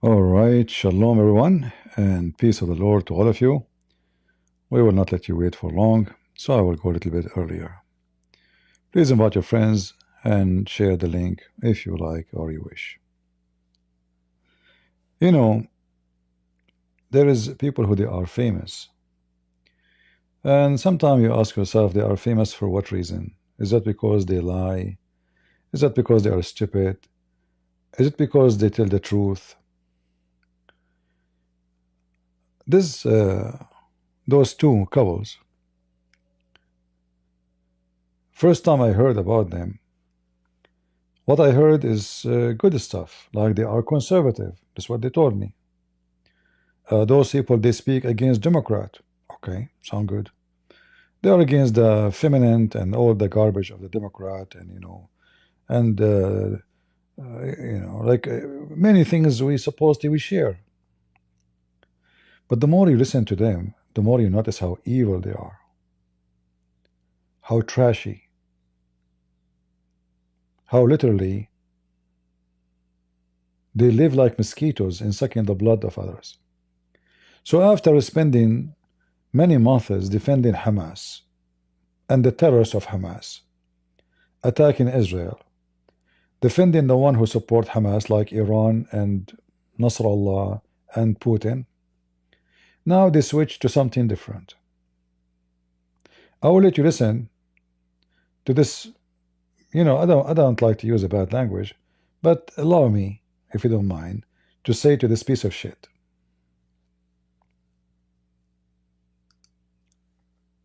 All right, shalom everyone, and peace of the Lord to all of you. We will not let you wait for long, so I will go a little bit earlier. Please invite your friends and share the link if you like or you wish. You know, there is people who they are famous, and sometimes you ask yourself, they are famous for what reason? Is that because they lie? Is that because they are stupid? Is it because they tell the truth? Those two couples, first time I heard about them, what I heard is good stuff, like they are conservative. That's what they told me. Those people, they speak against Democrat. Okay, sound good. They are against the feminine and all the garbage of the Democrat, and like many things we supposedly we share. But the more you listen to them, the more you notice how evil they are, how trashy, how literally they live like mosquitoes in sucking the blood of others. So after spending many months defending Hamas and the terrorists of Hamas, attacking Israel, defending the one who support Hamas like Iran and Nasrallah and Putin, now they switch to something different. I will let you listen to this. I don't like to use a bad language, but allow me, if you don't mind, to say to this piece of shit.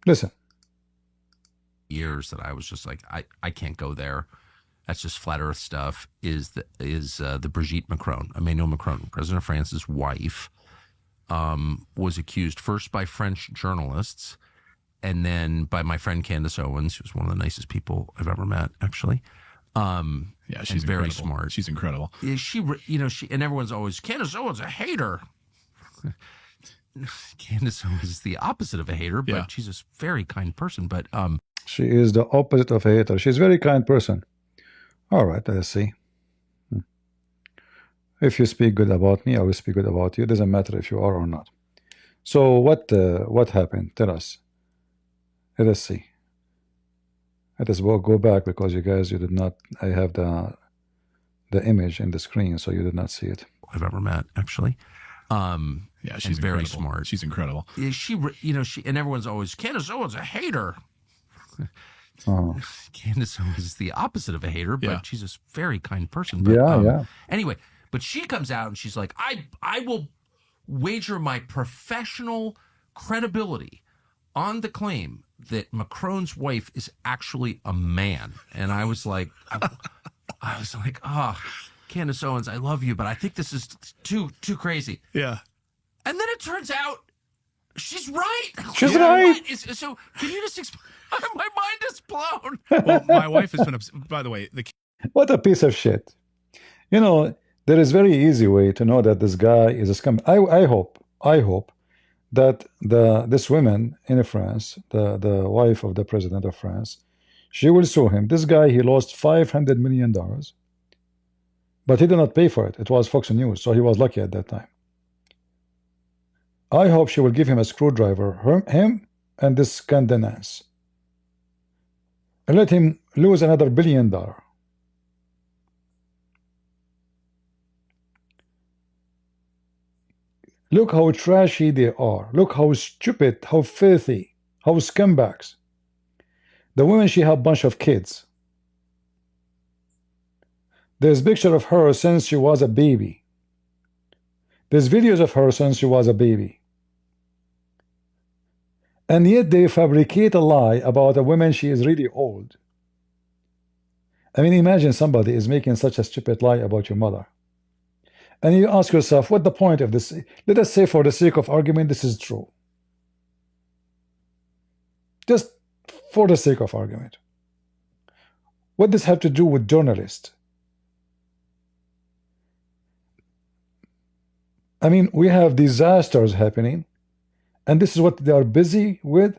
Listen. Years that I was just like, I can't go there. That's just flat earth stuff. Is the Brigitte Macron, Emmanuel Macron, President of France's wife, was accused first by French journalists and then by my friend Candace Owens, who's one of the nicest people I've ever met, actually. Yeah, she's very smart. She's incredible. She and everyone's always, Candace Owens a hater. Candace Owens is the opposite of a hater, but yeah, she's a very kind person. But she is the opposite of a hater. She's a very kind person. All right, let's see. If you speak good about me, I will speak good about you. It doesn't matter if you are or not. So what happened? Tell us. Let us see. Let us go back because you guys, you did not. I have the image in the screen, so you did not see it. I've ever met, actually. Yeah, she's very incredible. smart. She's incredible. She and everyone's always, Candace Owens a hater. Candace Owens is the opposite of a hater, but yeah, she's a very kind person. But, yeah. Anyway, but she comes out and she's like, I will wager my professional credibility on the claim that Macron's wife is actually a man. And I was like, oh, Candace Owens, I love you, but I think this is too crazy. Yeah. And then it turns out she's right. She's right. So can you just explain? My mind is blown. Well, my wife has been upset. By the way, what a piece of shit. There is very easy way to know that this guy is a scum. I hope that this woman in France, the wife of the president of France, she will sue him. This guy, he lost $500 million, but he did not pay for it. It was Fox News, so he was lucky at that time. I hope she will give him a screwdriver, him and this Candace, and let him lose another $1 billion. Look how trashy they are. Look how stupid, how filthy, how scumbags. The woman, she had a bunch of kids. There's picture of her since she was a baby. There's videos of her since she was a baby. And yet they fabricate a lie about a woman she is really old. I mean, imagine somebody is making such a stupid lie about your mother. And you ask yourself, what the point of this? Let us say for the sake of argument, this is true. Just for the sake of argument. What does this have to do with journalists? I mean, we have disasters happening, and this is what they are busy with.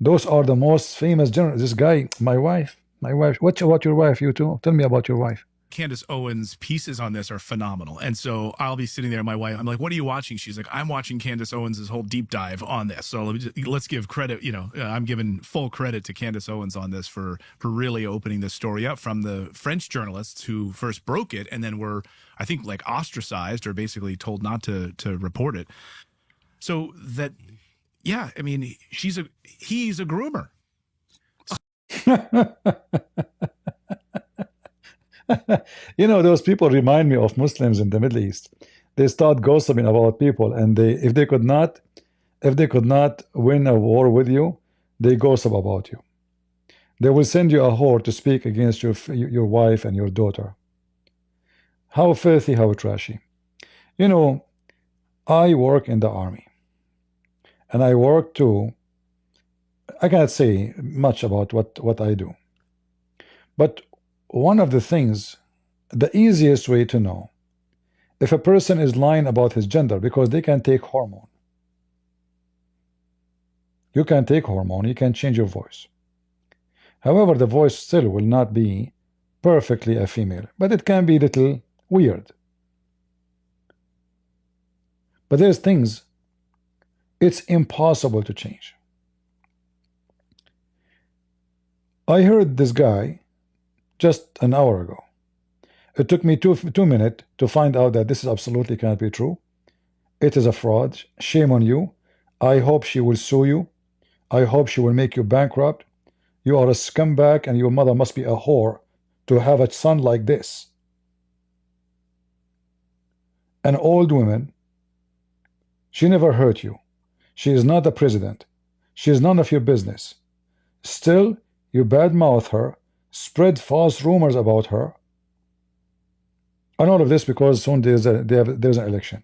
Those are the most famous journalists. This guy, my wife. What about your wife? You too? Tell me about your wife. Candace Owens' pieces on this are phenomenal. And so I'll be sitting there, my wife, I'm like, what are you watching? She's like, I'm watching Candace Owens' whole deep dive on this. So let's give credit, I'm giving full credit to Candace Owens on this for really opening this story up from the French journalists who first broke it and then were, I think, like ostracized or basically told not to report it. So that, yeah, I mean, he's a groomer. Those people remind me of Muslims in the Middle East. They start gossiping about people, and if they could not win a war with you, they gossip about you. They will send you a whore to speak against your wife and your daughter. How filthy, how trashy. I work in the army, and I work too. I cannot say much about what I do, but one of the things, the easiest way to know if a person is lying about his gender, because they can take hormone. You can take hormone, you can change your voice. However, the voice still will not be perfectly a female, but it can be a little weird. But there's things it's impossible to change. I heard this guy just an hour ago. It took me two minutes to find out that this is absolutely cannot be true. It is a fraud. Shame on you. I hope she will sue you. I hope she will make you bankrupt. You are a scumbag, and your mother must be a whore to have a son like this. An old woman. She never hurt you. She is not the president. She is none of your business. Still, you badmouth her, spread false rumors about her, and all of this because soon there's an election.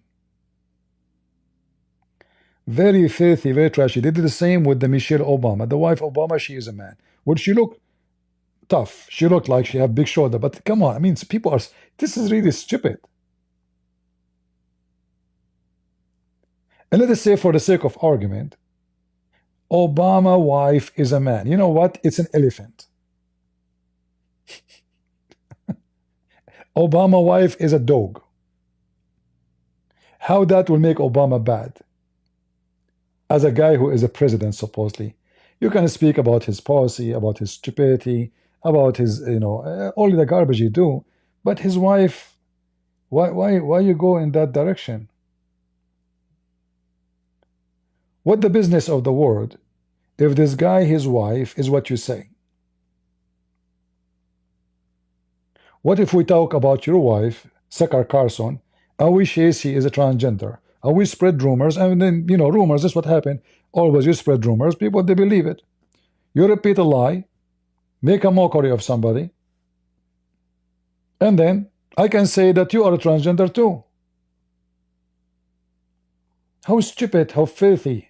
Very filthy, very trashy. They did the same with the Michelle Obama, the wife Obama. She is a man. Would she look tough? She looked like she had big shoulder, but come on, I mean, people are. This is really stupid. And let us say, for the sake of argument, Obama wife is a man. You know what? It's an elephant. Obama wife is a dog. How that will make Obama bad? As a guy who is a president, supposedly, you can speak about his policy, about his stupidity, about his, all the garbage you do, but his wife, why you go in that direction? What the business of the world if this guy, his wife, is what you say? What if we talk about your wife, Sakar Carson, and we say she is a transgender, and we spread rumors, and then, rumors, that's what happened. Always you spread rumors, people, they believe it. You repeat a lie, make a mockery of somebody, and then I can say that you are a transgender too. How stupid, how filthy.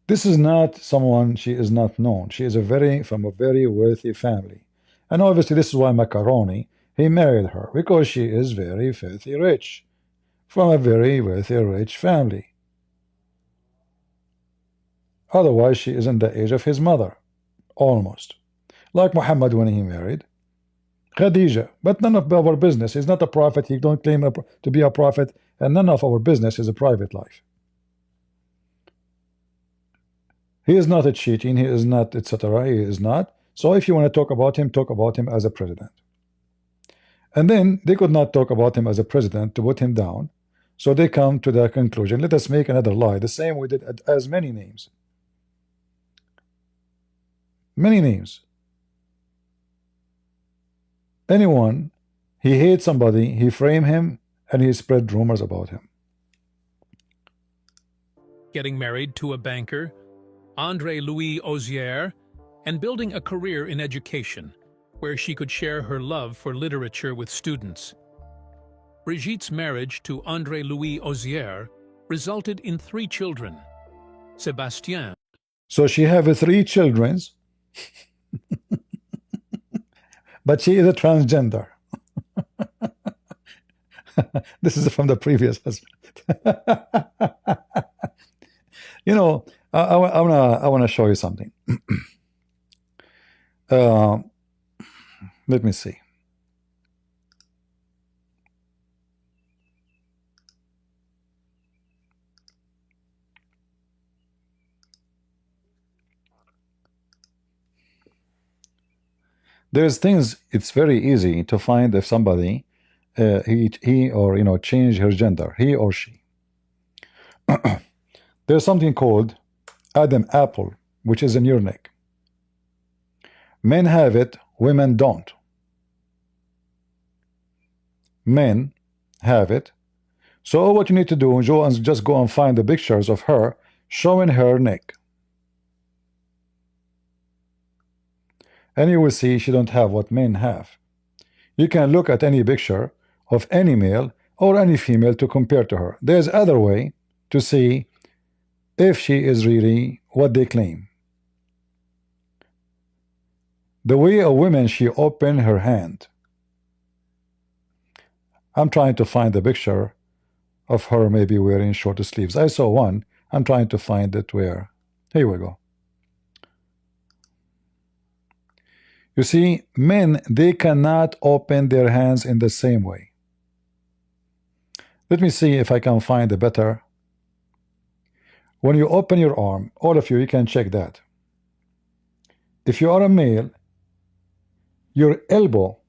This is not someone, she is not known. She is from a very wealthy family. And obviously this is why Macaroni, he married her, because she is very filthy rich, from a very wealthy rich family. Otherwise she isn't the age of his mother, almost. Like Muhammad when he married Khadija, but none of our business. He's not a prophet, he don't claim to be a prophet, and none of our business is a private life. He is not a cheating, he is not, etc. He is not. So if you want to talk about him as a president. And then they could not talk about him as a president to put him down. So they come to the conclusion, let us make another lie. The same we did as many names. Many names. Anyone, he hates somebody, he frame him, and he spread rumors about him. Getting married to a banker, André Louis Ozier, and building a career in education, where she could share her love for literature with students. Brigitte's marriage to André Louis Ozier resulted in 3 children. Sébastien. So she have 3 children, but she is a transgender. This is from the previous husband. You know, I wanna show you something. Let me see. There's things, it's very easy to find if somebody he or change her gender, he or she. There's something called Adam apple, which is in your neck. Men have it, women don't. Men have it. So all what you need to do is just go and find the pictures of her showing her neck. And you will see she don't have what men have. You can look at any picture of any male or any female to compare to her. There's other way to see if she is really what they claim. The way a woman, she open her hand. I'm trying to find a picture of her maybe wearing short sleeves. I saw one. I'm trying to find it where. Here we go. You see, men, they cannot open their hands in the same way. Let me see if I can find a better. When you open your arm, all of you, you can check that. If you are a male, your elbow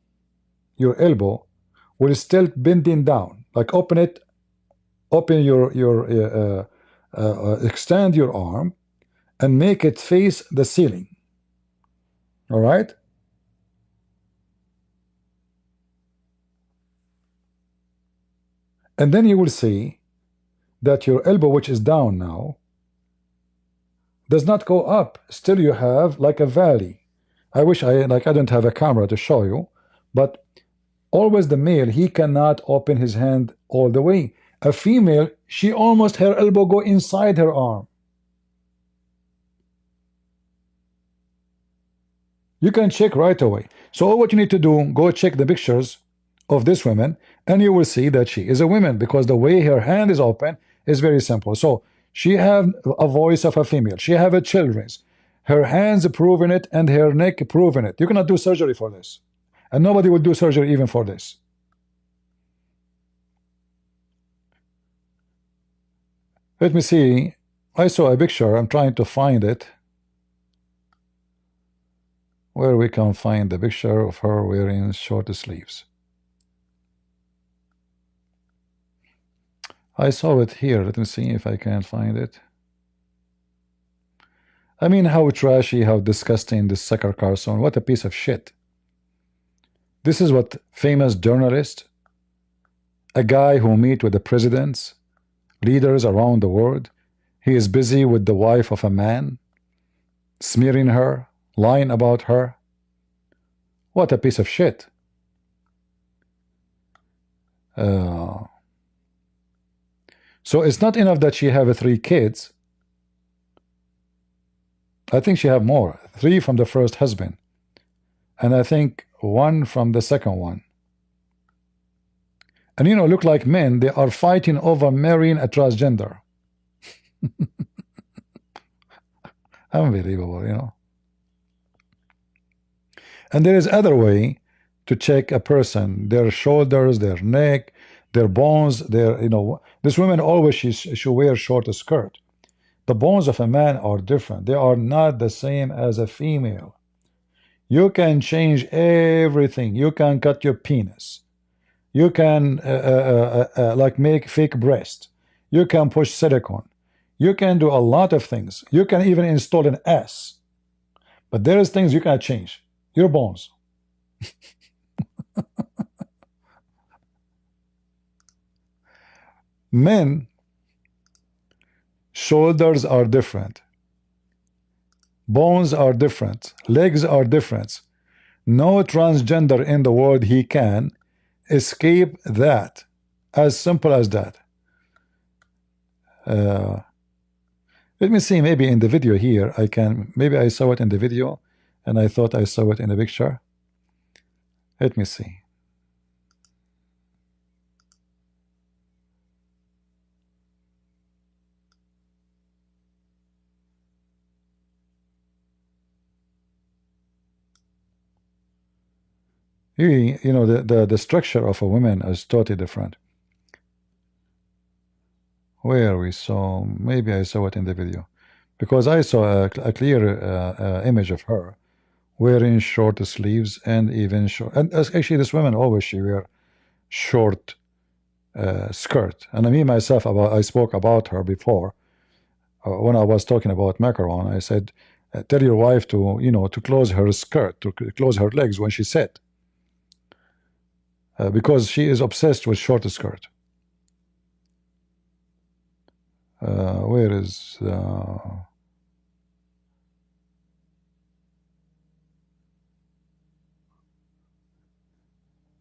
will still bending down. Like open it, extend your arm and make it face the ceiling. All right? And then you will see that your elbow, which is down now, does not go up. Still you have like a valley. I wish I don't have a camera to show you, but always the male, he cannot open his hand all the way. A female, she almost, her elbow go inside her arm. You can check right away. So all what you need to do, go check the pictures of this woman, and you will see that she is a woman, because the way her hand is open is very simple. So she have a voice of a female, she have a children's, her hands proving it and her neck proving it. You cannot do surgery for this, and nobody will do surgery even for this. Let me see. I saw a picture. I'm trying to find it, where we can find the picture of her wearing short sleeves. I saw it here. Let me see if I can find it. I mean, how trashy, how disgusting this sucker Carson. What a piece of shit. This is what famous journalist, a guy who meet with the presidents, leaders around the world, he is busy with the wife of a man, smearing her, lying about her. What a piece of shit. So it's not enough that she have 3 kids. I think she have more. 3 from the first husband, and I think 1 from the second one. And look like men, they are fighting over marrying a transgender. Unbelievable, And there is other way to check a person, their shoulders, their neck, their bones, this woman always she wears short skirt. The bones of a man are different. They are not the same as a female. You can change everything. You can cut your penis. You can like make fake breast. You can push silicone. You can do a lot of things. You can even install an ass. But there is things you cannot change. Your bones. Men, shoulders are different. Bones are different. Legs are different. No transgender in the world he can escape that. As simple as that. Let me see, maybe in the video here I can, maybe I saw it in the video and I thought I saw it in the picture. Let me see. You know, the structure of a woman is totally different. Where we saw, maybe I saw it in the video, because I saw a clear image of her wearing short sleeves and even short. And actually, this woman always she wear short skirt. And I mean myself, I spoke about her before when I was talking about Macron. I said, tell your wife to to close her skirt, to close her legs when she sat, because she is obsessed with short skirt. Where is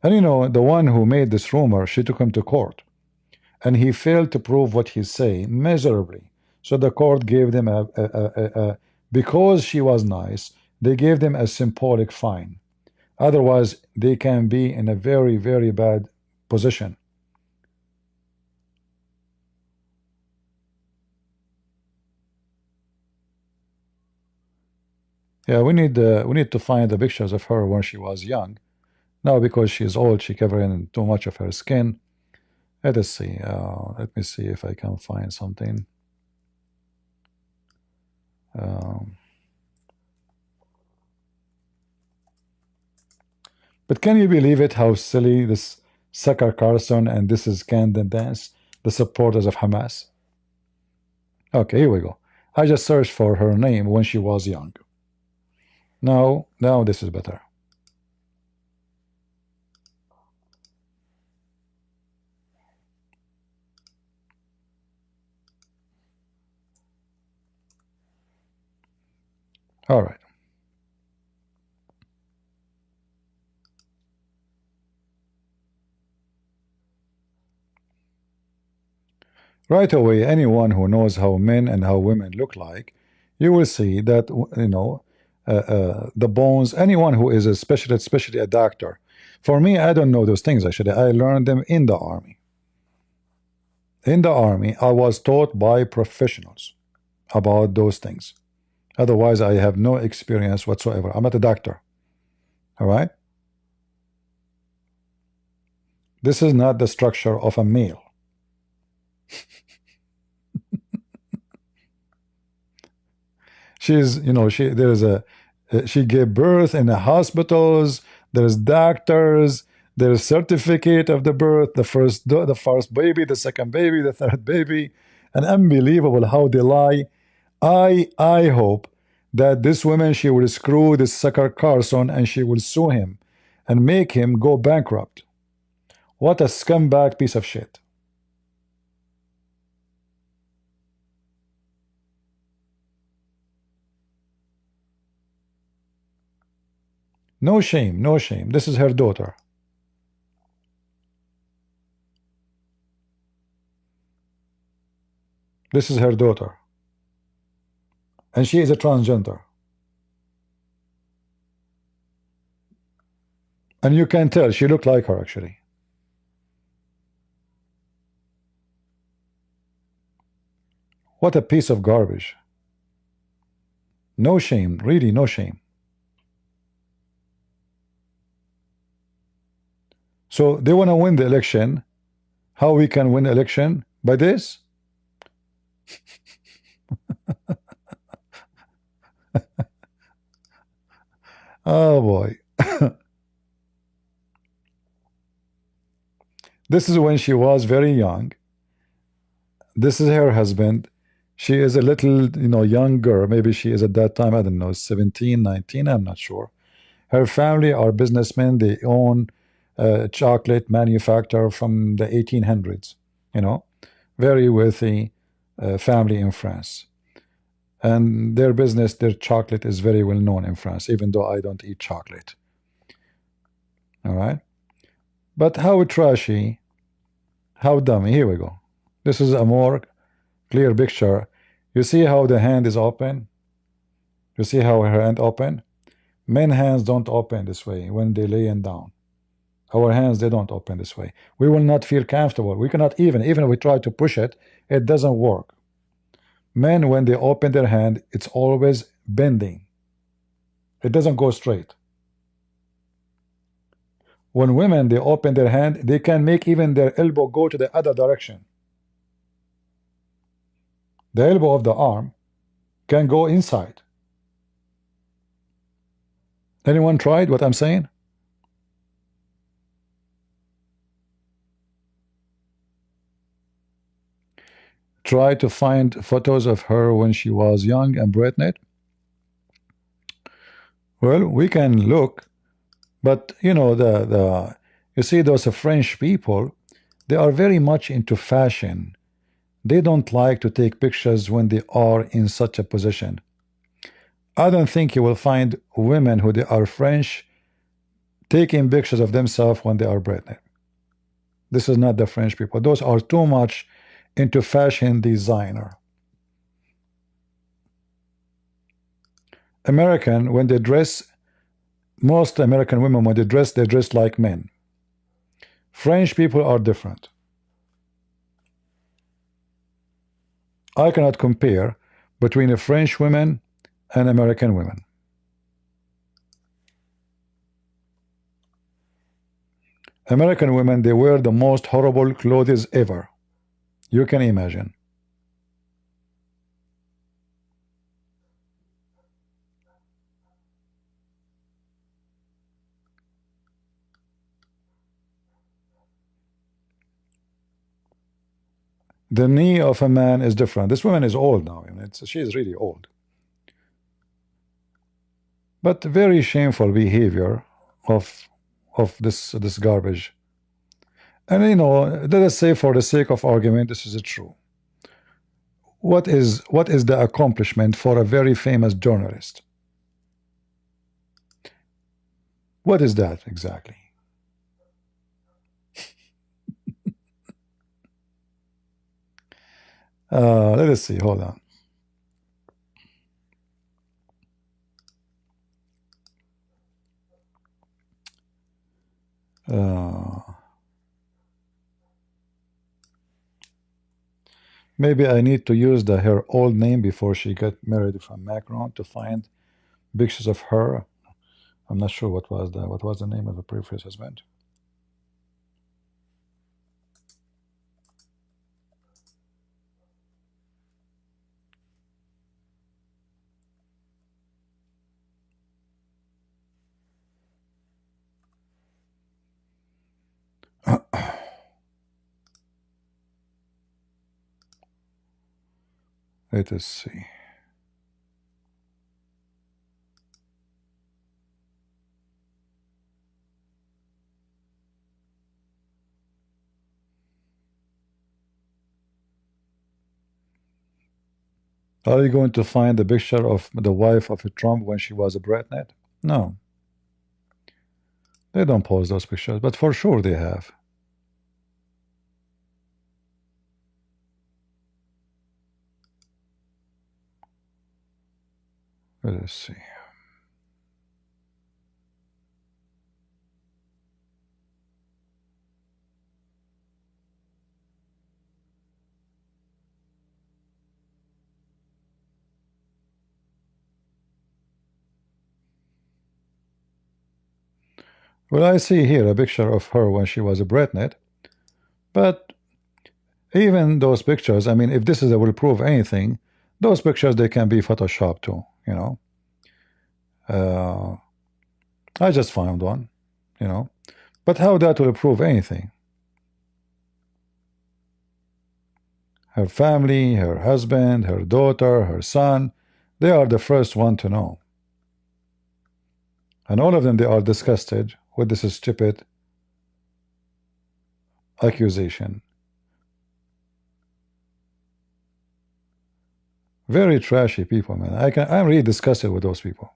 and the one who made this rumor, she took him to court, and he failed to prove what he say miserably. So the court gave them because she was nice, they gave them a symbolic fine. Otherwise, they can be in a very, very bad position. Yeah, we need to find the pictures of her when she was young. Now, because she's old, she covering too much of her skin. Let us see. Let me see if I can find something. But can you believe it? How silly this Sucker Carson and this is Candace, the supporters of Hamas. Okay, here we go. I just searched for her name when she was young. Now this is better. All right. Right away, anyone who knows how men and how women look like, you will see that the bones. Anyone who is especially a doctor. For me, I don't know those things. Actually, I learned them in the army. In the army, I was taught by professionals about those things. Otherwise, I have no experience whatsoever. I'm not a doctor. All right. This is not the structure of a male. She's, she gave birth in the hospitals. There's doctors. There's certificate of the birth, the first baby, the second baby, the third baby, and unbelievable how they lie. I hope that this woman, she will screw this sucker Carson and she will sue him and make him go bankrupt. What a scumbag piece of shit. No shame, no shame. This is her daughter. This is her daughter. And she is a transgender. And you can tell she looked like her, actually. What a piece of garbage. No shame, really no shame. So they want to win the election. How we can win the election? By this? Oh boy. This is when she was very young. This is her husband. She is a little, young girl. Maybe she is at that time, I don't know, 17, 19, I'm not sure. Her family are businessmen. They own chocolate manufacturer from the 1800s, very wealthy family in France. And their business, their chocolate is very well known in France, even though I don't eat chocolate. All right. But how trashy, how dummy. Here we go. This is a more clear picture. You see how the hand is open? You see how her hand open? Men hands don't open this way when they laying down. Our hands, they don't open this way. We will not feel comfortable. We cannot even if we try to push it, it doesn't work. Men, when they open their hand, it's always bending. It doesn't go straight. When women, they open their hand, they can make even their elbow go to the other direction. The elbow of the arm can go inside. Anyone tried what I'm saying? Try to find photos of her when she was young and pregnant. Well, we can look, but you know, you see those French people, they are very much into fashion. They don't like to take pictures when they are in such a position. I don't think you will find women who they are French taking pictures of themselves when they are pregnant. This is not the French people. Those are too much into fashion designer. American, when they dress, most American women, when they dress like men. French people are different. I cannot compare between the French women and American women. American women, they wear the most horrible clothes ever. You can imagine. The knee of a man is different. This woman is old now. She is really old. But very shameful behavior of this garbage. And you know, let us say for the sake of argument, this is true. What is the accomplishment for a very famous journalist? What is that exactly? Let us see. Hold on. Maybe I need to use her old name before she got married from Macron to find pictures of her. I'm not sure what was the name of the previous husband. Let us see. Are you going to find the picture of the wife of Trump when she was a pregnant? No. They don't post those pictures, but for sure they have. Let us see. Well, I see here a picture of her when she was a pregnant, but even those pictures, I mean, if this will prove anything, those pictures, they can be photoshopped too, you know. I just found one, you know, but how that will prove anything? Her family, her husband, her daughter, her son, they are the first one to know. And all of them, they are disgusted with this stupid accusation. Very trashy people, man. I'm really disgusted with those people.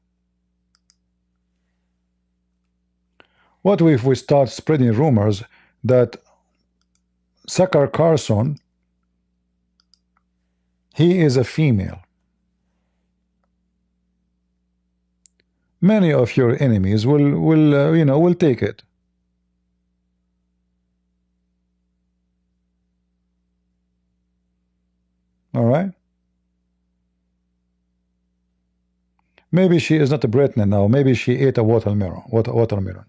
What if we start spreading rumors that Tucker Carlson, he is a female? Many of your enemies will take it. All right. Maybe she is not a pregnant now. Maybe she ate a watermelon.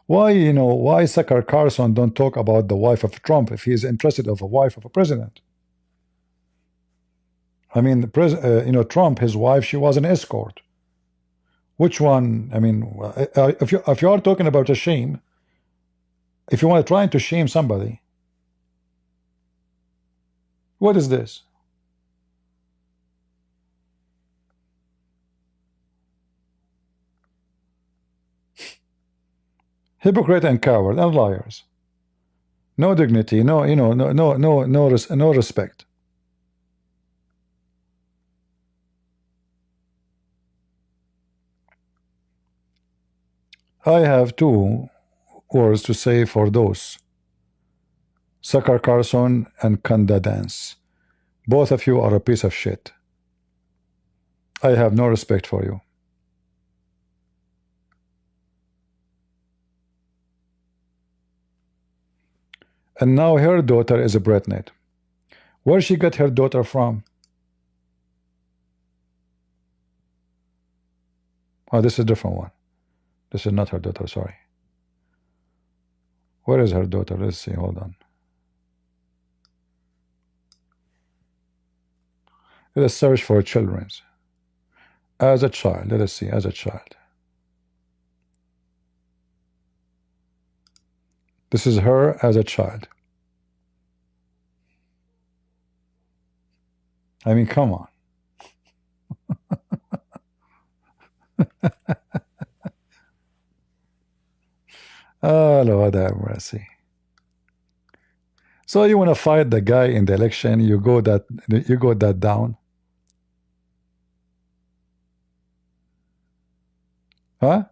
Why, why Tucker Carlson don't talk about the wife of Trump if he is interested of a wife of a president? I mean, Trump, his wife, she was an escort. Which one? I mean, if you are talking about a shame, if you want to try to shame somebody, what is this? Hypocrite and coward and liars. No dignity, no, no respect. I have two words to say for those. Tucker Carlson and Candace. Both of you are a piece of shit. I have no respect for you. And now her daughter is a Britney. Where she got her daughter from? Oh, this is a different one. This is not her daughter, sorry. Where is her daughter? Let's see, hold on. Let us search for children's. As a child, let us see, as a child. This is her as a child. I mean, come on. Oh, Lord have mercy. So you want to fight the guy in the election, you go that down? Huh?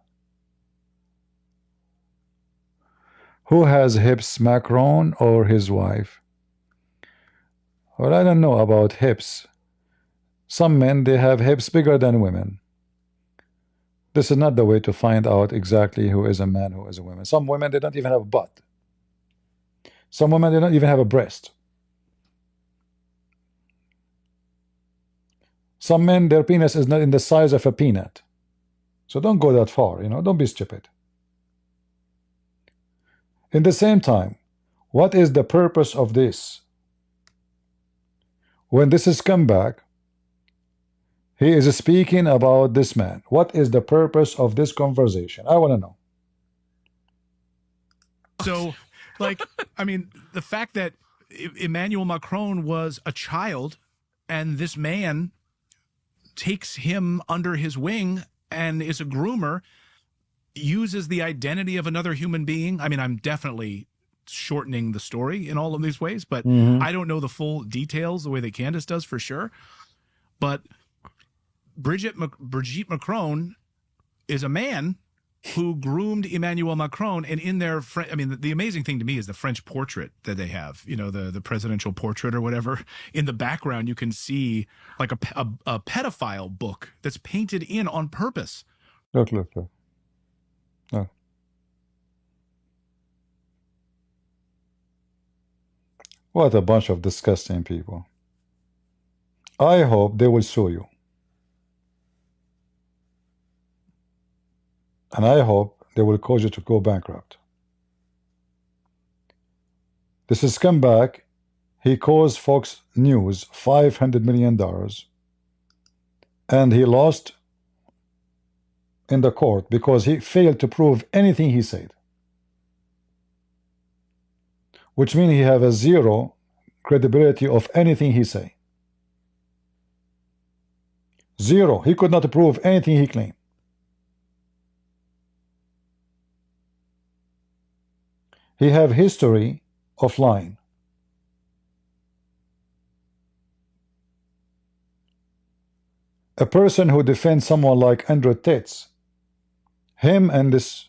Who has hips, Macron or his wife? Well, I don't know about hips. Some men, they have hips bigger than women. This is not the way to find out exactly who is a man, who is a woman. Some women, they don't even have a butt. Some women, they don't even have a breast. Some men, their penis is not in the size of a peanut. So don't go that far, don't be stupid. In the same time, what is the purpose of this? When this is come back, he is speaking about this man. What is the purpose of this conversation? I want to know. So, I mean, the fact that Emmanuel Macron was a child and this man takes him under his wing and is a groomer, uses the identity of another human being. I mean, I'm definitely shortening the story in all of these ways, but I don't know the full details the way that Candace does for sure. But Brigitte Macron is a man who groomed Emmanuel Macron, and in their I mean, the amazing thing to me is the French portrait that they have, the presidential portrait or whatever. In the background, you can see like a pedophile book that's painted in on purpose. Look. Oh. What a bunch of disgusting people. I hope they will sue you. And I hope they will cause you to go bankrupt. This is come back. He caused Fox News $500 million. And he lost in the court because he failed to prove anything he said. Which means he have a zero credibility of anything he say. Zero. He could not prove anything he claimed. He have history of lying. A person who defends someone like Andrew Tate, him and this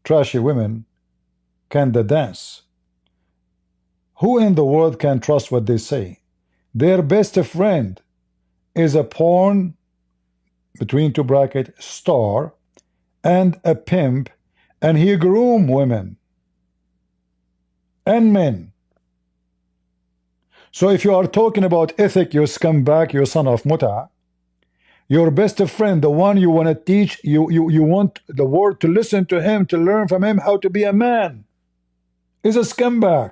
trashy women can dance. Who in the world can trust what they say? Their best friend is a porn, between two brackets, star, and a pimp, and he groom women and men. So if you are talking about ethic, you scumbag, you son of muta, Your best friend, the one you want to teach, you want the world to listen to him, to learn from him how to be a man, is a scumbag.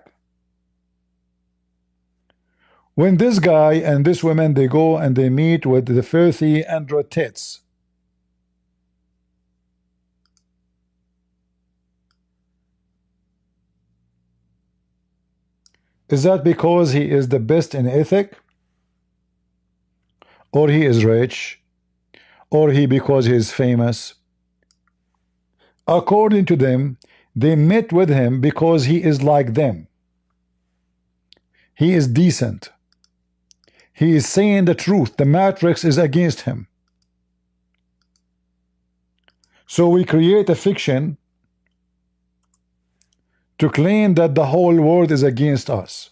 When this guy and this woman, they go and they meet with the filthy Andrew Tates, is that because he is the best in ethic, or he is rich, or he because he is famous? According to them, they met with him because he is like them. He is decent. He is saying the truth. The matrix is against him. So we create a fiction to claim that the whole world is against us.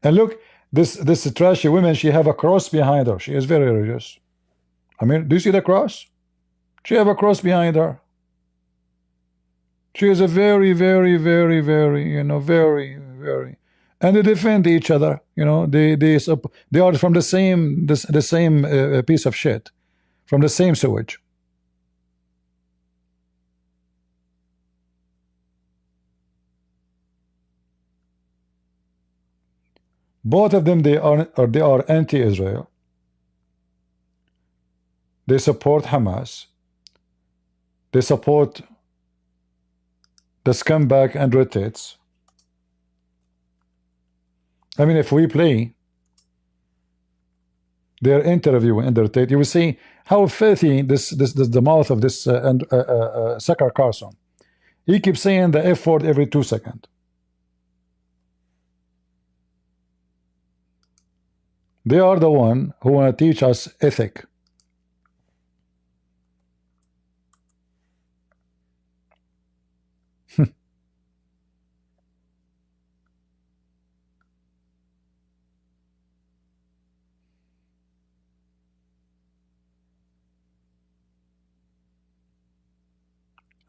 And look, this trashy woman, she have a cross behind her. She is very religious. I mean, do you see the cross? She have a cross behind her. She is a very, very, very, very, you know, very, very, and they defend each other. You know, they are from the same piece of shit, from the same sewage. Both of them, they are anti-Israel. They support Hamas. They support the scumbag Andrew Tates. I mean, if we play their interview with Andrew Tate, you will see how filthy the mouth of this Sucker Carson. He keeps saying the F word every 2 seconds. They are the one who want to teach us ethic.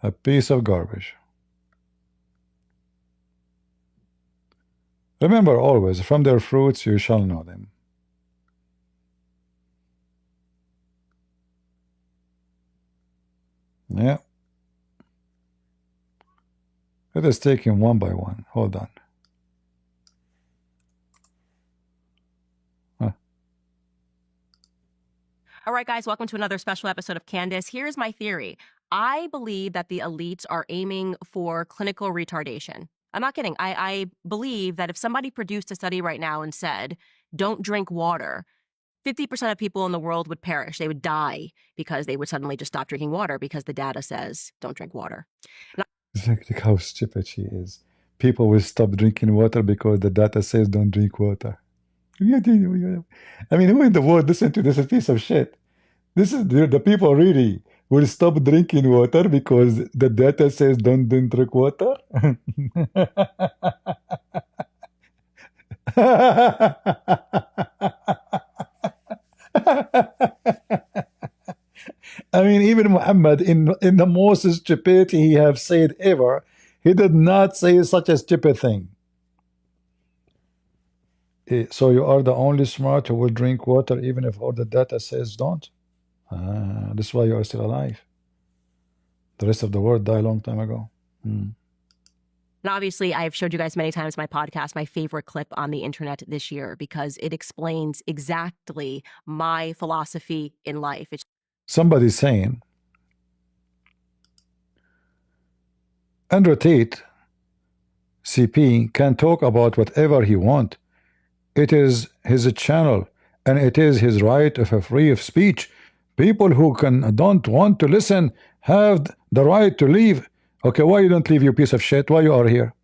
A piece of garbage. Remember always, from their fruits you shall know them. Yeah. Let us take him one by one. Hold on. All right, guys, welcome to another special episode of Candace. Here's my theory. I believe that the elites are aiming for clinical retardation. I'm not kidding. I believe that if somebody produced a study right now and said, don't drink water, 50% of people in the world would perish. They would die because they would suddenly just stop drinking water because the data says don't drink water. Look how stupid she is. People will stop drinking water because the data says don't drink water. I mean, who in the world listen to this piece of shit? This is the people really will stop drinking water because the data says don't drink water. I mean, even Muhammad, in the most stupid he have said ever, he did not say such a stupid thing. So you are the only smart who will drink water even if all the data says don't? This is why you are still alive. The rest of the world died a long time ago. And obviously, I've showed you guys many times my podcast, my favorite clip on the internet this year, because it explains exactly my philosophy in life. Somebody's saying Andrew Tate, CP, can talk about whatever he wants. It is his channel, and it is his right of a free of speech. People who don't want to listen have the right to leave. Okay, why you don't leave, you piece of shit? Why you are here?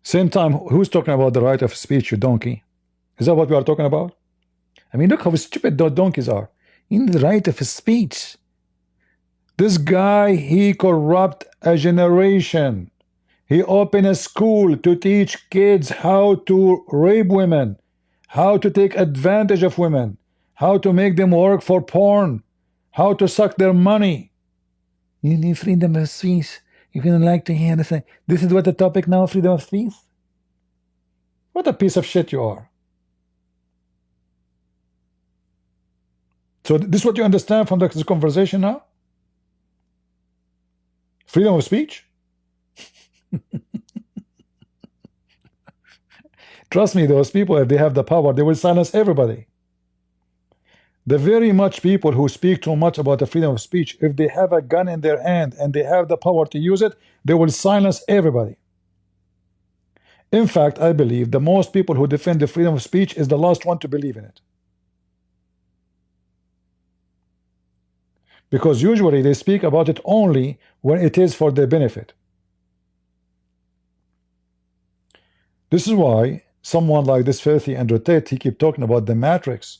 Same time, who's talking about the right of speech, you donkey? Is that what we are talking about? I mean, look how stupid those donkeys are. In the right of speech. This guy, he corrupt a generation. He opened a school to teach kids how to rape women, how to take advantage of women, how to make them work for porn, how to suck their money. You need freedom of speech. If you don't like to hear this is what the topic now, freedom of speech. What a piece of shit you are. So this is what you understand from this conversation now? Freedom of speech? Trust me, those people, if they have the power, they will silence everybody. The very much people who speak too much about the freedom of speech, if they have a gun in their hand and they have the power to use it, they will silence everybody. In fact, I believe the most people who defend the freedom of speech is the last one to believe in it. Because usually they speak about it only when it is for their benefit. This is why someone like this filthy Andrew Tate, he keep talking about the Matrix.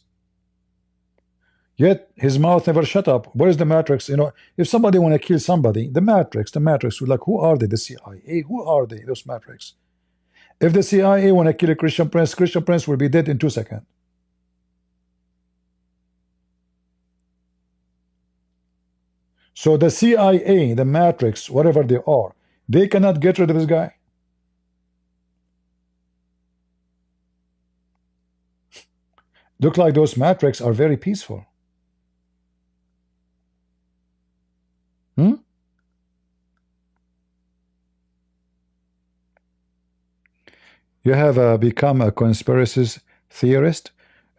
Yet his mouth never shut up. Where is the Matrix? You know, if somebody want to kill somebody, the Matrix, like, who are they? The CIA? Who are they? Those Matrix. If the CIA want to kill a Christian Prince will be dead in 2 seconds. So the CIA, the Matrix, whatever they are, they cannot get rid of this guy. Look like those Matrix are very peaceful. You have become a conspiracy theorist.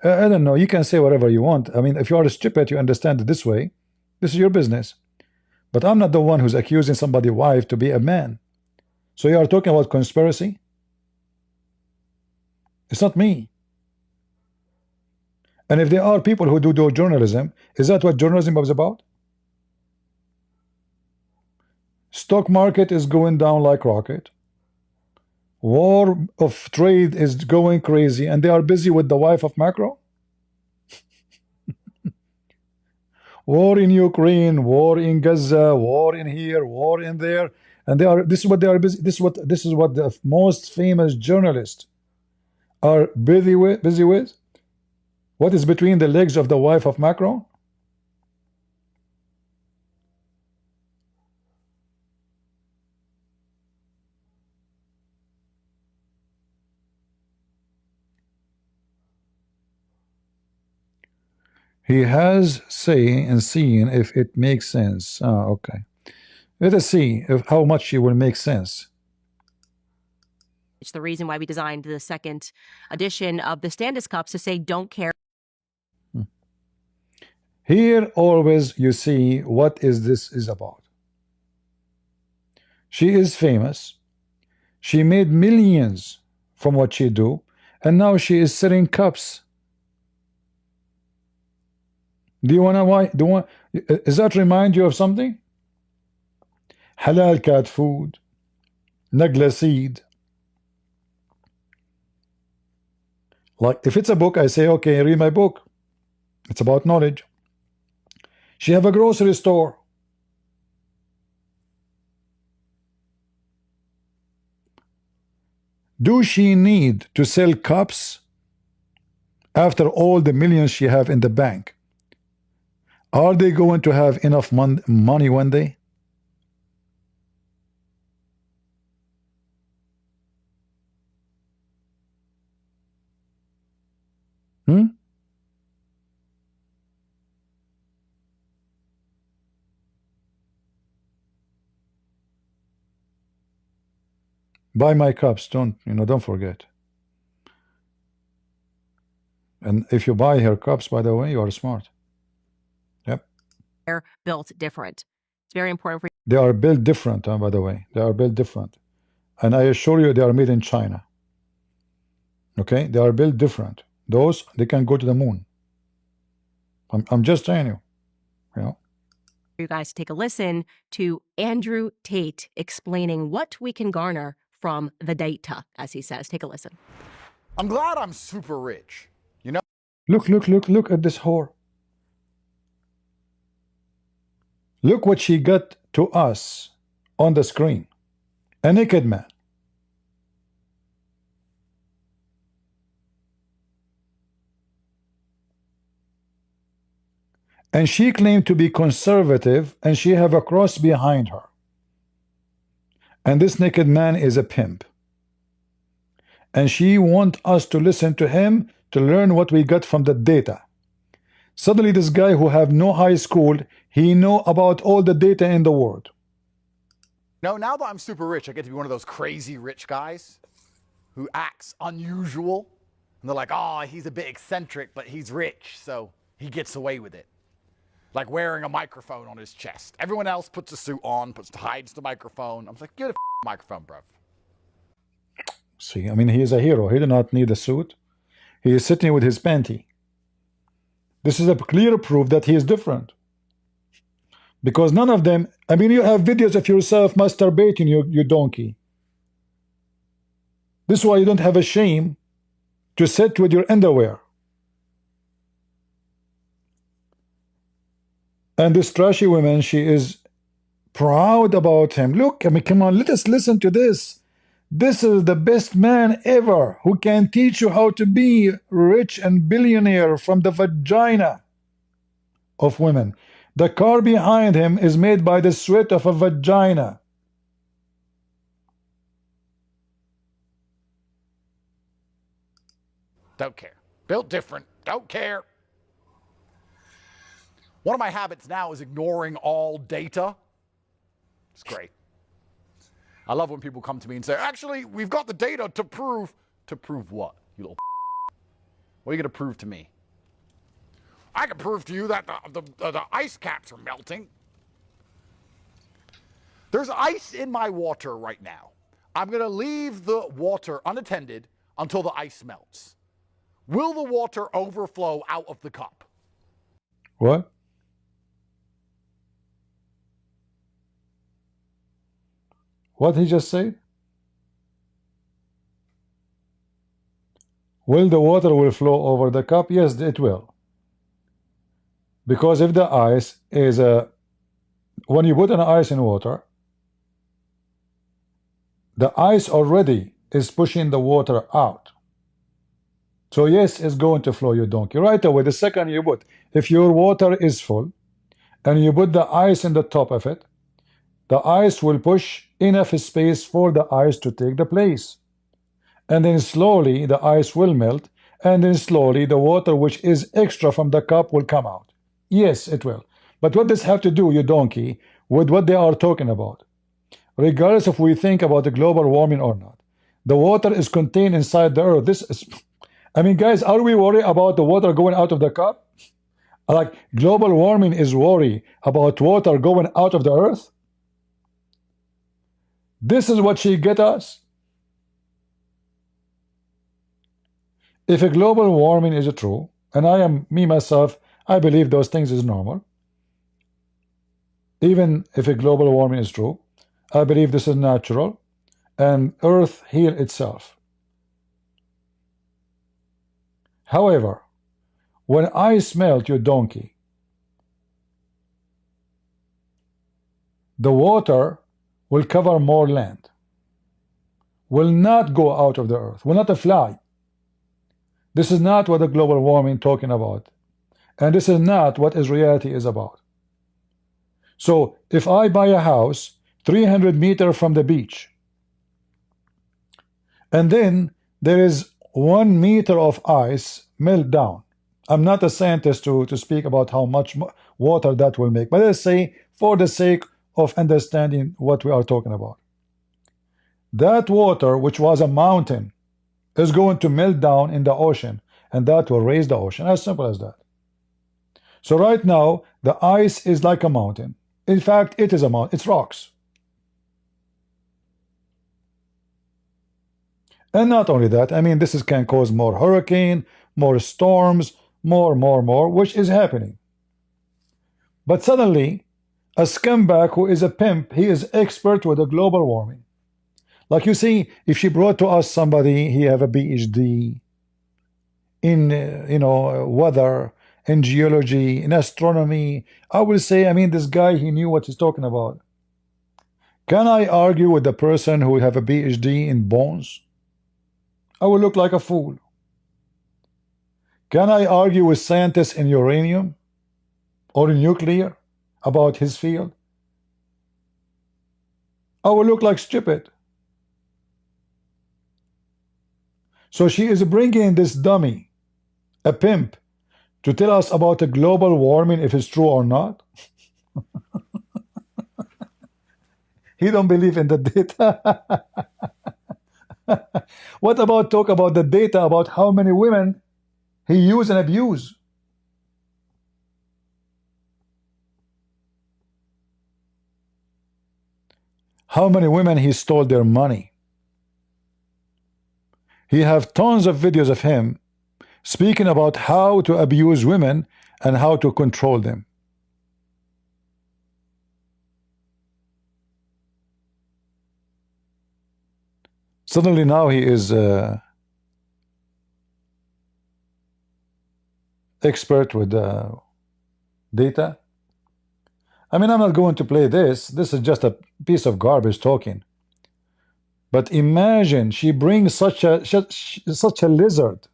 I don't know. You can say whatever you want. I mean, if you are stupid, you understand it this way. This is your business. But I'm not the one who's accusing somebody's wife to be a man. So you are talking about conspiracy? It's not me. And if there are people who do journalism, is that what journalism was about? Stock market is going down like rocket. War of trade is going crazy, and they are busy with the wife of Macron. War in Ukraine, war in Gaza, war in here, war in there, and this is what they are busy. This is what the most famous journalists are busy with. What is between the legs of the wife of Macron? He has say and seen if it makes sense. Okay. Let us see how much it will make sense. It's the reason why we designed the second edition of the Candace cups to say don't care. Here always you see what this is about. She is famous. She made millions from what she do, and now she is selling cups. Do you wanna why? Does that remind you of something? Halal cat food, nagla seed. Like if it's a book, I say, okay, read my book. It's about knowledge. She have a grocery store. Do she need to sell cups after all the millions she have in the bank? Are they going to have enough money one day? Buy my cups, don't forget. And if you buy her cups, by the way, you are smart. Yep. They're built different. It's very important for you. They are built different, by the way. They are built different. And I assure you they are made in China. Okay? They are built different. Those, they can go to the moon. I'm just telling you. You guys to take a listen to Andrew Tate explaining what we can garner from the data, as he says. Take a listen. I'm glad I'm super rich. You know? Look at this whore. Look what she got to us on the screen. A naked man. And she claimed to be conservative, and she have a cross behind her. And this naked man is a pimp. and she wants us to listen to him to learn what we got from the data. Suddenly this guy who have no high school, he know about all the data in the world. No, now that I'm super rich, I get to be one of those crazy rich guys who acts unusual. And they're like, oh, he's a bit eccentric, but he's rich, so he gets away with it. Like wearing a microphone on his chest. Everyone else puts a suit on, hides the microphone. I'm like, get a microphone, bro. See, I mean, he is a hero. He do not need a suit. He is sitting with his panty. This is a clear proof that he is different. Because none of them, I mean, you have videos of yourself masturbating, you donkey. This is why you don't have a shame to sit with your underwear. And this trashy woman, she is proud about him. Look, I mean, come on, let us listen to this. This is the best man ever who can teach you how to be rich and billionaire from the vagina of women. The car behind him is made by the sweat of a vagina. Don't care. Built different. Don't care. One of my habits now is ignoring all data. It's great. I love when people come to me and say, actually, we've got the data to prove. To prove what, you little What are you going to prove to me? I can prove to you that the ice caps are melting. There's ice in my water right now. I'm going to leave the water unattended until the ice melts. Will the water overflow out of the cup? What? What he just said? Will the water will flow over the cup? Yes, it will. Because if the ice is when you put an ice in water, the ice already is pushing the water out. So yes, it's going to flow, you donkey. Right away, the second you put, if your water is full and you put the ice in the top of it, the ice will push enough space for the ice to take the place. And then slowly the ice will melt, and then slowly the water which is extra from the cup will come out. Yes, it will. But what does have to do, you donkey, with what they are talking about? Regardless if we think about the global warming or not, the water is contained inside the earth. This is, I mean, guys, are we worried about the water going out of the cup? Like global warming is worry about water going out of the earth? This is what she get us. If a global warming is true, and I am, me myself, I believe those things is normal. Even if a global warming is true, I believe this is natural, and earth heal itself. However, when ice melt, you donkey, the water will cover more land, will not go out of the earth, will not fly. This is not what the global warming talking about, and this is not what is reality is about. So if I buy a house 300 meters from the beach, and then there is 1 meter of ice melt down, I'm not a scientist to speak about how much water that will make, but let's say for the sake of understanding what we are talking about, that water, which was a mountain, is going to melt down in the ocean, and that will raise the ocean. As simple as that. So right now the ice is like a mountain. In fact, it is a mountain. It's rocks. And not only that, I mean, this can cause more hurricane, more storms, more, which is happening. But suddenly a scumbag who is a pimp, he is expert with the global warming. Like you see, if she brought to us somebody, he have a PhD in weather, in geology, in astronomy, I will say, I mean, this guy, he knew what he's talking about. Can I argue with the person who have a PhD in bones? I will look like a fool. Can I argue with scientists in uranium or in nuclear about his field? I will look like stupid. So she is bringing this dummy, a pimp, to tell us about the global warming, if it's true or not. He don't believe in the data. What about talk about the data about how many women he used and abused? How many women he stole their money? He have tons of videos of him speaking about how to abuse women and how to control them. Suddenly now he is expert with data. I mean, I'm not going to play this. This is just a piece of garbage talking. But imagine she brings such a lizard.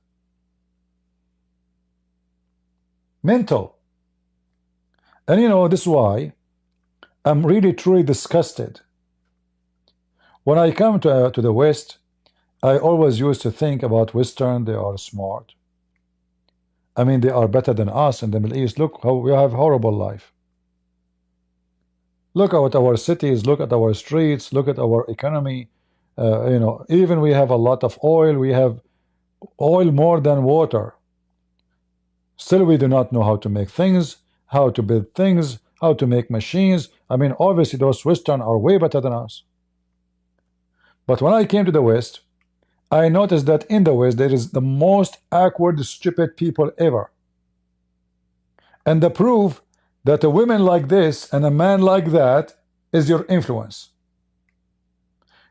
Mental. And you know, this is why I'm really truly disgusted. When I come to the West, I always used to think about Western, they are smart. I mean, they are better than us in the Middle East. Look how we have horrible life. Look at our cities, look at our streets, look at our economy. You know, even we have a lot of oil. We have oil more than water. Still, we do not know how to make things, how to build things, how to make machines. I mean, obviously, those Western are way better than us. But when I came to the West, I noticed that in the West, there is the most awkward, stupid people ever. And the proof that a woman like this and a man like that is your influence.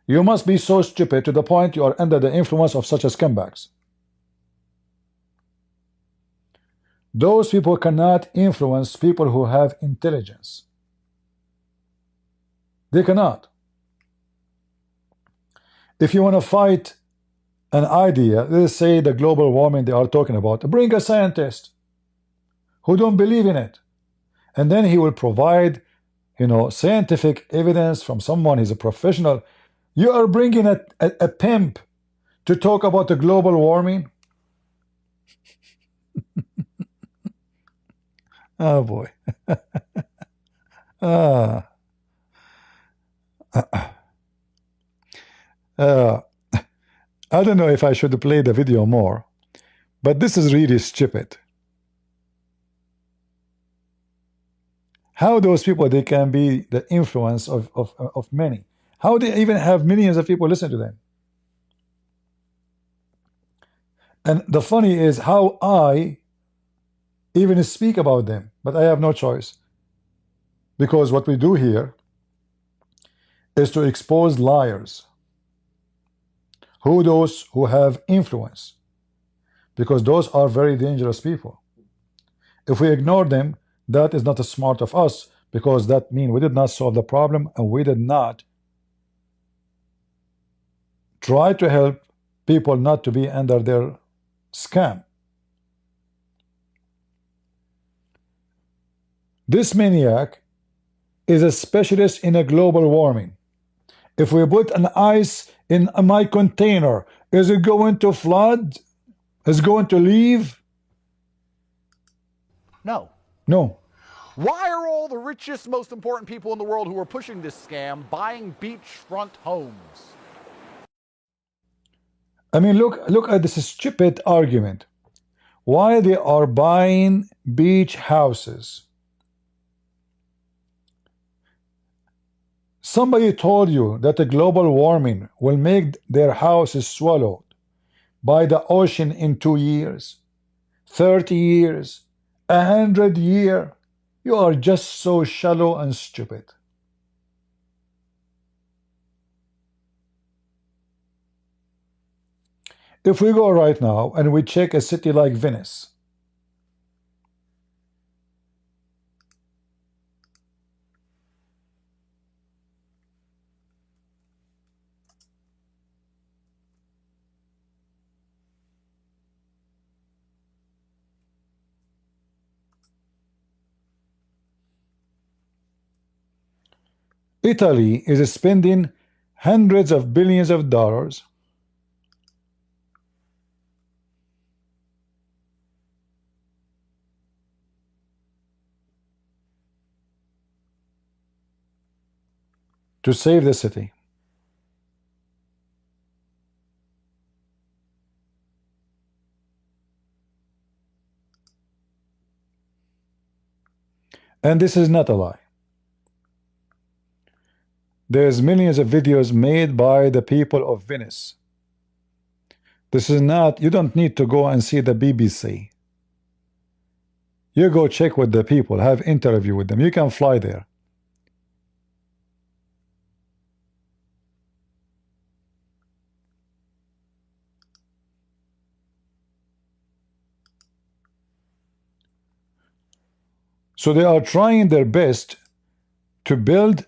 You must be so stupid to the point you are under the influence of such as scumbags. Those people cannot influence people who have intelligence. They cannot. If you want to fight an idea, let's say the global warming they are talking about, bring a scientist who don't believe in it. And then he will provide, you know, scientific evidence from someone, he's a professional. You are bringing a pimp to talk about the global warming? Oh boy. Ah. I don't know if I should play the video more, but this is really stupid. How those people, they can be the influence of many. How they even have millions of people listen to them. And the funny is how I even speak about them, but I have no choice. Because what we do here is to expose liars. Who those who have influence. Because those are very dangerous people. If we ignore them, that is not a smart of us, because that means we did not solve the problem and we did not try to help people not to be under their scam. This maniac is a specialist in a global warming. If we put an ice in my container, is it going to flood? Is it going to leave? No. No. Why are all the richest, most important people in the world who are pushing this scam buying beachfront homes? I mean, look at this stupid argument. Why they are buying beach houses? Somebody told you that the global warming will make their houses swallowed by the ocean in 2 years, 30 years, 100 years. You are just so shallow and stupid. If we go right now and we check a city like Venice, Italy is spending hundreds of billions of dollars to save the city. And this is not a lie. There's millions of videos made by the people of Venice. This is not, you don't need to go and see the BBC. You go check with the people, have interview with them. You can fly there. So they are trying their best to build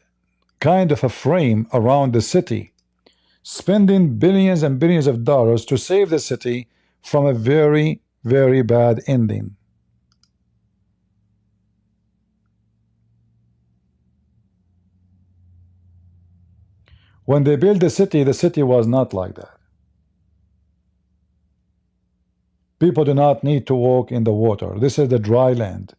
kind of a frame around the city, spending billions and billions of dollars to save the city from a very, very bad ending. When they built the city was not like that. People do not need to walk in the water. This is the dry land.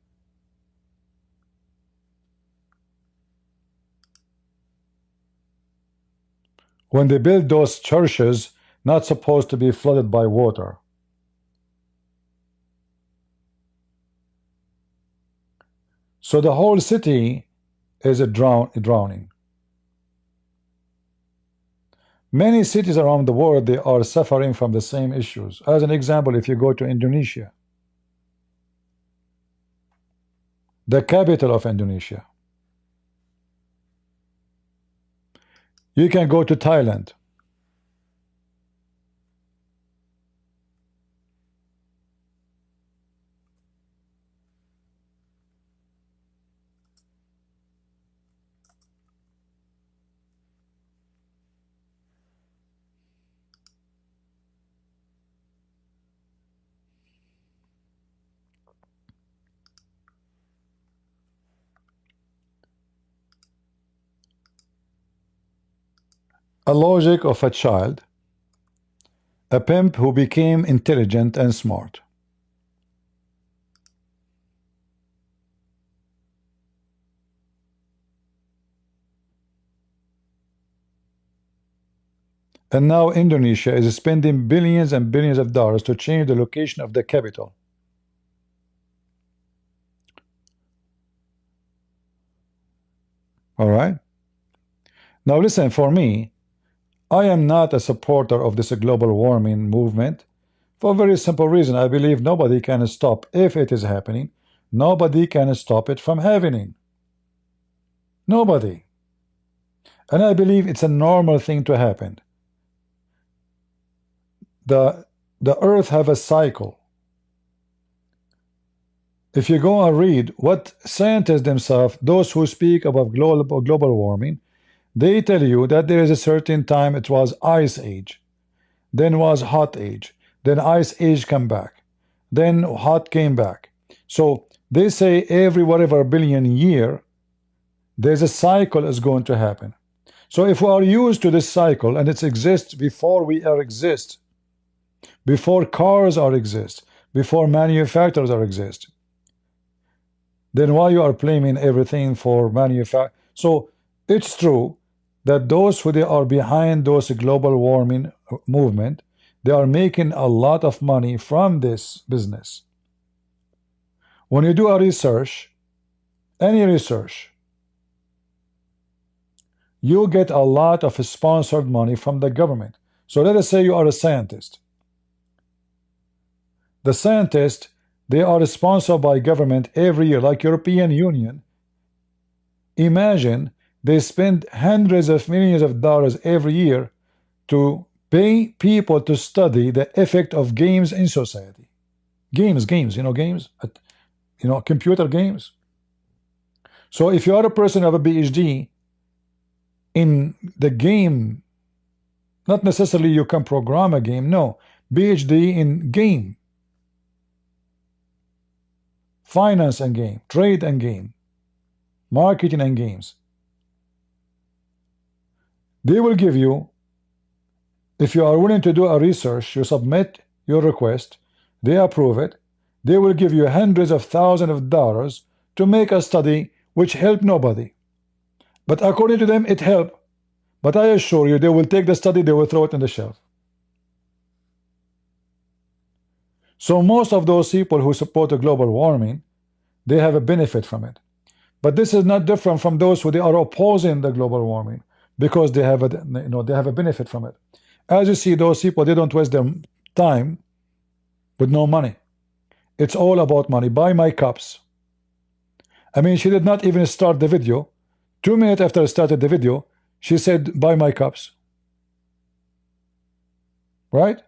When they built those churches, not supposed to be flooded by water. So the whole city is drowning. Many cities around the world, they are suffering from the same issues. As an example, if you go to Indonesia, the capital of Indonesia. You can go to Thailand. A logic of a child, a pimp who became intelligent and smart. And now Indonesia is spending billions and billions of dollars to change the location of the capital. All right? Now listen, for me, I am not a supporter of this global warming movement for a very simple reason. I believe nobody can stop, if it is happening, nobody can stop it from happening. Nobody. And I believe it's a normal thing to happen. The earth have a cycle. If you go and read what scientists themselves, those who speak about global warming, they tell you that there is a certain time it was ice age, then was hot age, then ice age come back, then hot came back. So they say every whatever billion year there's a cycle is going to happen. So if we are used to this cycle and it exists before we are exist, before cars are exist, before manufacturers are exist, then why you are blaming everything for manufacture? So it's true that those who they are behind those global warming movement, they are making a lot of money from this business. When you do a research, any research, you get a lot of sponsored money from the government. So let us say you are a scientist. The scientists, they are sponsored by government every year, like European Union. Imagine they spend hundreds of millions of dollars every year to pay people to study the effect of games in society. Games, you know, games, you know, computer games. So if you are a person who have a PhD in the game, not necessarily you can program a game, no, PhD in game, finance and game, trade and game, marketing and games. They will give you, if you are willing to do a research, you submit your request, they approve it, they will give you hundreds of thousands of dollars to make a study which help nobody. But according to them, it helped. But I assure you, they will take the study, they will throw it in the shelf. So most of those people who support the global warming, they have a benefit from it. But this is not different from those who they are opposing the global warming because they have a they have a benefit from it. As you see, those people, they don't waste their time with no money. It's all about money. Buy my cups. I mean, she did not even start the video. 2 minutes after I started the video, she said, buy my cups. Right?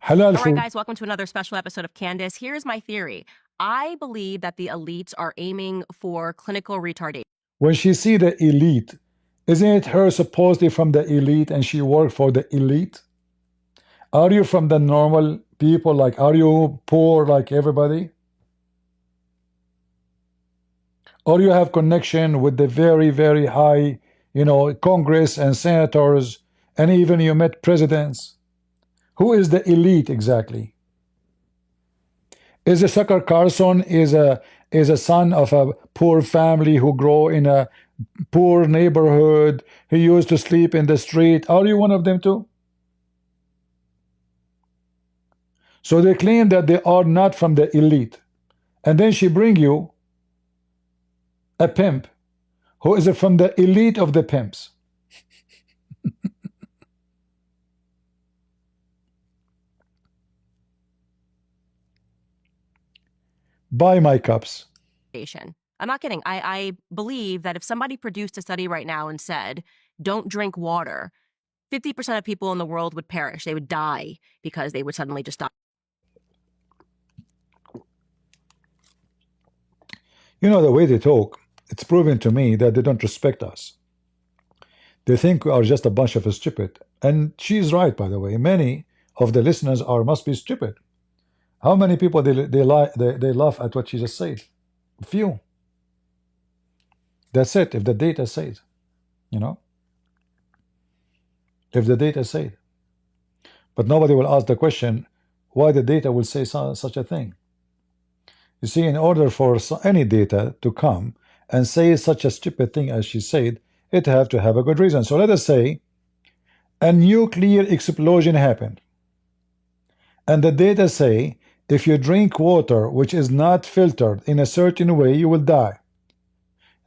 Halal All right, food. guys, welcome to another special episode of Candace. Here's my theory. I believe that the elites are aiming for clinical retardation. When she see the elite, isn't it her supposedly from the elite and she worked for the elite? Are you from the normal people? Like, are you poor like everybody? Or you have connection with the very, very high, Congress and senators, and even you met presidents? Who is the elite exactly? Is a Tucker Carlson is a son of a poor family who grew in a poor neighborhood? He used to sleep in the street. Are you one of them too? So they claim that they are not from the elite, and then she bring you a pimp who is from the elite of the pimps. Buy my cups. I'm not kidding. I believe that if somebody produced a study right now and said, don't drink water, 50% of people in the world would perish. They would die because they would suddenly just die. The way they talk, it's proven to me that they don't respect us. They think we are just a bunch of stupid. And she's right, by the way. Many of the listeners must be stupid. How many people they laugh at what she just said? Few. That's it. If the data says, if the data says. But nobody will ask the question why the data will say such a thing. You see, in order for any data to come and say such a stupid thing as she said, it have to have a good reason. So let us say a nuclear explosion happened, and the data say if you drink water which is not filtered in a certain way, you will die.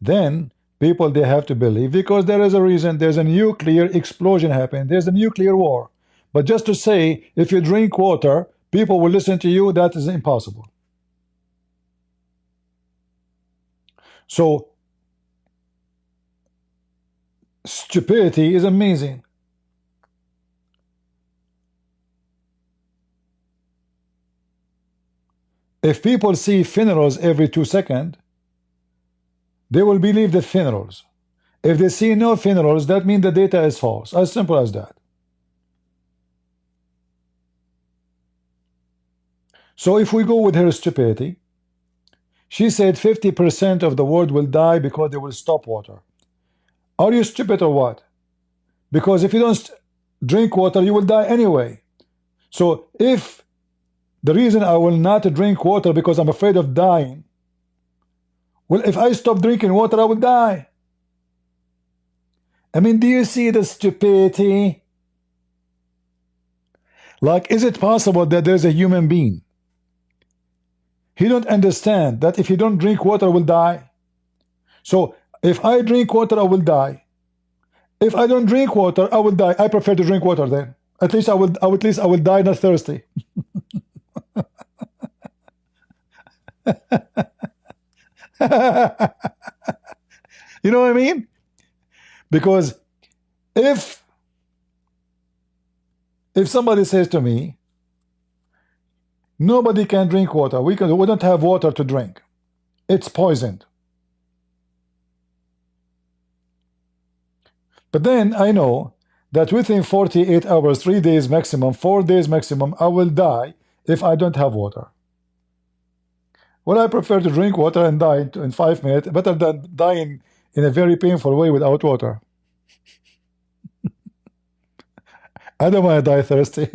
Then people, they have to believe because there is a reason. There's a nuclear explosion happened. There's a nuclear war. But just to say if you drink water, people will listen to you, that is impossible. So stupidity is amazing. If people see funerals every 2 seconds, they will believe the funerals. If they see no funerals, that means the data is false. As simple as that. So if we go with her stupidity, she said 50% of the world will die because they will stop water. Are you stupid or what? Because if you don't drink water, you will die anyway. So if the reason I will not drink water because I'm afraid of dying, well, if I stop drinking water, I will die. I mean, do you see the stupidity? Like, is it possible that there's a human being? He don't understand that if you don't drink water, I will die. So if I drink water, I will die. If I don't drink water, I will die. I prefer to drink water then. At least I will die not thirsty. You know what I mean? Because if somebody says to me, nobody can drink water, we don't have water to drink, it's poisoned. But then I know that within 48 hours, 3 days maximum, 4 days maximum, I will die if I don't have water. Well, I prefer to drink water and die in 5 minutes, better than dying in a very painful way without water. I don't want to die thirsty.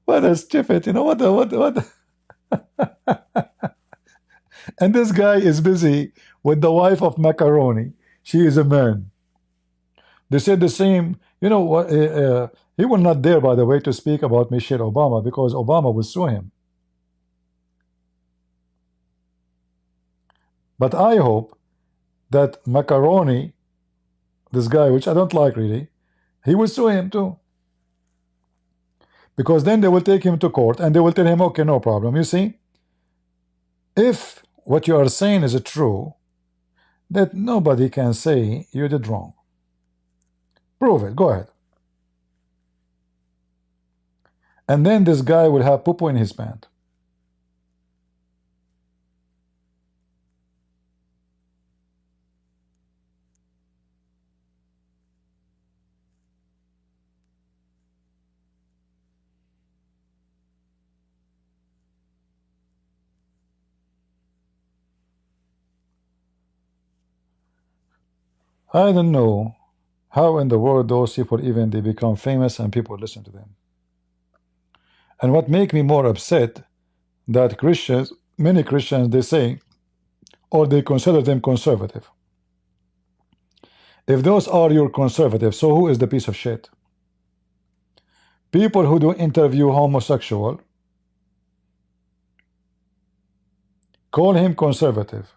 What a stupid, what? And this guy is busy with the wife of Macaroni. She is a man. They said the same. You know what? He was not there, by the way, to speak about Michelle Obama because Obama will sue him. But I hope that Macaroni, this guy, which I don't like really, he will sue him too. Because then they will take him to court and they will tell him, okay, no problem. You see, if what you are saying is true, that nobody can say you did wrong. Prove it. Go ahead. And then this guy will have poo-poo in his pant. I don't know how in the world those people even they become famous and people listen to them. And what make me more upset that Christians, many Christians, they say, or they consider them conservative. If those are your conservatives, so who is the piece of shit? People who do interview homosexual call him conservative.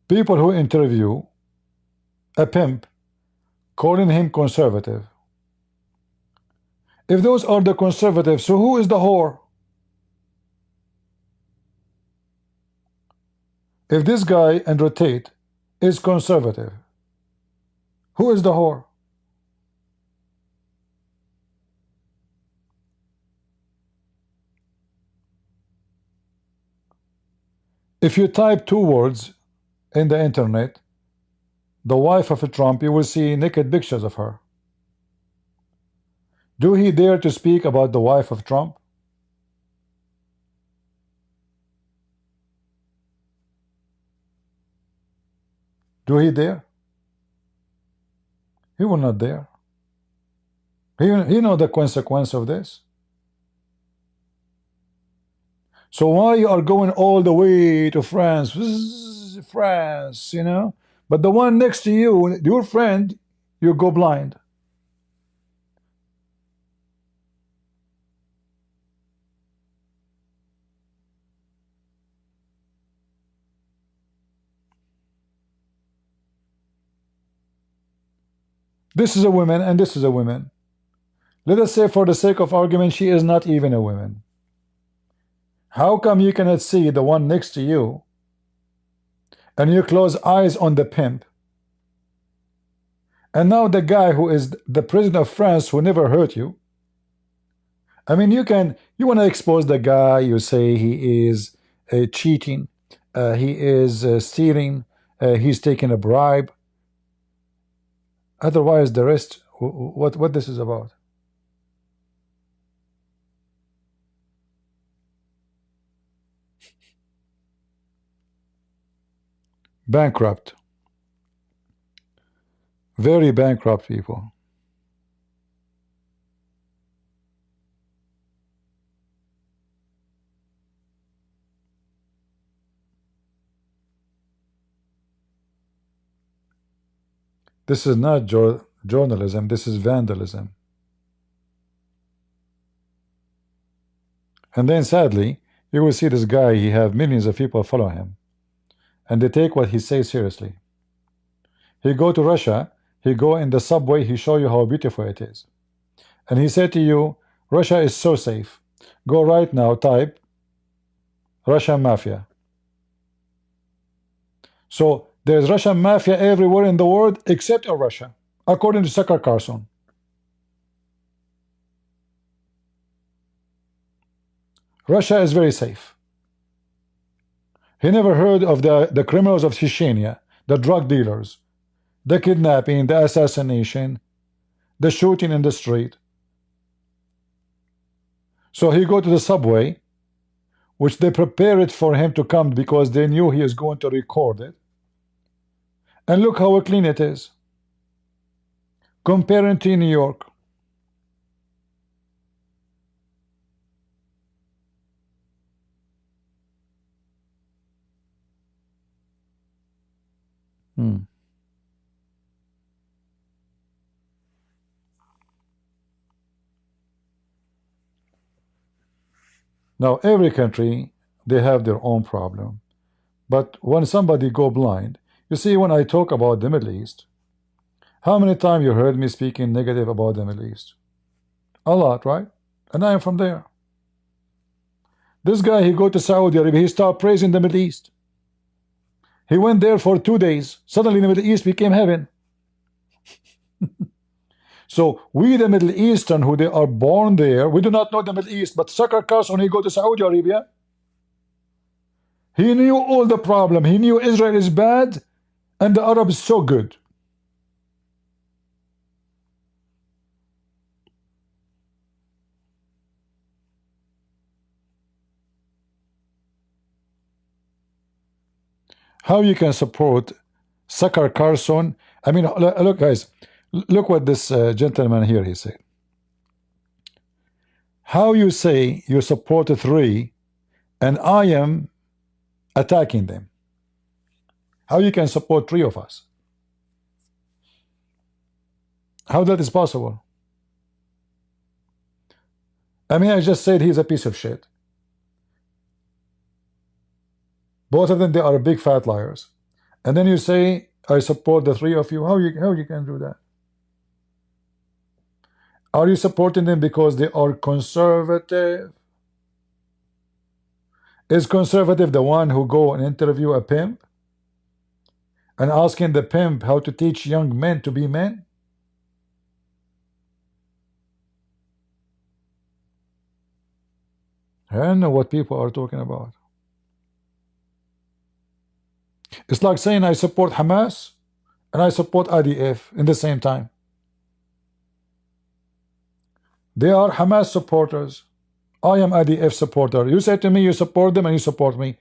People who interview a pimp calling him conservative. If those are the conservatives, so who is the whore? If this guy Andrew Tate is conservative, who is the whore? If you type 2 words in the internet, the wife of Trump, you will see naked pictures of her. Do he dare to speak about the wife of Trump? Do he dare? He will not dare. He know the consequence of this. So why you are going all the way to France? France, you know? But the one next to you, your friend, you go blind. This is a woman and this is a woman. Let us say for the sake of argument, she is not even a woman. How come you cannot see the one next to you and you close eyes on the pimp? And now the guy who is the president of France who never hurt you. I mean, you want to expose the guy, you say he is cheating, he is stealing, he's taking a bribe. Otherwise, the rest, what this is about? Bankrupt. Very bankrupt people. This is not journalism, this is vandalism. And then sadly, you will see this guy, he have millions of people follow him. And they take what he says seriously. He go to Russia, he go in the subway, he show you how beautiful it is. And he said to you, Russia is so safe. Go right now, type Russian Mafia. So there's Russian Mafia everywhere in the world except in Russia, according to Tucker Carlson. Russia is very safe. He never heard of the criminals of Chechnya, the drug dealers, the kidnapping, the assassination, the shooting in the street. So he go to the subway, which they prepared for him to come because they knew he is going to record it. And look how clean it is. Comparing to New York. Hmm. Now, every country, they have their own problem. But when somebody go blind, you see, when I talk about the Middle East, how many times you heard me speaking negative about the Middle East? A lot, right? And I am from there. This guy, he go to Saudi Arabia, he start praising the Middle East. He went there for 2 days. Suddenly the Middle East became heaven. So we, the Middle Eastern, who they are born there, we do not know the Middle East. But Tucker Carlson, he go to Saudi Arabia, he knew all the problem. He knew Israel is bad and the Arabs so good. How you can support Tucker Carlson? I mean, look, guys, look what this gentleman here he said. How you say you support 3 and I am attacking them? How you can support 3 of us? How that is possible? I mean, I just said he's a piece of shit. Both of them, they are big fat liars. And then you say, I support the 3 of you. How you can do that? Are you supporting them because they are conservative? Is conservative the one who go and interview a pimp and asking the pimp how to teach young men to be men? I don't know what people are talking about. It's like saying I support Hamas and I support IDF in the same time. They are Hamas supporters. I am IDF supporter. You say to me you support them and you support me.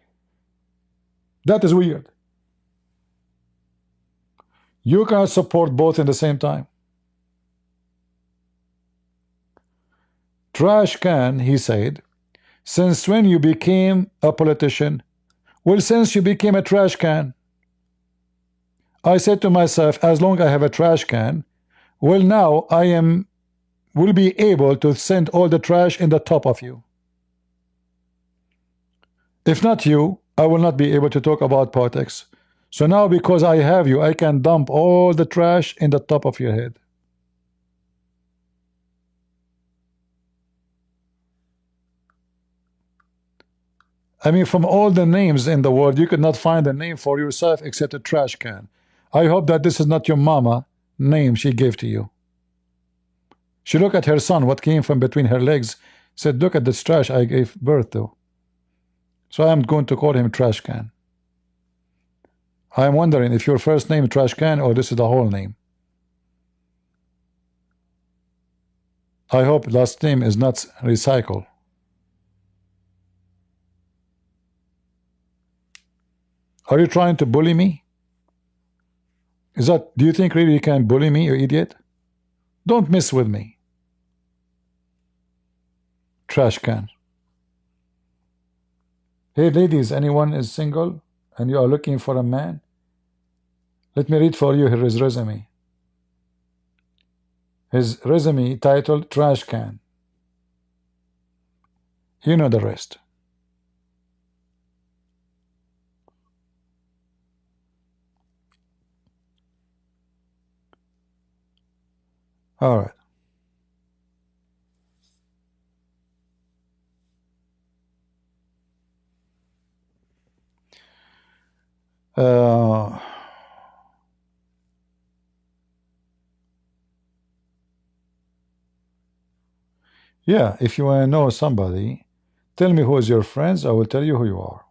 That is weird. You cannot support both in the same time. Trash can, he said, since when you became a politician? Well, since you became a trash can. I said to myself, as long as I have a trash can, well, now I will be able to send all the trash in the top of you. If not you, I will not be able to talk about politics. So now because I have you, I can dump all the trash in the top of your head. I mean, from all the names in the world, you could not find a name for yourself except a trash can. I hope that this is not your mama name she gave to you. She looked at her son, what came from between her legs, said, look at this trash I gave birth to. So I'm going to call him Trash Can. I'm wondering if your first name is Trash Can or this is the whole name. I hope last name is not Recycle. Are you trying to bully me? Do you think really you can bully me, you idiot? Don't mess with me. Trash can. Hey ladies, anyone is single and you are looking for a man? Let me read for you his resume. His resume titled Trash Can. You know the rest. All right. Yeah, if you want to know somebody, tell me who is your friends, I will tell you who you are.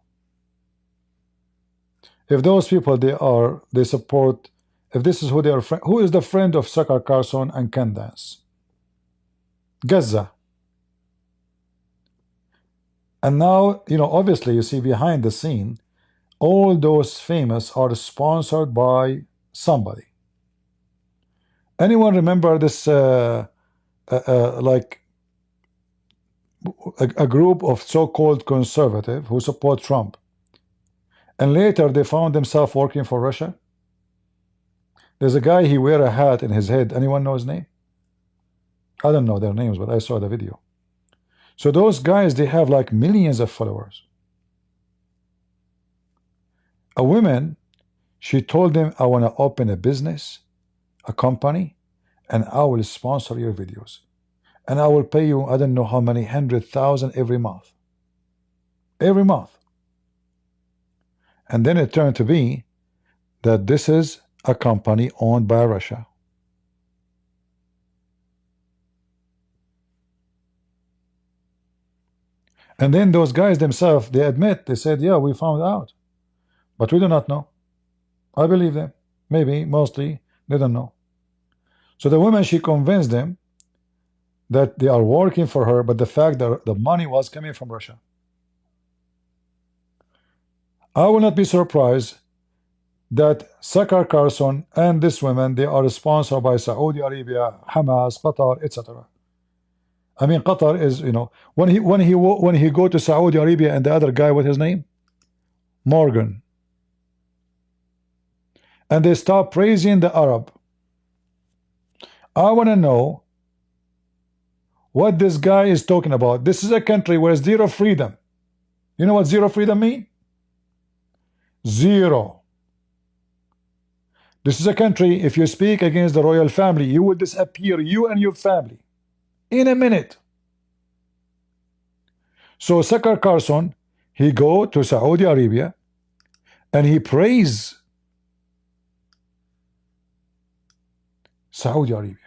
If those people they support, if this is who they are, who is the friend of Tucker Carlson and Candace? Gaza. And now, you know, obviously you see behind the scene, all those famous are sponsored by somebody. Anyone remember this like a group of so-called conservative who support Trump, and later they found themselves working for Russia? There's a guy, he wear a hat in his head. Anyone know his name? I don't know their names, but I saw the video. So those guys, they have like millions of followers. A woman, she told them, I want to open a business, a company, and I will sponsor your videos. And I will pay you, I don't know how many, 100,000 every month. Every month. And then it turned to be that this is a company owned by Russia. And then those guys themselves, they admit, they said, yeah, we found out. But we do not know. I believe them. Maybe, mostly, they don't know. So the woman, she convinced them that they are working for her, but the fact that the money was coming from Russia. I will not be surprised that Sakar Carson and this woman, they are sponsored by Saudi Arabia, Hamas, Qatar, etc. I mean, Qatar is, you know, when he go to Saudi Arabia, and the other guy, what's his name? Morgan. And they start praising the Arab. I want to know what this guy is talking about. This is a country where zero freedom. You know what zero freedom mean? Zero. This is a country, if you speak against the royal family, you will disappear, you and your family, in a minute. So Sakar Carson, he go to Saudi Arabia and he praise Saudi Arabia.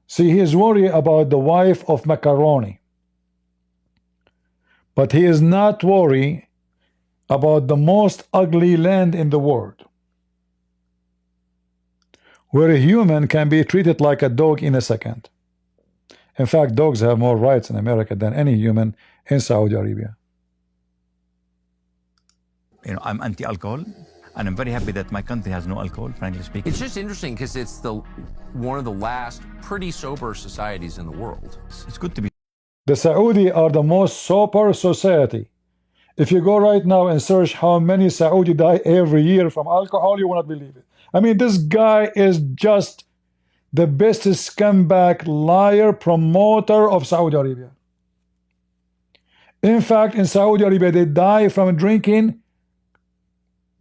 See, he is worried about the wife of Macaroni, but he is not worried about the most ugly land in the world, where a human can be treated like a dog in a second. In fact, dogs have more rights in America than any human in Saudi Arabia. You know, I'm anti-alcohol, and I'm very happy that my country has no alcohol, frankly speaking. It's just interesting because it's one of the last pretty sober societies in the world. It's good to be. The Saudi are the most sober society. If you go right now and search how many Saudi die every year from alcohol, you will not believe it. I mean, this guy is just the best scumbag, liar, promoter of Saudi Arabia. In fact, in Saudi Arabia, they die from drinking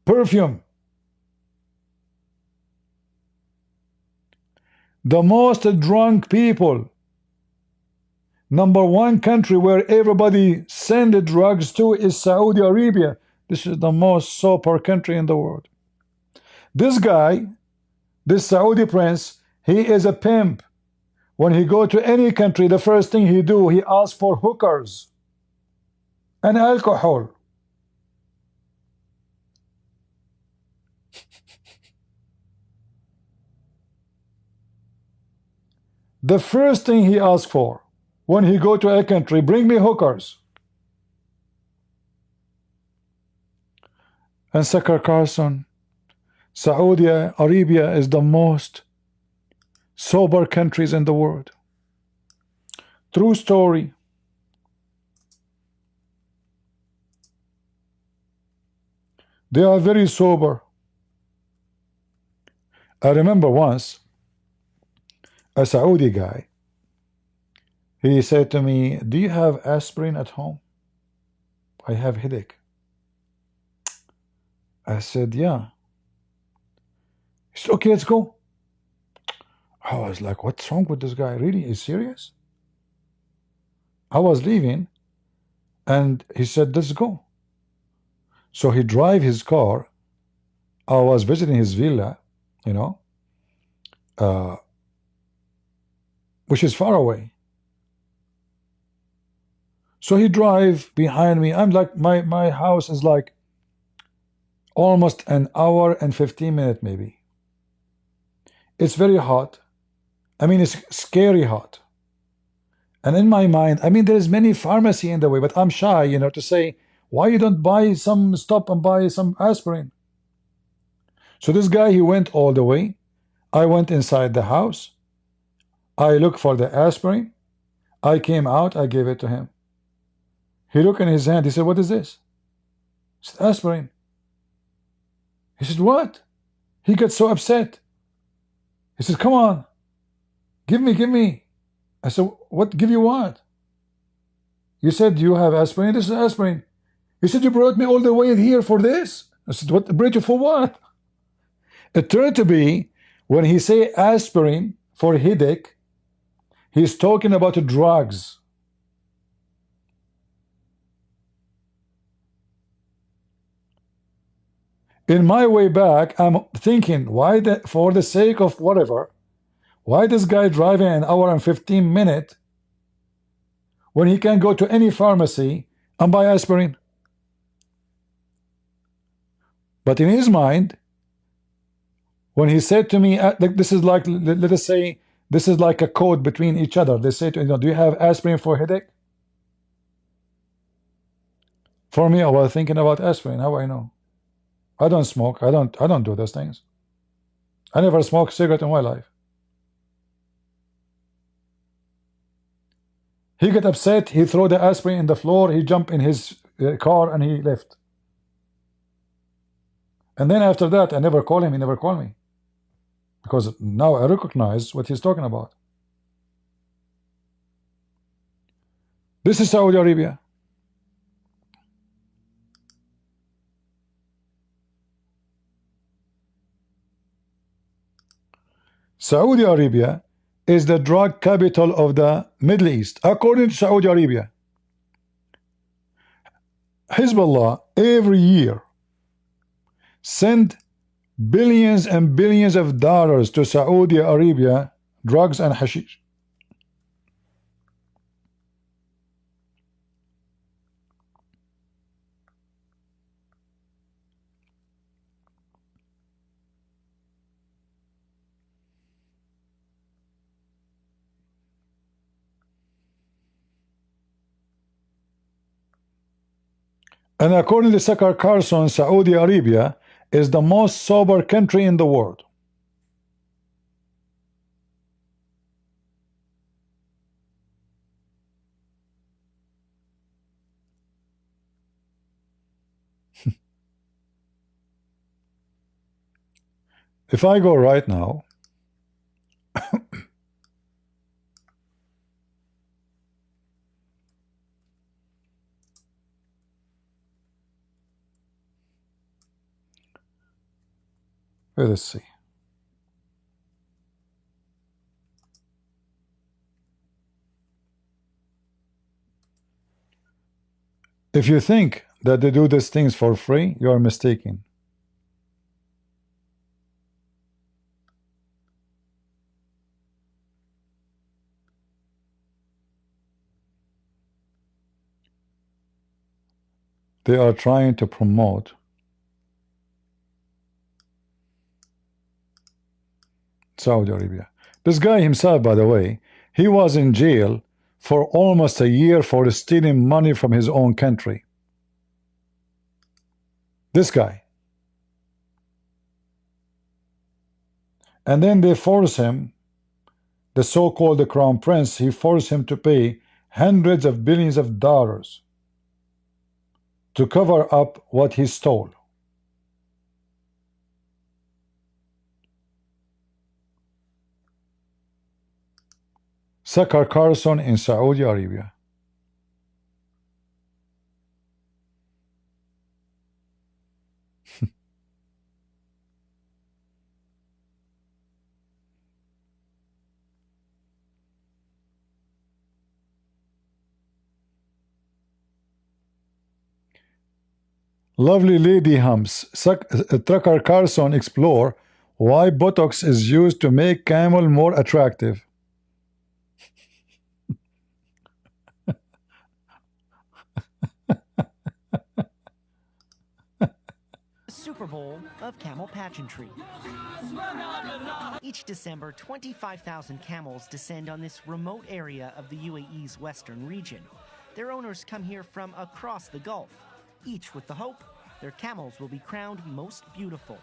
perfume. The most drunk people. Number one country where everybody send the drugs to is Saudi Arabia. This is the most sober country in the world. This guy, this Saudi prince, he is a pimp. When he go to any country, the first thing he do, he asks for hookers and alcohol. The first thing he asks for when he go to a country, bring me hookers. And Sakar Carson, Saudi Arabia is the most sober countries in the world. True story. They are very sober. I remember once a Saudi guy, he said to me, do you have aspirin at home? I have headache. I said, yeah. He said, okay, let's go. I was like, what's wrong with this guy? Really? Is serious? I was leaving and he said, let's go. So he drive his car. I was visiting his villa, you know, which is far away. So he drive behind me. I'm like, my house is like almost an hour and 15 minutes maybe. It's very hot. I mean, it's scary hot. And in my mind, I mean, there's many pharmacy in the way, but I'm shy, you know, to say, why you don't buy some, stop and buy some aspirin? So this guy, he went all the way. I went inside the house. I look for the aspirin. I came out, I gave it to him. He looked in his hand, he said, what is this? I said, aspirin. He said, what? He got so upset. He said, come on, give me. I said, what, give you what? You said you have aspirin, this is aspirin. He said, you brought me all the way here for this? I said, what, brought you for what? It turned to be, when he say aspirin for headache, he's talking about drugs. In my way back, I'm thinking, why that, for the sake of whatever, why this guy driving an hour and 15 minutes when he can go to any pharmacy and buy aspirin? But in his mind, when he said to me, this is like, let us say, this is like a code between each other. They say to, do you have aspirin for headache? For me, I was thinking about aspirin. How I know? I don't smoke. I don't do those things. I never smoked a cigarette in my life. He got upset. He threw the aspirin in the floor. He jumped in his car and he left. And then after that, I never called him. He never called me. Because now I recognize what he's talking about. This is Saudi Arabia. Saudi Arabia is the drug capital of the Middle East, according to Saudi Arabia. Hezbollah every year send billions and billions of dollars to Saudi Arabia, drugs and hashish. And according to Sakar Carson, Saudi Arabia is the most sober country in the world. If I go right now, let's see. If you think that they do these things for free, you are mistaken. They are trying to promote Saudi Arabia. This guy himself, by the way, he was in jail for almost a year for stealing money from his own country. This guy. And then they force him, the so-called crown prince, he forced him to pay hundreds of billions of dollars to cover up what he stole. Sakar Carson in Saudi Arabia. Lovely lady humps. Tucker Carlson explore why Botox is used to make camel more attractive. Super Bowl of camel pageantry. Each December, 25,000 camels descend on this remote area of the UAE's western region. Their owners come here from across the Gulf, each with the hope their camels will be crowned most beautiful.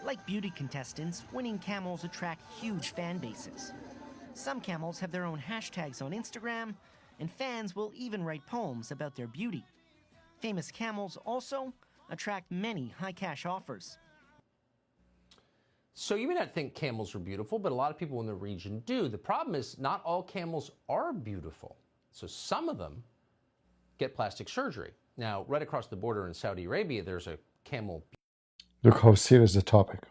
Like beauty contestants, winning camels attract huge fan bases. Some camels have their own hashtags on Instagram, and fans will even write poems about their beauty. Famous camels also attract many high cash offers. So you may not think camels are beautiful, but a lot of people in the region do. The problem is not all camels are beautiful. So some of them get plastic surgery. Now, right across the border in Saudi Arabia, there's a camel. Look how serious the topic.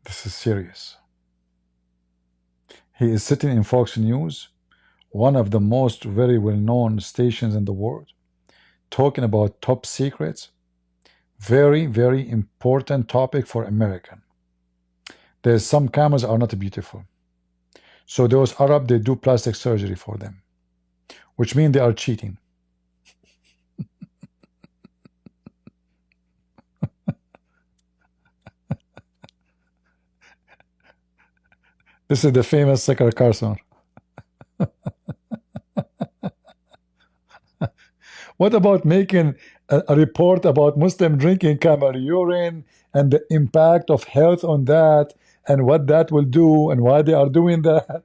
This is serious. He is sitting in Fox News, one of the most very well-known stations in the world, talking about top secrets. Very, very important topic for American. There's some camels are not beautiful. So those Arab, they do plastic surgery for them, which means they are cheating. This is the famous Sucker Carson. What about making a report about Muslim drinking camel urine and the impact of health on that and what that will do and why they are doing that?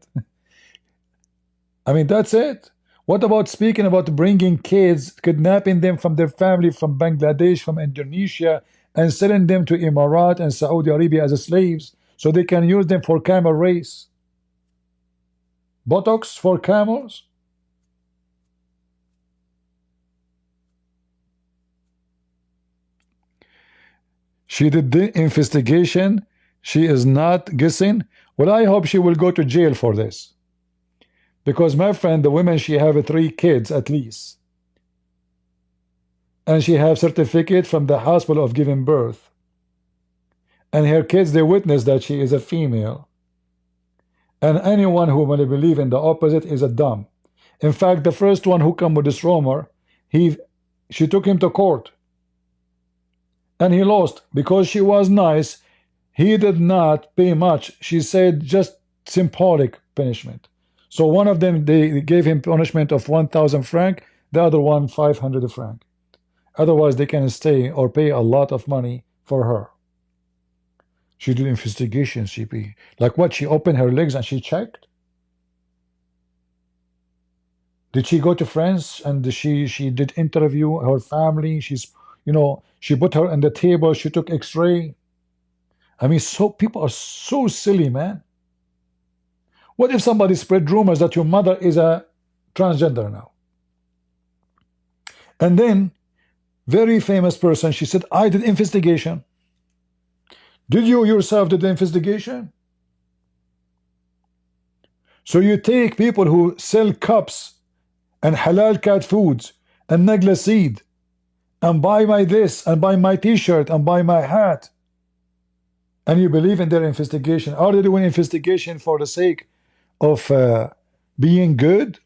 I mean, that's it. What about speaking about bringing kids, kidnapping them from their family from Bangladesh, from Indonesia, and selling them to Emirat and Saudi Arabia as slaves so they can use them for camel race? Botox for camels? She did the investigation. She is not guessing. Well, I hope she will go to jail for this. Because my friend, the woman, she have 3 kids at least. And she have certificate from the hospital of giving birth. And her kids, they witness that she is a female. And anyone who will believe in the opposite is a dumb. In fact, the first one who come with this rumor, she took him to court. And he lost because she was nice. He did not pay much. She said just symbolic punishment. So one of them, they gave him punishment of 1,000 franc, the other one 500 franc. Otherwise, they can stay or pay a lot of money for her. She did investigation, CP. Like what? She opened her legs and she checked? Did she go to France and she did interview her family? She put her on the table. She took X-ray. I mean, people are so silly, man. What if somebody spread rumors that your mother is a transgender now? And then, very famous person, she said, I did investigation. Did you yourself do the investigation? So you take people who sell cups and halal cat foods and Nagla seed and buy my this and buy my t-shirt and buy my hat, and you believe in their investigation. Are they doing investigation for the sake of being good,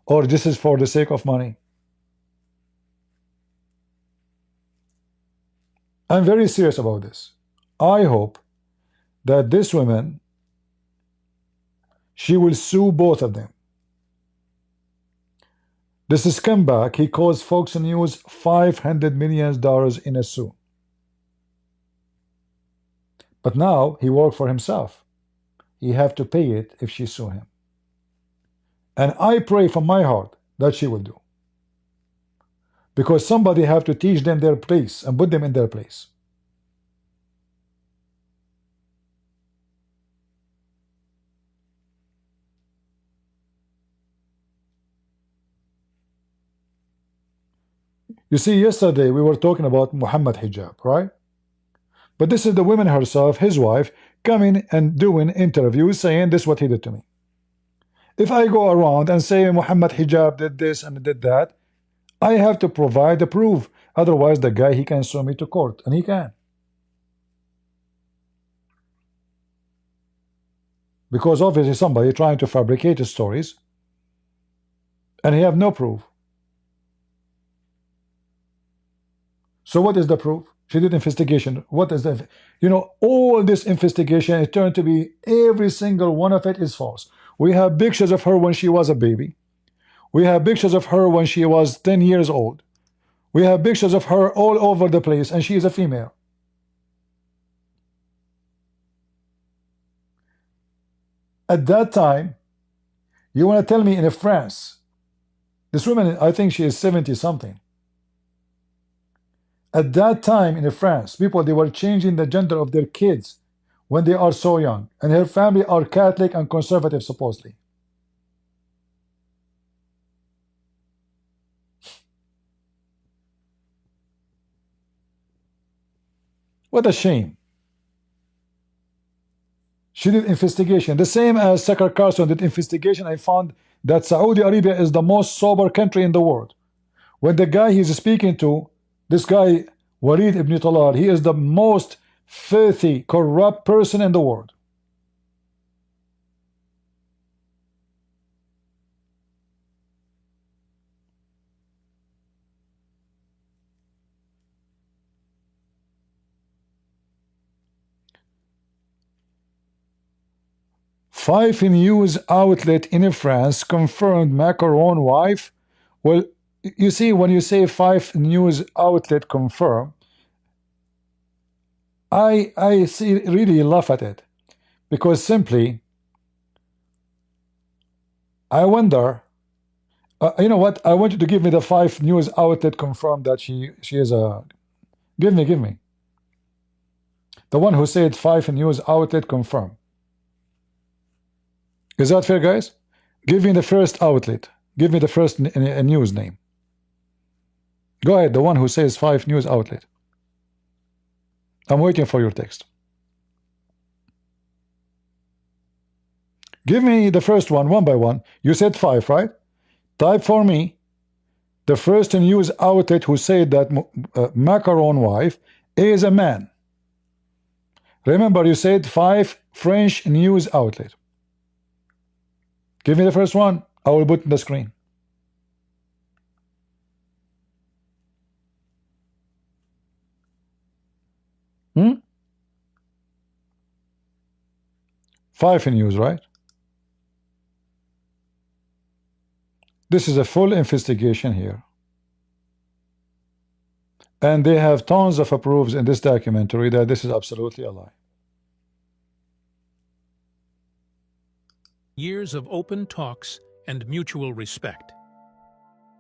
or this is for the sake of money? I'm very serious about this. I hope that this woman, she will sue both of them. This scumbag, he caused Fox News $500 million in a sue. But now he worked for himself. He have to pay it if she sue him. And I pray from my heart that she will do. Because somebody have to teach them their place and put them in their place. You see, yesterday we were talking about Muhammad hijab, right? But this is the woman herself, his wife, coming and doing interviews saying this is what he did to me. If I go around and say Muhammad hijab did this and did that, I have to provide the proof. Otherwise, the guy, he can sue me to court, and he can. Because obviously somebody trying to fabricate his stories, and he have no proof. So what is the proof? She did investigation. What is the, all this investigation, it turned to be every single one of it is false. We have pictures of her when she was a baby. We have pictures of her when she was 10 years old. We have pictures of her all over the place, and she is a female. At that time, you want to tell me in France, this woman, I think she is 70 something. At that time in France, people, they were changing the gender of their kids when they are so young. And her family are Catholic and conservative, supposedly. What a shame. She did investigation. The same as Tucker Carlson did investigation. I found that Saudi Arabia is the most sober country in the world. When the guy he's speaking to, this guy, Walid ibn Talal, he is the most filthy, corrupt person in the world. Five news outlet in France confirmed Macron wife. Well, you see, when you say five news outlet confirm, I see really laugh at it, because simply I wonder. You know what? I want you to give me the five news outlet confirmed that she is a. Give me the one who said five news outlet confirm. Is that fair, guys? Give me the first outlet. Give me the first news name. Go ahead, the one who says five news outlet. I'm waiting for your text. Give me the first one by one. You said five, right? Type for me the first news outlet who said that Macron wife is a man. Remember, you said five French news outlet. Give me the first one. I will put in the screen. Five news, right? This is a full investigation here. And they have tons of proofs in this documentary that this is absolutely a lie. Years of open talks and mutual respect.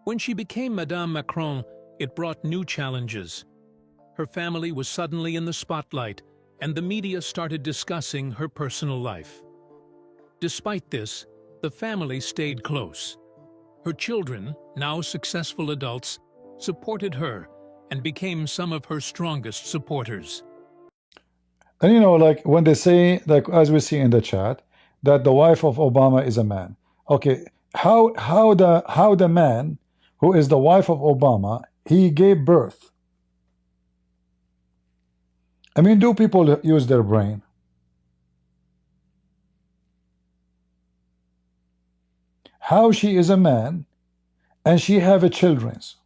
When she became Madame Macron, it brought new challenges. Her family was suddenly in the spotlight, and the media started discussing her personal life. Despite this, the family stayed close. Her children, now successful adults, supported her and became some of her strongest supporters. And you know, like when they say, like as we see in the chat, that the wife of Obama is a man. Okay, how the man who is the wife of Obama, he gave birth. I mean, do people use their brain? How she is a man and she have a children's?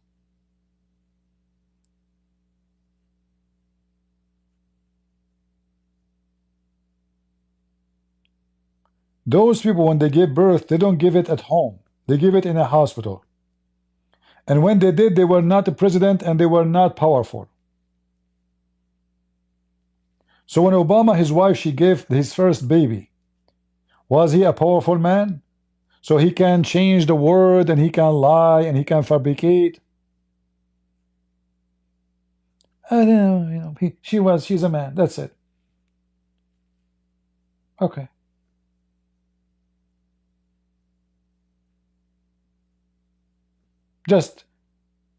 Those people, when they give birth, they don't give it at home. They give it in a hospital. And when they did, they were not the president and they were not powerful. So when Obama, his wife, she gave his first baby, was he a powerful man? So he can change the word and he can lie and he can fabricate. I don't know, you know, she's a man. That's it. Okay. Just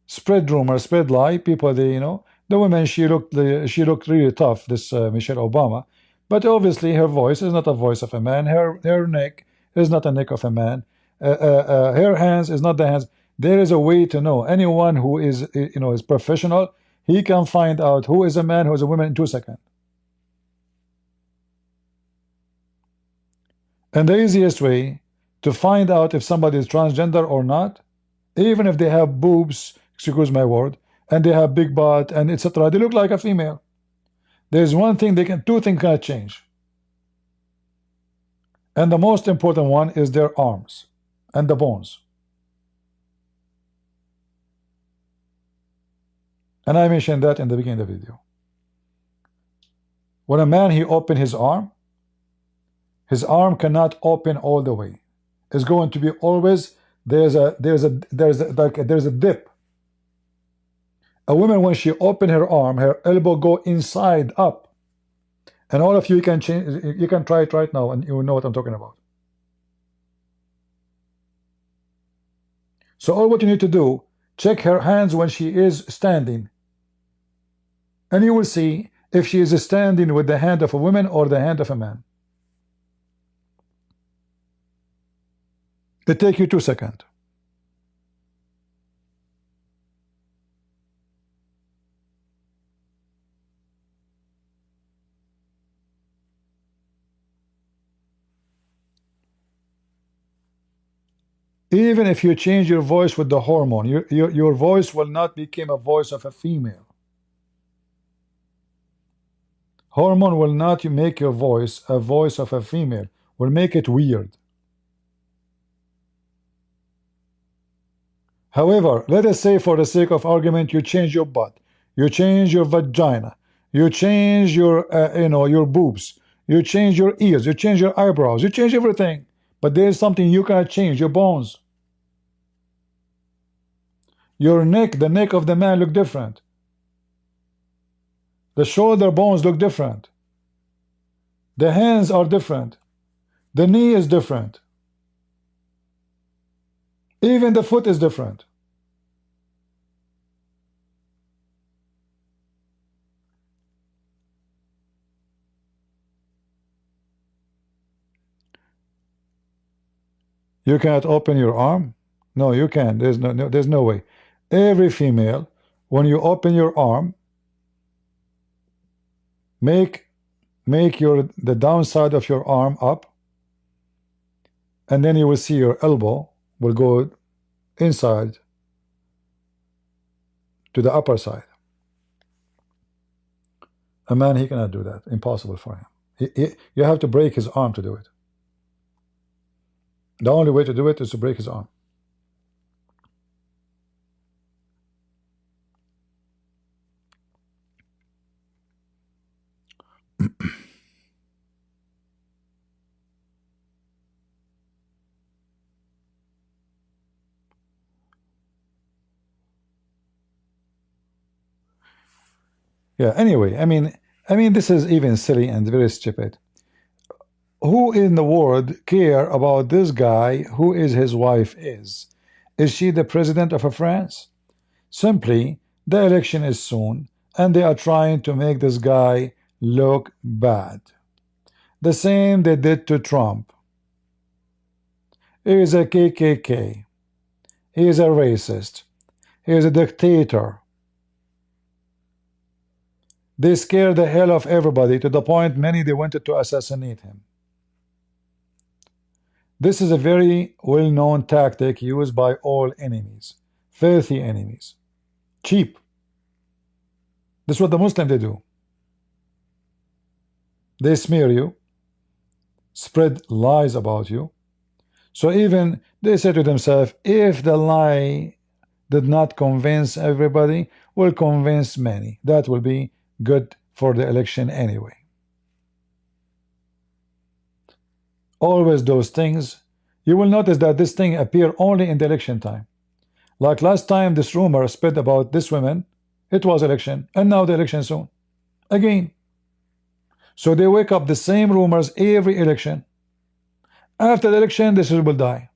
spread rumor, spread lie. People, they, you know, the woman, she looked really tough, this Michelle Obama, but obviously her voice is not a voice of a man. Her neck is not a neck of a man. Her hands is not the hands. There is a way to know. Anyone who is, you know, is professional, he can find out who is a man, who is a woman in 2 seconds. And the easiest way to find out if somebody is transgender or not, even if they have boobs, excuse my word, and they have big butt and etc., they look like a female. There's one thing they can, two things can change. And the most important one is their arms and the bones. And I mentioned that in the beginning of the video. When a man, he opened his arm, His arm cannot open all the way. It's going to be always there's a dip. A woman, when she open her arm, her elbow go inside up. And all of you can change. You can try it right now, and you will know what I'm talking about. So all what you need to do, check her hands when she is standing, and you will see if she is standing with the hand of a woman or the hand of a man. It takes you 2 seconds. Even if you change your voice with the hormone, your voice will not become a voice of a female. Hormone will not make your voice a voice of a female, will make it weird. However, let us say for the sake of argument, you change your butt, you change your vagina, you change your your boobs, you change your ears, you change your eyebrows, you change everything. But there is something you cannot change, your bones. Your neck, the neck of the man look different. The shoulder bones look different. The hands are different. The knee is different. Even the foot is different. You cannot open your arm? No, you can't. There's no way. Every female, when you open your arm, make the downside of your arm up, and then you will see your elbow will go inside to the upper side. A man, he cannot do that. Impossible for him. You have to break his arm to do it. The only way to do it is to break his arm. Yeah, anyway, I mean this is even silly and very stupid. Who in the world care about this guy who is his wife is? Is she the president of France? Simply, the election is soon, and they are trying to make this guy look bad. The same they did to Trump. He is a KKK. He is a racist. He is a dictator. They scared the hell of everybody to the point many they wanted to assassinate him. This is a very well-known tactic used by all enemies, filthy enemies, cheap. This is what the Muslims they do. They smear you, spread lies about you. So even they say to themselves, if the lie did not convince everybody, will convince many. That will be good for the election anyway. Always those things. You will notice that this thing appear only in the election time. Like last time this rumor spread about this woman, it was election, and now the election soon. Again. So they wake up the same rumors every election. After the election, this will die.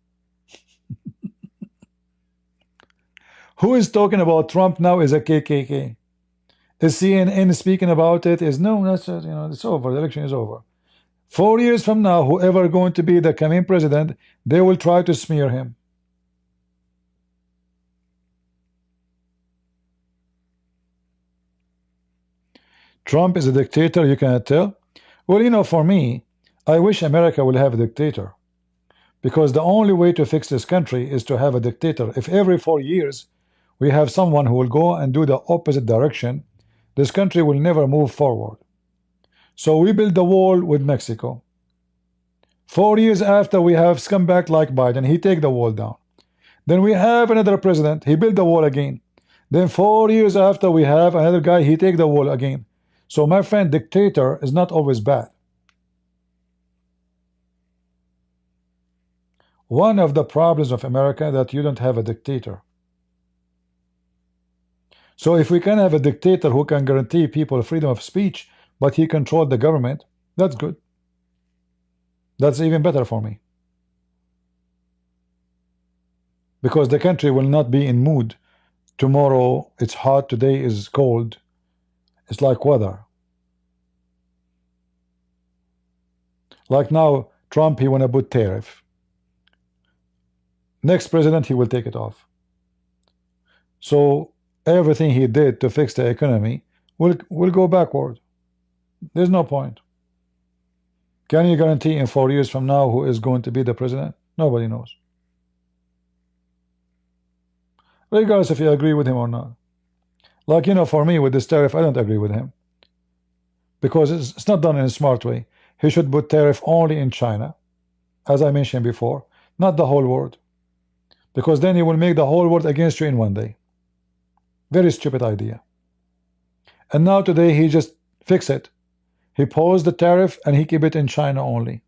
Who is talking about Trump now is a KKK? Is CNN speaking about it? Is no, that's it's over. The election is over. 4 years from now, whoever going to be the coming president, they will try to smear him. Trump is a dictator, you cannot tell? Well, for me, I wish America will have a dictator. Because the only way to fix this country is to have a dictator. If every 4 years we have someone who will go and do the opposite direction, this country will never move forward. So we build the wall with Mexico. 4 years after, we have scumbag like Biden, he take the wall down. Then we have another president, he build the wall again. Then 4 years after, we have another guy, he take the wall again. So my friend, dictator is not always bad. One of the problems of America that you don't have a dictator. So if we can have a dictator who can guarantee people freedom of speech, but he controlled the government, that's good. That's even better for me. Because the country will not be in mood. Tomorrow it's hot, today is cold. It's like weather. Like now, Trump, he want to put tariff. Next president, he will take it off. So everything he did to fix the economy will go backward. There's no point. Can you guarantee in 4 years from now who is going to be the president? Nobody knows. Regardless if you agree with him or not. Like, you know, for me with this tariff, I don't agree with him. Because it's not done in a smart way. He should put tariff only in China, as I mentioned before, not the whole world. Because then he will make the whole world against you in one day. Very stupid idea. And now today he just fix it. He paused the tariff and he keep it in China only.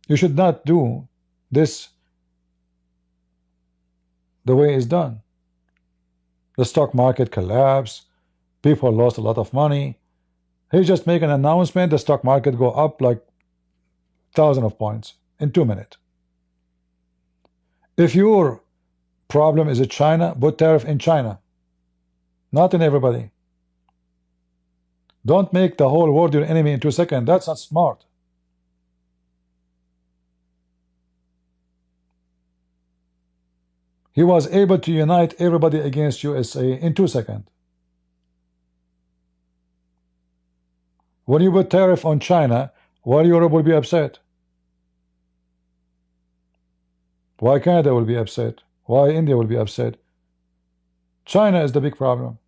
You should not do this the way it's done. The stock market collapsed. People lost a lot of money. He just make an announcement, the stock market go up like thousands of points in 2 minutes. If your problem is in China, put tariff in China, not in everybody. Don't make the whole world your enemy in 2 seconds. That's not smart. He was able to unite everybody against USA in 2 seconds. When you put tariff on China, why Europe will be upset? Why Canada will be upset? Why India will be upset? China is the big problem.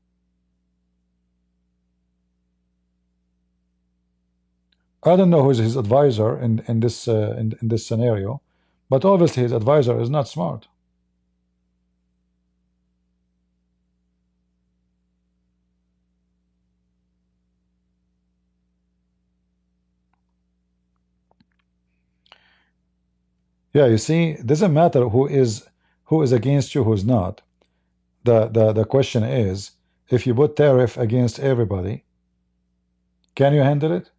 I don't know who is his advisor in this scenario, but obviously his advisor is not smart. Yeah, you see, it doesn't matter who is against you, who's not. The question is, if you put tariff against everybody, can you handle it?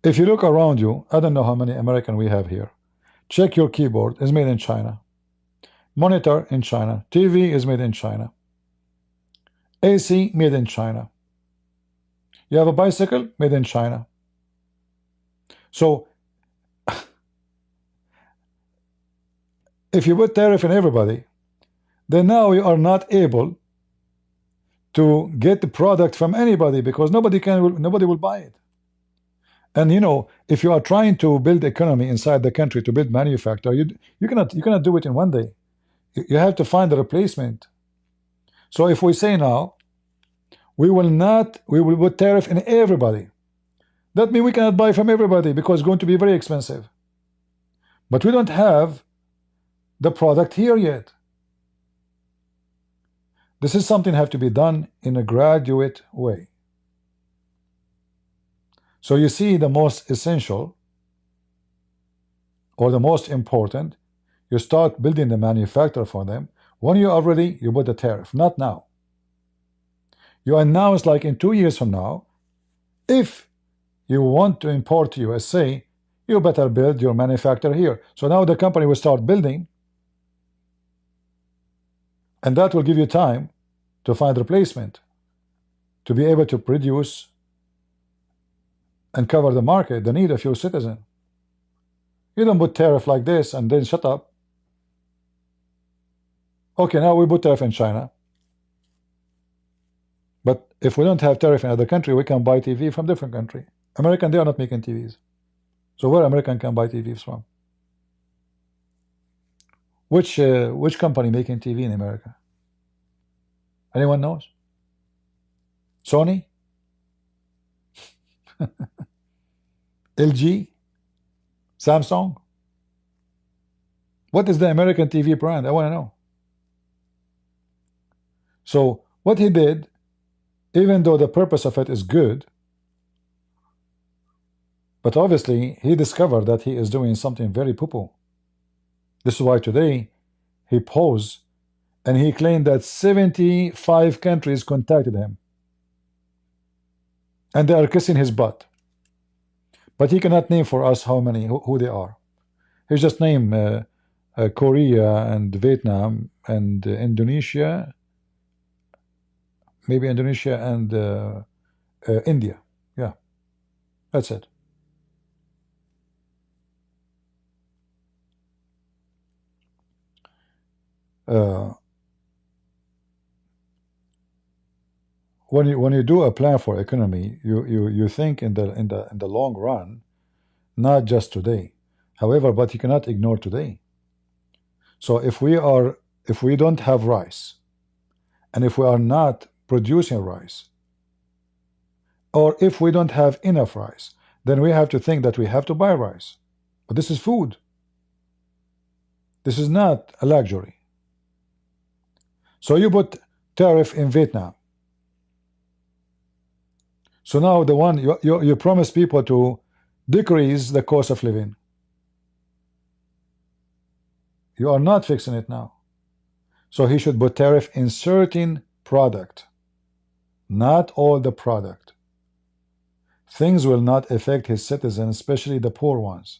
If you look around you, I don't know how many American we have here. Check your keyboard, is made in China. Monitor in China. TV is made in China. AC made in China. You have a bicycle made in China. So if you put tariff on everybody, then now you are not able to get the product from anybody because nobody will buy it. And you know, if you are trying to build economy inside the country, to build manufacture, you cannot do it in one day. You have to find a replacement. So if we say now we will put tariff in everybody, that means we cannot buy from everybody because it's going to be very expensive. But we don't have the product here yet. This is something that have to be done in a graduate way. So you see, the most essential or the most important, you start building the manufacturer for them. When you are ready, you put the tariff, not now. You announce like in 2 years from now, if you want to import to USA, you better build your manufacturer here. So now the company will start building, and that will give you time to find replacement, to be able to produce and cover the market, the need of your citizen. You don't put tariff like this and then shut up. Okay, now we put tariff in China. But if we don't have tariff in other country, we can buy TV from different country. American, they are not making TVs. So where American can buy TVs from? Which company making TV in America? Anyone knows? Sony? LG? Samsung? What is the American TV brand? I want to know. So what he did, even though the purpose of it is good, But obviously, he discovered that he is doing something very poo-poo. This is why today he posed and he claimed that 75 countries contacted him. And they are kissing his butt. But he cannot name for us how many, who they are. He just named Korea and Vietnam and Indonesia. Maybe Indonesia and India. Yeah, that's it. When you do a plan for economy, you think in the long run, not just today. However, but you cannot ignore today. So if we don't have rice, and if we are not producing rice, or if we don't have enough rice, then we have to think that we have to buy rice. But this is food. This is not a luxury. So you put tariff in Vietnam. So now the one you promise people to decrease the cost of living. You are not fixing it now. So he should put tariff in certain product, not all the product. Things will not affect his citizens, especially the poor ones.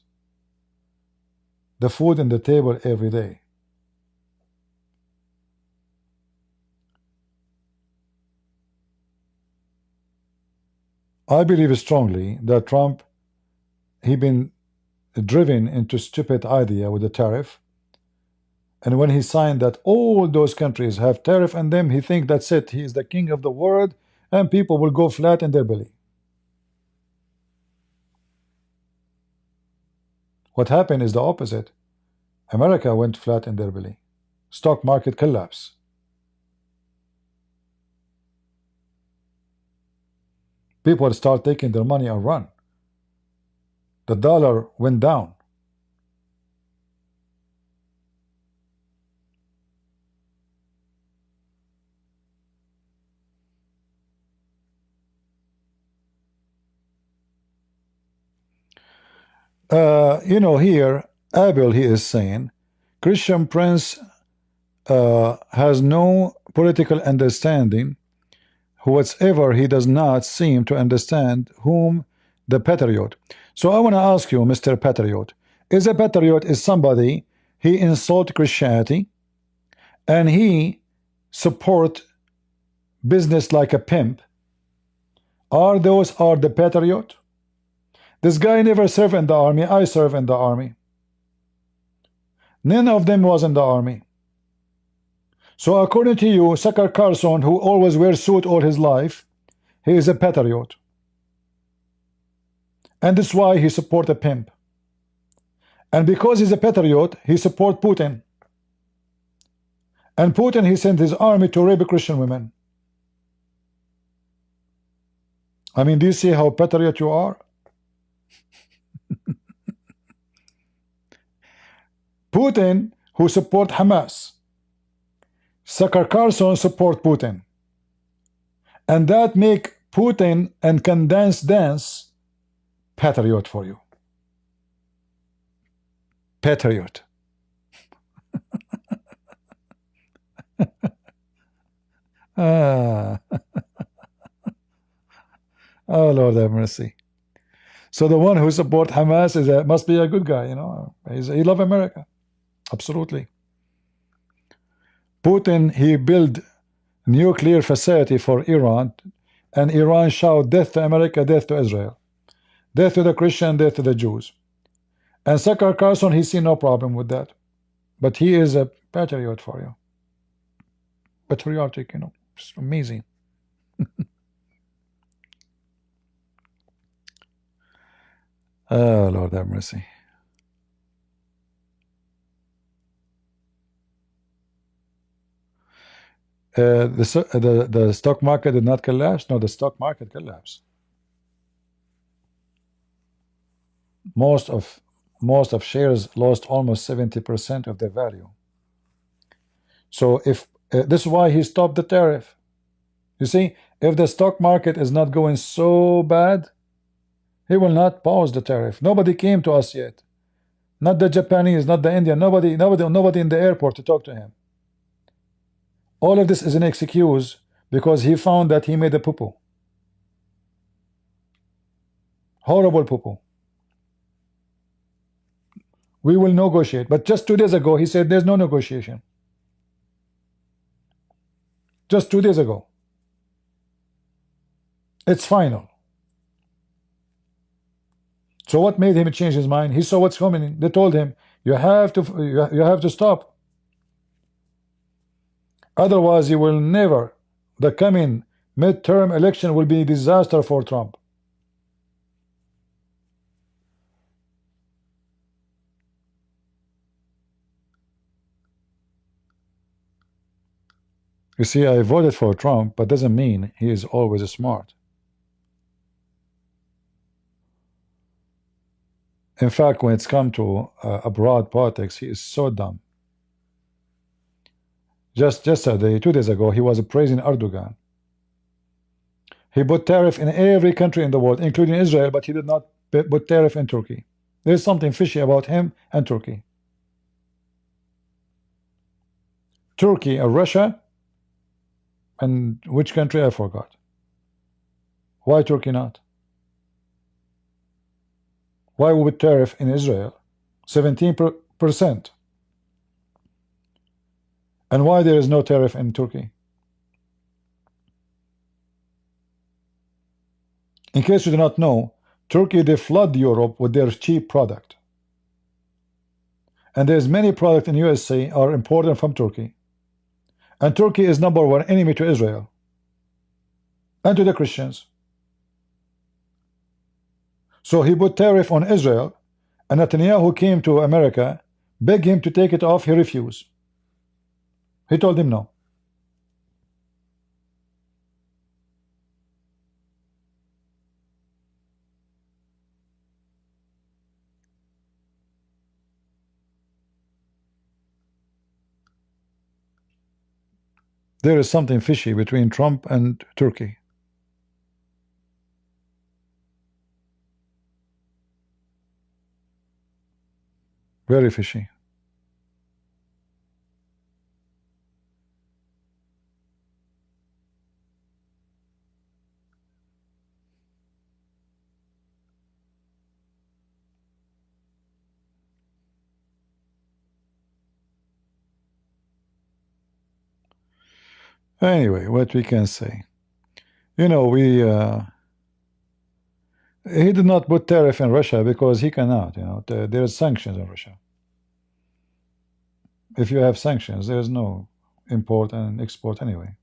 The food on the table every day. I believe strongly that Trump, he been driven into stupid idea with the tariff, and when he signed that all those countries have tariff on them, he think that's it, he is the king of the world, and people will go flat in their belly. What happened is the opposite. America went flat in their belly. Stock market collapse. People start taking their money and run. The dollar went down. Here, Abel, he is saying, Christian Prince has no political understanding whatsoever. He does not seem to understand whom the patriot. So I want to ask you, Mr. Patriot, is a patriot is somebody, he insult Christianity, and he support business like a pimp. Are those the patriot? This guy never served in the army. I serve in the army. None of them was in the army. So according to you, Tucker Carlson, who always wears suit all his life, he is a patriot. And that's why he support a pimp. And because he's a patriot, he support Putin. And Putin, he sent his army to rape Christian women. I mean, do you see how patriot you are? Putin, who support Hamas. Tucker Carlson support Putin. And that make Putin and Candace dance patriot for you. Patriot. Oh Lord have mercy. So the one who support Hamas must be a good guy, he love America. Absolutely. Putin, he built nuclear facility for Iran, and Iran shout death to America, death to Israel, death to the Christian, death to the Jews. And Tucker Carlson, he see no problem with that, but he is a patriot for you. Patriotic, it's amazing. Oh Lord have mercy. The stock market did not collapse. No, the stock market collapsed. Most of shares lost almost 70% of their value. So if this is why he stopped the tariff. You see, if the stock market is not going so bad, He will not pause the tariff. Nobody came to us yet. Not the Japanese, not the Indian, nobody in the airport to talk to him. All of this is an excuse because he found that he made a poo-poo. Horrible poo-poo. We will negotiate. But just 2 days ago, he said there's no negotiation. Just 2 days ago. It's final. So what made him change his mind? He saw what's coming. They told him, you have to stop. Otherwise, you will never. The coming midterm election will be a disaster for Trump. You see, I voted for Trump, but doesn't mean he is always smart. In fact, when it's come to abroad politics, he is so dumb. Just yesterday, 2 days ago, he was praising Erdogan. He put tariff in every country in the world, including Israel, but he did not put tariff in Turkey. There's something fishy about him and Turkey. Turkey and Russia, and which country I forgot. Why Turkey not? Why would tariff in Israel 17%? And why there is no tariff in Turkey? In case you do not know, Turkey, they flood Europe with their cheap product. And there's many products in USA are imported from Turkey. And Turkey is #1 enemy to Israel and to the Christians. So he put tariff on Israel, and Netanyahu came to America, begged him to take it off. He refused. He told him no. There is something fishy between Trump and Turkey. Very fishy. Anyway, what we can say, you know, he did not put tariff in Russia because he cannot. You know, there are sanctions in Russia. If you have sanctions, there's no import and export anyway.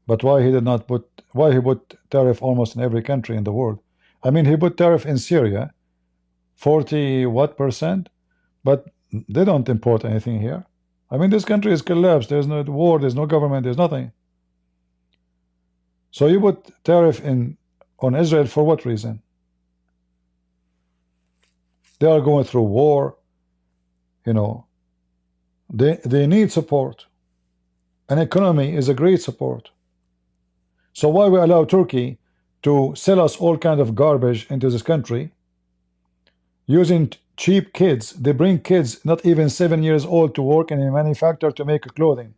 But why he did not put? Why he put tariff almost in every country in the world? I mean, he put tariff in Syria, 40 what %, but they don't import anything here. I mean, this country is collapsed. There's no war. There's no government. There's nothing. So you put tariff on Israel for what reason? They are going through war. You know, they need support. An economy is a great support. So why we allow Turkey to sell us all kind of garbage into this country using cheap kids? They bring kids not even 7 years old to work in a manufacturer to make clothing.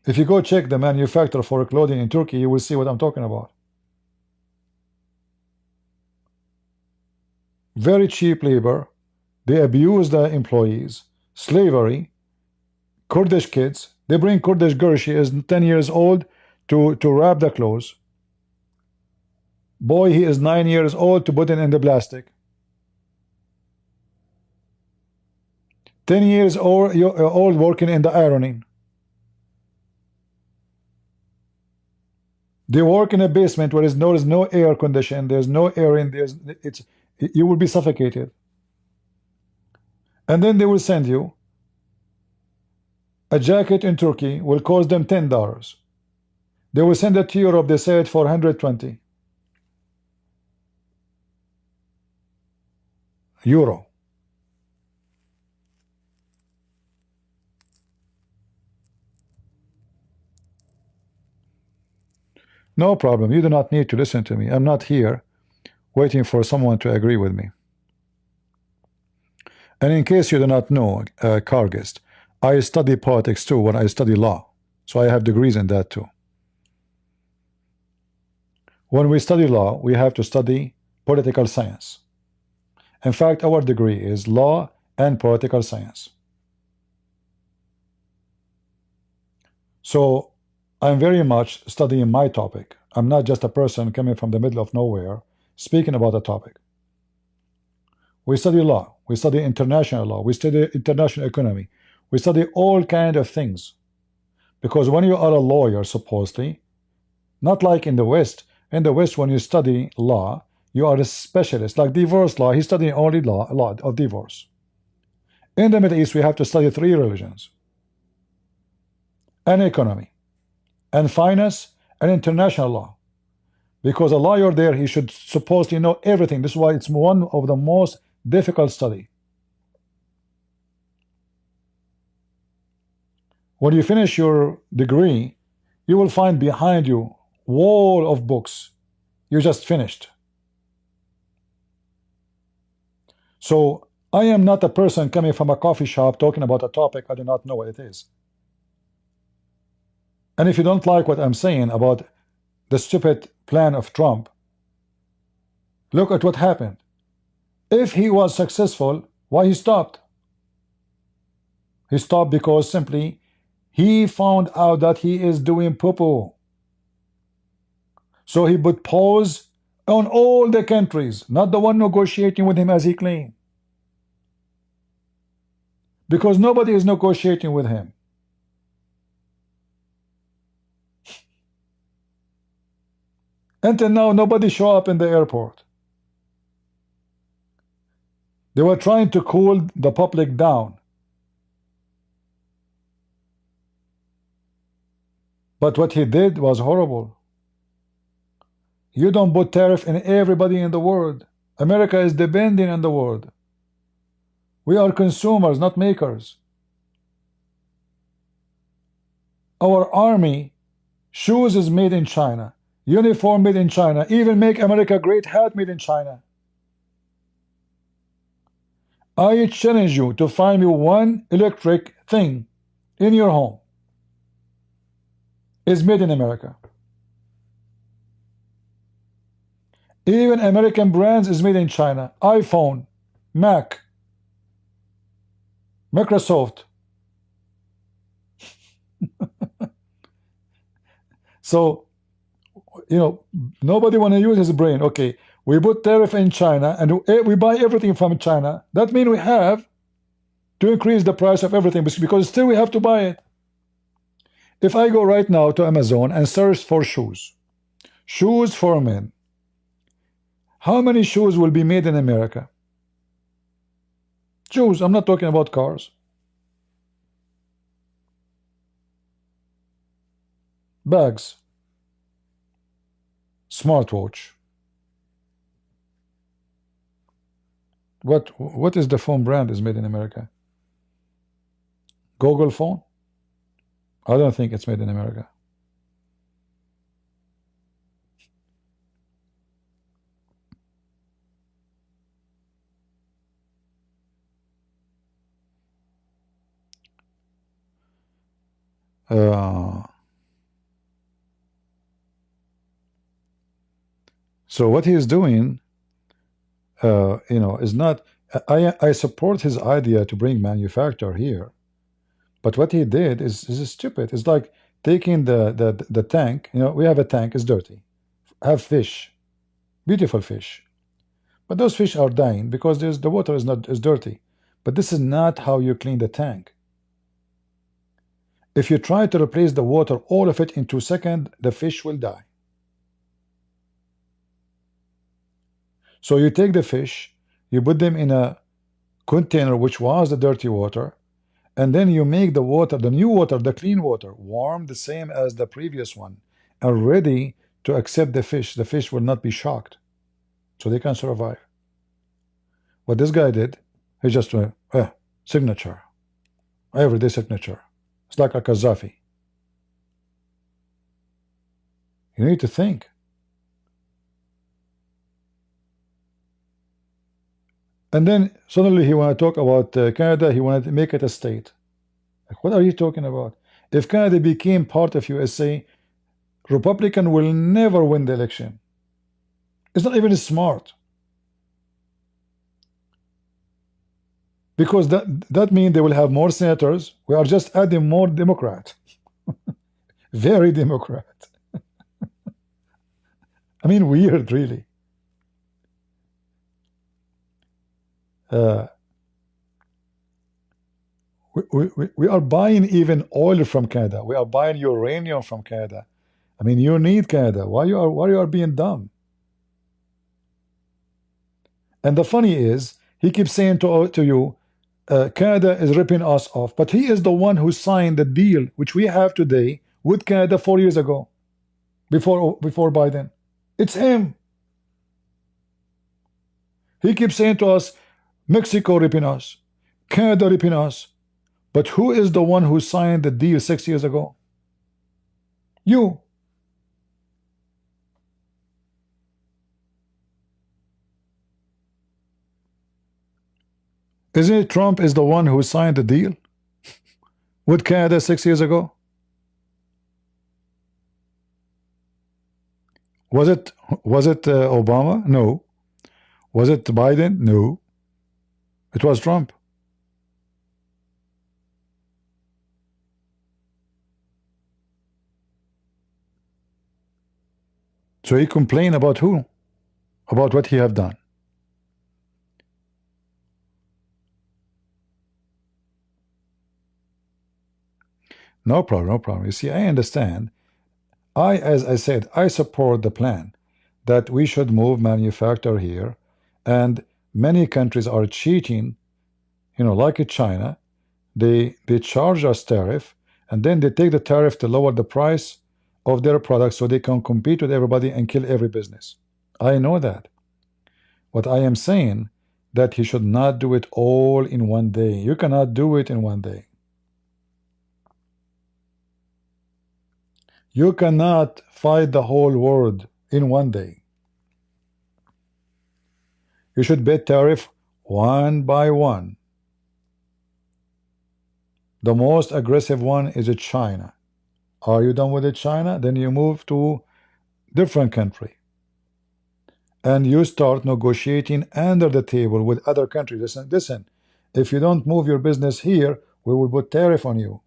If you go check the manufacturer for clothing in Turkey, you will see what I'm talking about. Very cheap labor. They abuse the employees. Slavery. Kurdish kids. They bring Kurdish girl, she is 10 years old, to wrap the clothes. Boy, he is 9 years old, to put it in the plastic. 10 years old working in the ironing. They work in a basement where there is no air condition, there's no air in there. You will be suffocated. And then they will send you a jacket in Turkey, will cost them $10. They will send it to Europe, they say it for 120 euro. No problem. You do not need to listen to me. I'm not here waiting for someone to agree with me. And in case you do not know, Cargist, I study politics too when I study law. So I have degrees in that too. When we study law, we have to study political science. In fact, our degree is law and political science. So I'm very much studying my topic. I'm not just a person coming from the middle of nowhere speaking about a topic. We study law, we study international law, we study international economy, we study all kinds of things. Because when you are a lawyer, supposedly, not like in the West, when you study law, you are a specialist. Like divorce law, he's studying only law of divorce. In the Middle East, we have to study 3 religions, and economy, and finance, and international law. Because a lawyer there, he should supposedly know everything. This is why it's one of the most difficult study. When you finish your degree, you will find behind you wall of books you just finished. So I am not a person coming from a coffee shop talking about a topic I do not know what it is. And if you don't like what I'm saying about the stupid plan of Trump, look at what happened. If he was successful, why he stopped? He stopped because simply he found out that he is doing poo-poo. So he put pause on all the countries, not the one negotiating with him as he claimed. Because nobody is negotiating with him. Until now, nobody showed up in the airport. They were trying to cool the public down. But what he did was horrible. You don't put tariff in everybody in the world. America is depending on the world. We are consumers, not makers. Our army, shoes is made in China, uniform made in China, even Make America Great hat made in China. I challenge you to find me one electric thing in your home is made in America. Even American brands is made in China. iPhone, Mac, Microsoft. So, nobody want to use his brain. Okay, we put tariff in China and we buy everything from China. That means we have to increase the price of everything because still we have to buy it. If I go right now to Amazon and search for shoes for men, how many shoes will be made in America? Shoes, I'm not talking about cars. Bags, smartwatch. What is the phone brand is made in America? Google phone? I don't think it's made in America. So what he is doing, is not. I support his idea to bring manufacture here, but what he did is stupid. It's like taking the tank. We have a tank. It's dirty. Have fish, beautiful fish, but those fish are dying because the water is dirty. But this is not how you clean the tank. If you try to replace the water, all of it in 2 seconds, the fish will die. So you take the fish, you put them in a container which was the dirty water, and then you make the water, the new water, the clean water, warm the same as the previous one, and ready to accept the fish. The fish will not be shocked, so they can survive. What this guy did, he just went, signature, everyday signature. It's like a Kazafi. You need to think. And then suddenly he want to talk about Canada. He wanted to make it a state. Like, what are you talking about? If Canada became part of USA, Republican will never win the election. It's not even smart. Because that means they will have more senators. We are just adding more Democrat. Very Democrat. I mean, weird, really. We are buying even oil from Canada. We are buying uranium from Canada. I mean, you need Canada. Why you are being dumb? And the funny is, he keeps saying to you, Canada is ripping us off, but he is the one who signed the deal which we have today with Canada 4 years ago, before Biden. It's him. He keeps saying to us, Mexico ripping us, Canada ripping us, but who is the one who signed the deal 6 years ago? You. Isn't it Trump is the one who signed the deal with Canada 6 years ago? Was it Obama? No. Was it Biden? No. It was Trump. So he complained about who? About what he have done. No problem, no problem. You see, I understand. As I said, I support the plan that we should move manufacture here, and many countries are cheating, you know, like China. They charge us tariff, and then they take the tariff to lower the price of their products so they can compete with everybody and kill every business. I know that. What I am saying, that he should not do it all in one day. You cannot do it in one day. You cannot fight the whole world in one day. You should bet tariff one by one. The most aggressive one is China. Are you done with China? Then you move to different country. And you start negotiating under the table with other countries. Listen, if you don't move your business here, we will put tariff on you.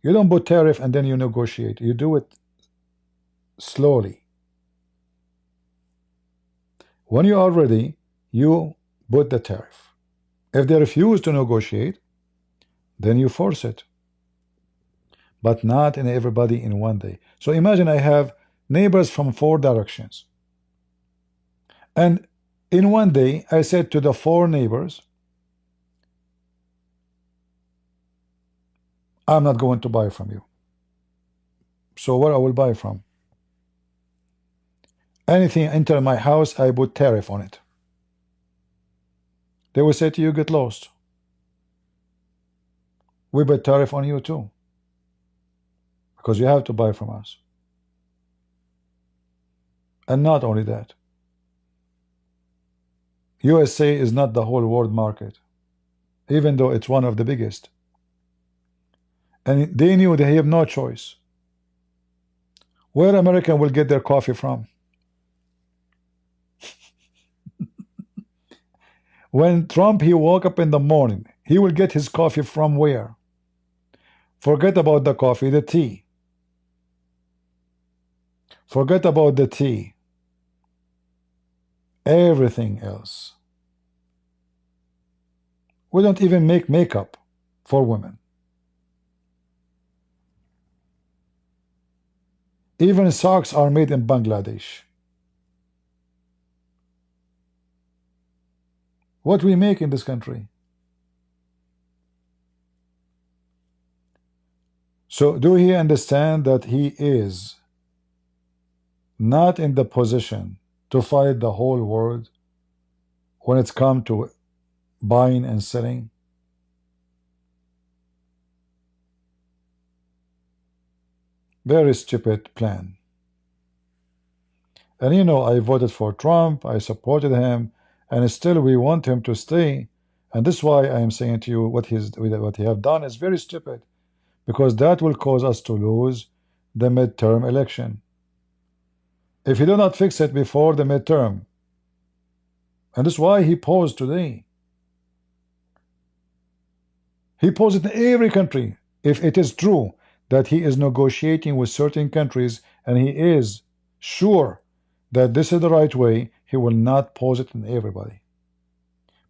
You don't put tariff and then you negotiate. You do it slowly. When you are ready, you put the tariff. If they refuse to negotiate, then you force it. But not in everybody in one day. So imagine I have neighbors from 4 directions. And in one day, I said to the 4 neighbors, I'm not going to buy from you. So where I will buy from? Anything enter my house, I put tariff on it. They will say to you, get lost. We put tariff on you too, because you have to buy from us. And not only that, USA is not the whole world market, even though it's one of the biggest. And they knew they have no choice. Where American will get their coffee from? When Trump, he woke up in the morning, he will get his coffee from where? Forget about the coffee, the tea. Forget about the tea. Everything else. We don't even make makeup for women. Even socks are made in Bangladesh. What we make in this country. So do he understand that he is not in the position to fight the whole world when it's come to buying and selling? Very stupid plan. And you know, I voted for Trump, I supported him, and still we want him to stay. And this is why I am saying to you what he have done is very stupid, because that will cause us to lose the midterm election. If he do not fix it before the midterm, and this is why he paused today. He paused in every country. If it is true that he is negotiating with certain countries and he is sure that this is the right way, he will not pause it in everybody.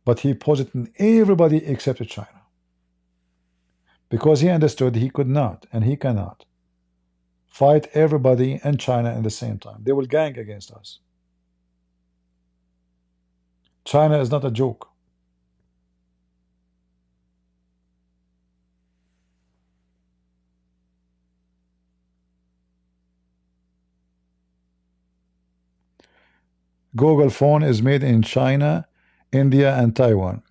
But he paused it in everybody except China, because he understood he could not and he cannot fight everybody and China at the same time. They will gang against us. China is not a joke. Google phone is made in China, India, and Taiwan.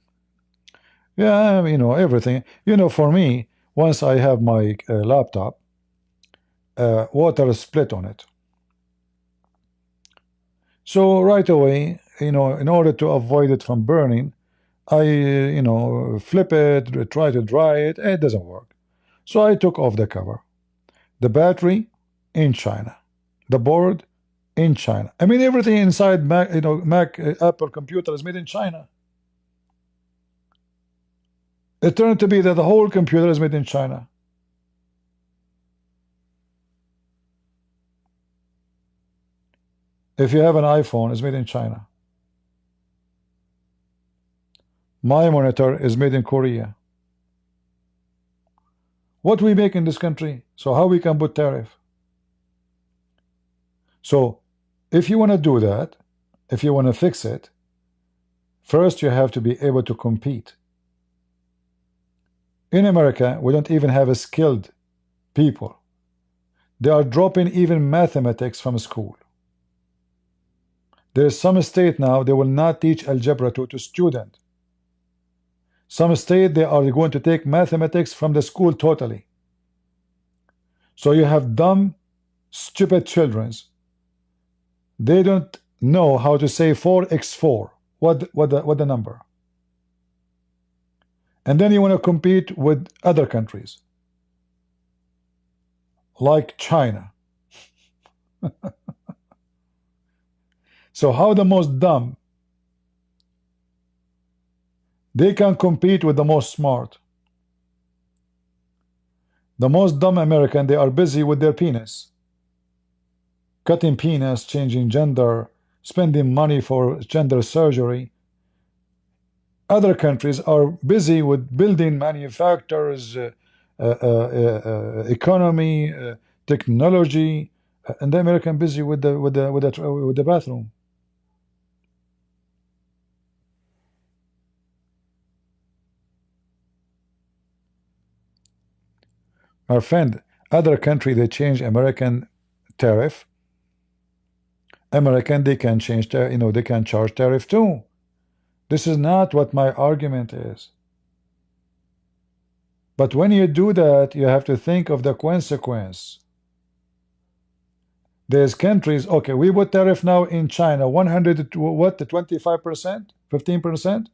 Yeah, you know, everything. You know, for me, once I have my laptop, water split on it. So right away, you know, in order to avoid it from burning, I, you know, flip it, try to dry it, and it doesn't work. So I took off the cover. The battery in China, the board in China. I mean, everything inside Mac, you know, Apple computer is made in China. It turned to be that the whole computer is made in China. If you have an iPhone, it's made in China. My monitor is made in Korea. What we make in this country, so how we can put tariff? So if you want to do that, if you want to fix it, first you have to be able to compete. In America, we don't even have a skilled people. They are dropping even mathematics from school. There is some state now, they will not teach algebra to student. Some state, they are going to take mathematics from the school totally. So you have dumb, stupid children. They don't know how to say 4x4. What the number? And then you want to compete with other countries like China. So how the most dumb they can compete with the most smart? The most dumb American, they are busy with their penis, cutting penis, changing gender, spending money for gender surgery. Other countries are busy with building manufacturers, economy, technology, and the American busy with the bathroom. My friend, other country they change American tariff. American they can change, you know, they can charge tariff too. This is not what my argument is. But when you do that, you have to think of the consequence. There's countries, okay, we put tariff now in China, 100 to what, 25%, 15%?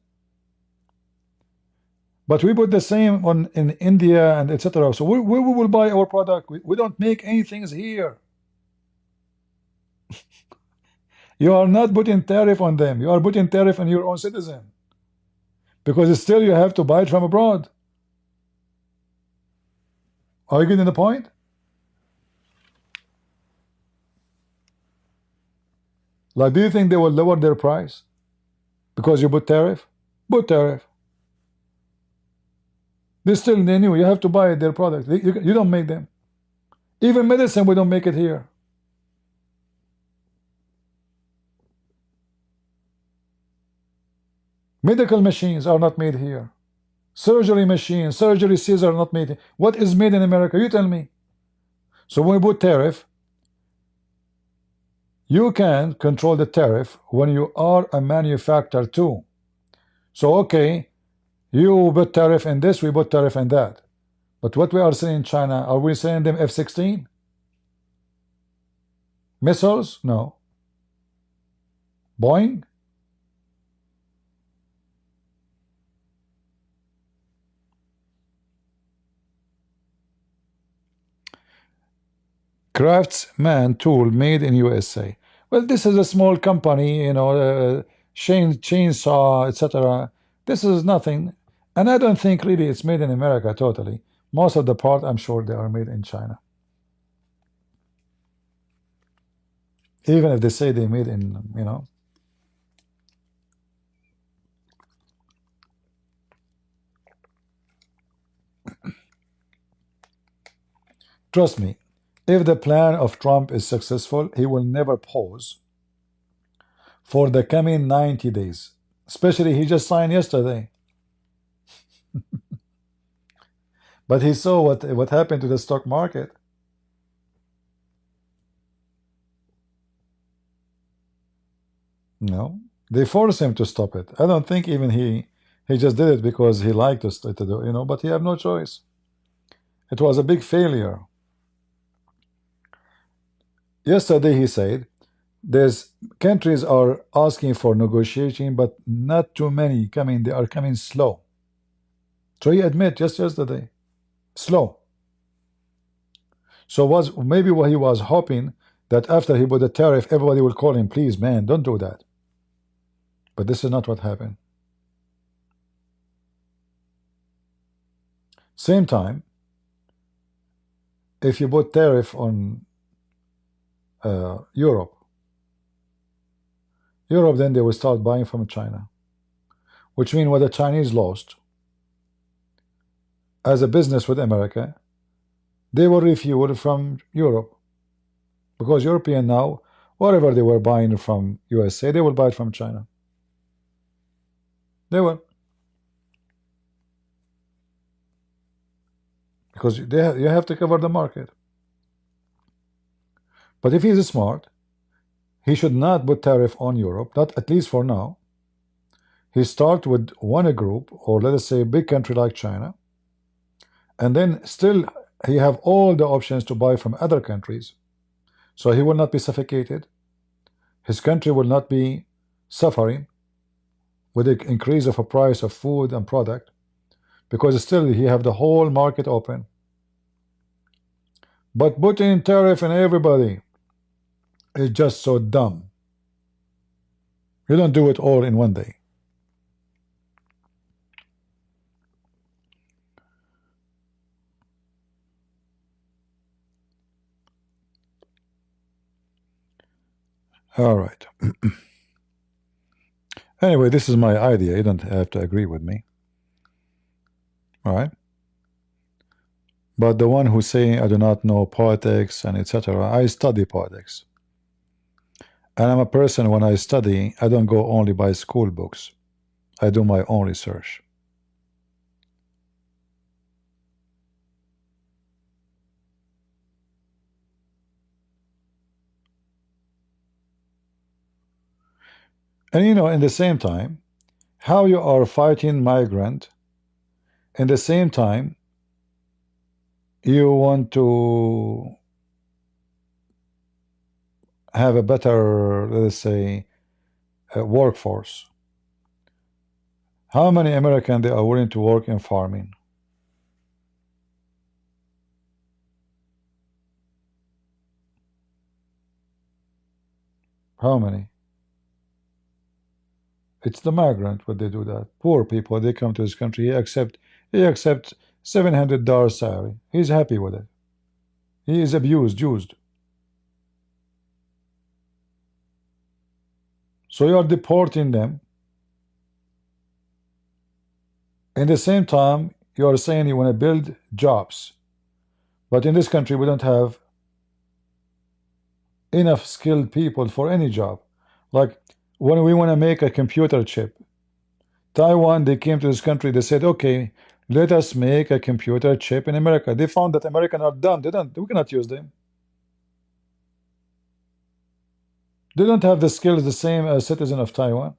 But we put the same on in India and etc. So we will buy our product. We don't make anything here. You are not putting tariff on them. You are putting tariff on your own citizen, because still you have to buy it from abroad. Are you getting the point? Like, do you think they will lower their price because you put tariff? Put tariff. They still, they knew you have to buy their product. You don't make them. Even medicine, we don't make it here. Medical machines are not made here. Surgery machines, surgery scissors are not made here. What is made in America? You tell me. So when we put tariff, you can control the tariff when you are a manufacturer too. So okay, you put tariff in this, we put tariff in that. But what we are selling in China, are we selling them F-16? Missiles? No. Boeing? Craftsman tool made in USA. Well, this is a small company, you know, chainsaw, etc. This is nothing. And I don't think really it's made in America totally. Most of the part, I'm sure they are made in China. Even if they say they made in, you know. Trust me, if the plan of Trump is successful, he will never pause for the coming 90 days. Especially he just signed yesterday. But he saw what happened to the stock market. No, they forced him to stop it. I don't think even he just did it because he liked to do, you know, but he had no choice. It was a big failure. Yesterday he said, there's countries are asking for negotiation, but not too many coming. They are coming slow. So he admit just yesterday, slow. So maybe what he was hoping that after he put the tariff, everybody will call him, please, man, don't do that. But this is not what happened. Same time, if you put tariff on Europe, then they will start buying from China, which means what the Chinese lost as a business with America, they will refuel from Europe, because European now, whatever they were buying from USA, they will buy it from China. They will, because you have to cover the market. But if he's smart, he should not put tariff on Europe, not at least for now. He start with one group, or let us say a big country like China, and then still he have all the options to buy from other countries, so he will not be suffocated. His country will not be suffering with the increase of a price of food and product, because still he have the whole market open. But putting tariff on everybody is just so dumb. You don't do it all in one day. All right. Anyway, this is my idea. You don't have to agree with me. All right. But the one who's saying I do not know politics and etc., I study politics. And I'm a person, when I study, I don't go only by school books. I do my own research. And you know, in the same time, how you are fighting migrant, in the same time, you want to have a better, let's say, workforce. How many Americans they are willing to work in farming? How many? It's the migrant what they do that. Poor people, they come to this country, he accept $700 salary. He's happy with it. He is abused, used. So you are deporting them. In the same time, you are saying you want to build jobs. But in this country, we don't have enough skilled people for any job. Like when we want to make a computer chip, Taiwan, they came to this country, they said, okay, let us make a computer chip in America. They found that Americans are dumb. We cannot use them. They don't have the skills the same as citizen of Taiwan.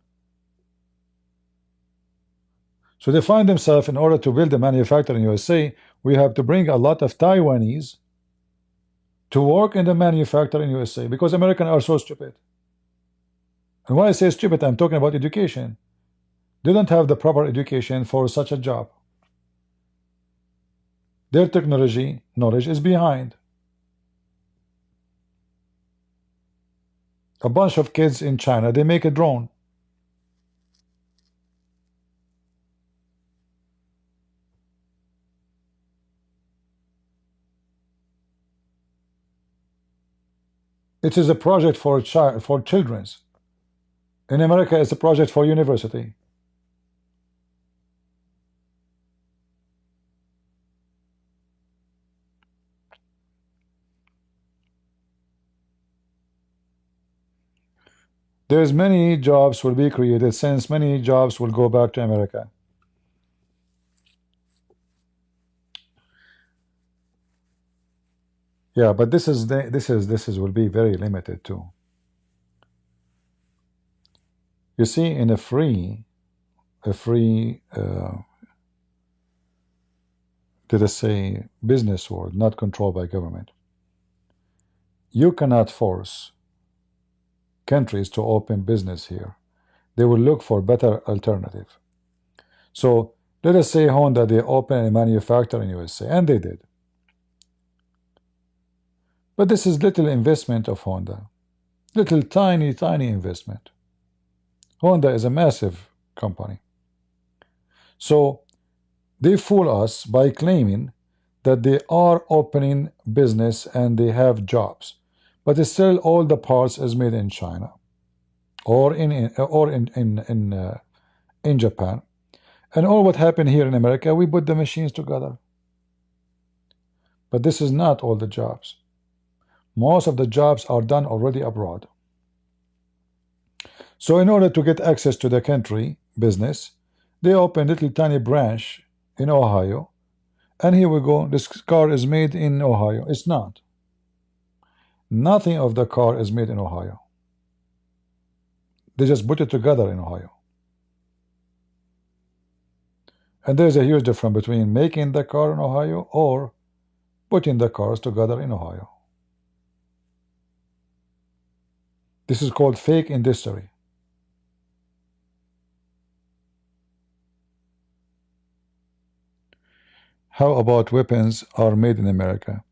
So they find themselves, in order to build a manufacturer in USA, we have to bring a lot of Taiwanese to work in the manufacturer in USA, because Americans are so stupid. And when I say stupid, I'm talking about education. They don't have the proper education for such a job. Their technology knowledge is behind. A bunch of kids in China, they make a drone. It is a project for children's. In America, it's a project for university. There's many jobs will be created, since many jobs will go back to America. Yeah, but this is will be very limited too. You see, in a free let us say business world, not controlled by government, you cannot force countries to open business here. They will look for better alternative. So let us say Honda, they open a manufacturer in USA, and they did. But this is little investment of Honda, little tiny investment. Honda is a massive company. So they fool us by claiming that they are opening business and they have jobs, but still all the parts is made in China or in Japan, and all what happened here in America, we put the machines together. But this is not all the jobs. Most of the jobs are done already abroad. So in order to get access to the country business, they open little tiny branch in Ohio, and here we go, this car is made in Ohio. It's not. Nothing of the car is made in Ohio. They just put it together in Ohio. And there's a huge difference between making the car in Ohio or putting the cars together in Ohio. This is called fake industry. How about weapons are made in America?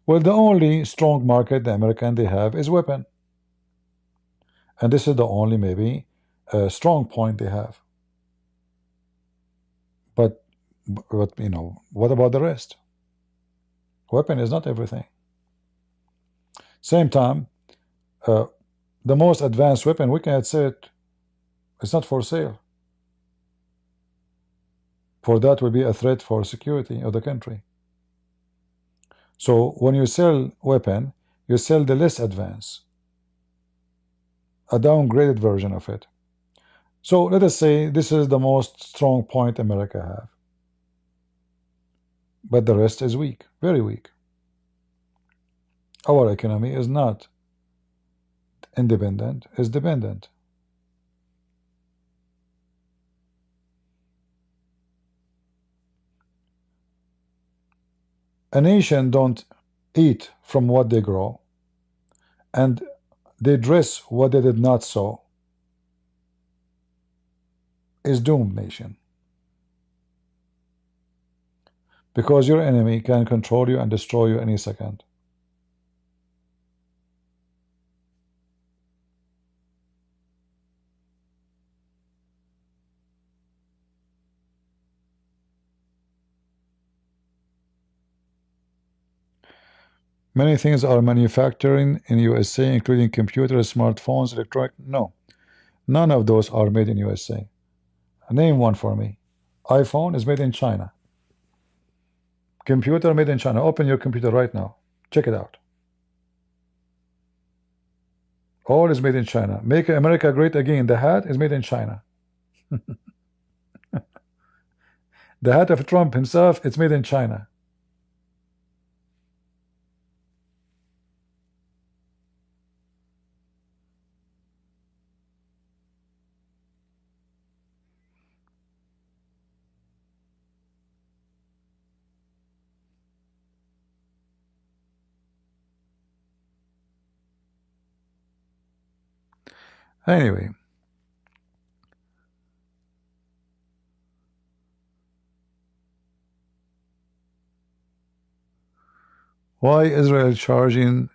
Well, the only strong market the American they have is weapon. And this is the only maybe strong point they have. But you know, what about the rest? Weapon is not everything. Same time, the most advanced weapon, we cannot say it's not for sale. For that will be a threat for security of the country. So when you sell weapon, you sell the less advanced, a downgraded version of it. So let us say this is the most strong point America have, but the rest is weak, very weak. Our economy is not independent, it's dependent. A nation don't eat from what they grow, and they dress what they did not sow, is doomed nation. Because your enemy can control you and destroy you any second. Many things are manufacturing in USA, including computers, smartphones, electronic. No, none of those are made in USA. Name one for me. iPhone is made in China. Computer made in China. Open your computer right now. Check it out. All is made in China. Make America great again. The hat is made in China. The hat of Trump himself, it's made in China. Anyway, Why Israel charging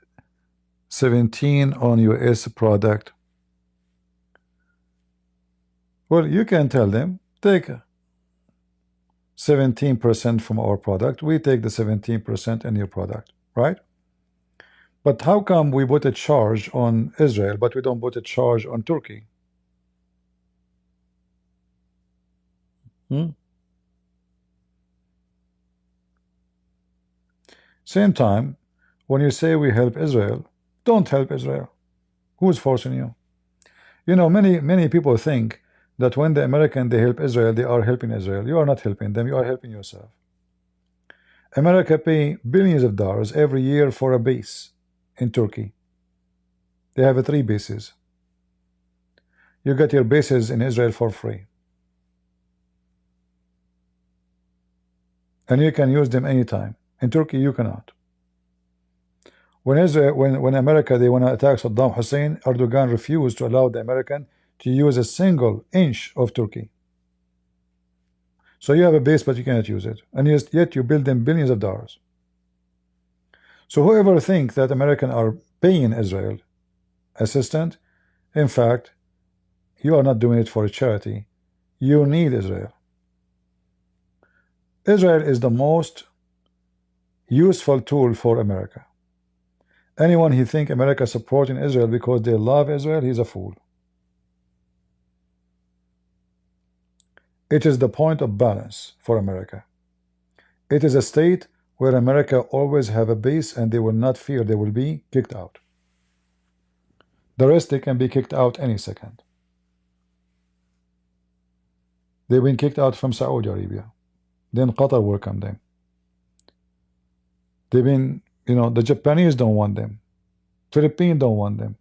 17 on US product? Well, you can tell them, take 17% from our product. We take the 17% in your product, right? But how come we put a charge on Israel, but we don't put a charge on Turkey? Same time, when you say we help Israel, don't help Israel. Who's forcing you? You know, many people think that when the American they help Israel, they are helping Israel. You are not helping them, you are helping yourself. America pay billions of dollars every year for a base in Turkey. They have 3 bases. You get your bases in Israel for free. And you can use them anytime. In Turkey, you cannot. When America they want to attack Saddam Hussein, Erdogan refused to allow the American to use a single inch of Turkey. So you have a base, but you cannot use it, and yet you build them billions of dollars. So whoever think that American are paying Israel assistance, in fact, you are not doing it for a charity. You need Israel. Israel is the most useful tool for America. Anyone who think America supporting Israel because they love Israel, he's a fool. It is the point of balance for America. It is a state where America always have a base and they will not fear they will be kicked out. The rest they can be kicked out any second. They've been kicked out from Saudi Arabia. Then Qatar welcome them. They've been, you know, the Japanese don't want them. Philippines don't want them.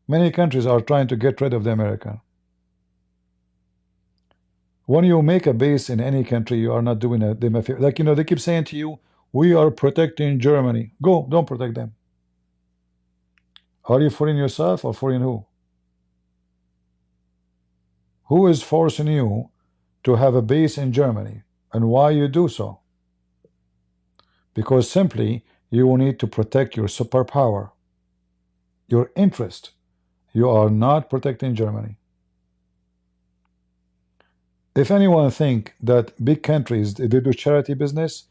Many countries are trying to get rid of the American. When you make a base in any country, you are not doing them a favor. Like, you know, they keep saying to you, we are protecting Germany. Go, don't protect them. Are you fooling yourself or fooling who? Who is forcing you to have a base in Germany, and why you do so? Because simply you will need to protect your superpower, your interest. You are not protecting Germany. If anyone think that big countries they do charity business,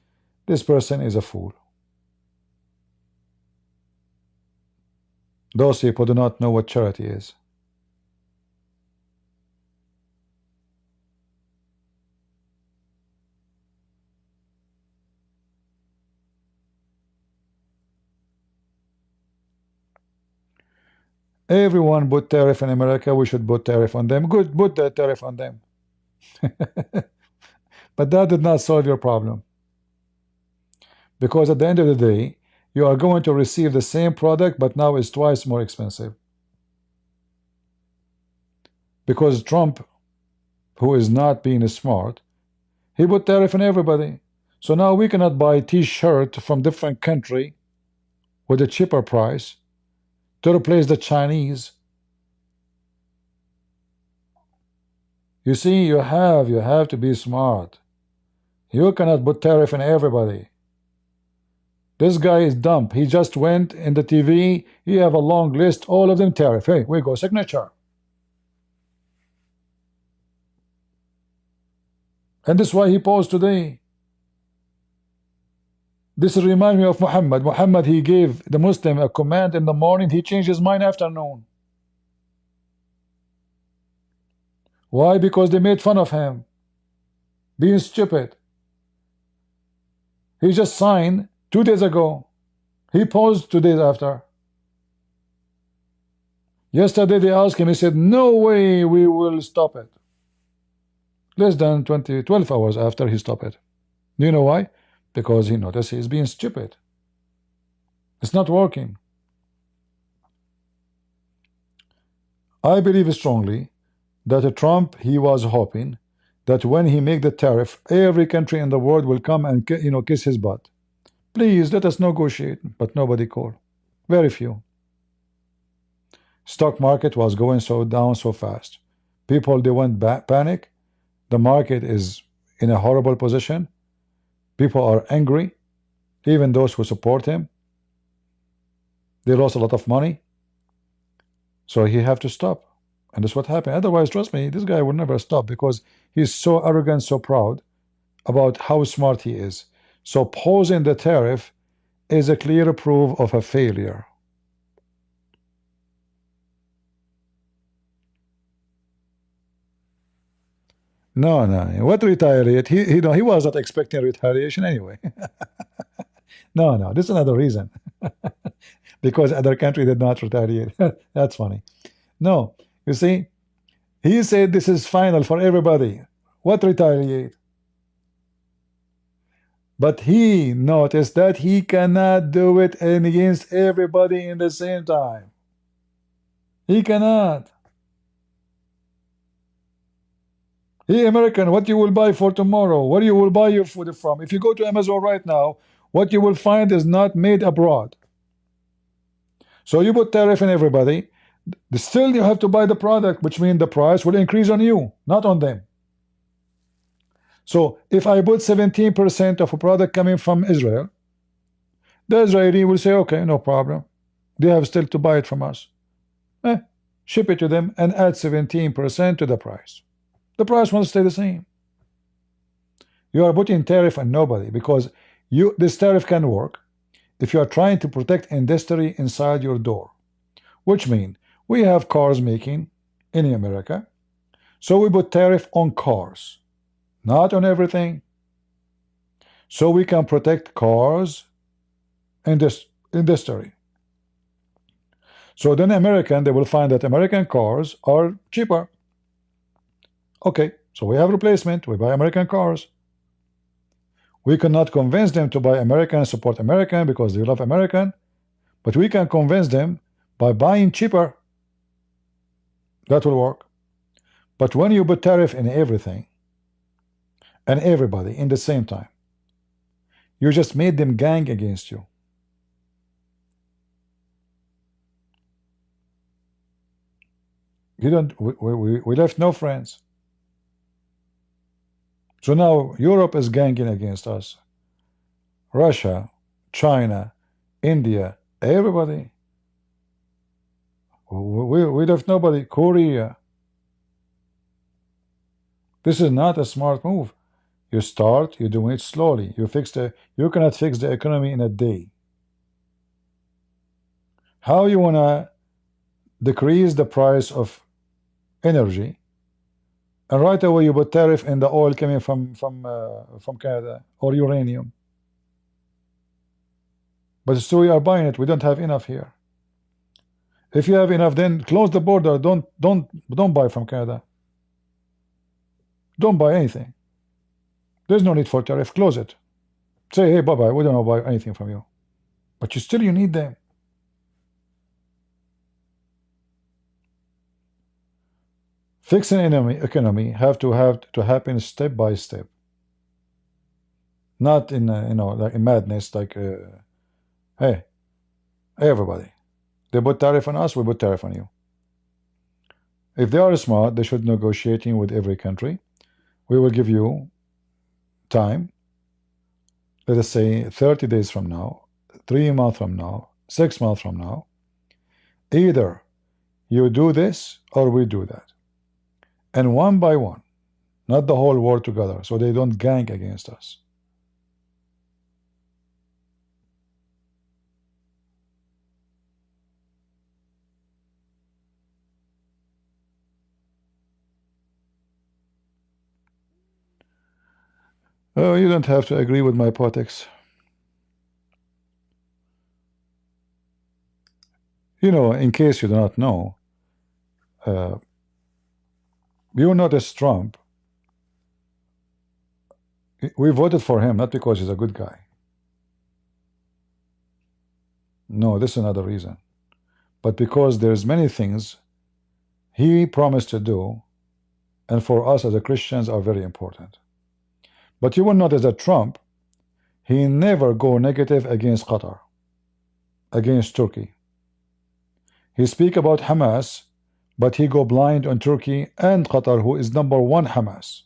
this person is a fool. Those people do not know what charity is. Everyone put tariff in America, we should put tariff on them. Good, put that tariff on them. But that did not solve your problem. Because at the end of the day, you are going to receive the same product, but now it's twice more expensive. Because Trump, who is not being smart, he put tariff on everybody. So now we cannot buy t-shirt from different country with a cheaper price to replace the Chinese. You see, you have to be smart. You cannot put tariff on everybody. This guy is dumb. He just went in the TV. He have a long list, all of them tariff. Hey, we go signature. And this is why he posed today. This reminds me of Muhammad. Muhammad, he gave the Muslim a command in the morning. He changed his mind afternoon. Why? Because they made fun of him being stupid. He just signed 2 days ago. He paused 2 days after. Yesterday they asked him, he said, no way we will stop it. Less than 12 hours after he stopped it. Do you know why? Because he noticed he's being stupid. It's not working. I believe strongly that Trump, he was hoping that when he make the tariff, every country in the world will come and kiss his butt. Please let us negotiate, but nobody called. Very few. Stock market was going so down so fast. People they went panic. The market is in a horrible position. People are angry. Even those who support him, they lost a lot of money. So he have to stop. And that's what happened. Otherwise, trust me, this guy will never stop because he's so arrogant, so proud about how smart he is. So posing the tariff is a clear proof of a failure. No, what retaliate? He was not expecting retaliation anyway. No, this is another reason. Because other country did not retaliate. That's funny. No, you see, he said this is final for everybody. What retaliate? But he noticed that he cannot do it against everybody in the same time. He cannot. Hey, American, what you will buy for tomorrow? Where you will buy your food from? If you go to Amazon right now, what you will find is not made abroad. So you put tariff on everybody. Still, you have to buy the product, which means the price will increase on you, not on them. So if I put 17% of a product coming from Israel, the Israeli will say, okay, no problem. They have still to buy it from us. Ship it to them and add 17% to the price. The price won't stay the same. You are putting tariff on nobody because this tariff can work if you are trying to protect industry inside your door, which means we have cars making in America, so we put tariff on cars, not on everything, so we can protect cars and this industry. So then they will find that American cars are cheaper. Okay, so we have replacement. We buy American cars. We cannot convince them to buy American, support American because they love American, but we can convince them by buying cheaper. That will work. But when you put tariff in everything and everybody in the same time, you just made them gang against you. We left no friends. So now Europe is ganging against us. Russia, China, India, everybody. We left nobody. Korea. This is not a smart move. You start, you're doing it slowly. You cannot fix the economy in a day. How you wanna decrease the price of energy? And right away you put tariff in the oil coming from Canada or uranium. But still we are buying it. We don't have enough here. If you have enough, then close the border. Don't buy from Canada. Don't buy anything. There's no need for tariff. Close it. Say, hey, bye-bye. We don't buy anything from you. But you need them. Fixing economy have to happen step by step, not in like in madness. Like, hey, everybody, they put tariff on us, we put tariff on you. If they are smart, they should negotiating with every country. We will give you time. Let us say 30 days from now, 3 months from now, 6 months from now. Either you do this or we do that. And one by one, not the whole world together, so they don't gang against us. Oh, you don't have to agree with my politics. In case you do not know, you notice Trump, we voted for him not because he's a good guy. No, this is another reason. But because there's many things he promised to do, and for us as a Christians are very important. But you will notice that Trump, he never go negative against Qatar, against Turkey. He speak about Hamas, but he go blind on Turkey and Qatar, who is #1 Hamas.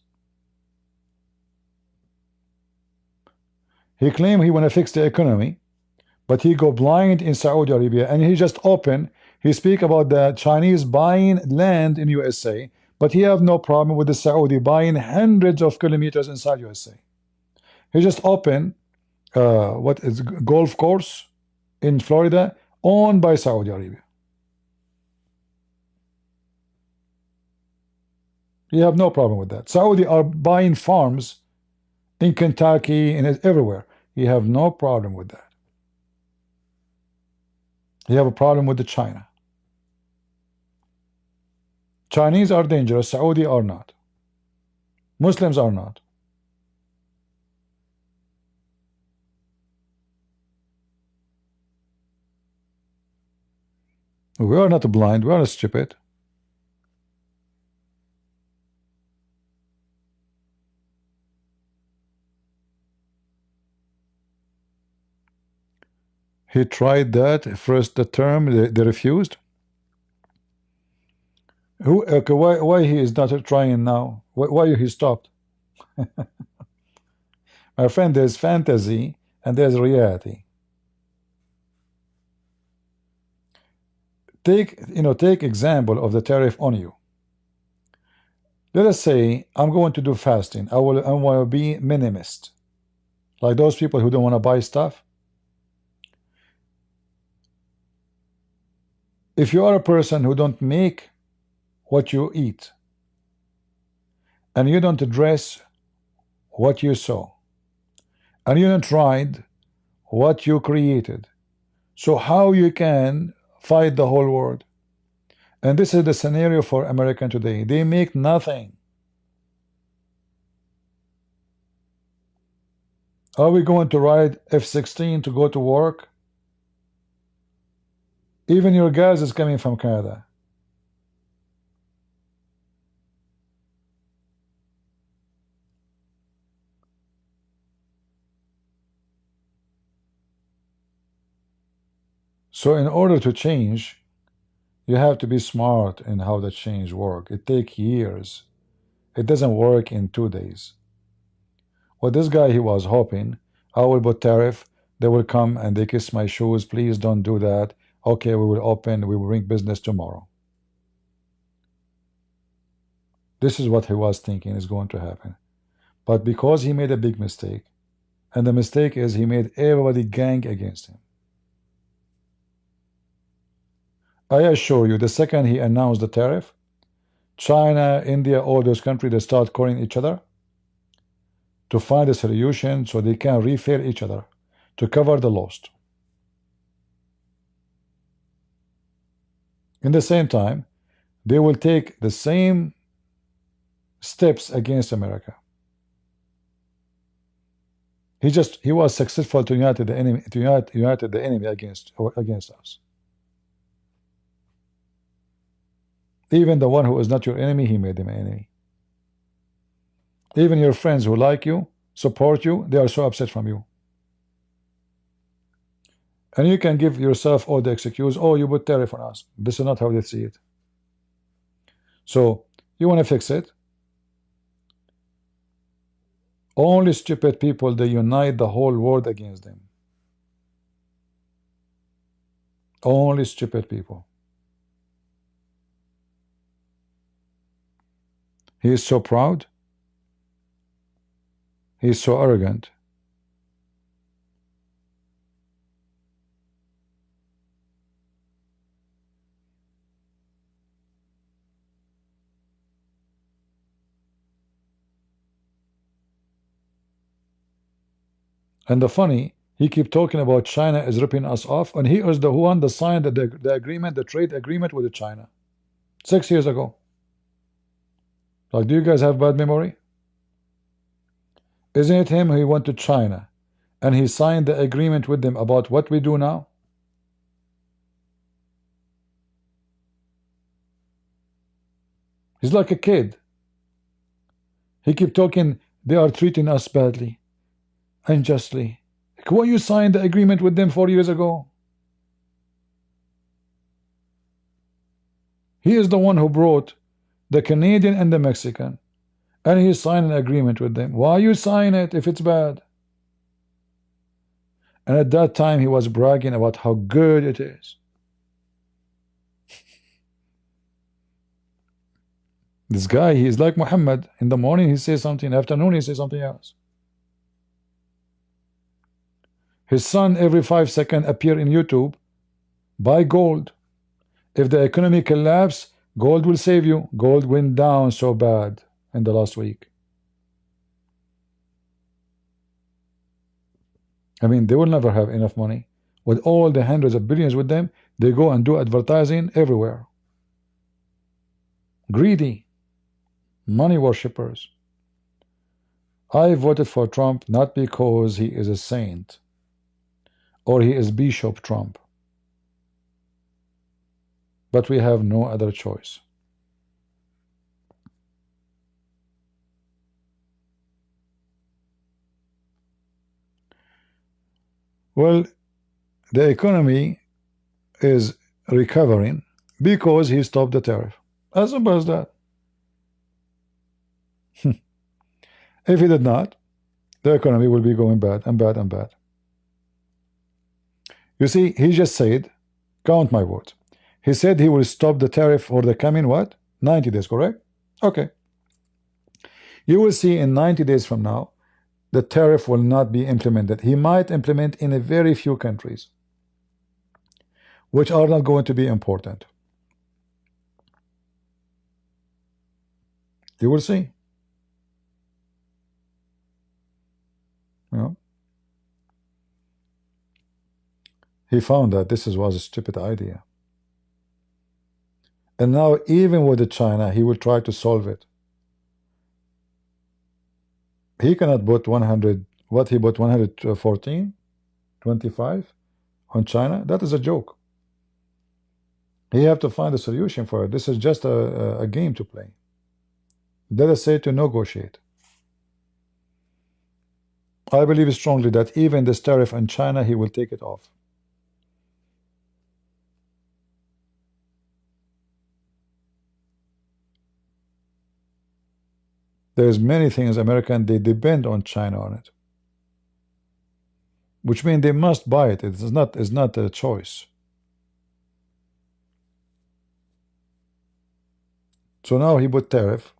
He claimed he want to fix the economy, but he go blind in Saudi Arabia, and he just open. He speak about the Chinese buying land in USA, but he have no problem with the Saudi buying hundreds of kilometers inside USA. He just open what is golf course in Florida owned by Saudi Arabia. You have no problem with that. Saudi are buying farms in Kentucky and everywhere. You have no problem with that. You have a problem with the China. Chinese are dangerous, Saudi are not. Muslims are not. We are not blind, we are stupid. He tried that first the term, they refused. Who? Okay, why he is not trying now? Why he stopped? My friend, there's fantasy and there's reality. Take example of the tariff on you. Let us say I'm going to do fasting. I want to be minimist, like those people who don't want to buy stuff. If you are a person who don't make what you eat, and you don't dress what you sow, and you don't ride what you created, so how you can fight the whole world? And this is the scenario for American today. They make nothing. Are we going to ride F-16 to go to work? Even your gas is coming from Canada. So in order to change, you have to be smart in how the change works. It takes years. It doesn't work in 2 days. Well, this guy, he was hoping, I will put tariff, they will come and they kiss my shoes, please don't do that. Okay, we will open, we will bring business tomorrow. This is what he was thinking is going to happen. But because he made a big mistake, and the mistake is he made everybody gang against him. I assure you, the second he announced the tariff, China, India, all those countries, they start calling each other to find a solution so they can refair each other to cover the lost. In the same time, they will take the same steps against America. He was successful to unite the enemy, against us. Even the one who is not your enemy, he made him an enemy. Even your friends who like you, support you, they are so upset from you. And you can give yourself all the excuse, oh, you put tariff on us. This is not how they see it. So, you want to fix it? Only stupid people, they unite the whole world against them. Only stupid people. He is so proud. He is so arrogant. And the funny, he keep talking about China is ripping us off, and he is the one that signed the agreement, the trade agreement with China 6 years ago. Like, do you guys have bad memory? Isn't it him who went to China and he signed the agreement with them about what we do now? He's like a kid. He keep talking, they are treating us badly, unjustly. Like, why you signed the agreement with them 4 years ago? He is the one who brought the Canadian and the Mexican, and he signed an agreement with them. Why you sign it if it's bad? And at that time, he was bragging about how good it is. This guy, he is like Muhammad. In the morning, he says something. Afternoon, he says something else. His son, every 5 seconds, appear in YouTube. Buy gold. If the economy collapse, gold will save you. Gold went down so bad in the last week. I mean, they will never have enough money. With all the hundreds of billions with them, they go and do advertising everywhere. Greedy. Money worshippers. I voted for Trump not because he is a saint or he is Bishop Trump, but we have no other choice. Well, the economy is recovering because he stopped the tariff. As simple as that. If he did not, the economy will be going bad and bad and bad. You see, he just said, count my words. He said he will stop the tariff for the coming what? 90 days, correct? Okay. You will see in 90 days from now, the tariff will not be implemented. He might implement in a very few countries, which are not going to be important. You will see. You know? He found that this was a stupid idea. And now even with China, he will try to solve it. He cannot put 100, what he put 114, 25 on China. That is a joke. He have to find a solution for it. This is just a game to play. Let us say to negotiate. I believe strongly that even this tariff on China, he will take it off. There's many things American, they depend on China on it, which means they must buy it. It's not a choice. So now he put tariff,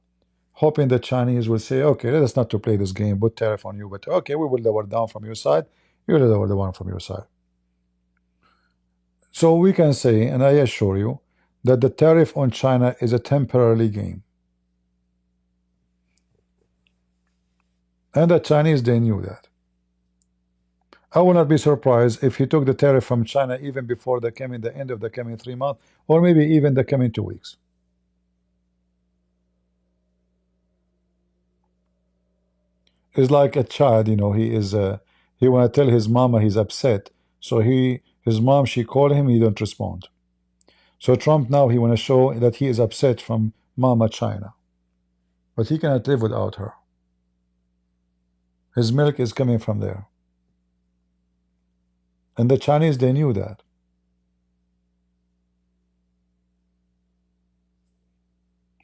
hoping the Chinese will say, okay, let us not to play this game, put tariff on you, but okay, we will lower down from your side, you will lower the one from your side. So we can say, and I assure you, that the tariff on China is a temporary game. And the Chinese, they knew that. I will not be surprised if he took the tariff from China even before the end of the coming 3 months, or maybe even the coming 2 weeks. It's like a child, you know, he want to tell his mama he's upset. So his mom, she called him, he don't respond. So Trump now, he want to show that he is upset from Mama China. But he cannot live without her. His milk is coming from there. And the Chinese, they knew that.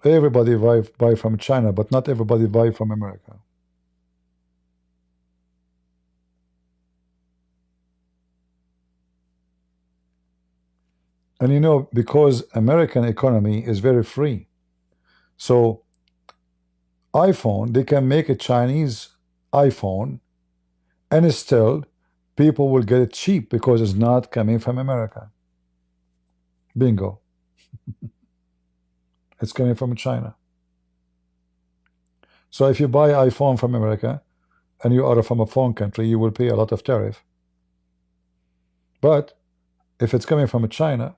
Everybody buy from China, but not everybody buy from America. And you know, because American economy is very free, so iPhone, they can make a Chinese iPhone and still people will get it cheap because it's not coming from America. Bingo. It's coming from China. So if you buy iPhone from America and you are from a foreign country, you will pay a lot of tariff. But if it's coming from China,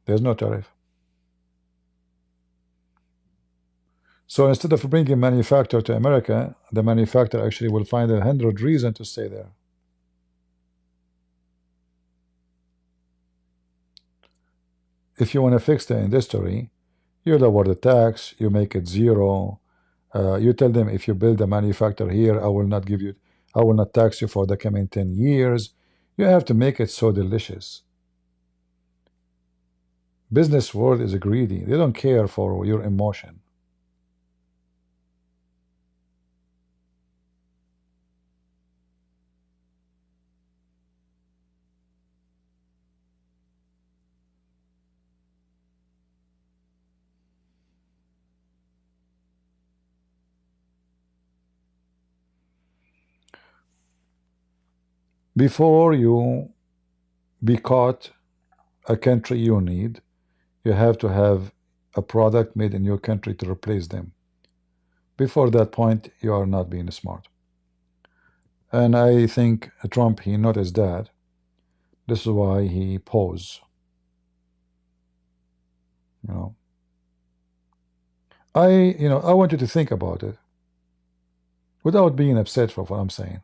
there's no tariff. So instead of bringing manufacturer to America, the manufacturer actually will find 100 reasons to stay there. If you want to fix the industry, you lower the tax, you make it zero. You tell them, if you build a manufacturer here, I will not tax you for the coming 10 years. You have to make it so delicious. Business world is greedy. They don't care for your emotion. Before you be caught a country you need, you have to have a product made in your country to replace them. Before that point, you are not being smart. And I think Trump, he noticed that. This is why he paused. You know, I want you to think about it without being upset for what I'm saying.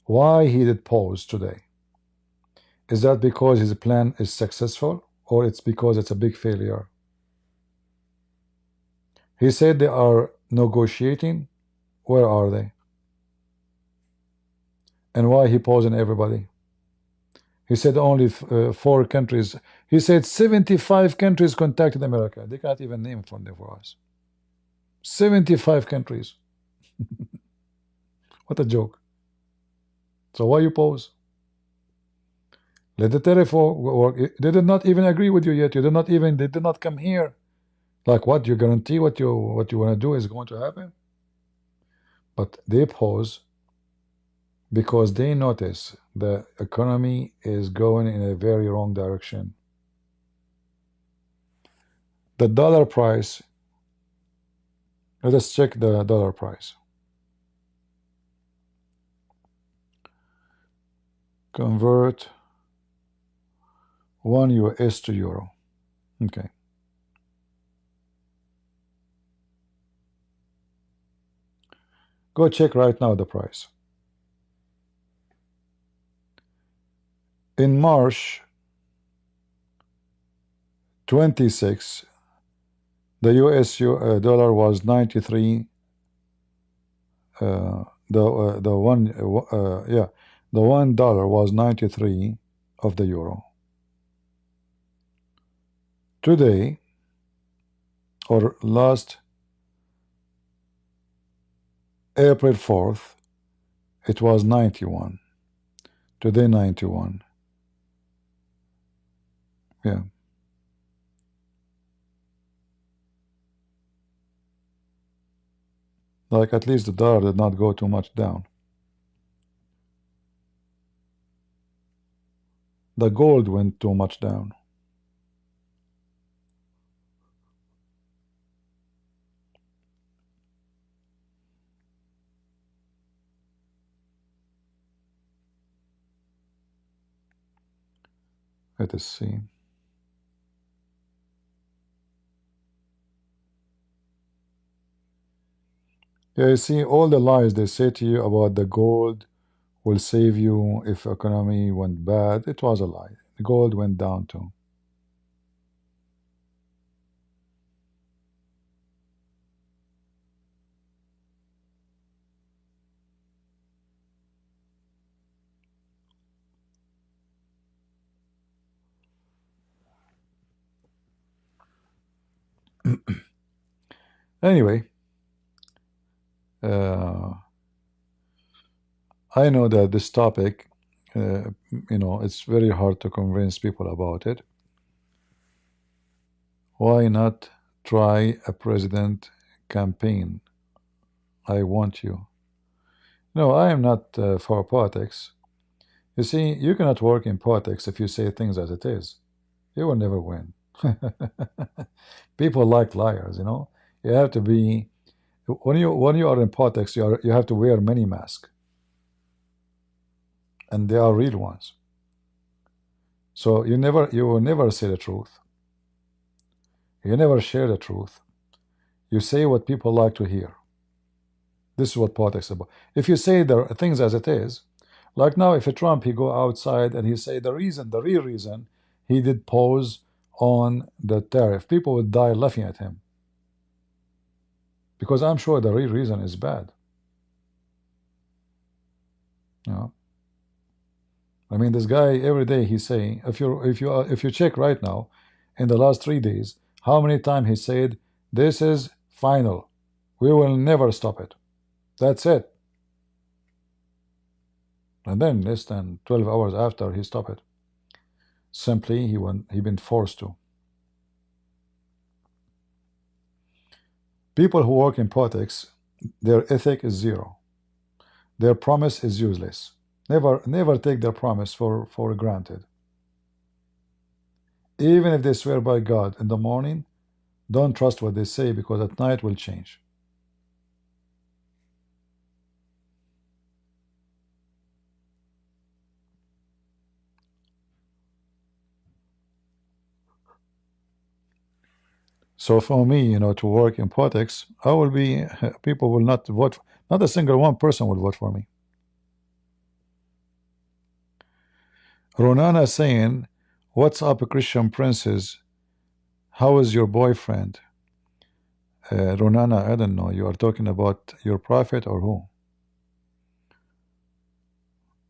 Why he did pause today? Is that because his plan is successful, or it's because it's a big failure? He said they are negotiating. Where are they? And why he pausing everybody? He said only 4 countries. He said 75 countries contacted America. They can't even name from them for us. 75 countries. What a joke. So why you pause? Let the tariff work. They did not even agree with you yet. They did not come here. Like what? You guarantee what you want to do is going to happen? But they pause because they notice the economy is going in a very wrong direction. The dollar price, let us check the dollar price. Convert 1 US to euro. Okay. Go check right now the price. In March 26, the US dollar was 93. The $1 was 93 of the euro. Today, or last April 4th, it was 91. Today 91. Yeah. Like at least the dollar did not go too much down. The gold went too much down. Let us see. Yeah, you see all the lies they say to you about the gold will save you if economy went bad. It was a lie. The gold went down too. Anyway, I know that this topic, it's very hard to convince people about it. Why not try a president campaign? I want you. No, I am not for politics. You see, you cannot work in politics if you say things as it is. You will never win. People like liars, You have to be, when you are in politics, you have to wear many masks. And they are real ones. So you will never say the truth. You never share the truth. You say what people like to hear. This is what politics is about. If you say the things as it is, like now, if a Trump, he go outside and he say the real reason he did pause on the tariff, people would die laughing at him. Because I'm sure the real reason is bad. I mean, this guy every day he's saying, if you check right now, in the last 3 days, how many times he said, this is final. We will never stop it. That's it. And then less than 12 hours after he stopped it. Simply he been forced to. People who work in politics, their ethic is zero. Their promise is useless. Never take their promise for granted. Even if they swear by God in the morning, don't trust what they say, because at night will change. So for me, to work in politics, I will be, people will not vote, not a single one person will vote for me. Ronana saying, what's up, Christian princes? How is your boyfriend? Ronana, I don't know. You are talking about your prophet or who?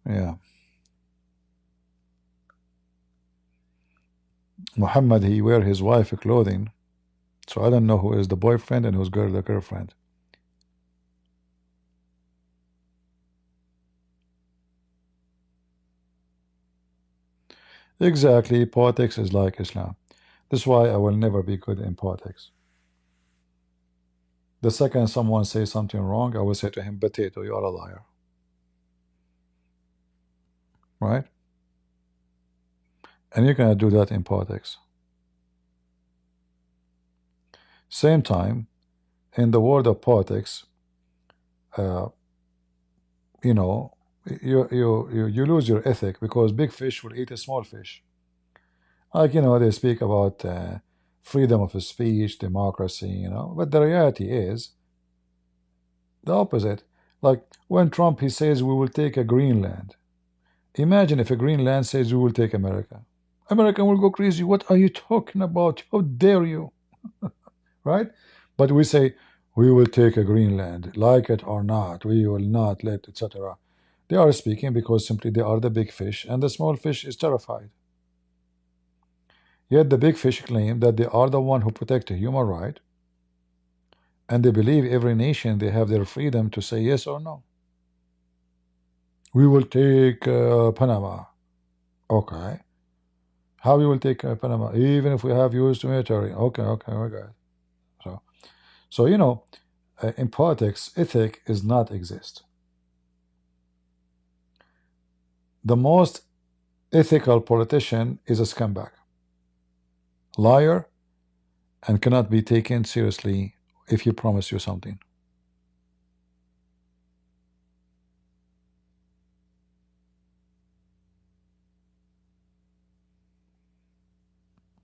Yeah. Muhammad, he wear his wife clothing. So I don't know who is the boyfriend and who's the girlfriend. Exactly. Politics is like Islam. That's why I will never be good in politics. The second someone says something wrong, I will say to him, potato, you are a liar. Right? And you're going to do that in politics. Same time, in the world of politics, you know, you lose your ethic, because big fish will eat a small fish. Like, they speak about freedom of speech, democracy, but the reality is the opposite. Like when Trump, he says we will take a Greenland. Imagine if a Greenland says we will take America. America will go crazy. What are you talking about? How dare you? Right? But we say we will take a Greenland, like it or not. We will not let, etc. They are speaking because simply they are the big fish, and the small fish is terrified. Yet the big fish claim that they are the one who protect the human right, and they believe every nation they have their freedom to say yes or no. We will take Panama. Okay. How we will take Panama? Even if we have used military. Okay, we got it. So in politics, ethic is not exist. The most ethical politician is a scumbag, liar, and cannot be taken seriously if he promise you something.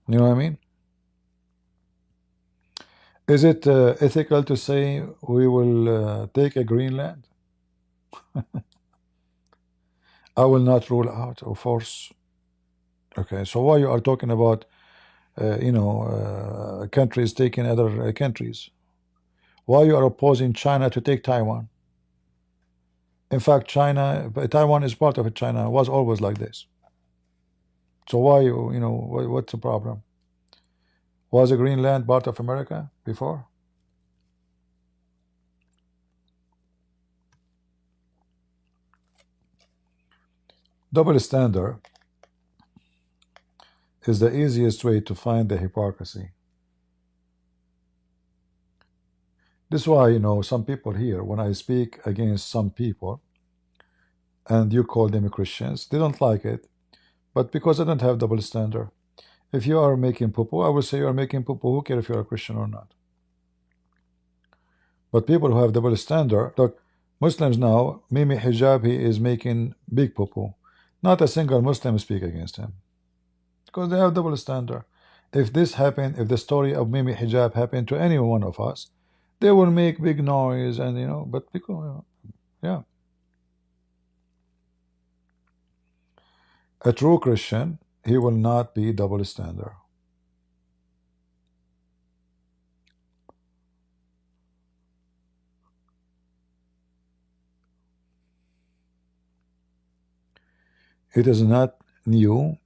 You know what I mean? Is it ethical to say we will take a Greenland? I will not rule out or force. Okay, so why you are talking about countries taking other countries? Why you are opposing China to take Taiwan? In fact, Taiwan is part of it. China was always like this. So why what's the problem? Was a Greenland part of America before? Double standard is the easiest way to find the hypocrisy. This is why, some people here, when I speak against some people, and you call them Christians, they don't like it. But because I don't have double standard, if you are making poo-poo, I will say you are making poo-poo. Who cares if you are a Christian or not? But people who have double standard, look, Muslims now, Mimi Hijab, he is making big poo-poo. Not a single Muslim speak against him, because they have double standard. If this happened, if the story of Mimi Hijab happened to any one of us, they will make big noise, and but because yeah. A true Christian, he will not be double standard. It is not new.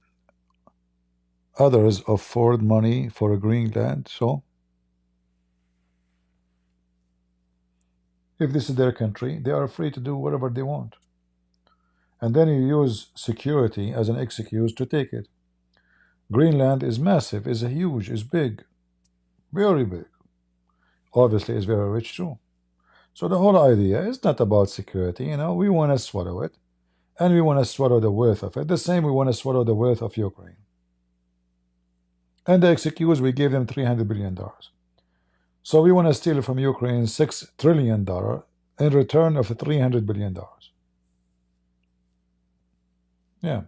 Others afford money for a Greenland, so if this is their country, they are free to do whatever they want. And then you use security as an excuse to take it. Greenland is massive, is huge, is big, very big. Obviously, it's very rich too. So the whole idea is not about security. We want to swallow it, and we want to swallow the wealth of it. The same, we want to swallow the wealth of Ukraine. And the excuse, we gave them $300 billion. So we want to steal from Ukraine $6 trillion in return of $300 billion. Yeah.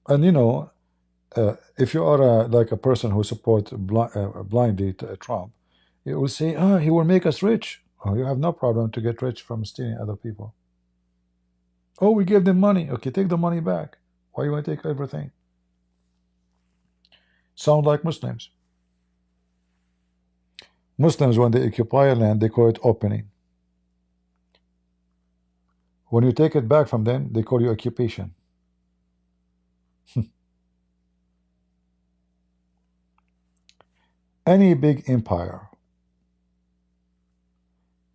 And you know, if you are like a person who supports blindly Trump, you will say, oh, he will make us rich. Oh, you have no problem to get rich from stealing other people. Oh, we gave them money. Okay, take the money back. Why you want to take everything? Sound like Muslims. Muslims, when they occupy a land, they call it opening. When you take it back from them, they call you occupation. Any big empire,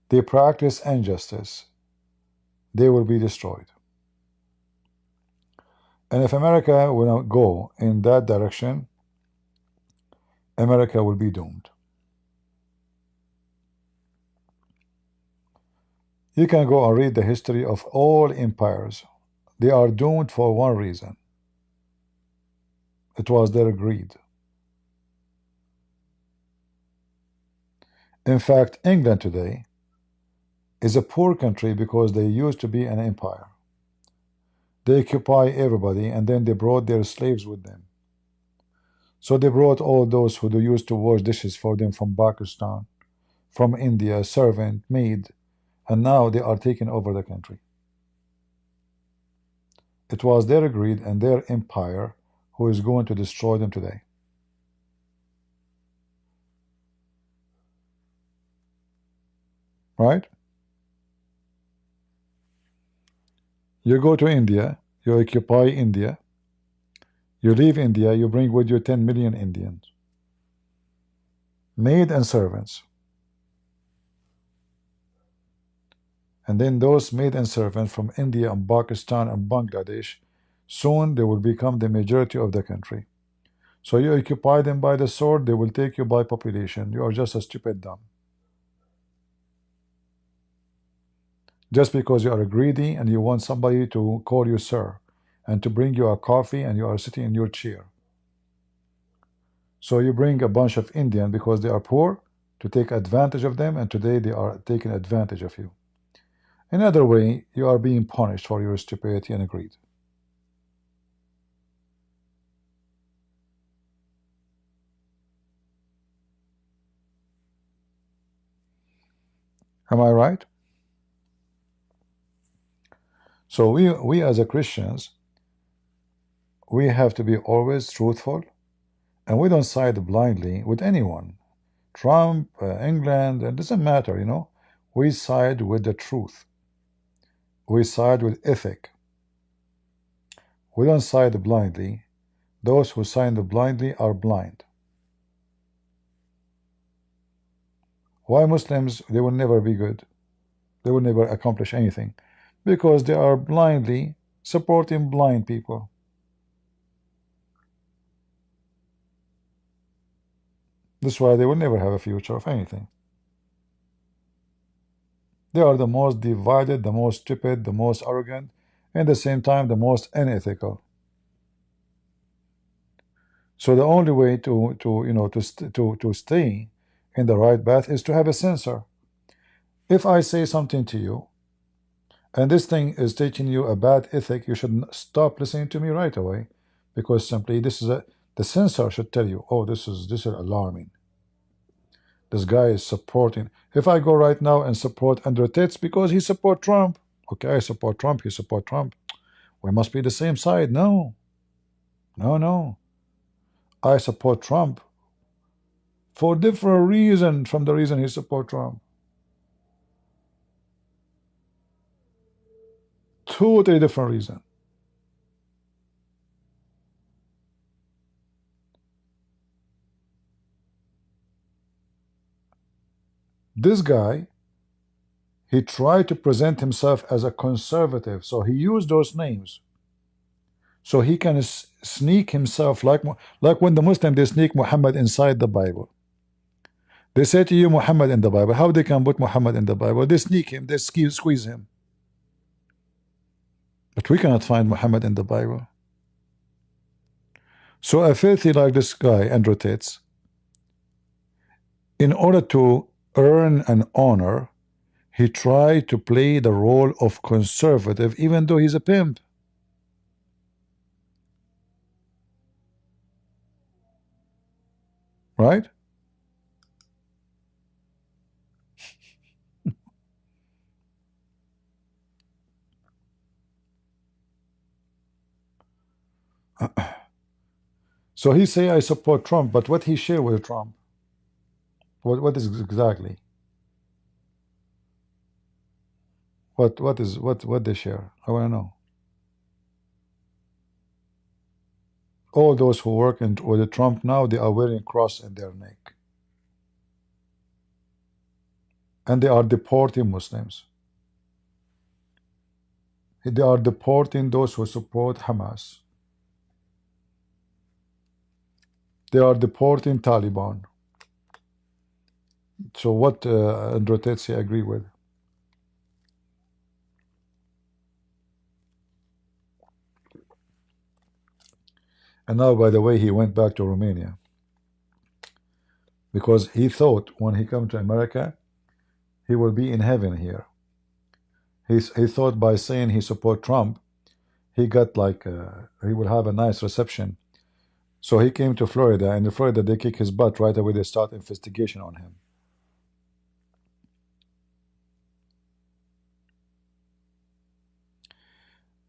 they practice injustice, they will be destroyed. And if America will not go in that direction, America will be doomed. You can go and read the history of all empires. They are doomed for one reason. It was their greed. In fact, England today is a poor country because they used to be an empire. They occupy everybody, and then they brought their slaves with them. So they brought all those who used to wash dishes for them from Pakistan, from India, servant, maid, and now they are taking over the country. It was their greed and their empire who is going to destroy them today. Right? You go to India, you occupy India, you leave India, you bring with you 10 million Indians, maid and servants. And then those maid and servants from India and Pakistan and Bangladesh, soon they will become the majority of the country. So you occupy them by the sword, they will take you by population. You are just a stupid dumb. Just because you are greedy and you want somebody to call you sir and to bring you a coffee and you are sitting in your chair. So you bring a bunch of Indians because they are poor to take advantage of them, and today they are taking advantage of you. Another way, you are being punished for your stupidity and greed. Am I right? So we as a Christians, we have to be always truthful, and we don't side blindly with anyone. Trump, England, it doesn't matter, you know. We side with the truth. We side with ethic. We don't side blindly. Those who side blindly are blind. Why Muslims, they will never be good? They will never accomplish anything. Because they are blindly supporting blind people. That's why they will never have a future of anything. They are the most divided, the most stupid, the most arrogant, and at the same time the most unethical. So the only way to stay in the right path is to have a censor. If I say something to you, and this thing is teaching you a bad ethic, you should stop listening to me right away, because simply this is the censor should tell you, oh, this is alarming. This guy is supporting. If I go right now and support Andrew Tate because he support Trump, okay, I support Trump, he support Trump, we must be the same side. No, no, no. I support Trump for different reason from the reason he support Trump. Totally different reason. This guy, he tried to present himself as a conservative, so he used those names so he can sneak himself like when the Muslim they sneak Muhammad inside the Bible. They say to you Muhammad in the Bible. How they can put Muhammad in the Bible? They sneak him, they squeeze him. But we cannot find Muhammad in the Bible. So a filthy like this guy, Andrew Tate, in order to earn an honor, he tried to play the role of conservative, even though he's a pimp. Right? So he say I support Trump, but what he share with Trump? What is exactly? What they share? I want to know. All those who work with Trump now, they are wearing cross in their neck, and they are deporting Muslims. They are deporting those who support Hamas. They are deporting Taliban. So what Andrew Tate agree with? And now, by the way, he went back to Romania because he thought when he come to America, he will be in heaven here. He thought by saying he support Trump, he got like he will have a nice reception. So he came to Florida, and in Florida they kick his butt right away. They start investigation on him.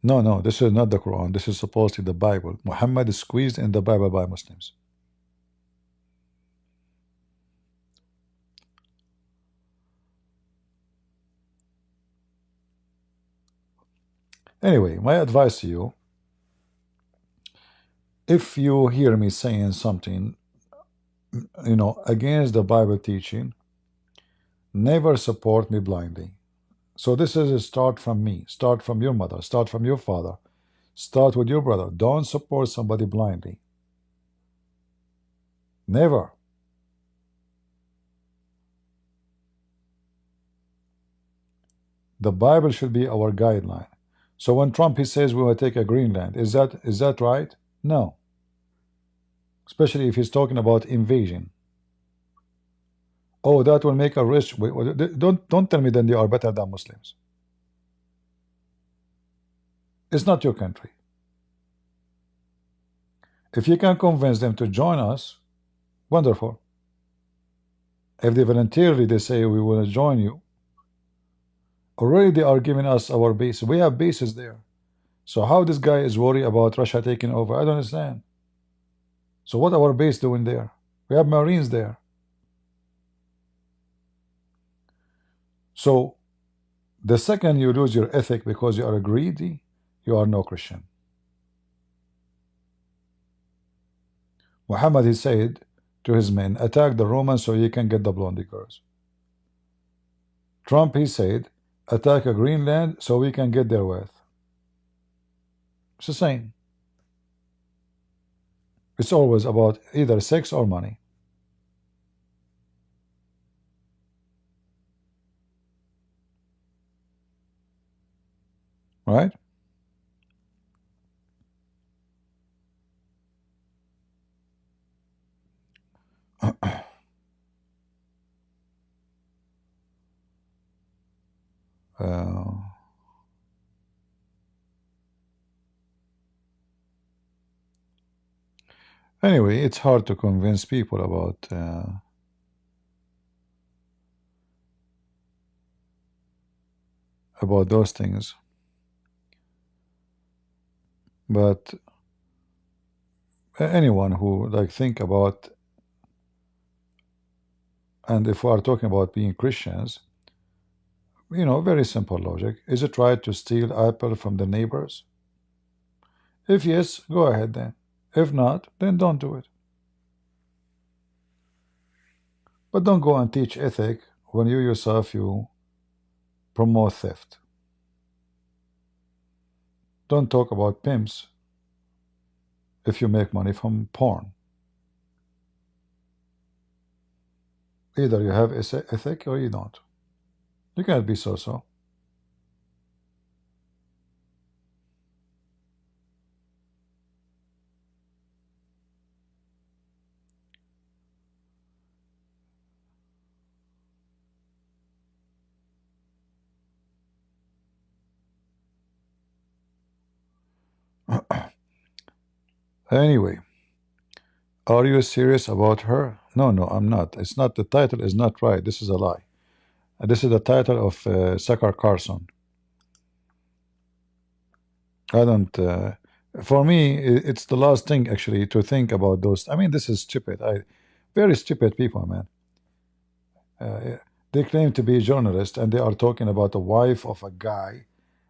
No, this is not the Quran. This is supposedly the Bible. Muhammad is squeezed in the Bible by Muslims. Anyway, my advice to you, if you hear me saying something, against the Bible teaching, never support me blindly. So this is a start from me. Start from your mother. Start from your father. Start with your brother. Don't support somebody blindly. Never. The Bible should be our guideline. So when Trump he says we will take a Greenland, is that right? No. Especially if he's talking about invasion. Oh, that will make us rich. Don't tell me then they are better than Muslims. It's not your country. If you can convince them to join us, wonderful. If they voluntarily they say we want to join you, already they are giving us our base. We have bases there. So how this guy is worried about Russia taking over? I don't understand. So what our base doing there? We have Marines there. So the second you lose your ethic because you are greedy, you are no Christian. Muhammad he said to his men, attack the Romans so you can get the blondie girls. Trump he said, attack a Greenland so we can get their wealth. It's the same. It's always about either sex or money. Right? Anyway, it's hard to convince people about those things. But anyone who like think about, and if we are talking about being Christians, very simple logic. Is it right to steal apple from the neighbors? If yes, go ahead then. If not, then don't do it. But don't go and teach ethic when you yourself you promote theft. Don't talk about pimps if you make money from porn. Either you have ethic or you don't. You cannot be so-so. Anyway, are you serious about her? No, no, I'm not. It's not. The title is not right. This is a lie. This is the title of Sakar Carson. I don't. For me, it's the last thing actually to think about those. I mean, this is stupid. Very stupid people, man. They claim to be journalists and they are talking about the wife of a guy.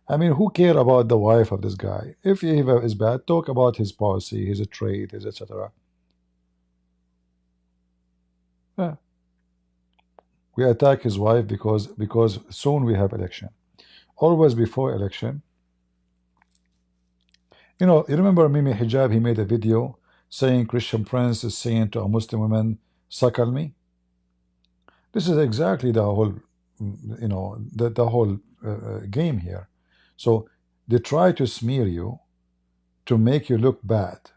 I mean, who care about the wife of this guy? If he is bad, talk about his policy, his trade, his etc. Yeah. We attack his wife because soon we have election. Always before election. You remember Mimi Hijab? He made a video saying Christian Prince is saying to a Muslim woman, "Suckle me." This is exactly the whole, the whole game here. So they try to smear you to make you look bad,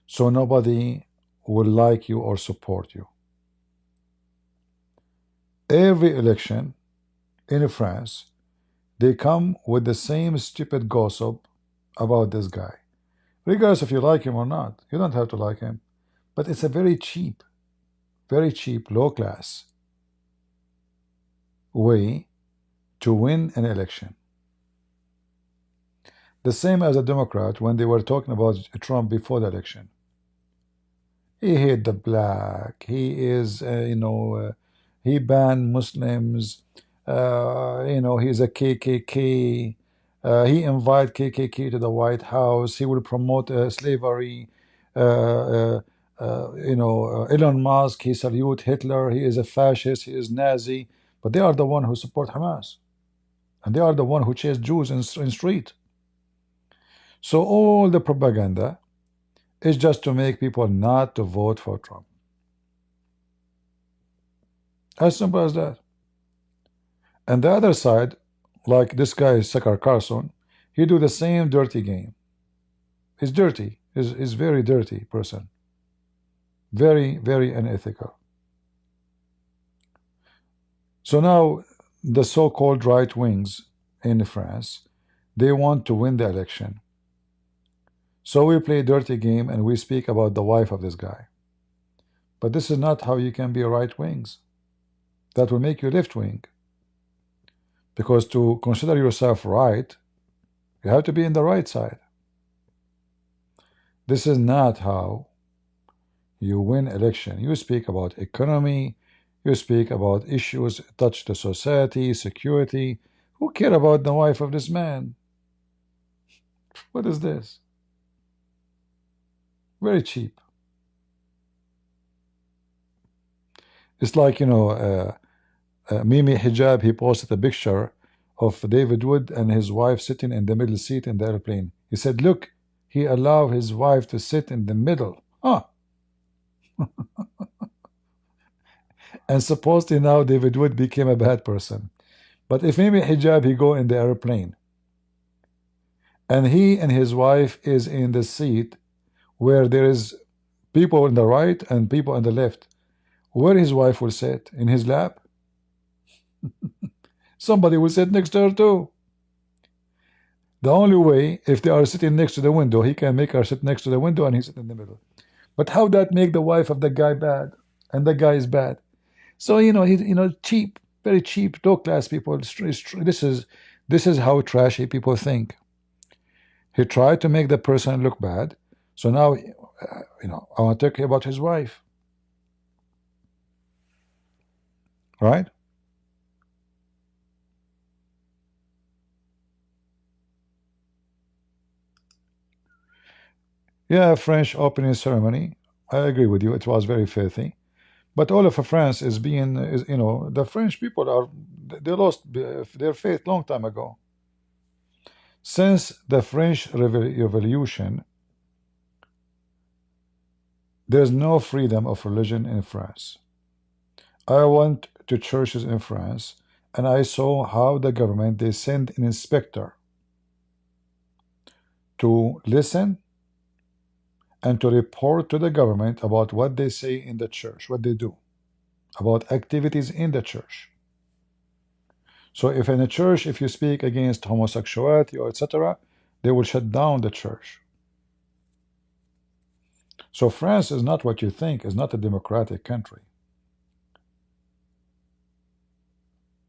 so nobody will like you or support you. Every election in France, they come with the same stupid gossip about this guy. Regardless if you like him or not, you don't have to like him. But it's a very cheap, low class way to win an election. The same as a Democrat when they were talking about Trump before the election. He hate the black. He is, he banned Muslims. He's a KKK. He invite KKK to the White House. He will promote slavery. Elon Musk, he salute Hitler. He is a fascist. He is Nazi. But they are the one who support Hamas. And they are the one who chase Jews in street. So all the propaganda is just to make people not to vote for Trump. As simple as that. And the other side, like this guy Sakar Carson, he do the same dirty game. He's dirty. He's very dirty person. Very, very unethical. So now the so-called right wings in France, they want to win the election. So we play dirty game and we speak about the wife of this guy. But this is not how you can be right wings. That will make you left wing. Because to consider yourself right, you have to be in the right side. This is not how you win election. You speak about economy, you speak about issues touch the society, security. Who care about the wife of this man? What is this? Very cheap. It's like, Mimi Hijab, he posted a picture of David Wood and his wife sitting in the middle seat in the airplane. He said, look, he allowed his wife to sit in the middle. Huh. And supposedly now David Wood became a bad person. But if Mimi Hijab, he go in the airplane, and he and his wife is in the seat where there is people on the right and people on the left, where his wife will sit? In his lap? Somebody will sit next to her too. The only way, if they are sitting next to the window, he can make her sit next to the window and he sit in the middle. But how that make the wife of the guy bad? And the guy is bad. So, cheap, very cheap, low class people. This is how trashy people think. He tried to make the person look bad. So now, I want to talk about his wife. Right? Yeah, French opening ceremony. I agree with you. It was very filthy. But all of France is the French people they lost their faith long time ago. Since the French Revolution, there's no freedom of religion in France. I went to churches in France and I saw how the government, they send an inspector to listen and to report to the government about what they say in the church, what they do, about activities in the church. So if in a church, if you speak against homosexuality or etc., they will shut down the church. So France is not what you think, is not a democratic country.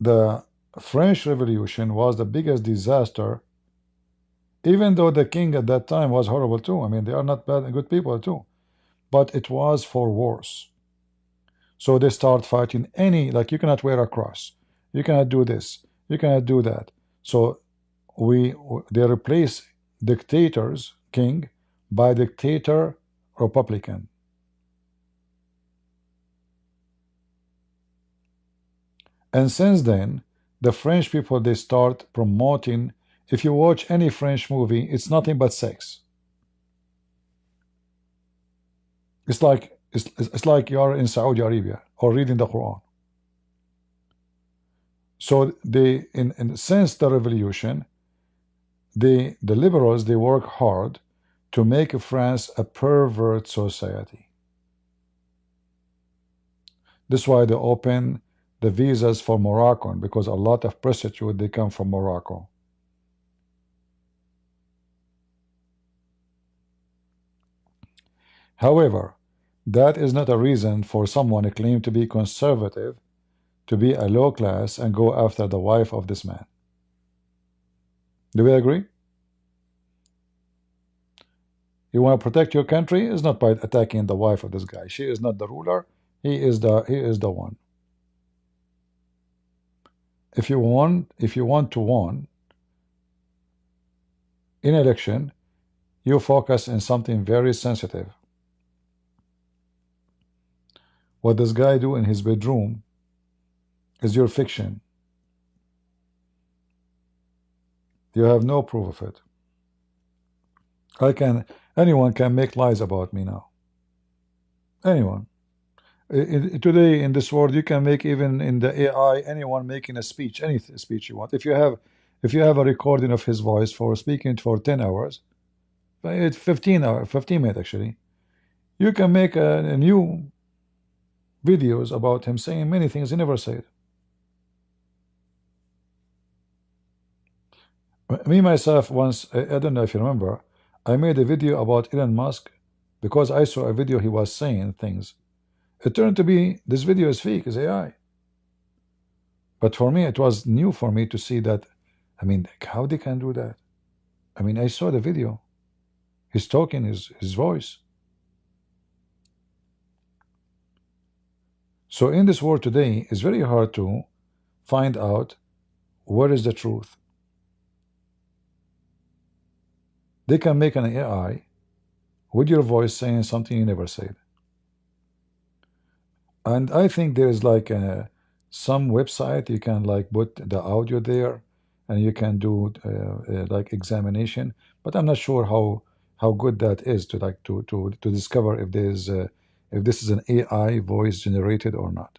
The French Revolution was the biggest disaster, even though the king at that time was horrible too. I mean, they are not bad and good people too. But it was for wars. So they start fighting any, like you cannot wear a cross. You cannot do this. You cannot do that. So they replace dictators, king, by dictator, Republican. And since then, the French people, they start promoting, if you watch any French movie, it's nothing but sex. It's like you are in Saudi Arabia or reading the Quran. So they, since the revolution, the liberals, they work hard to make France a pervert society. This is why they open the visas for Moroccan, because a lot of prostitutes, they come from Morocco. However, that is not a reason for someone who claims to be conservative to be a low class and go after the wife of this man. Do we agree? You want to protect your country is not by attacking the wife of this guy. She is not the ruler. He is the one. If you want to win in election, you focus on something very sensitive. What this guy do in his bedroom is your fiction. You have no proof of it. Anyone can make lies about me now. Anyone. Today in this world, you can make, even in the AI, anyone making a speech, any speech you want. If you have a recording of his voice for speaking for 10 hours, it's 15 minutes actually, you can make a new videos about him saying many things he never said. Me myself once, I don't know if you remember, I made a video about Elon Musk because I saw a video he was saying things. It turned to be, this video is fake, is AI. But for me, it was new for me to see that. I mean, how they can do that? I mean, I saw the video. He's talking, his voice. So in this world today, it's very hard to find out what is the truth. They can make an AI with your voice saying something you never said. And I think there's like some website you can like put the audio there, and you can do like examination. But I'm not sure how good that is to like to discover if there's if this is an AI voice generated or not.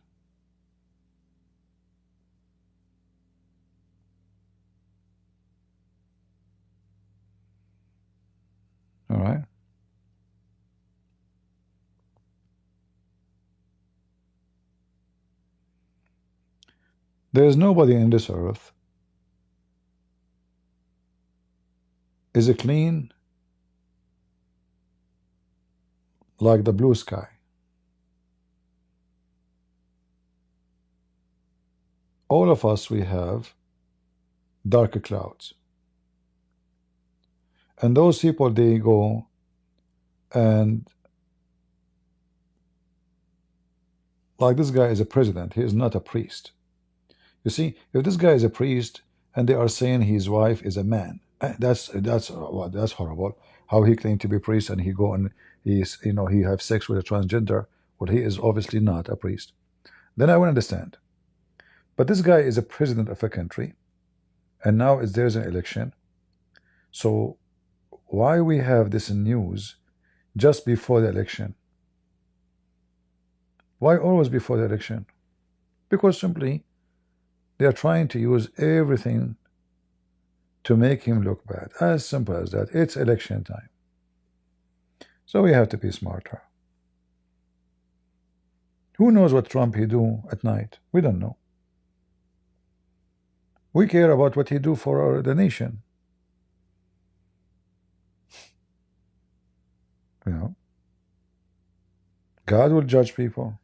All right. There is nobody in this earth is clean like the blue sky. All of us, we have dark clouds. And those people, they go and, like this guy is a president, he is not a priest. You see, if this guy is a priest and they are saying his wife is a man, that's horrible. How he claimed to be a priest and he go and he have sex with a transgender. Well, he is obviously not a priest. Then I will understand. But this guy is a president of a country, and now there's an election. So why we have this news just before the election? Why always before the election? Because simply they are trying to use everything to make him look bad. As simple as that. It's election time. So we have to be smarter. Who knows what Trump he do at night? We don't know. We care about what he do for the nation. You know, God will judge people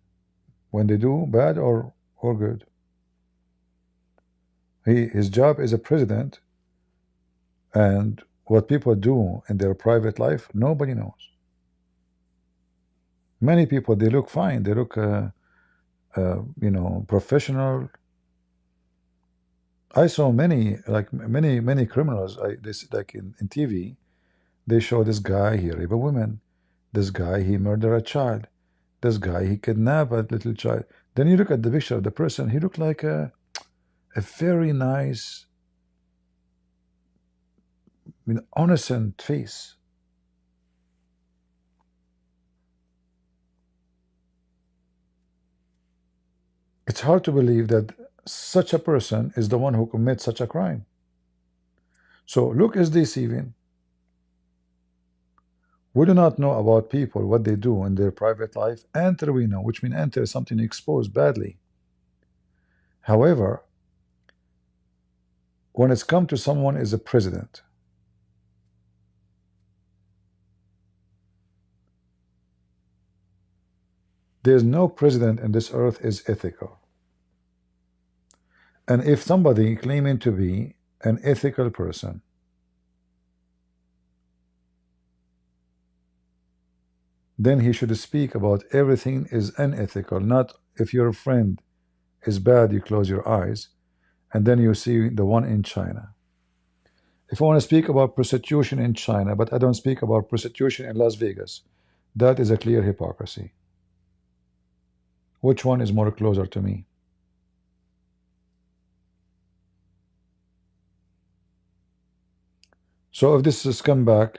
when they do bad or good. His job is a president, and what people do in their private life, nobody knows. Many people, they look fine, they look you know, professional. I saw many, like many criminals. This, like in TV, they show this guy, he raped a woman, this guy, he murdered a child, this guy, he kidnapped a little child. Then you look at the picture of the person, he looked like a very nice, innocent face. It's hard to believe that such a person is the one who commits such a crime. So look is deceiving. We do not know about people, what they do in their private life, until we know, which means until something exposed badly. However, when it's come to someone as a president, there's no president in this earth is ethical. And if somebody claiming to be an ethical person, then he should speak about everything is unethical, not if your friend is bad, you close your eyes, and then you see the one in China. If I want to speak about prostitution in China, but I don't speak about prostitution in Las Vegas, that is a clear hypocrisy. Which one is more closer to me? So if this is scumbag,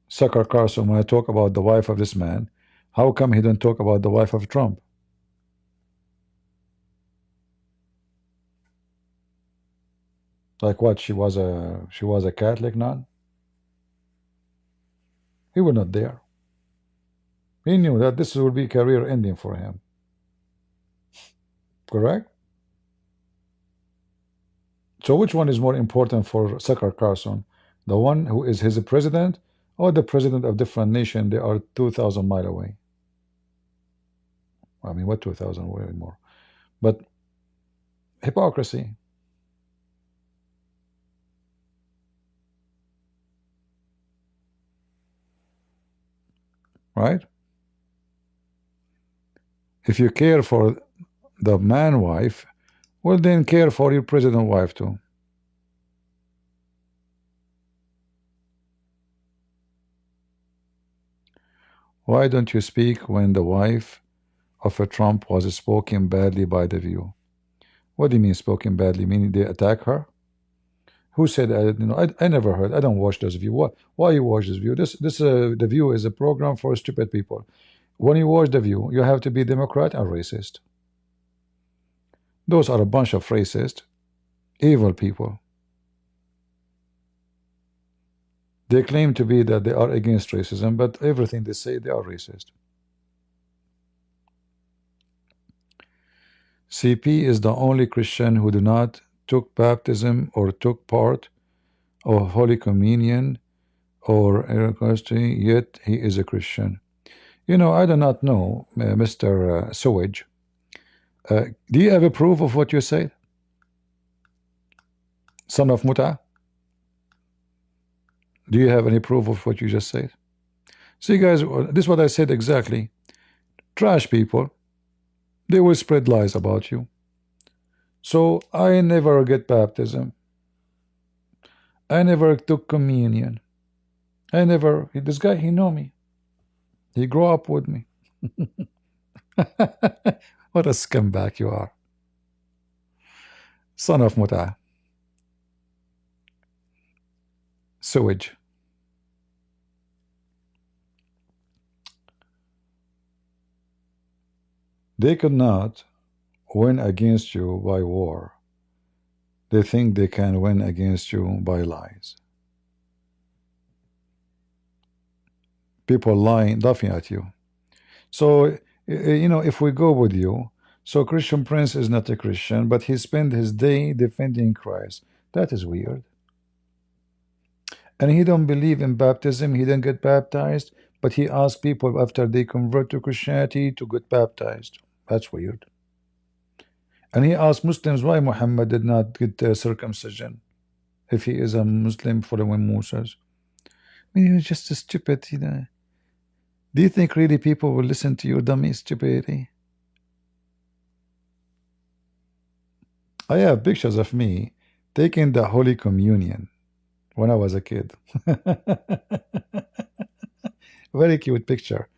Sucker Carson, when I talk about the wife of this man, how come he didn't talk about the wife of Trump? Like what? She was a Catholic nun? He was not there. He knew that this would be career ending for him. Correct? So which one is more important for Sucker Carson? The one who is his president, or the president of different nation? They are 2,000 miles away. I mean, what 2,000 way more? But hypocrisy. Right? If you care for the man wife, well then care for your president wife too. Why don't you speak when the wife of a Trump was spoken badly by The View? What do you mean spoken badly? Meaning they attack her? Who said that? I never heard. I don't watch this View. Why you watch this View? The View is a program for stupid people. When you watch The View, you have to be Democrat and racist. Those are a bunch of racist, evil people. They claim to be that they are against racism, but everything they say, they are racist. CP is the only Christian who did not took baptism or took part of Holy Communion or Eucharisty, yet he is a Christian. You know, I do not know, Mr. Sewage. Do you have a proof of what you said? Son of Muta? Do you have any proof of what you just said? See, guys, this is what I said exactly. Trash people, they will spread lies about you. So I never get baptism. I never took communion. This guy, he know me. He grew up with me. What a scumbag you are. Son of Muta. Sewage. They could not win against you by war, they think they can win against you by lies. People lying, laughing at you. So, you know, if we go with you, so Christian Prince is not a Christian, but he spent his day defending Christ. That is weird. And he don't believe in baptism. He didn't get baptized, but he asked people after they convert to Christianity to get baptized. That's weird. And he asked Muslims why Muhammad did not get circumcision if he is a Muslim following Moses. I mean, you're just stupid, you know. Do you think really people will listen to your dummy stupidity? I have pictures of me taking the Holy Communion when I was a kid. Very cute picture.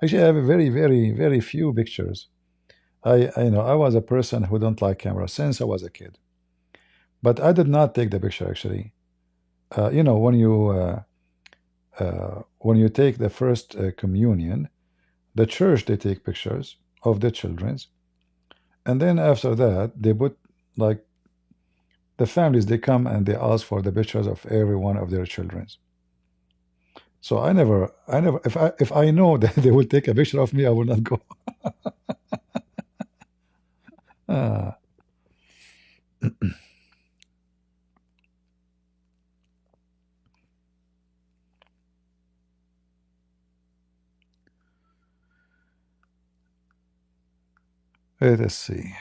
Actually, I have a very few pictures. I know I was a person who don't like camera since I was a kid, but I did not take the picture actually. You know, when you take the first communion, the church they take pictures of the children's, and then after that they put like the families, they come and they ask for the pictures of every one of their children's. So I never, if I know that they will take a picture of me, I will not go. Ah. Let us see.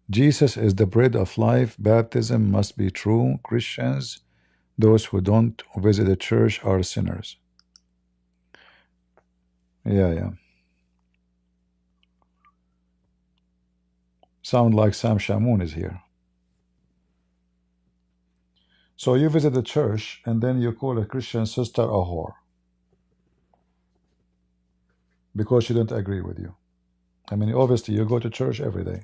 Jesus is the bread of life. Baptism must be true. Christians, those who don't visit the church, are sinners. Yeah. Sound like Sam Shamoun is here. So you visit the church and then you call a Christian sister a whore because she didn't agree with you. I mean, obviously you go to church every day.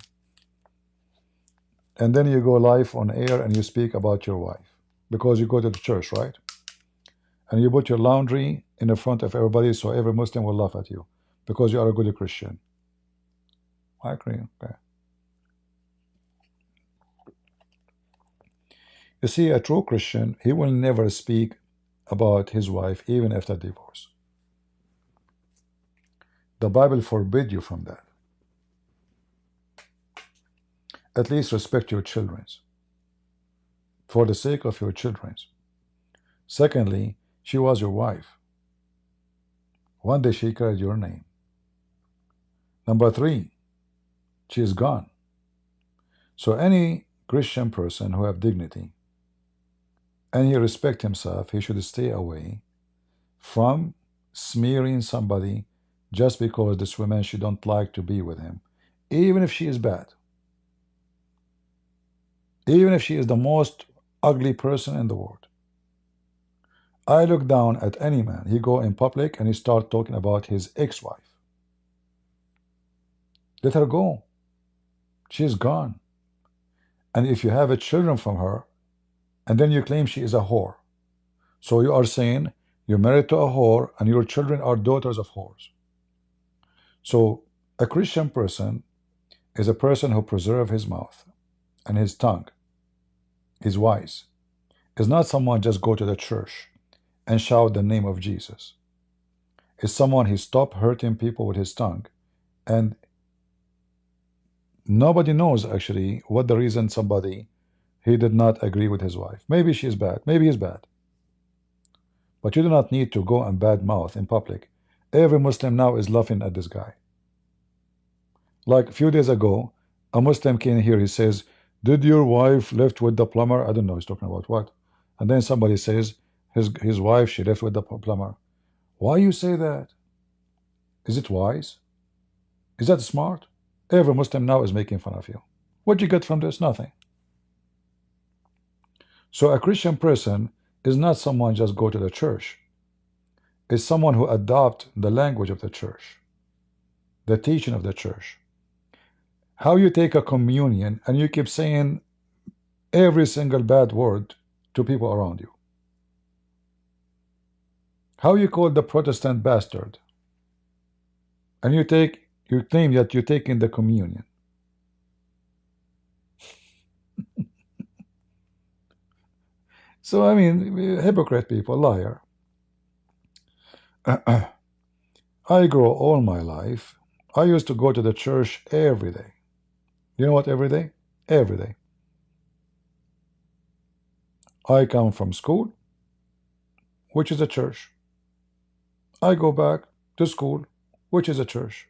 And then you go live on air and you speak about your wife because you go to the church, right? And you put your laundry in the front of everybody so every Muslim will laugh at you because you are a good Christian. I agree. Okay. You see, a true Christian, he will never speak about his wife even after divorce. The Bible forbids you from that. At least respect your children for the sake of your children. Secondly, she was your wife. One day she carried your name. Number three, she is gone. So any Christian person who have dignity and he respect himself, he should stay away from smearing somebody just because this woman she don't like to be with him, even if she is bad, even if she is the most ugly person in the world. I look down at any man, he go in public and he start talking about his ex-wife. Let her go. She's gone. And if you have a children from her, and then you claim she is a whore, so you are saying you're married to a whore and your children are daughters of whores. So a Christian person is a person who preserves his mouth and his tongue, is wise, is not someone just go to the church and shout the name of Jesus. Is someone he stop hurting people with his tongue, and nobody knows actually what the reason somebody he did not agree with his wife. Maybe she is bad, maybe he's bad. But you do not need to go and bad mouth in public. Every Muslim now is laughing at this guy. Like a few days ago, a Muslim came here, he says, did your wife left with the plumber? I don't know, he's talking about what. And then somebody says, his wife, she left with the plumber. Why you say that? Is it wise? Is that smart? Every Muslim now is making fun of you. What you get from this? Nothing. So a Christian person is not someone just go to the church. It's someone who adopt the language of the church, the teaching of the church. How you take a communion and you keep saying every single bad word to people around you. How you call the Protestant bastard? And you claim that you're taking the communion. So I mean, hypocrite people, liar. I grow all my life. I used to go to the church every day. You know what? Every day? Every day. I come from school, which is a church. I go back to school, which is a church.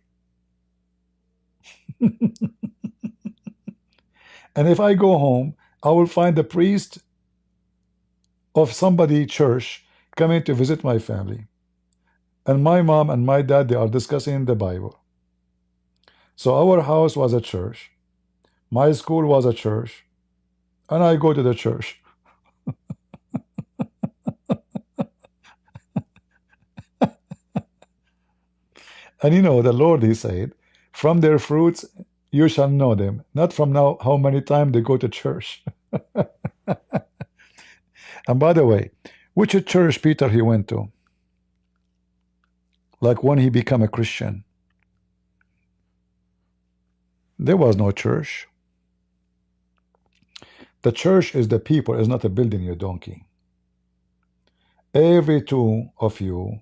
And if I go home, I will find the priest of somebody church coming to visit my family. And my mom and my dad, they are discussing the Bible. So our house was a church. My school was a church. And I go to the church. And you know, the Lord, he said, from their fruits you shall know them, not from now how many times they go to church. And by the way, which church Peter he went to? Like when he became a Christian. There was no church. The church is the people, is not a building, you donkey. Every two of you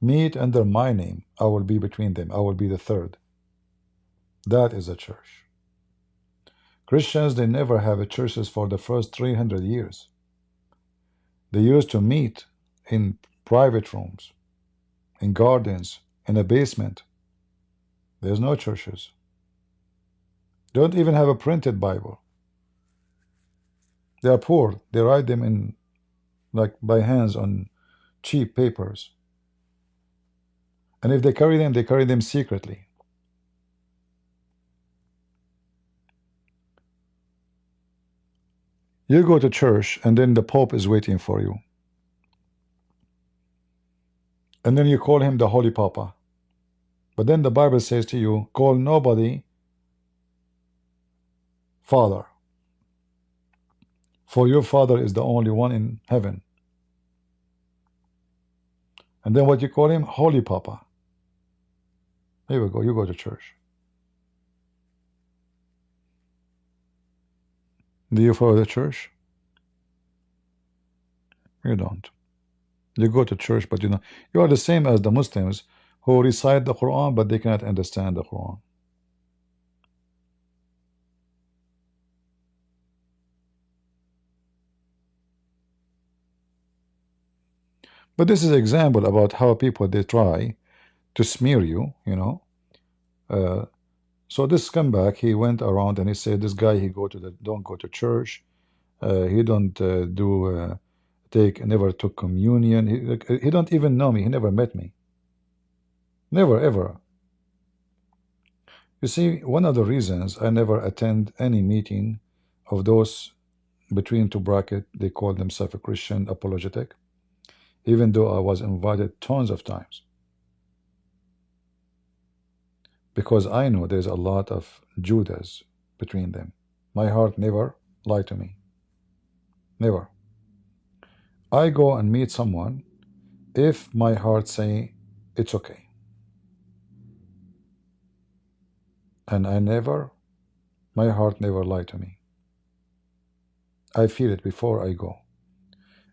meet under my name. I will be between them. I will be the third. That is a church. Christians, they never have churches for the first 300 years. They used to meet in private rooms, in gardens, in a basement. There's no churches. They don't even have a printed Bible. They are poor. They write them in, like, by hands on cheap papers. And if they carry them secretly. You go to church and then the Pope is waiting for you. And then you call him the Holy Papa. But then the Bible says to you, call nobody Father. For your Father is the only one in heaven. And then what you call him? Holy Papa. Here we go. You go to church. Do you follow the church? You don't. You go to church, but you are the same as the Muslims who recite the Quran, but they cannot understand the Quran. But this is an example about how people, they try to smear you, you know. So this scumbag, he went around and he said, this guy, he don't go to church. He don't never took communion. He don't even know me. He never met me. Never, ever. You see, one of the reasons I never attend any meeting of those between two brackets, they call themselves a Christian apologetic, even though I was invited tons of times. Because I know there's a lot of Judas between them. My heart never lied to me. Never. I go and meet someone if my heart say it's okay. And my heart never lied to me. I feel it before I go.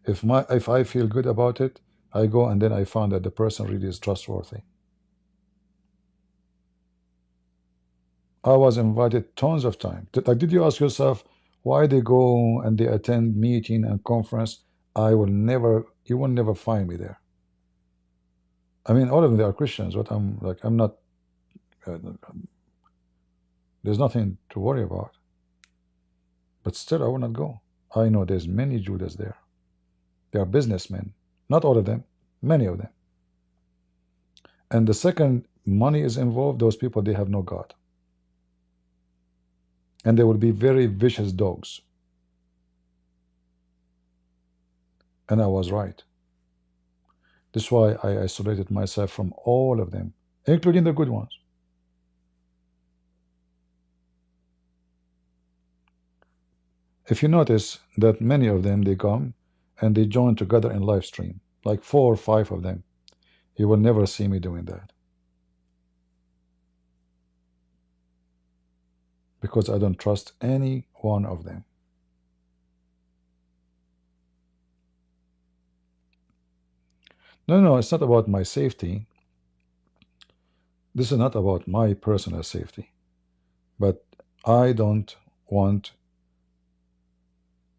If I feel good about it, I go, and then I found that the person really is trustworthy. I was invited tons of times. Like, did you ask yourself why they go and they attend meeting and conference? You will never find me there. I mean, all of them, they are Christians, but I'm not, there's nothing to worry about. But still, I will not go. I know there's many Judas there. They are businessmen. Not all of them, many of them. And the second money is involved, those people, they have no God. And they will be very vicious dogs. And I was right. This is why I isolated myself from all of them, including the good ones. If you notice that many of them, they come and they join together in live stream. like 4 or 5 of them. You will never see me doing that. Because I don't trust any one of them. No, it's not about my safety. This is not about my personal safety. But I don't want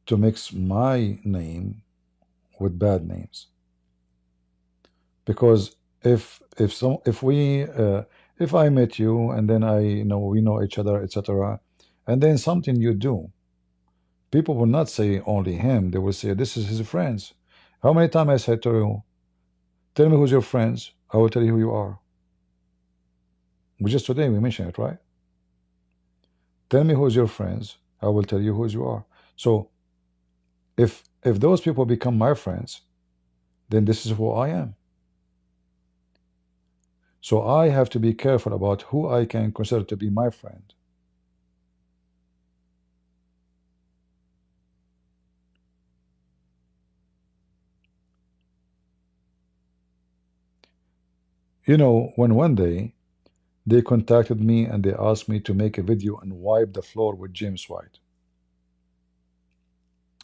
to mix my name with bad names. Because if I met you and then we know each other, etc., and then something you do, people will not say only him. They will say this is his friends. How many times I said to you, tell me who's your friends, I will tell you who you are. Just today we mentioned it, right? Tell me who's your friends, I will tell you who you are. So if those people become my friends, then this is who I am. So I have to be careful about who I can consider to be my friend. You know, when one day they contacted me and they asked me to make a video and wipe the floor with James White.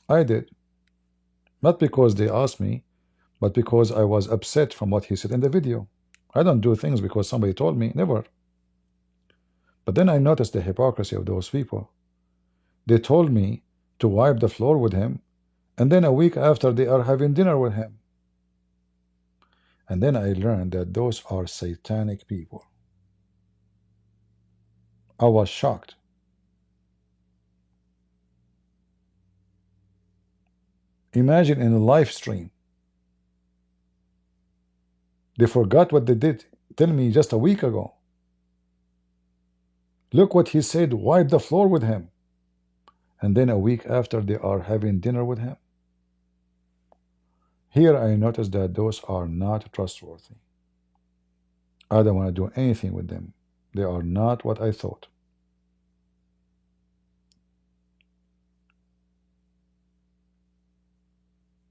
I did. Not because they asked me, but because I was upset from what he said in the video. I don't do things because somebody told me, never. But then I noticed the hypocrisy of those people. They told me to wipe the floor with him, and then a week after they are having dinner with him. And then I learned that those are satanic people. I was shocked. Imagine in a live stream. They forgot what they did. Tell me just a week ago. Look what he said, wipe the floor with him. And then a week after they are having dinner with him. Here I noticed that those are not trustworthy. I don't want to do anything with them. They are not what I thought.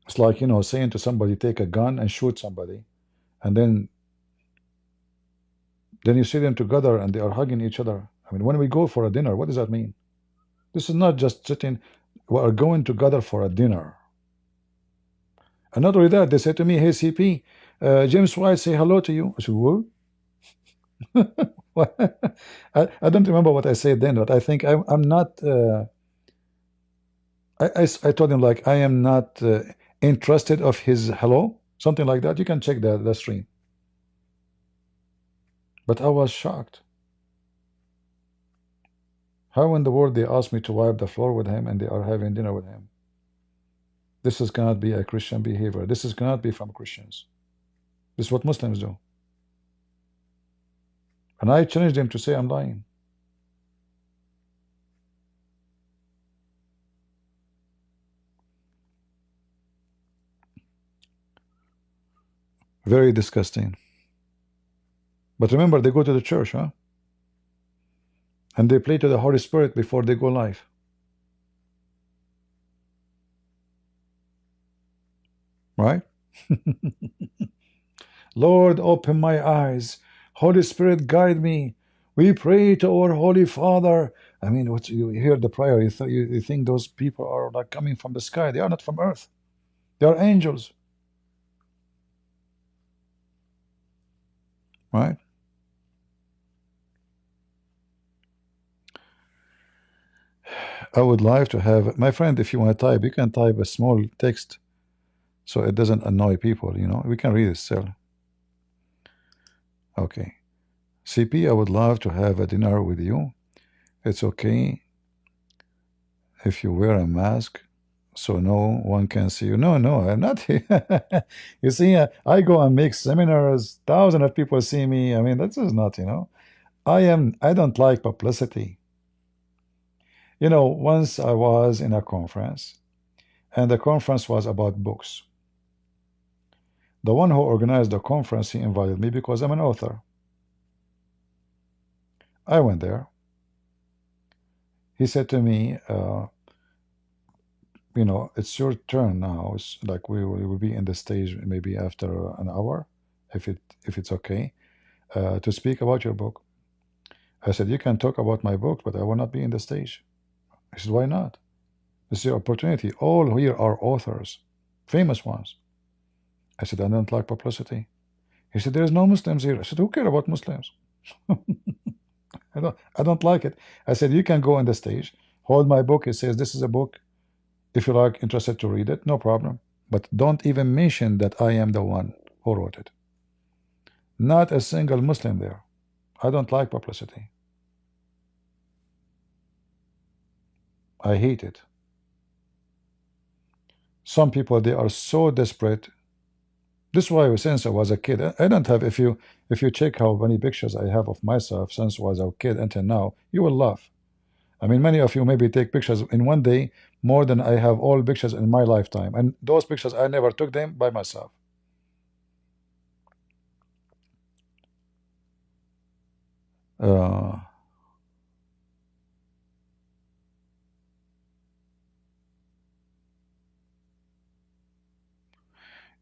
It's like, you know, saying to somebody, take a gun and shoot somebody. And then you see them together and they are hugging each other. I mean, when we go for a dinner, what does that mean? This is not just sitting, we are going together for a dinner. And not only that, they said to me, hey, CP, James White, say hello to you. I said, what? I don't remember what I said then, but I think I'm not, I told him, like, I am not interested of his hello, something like that. You can check the stream. But I was shocked. How in the world they asked me to wipe the floor with him and they are having dinner with him? This is cannot be a Christian behavior. This is cannot be from Christians. This is what Muslims do. And I challenged them to say I'm lying. Very disgusting. But remember, they go to the church, huh? And they pray to the Holy Spirit before they go live. Right? Lord, open my eyes. Holy Spirit, guide me. We pray to our Holy Father. I mean, what you hear the prayer, you think those people are like coming from the sky. They are not from earth. They are angels. Right? I would like to have, my friend, if you want to type, you can type a small text so it doesn't annoy people, you know. We can read it still. Okay. CP, I would love to have a dinner with you. It's okay if you wear a mask so no one can see you. No, I'm not. You see, I go and make seminars. Thousands of people see me. I mean, that is not, you know. I don't like publicity. You know, once I was in a conference, and the conference was about books. The one who organized the conference, he invited me because I'm an author. I went there. He said to me, you know, it's your turn now. It's like we will be in the stage maybe after an hour, if it's okay, to speak about your book. I said, you can talk about my book, but I will not be in the stage. He said, why not? This is your opportunity. All here are authors, famous ones. I said, I don't like publicity. He said, there's no Muslims here. I said, who care about Muslims? I don't like it. I said, you can go on the stage, hold my book. It says this is a book. If you like, interested to read it, no problem. But don't even mention that I am the one who wrote it. Not a single Muslim there. I don't like publicity. I hate it. Some people, they are so desperate. This is why since I was a kid, I don't have, if you check how many pictures I have of myself since I was a kid until now, you will laugh. I mean, many of you maybe take pictures in one day more than I have all pictures in my lifetime. And those pictures, I never took them by myself.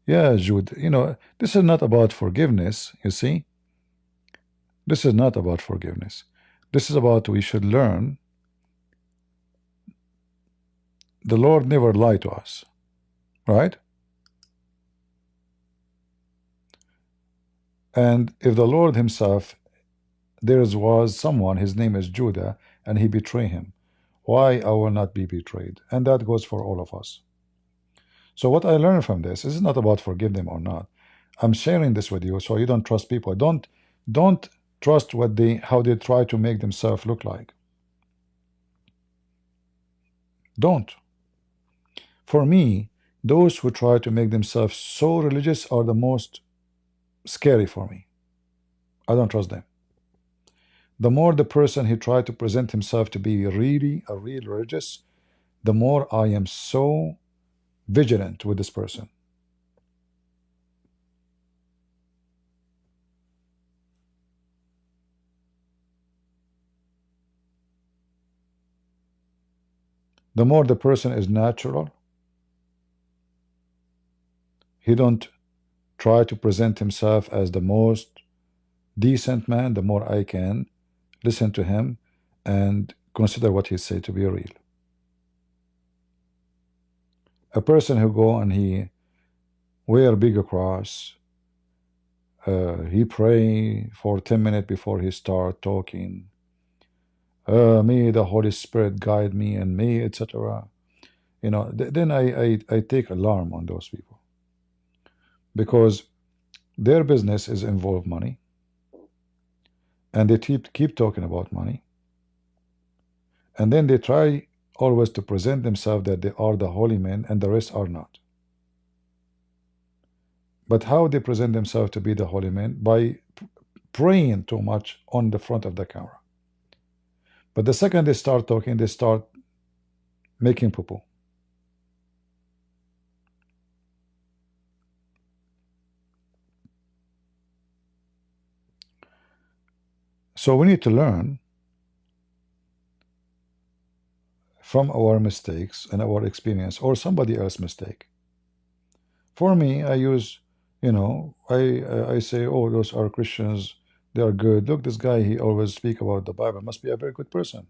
Yeah, Jude, you know, this is not about forgiveness, you see. This is not about forgiveness. This is about we should learn. The Lord never lied to us, right? And if the Lord himself, there was someone, his name is Judah, and he betrayed him, why I will not be betrayed? And that goes for all of us. So what I learned from this is not about forgive them or not. I'm sharing this with you so you don't trust people. Don't trust what how they try to make themselves look like. Don't. For me, those who try to make themselves so religious are the most scary for me. I don't trust them. The more the person he tried to present himself to be really a real religious, the more I am so vigilant with this person. The more the person is natural, he don't try to present himself as the most decent man, the more I can listen to him and consider what he say to be real. A person who go and he wear a bigger cross, he pray for 10 minutes before he start talking, may the Holy Spirit guide me and me, etc. You know, then I take alarm on those people, because their business is involve money, and they keep talking about money, and then they try always to present themselves that they are the holy men and the rest are not. But how they present themselves to be the holy men? By praying too much on the front of the camera. But the second they start talking, they start making poo-poo. So we need to learn from our mistakes and our experience, or somebody else's mistake. For me, I use, you know, I say, oh, those are Christians, they are good. Look, this guy, he always speak about the Bible, must be a very good person.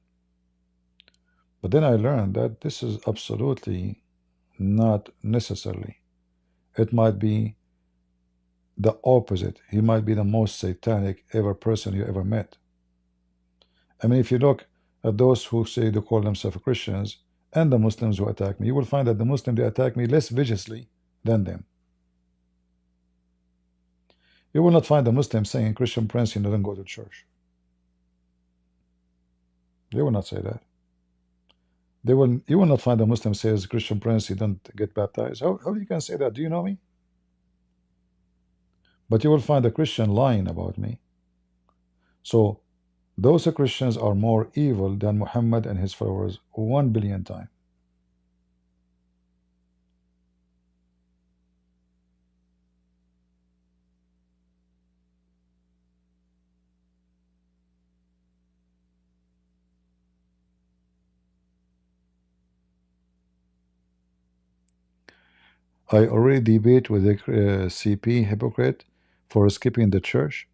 But then I learned that this is absolutely not necessarily. It might be the opposite. He might be the most satanic ever person you ever met. I mean, if you look at those who say they call themselves Christians and the Muslims who attack me, you will find that the Muslims, they attack me less viciously than them. You will not find a Muslim saying, Christian Prince, you don't go to church. They will not say that. You will not find a Muslim says, Christian Prince, you don't get baptized. How you can say that? Do you know me? But you will find a Christian lying about me. So those Christians are more evil than Muhammad and his followers 1 billion times. I already debate with the CP hypocrite for skipping the church.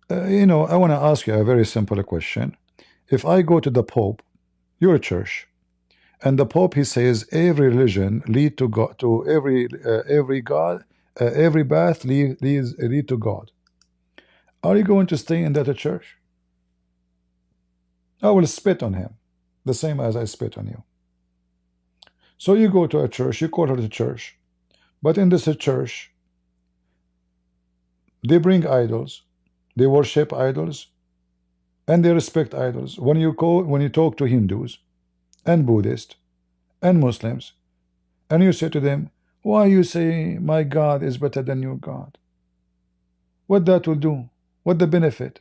You know, I want to ask you a very simple question. If I go to the Pope, your church, and the Pope, he says every religion lead to God, to every God, every path lead to God. Are you going to stay in that church? I will spit on him, the same as I spit on you. So you go to a church, you call it a church, but in this church, they bring idols, they worship idols, and they respect idols. When you talk to Hindus and Buddhists and Muslims, and you say to them, why you say my God is better than your God? What that will do? What the benefit?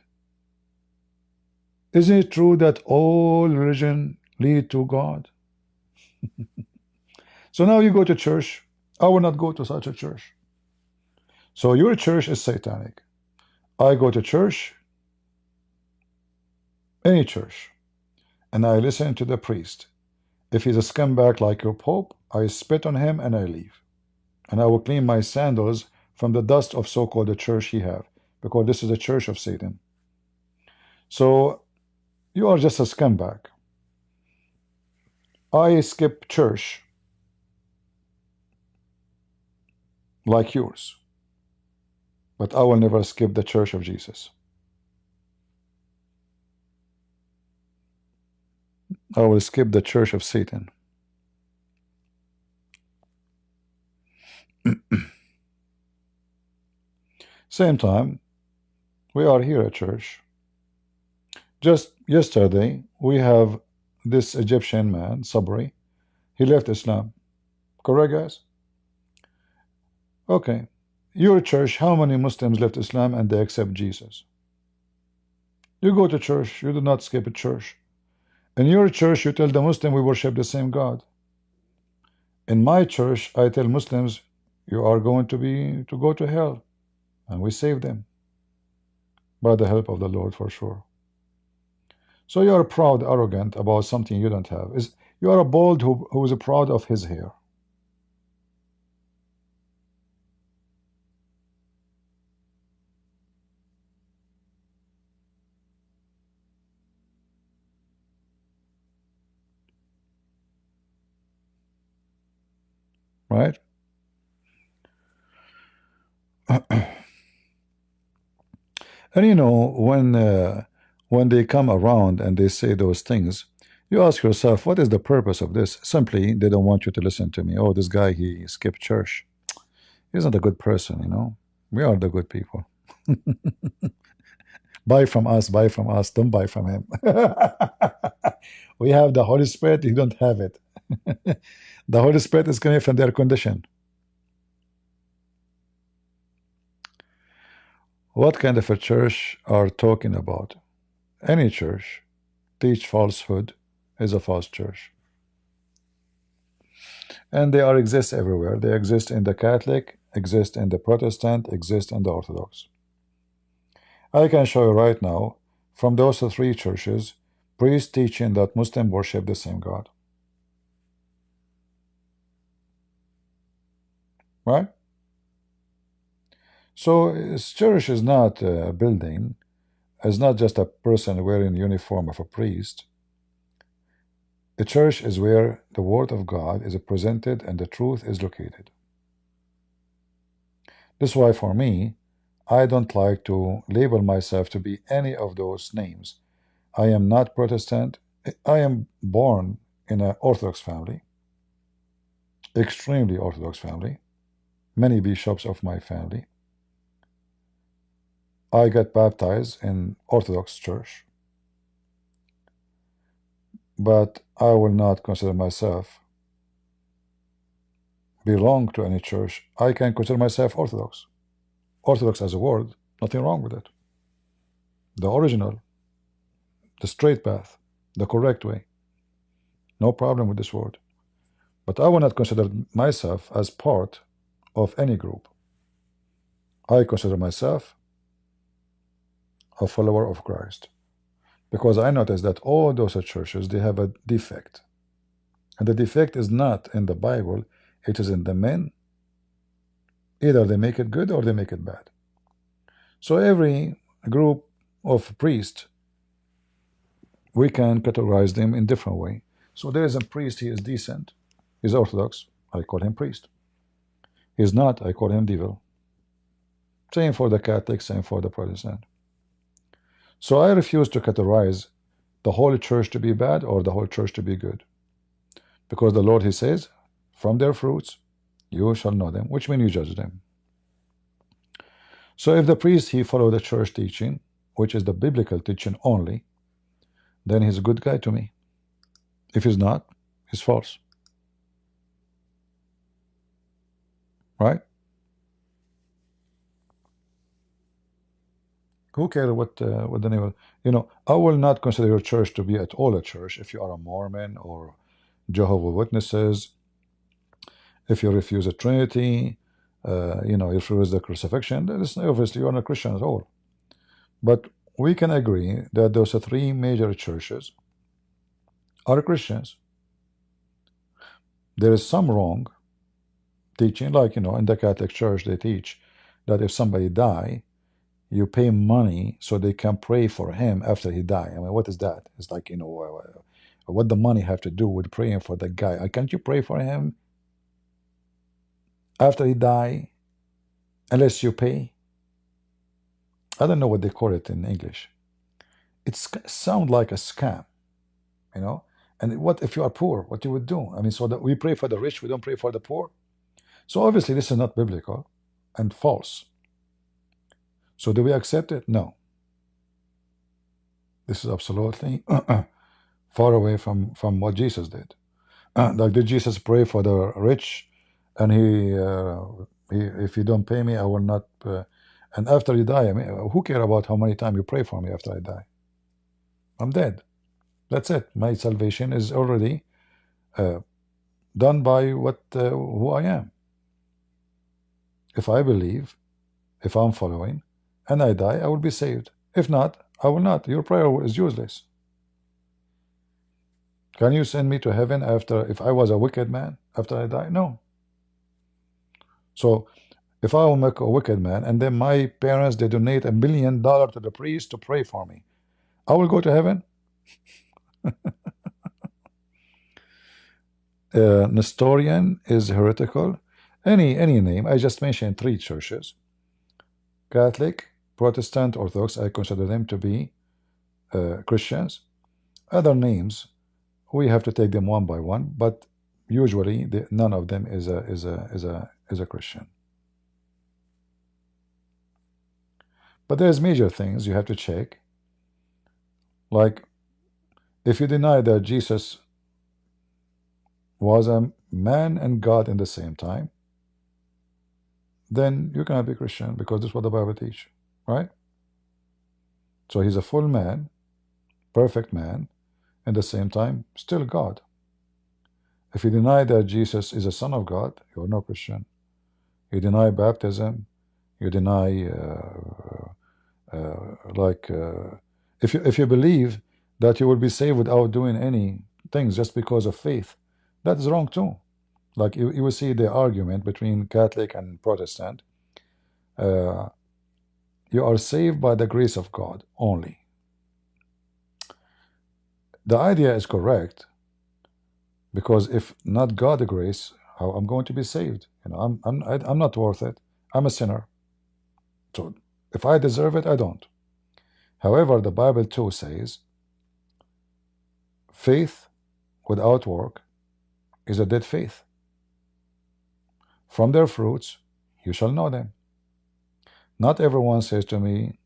Isn't it true that all religion lead to God? So now you go to church. I will not go to such a church. So your church is satanic. I go to church, any church, and I listen to the priest. If he's a scumbag like your Pope, I spit on him and I leave. And I will clean my sandals from the dust of so-called the church he have, because this is a church of Satan. So you are just a scumbag. I skip church like yours, but I will never skip the church of Jesus. I will skip the church of Satan. Same time, we are here at church. Just yesterday, we have this Egyptian man, Sabri. He left Islam. Correct, guys? Okay. Your church, how many Muslims left Islam and they accept Jesus? You go to church, you do not skip a church. In your church, you tell the Muslim we worship the same God. In my church, I tell Muslims you are going to go to hell, and we save them by the help of the Lord for sure. So you are proud, arrogant about something you don't have. You are a bald who is proud of his hair. Right? And you know, when they come around and they say those things, you ask yourself, what is the purpose of this? Simply, they don't want you to listen to me. Oh, this guy, he skipped church. He's not a good person, you know. We are the good people. Buy from us, don't buy from him. We have the Holy Spirit, you don't have it. The Holy Spirit is coming from their condition. What kind of a church are talking about? Any church teach falsehood is a false church. And they exist everywhere. They exist in the Catholic, exist in the Protestant, exist in the Orthodox. I can show you right now, from those three churches, priests teaching that Muslims worship the same God. Right? So church is not a building, it's not just a person wearing the uniform of a priest. The church is where the word of God is presented and the truth is located. This is why for me, I don't like to label myself to be any of those names. I am not Protestant. I am born in an Orthodox family, extremely Orthodox family, many bishops of my family. I got baptized in Orthodox church, but I will not consider myself belong to any church. I can consider myself Orthodox. Orthodox as a word, nothing wrong with it. The original, the straight path, the correct way. No problem with this word. But I will not consider myself as part of any group. I consider myself a follower of Christ, because I notice that all those churches, they have a defect, and the defect is not in the Bible, It is in the men. Either they make it good or they make it bad. So every group of priests, we can categorize them in different way. So there is a priest, he is decent, he's Orthodox, I call him priest. He's not, I call him devil. Same for the Catholic, same for the Protestant. So I refuse to categorize the whole church to be bad or the whole church to be good. Because the Lord, he says, from their fruits you shall know them, which means you judge them. So if the priest, he follow the church teaching, which is the biblical teaching only, then he's a good guy to me. If he's not, he's false. Right? Who cares what the name of, you know, I will not consider your church to be at all a church if you are a Mormon or Jehovah's Witnesses, if you refuse a Trinity, you know, if you refuse the crucifixion, then it's obviously you're not a Christian at all. But we can agree that those three major churches are Christians. There is some wrong teaching, like, you know, in the Catholic Church they teach that if somebody die, you pay money so they can pray for him after he die. I mean, what is that? It's like, you know, what the money have to do with praying for the guy? Can't you pray for him after he die unless you pay? I don't know what they call it in English. It sounds like a scam, you know. And what if you are poor? What you would do? I mean, so that we pray for the rich, we don't pray for the poor. So obviously this is not biblical and false. So do we accept it? No. This is absolutely far away from what Jesus did. Like, did Jesus pray for the rich, and he if you don't pay me, I will not. And after you die, I mean, who care about how many times you pray for me after I die? I'm dead. That's it. My salvation is already done by who I am. If I believe, if I'm following, and I die, I will be saved. If not, I will not. Your prayer is useless. Can you send me to heaven if I was a wicked man after I die? No. So if I will make a wicked man and then my parents, they donate $1 million to the priest to pray for me, I will go to heaven? Nestorian is heretical. Any name. I just mentioned 3 churches. Catholic, Protestant, Orthodox, I consider them to be Christians. Other names, we have to take them one by one, but usually none of them is a Christian. But there's major things you have to check, like if you deny that Jesus was a man and God in the same time, then you cannot be Christian, because this is what the Bible teaches, right? So he's a full man, perfect man, at the same time still God. If you deny that Jesus is a son of God, you're no Christian. You deny baptism, you deny if you believe that you will be saved without doing any things just because of faith, that is wrong too. Like you will see the argument between Catholic and Protestant. You are saved by the grace of God only. The idea is correct, because if not God's grace, how I'm going to be saved? You know, I'm not worth it. I'm a sinner. So if I deserve it, I don't. However, the Bible too says, faith without work is a dead faith. From their fruits you shall know them. Not everyone says to me,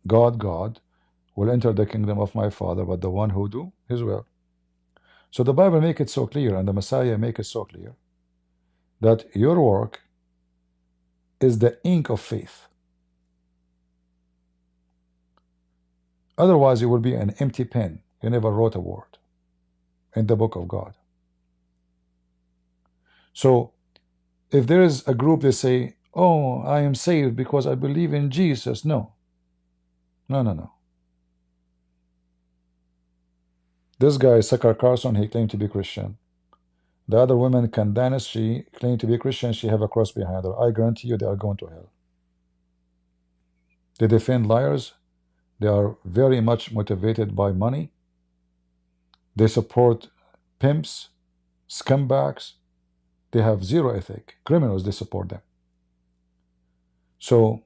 God will enter the kingdom of my Father, but the one who do his will. So the Bible make it so clear, and the Messiah make it so clear, that your work is the ink of faith. Otherwise you will be an empty pen. You never wrote a word in the book of God. So if there is a group that say, oh, I am saved because I believe in Jesus, no. This guy, Sakar Carson, he claimed to be Christian. The other woman, Candace, she claimed to be Christian. She have a cross behind her. I guarantee you they are going to hell. They defend liars. They are very much motivated by money. They support pimps, scumbags. They have zero ethic. Criminals, they support them. So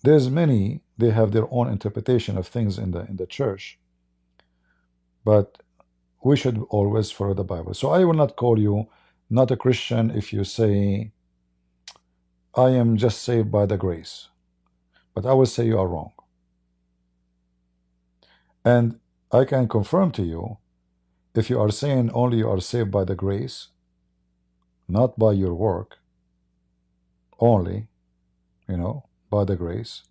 there's many, they have their own interpretation of things in the church, but we should always follow the Bible. So I will not call you not a Christian if you say, I am just saved by the grace. But I will say you are wrong. And I can confirm to you, if you are saying only you are saved by the grace, not by your work, only, you know, by the grace,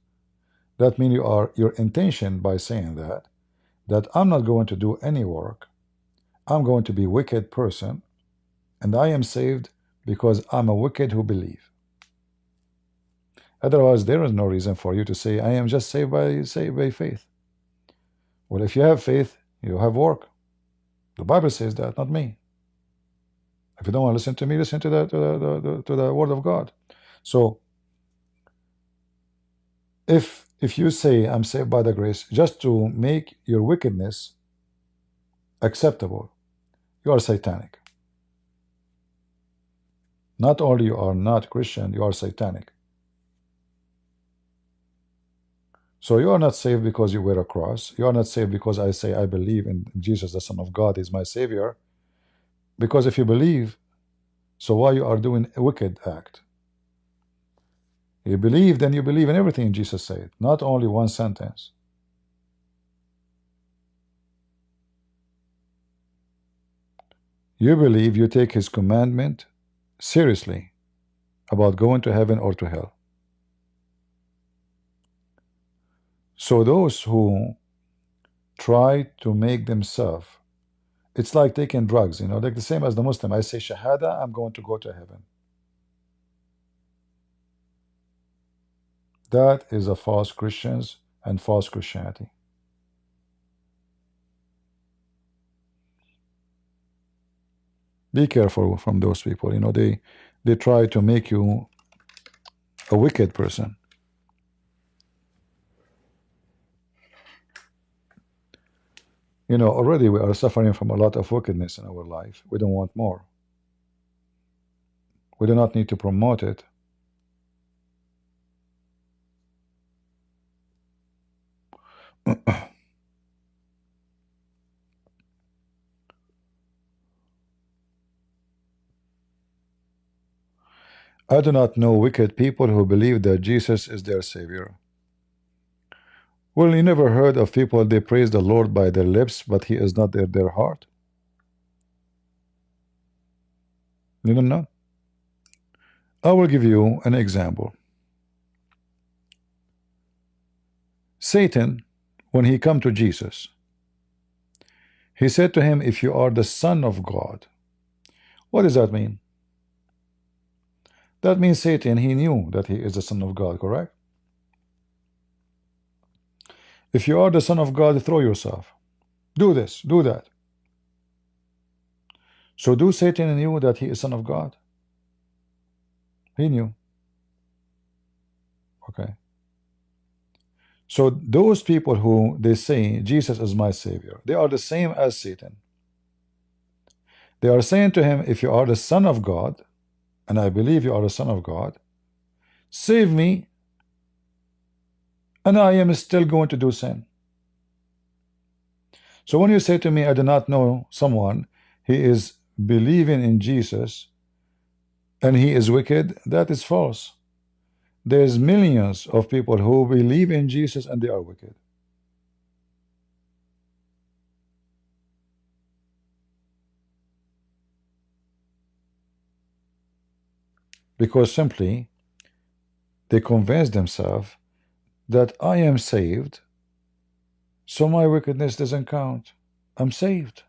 that means your intention by saying that I'm not going to do any work, I'm going to be a wicked person, and I am saved because I'm a wicked who believe. Otherwise, there is no reason for you to say, I am just saved by faith. Well, if you have faith, you have work. The Bible says that, not me. If you don't want to listen to me, listen to the Word of God. So, if you say, I'm saved by the grace, just to make your wickedness acceptable, you are satanic. Not only you are not Christian, you are satanic. So you are not saved because you wear a cross. You are not saved because I say I believe in Jesus, the Son of God, is my Savior. Because if you believe, so why you are doing a wicked act? You believe, then you believe in everything Jesus said, not only one sentence. You believe, you take his commandment seriously about going to heaven or to hell. So those who try to make themselves, it's like taking drugs, you know, like the same as the Muslim. I say Shahada, I'm going to go to heaven. That is a false Christians and false Christianity. Be careful from those people. You know, they try to make you a wicked person. You know, already we are suffering from a lot of wickedness in our life. We don't want more. We do not need to promote it. I do not know wicked people who believe that Jesus is their Savior. Well, you never heard of people, they praise the Lord by their lips, but he is not their heart? You don't know? I will give you an example. Satan, when he come to Jesus, he said to him, if you are the Son of God. What does that mean? That means Satan, he knew that he is the Son of God, correct? If you are the Son of God, throw yourself. Do this, do that. So do Satan knew that he is Son of God? He knew. Okay. So those people who they say Jesus is my Savior, they are the same as Satan. They are saying to him, if you are the Son of God, and I believe you are the Son of God, save me, and I am still going to do sin. So when you say to me, I do not know someone, he is believing in Jesus, and he is wicked, that is false. There's millions of people who believe in Jesus and they are wicked. Because simply they convince themselves that I am saved, so my wickedness doesn't count. I'm saved.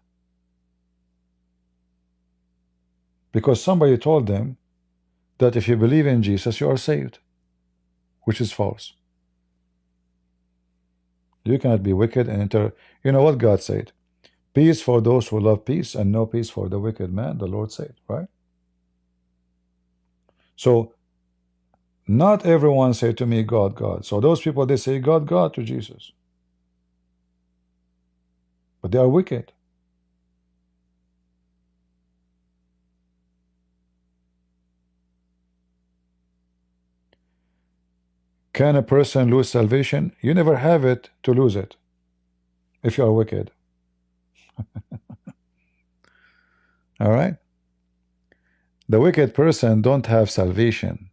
Because somebody told them that if you believe in Jesus, you are saved, which is false. You cannot be wicked and enter. You know what God said? Peace for those who love peace, and no peace for the wicked man, the Lord said, right? So not everyone say to me, God, God. So those people, they say God, God to Jesus. But they are wicked. Can a person lose salvation? You never have it to lose it if you are wicked. All right? The wicked person don't have salvation.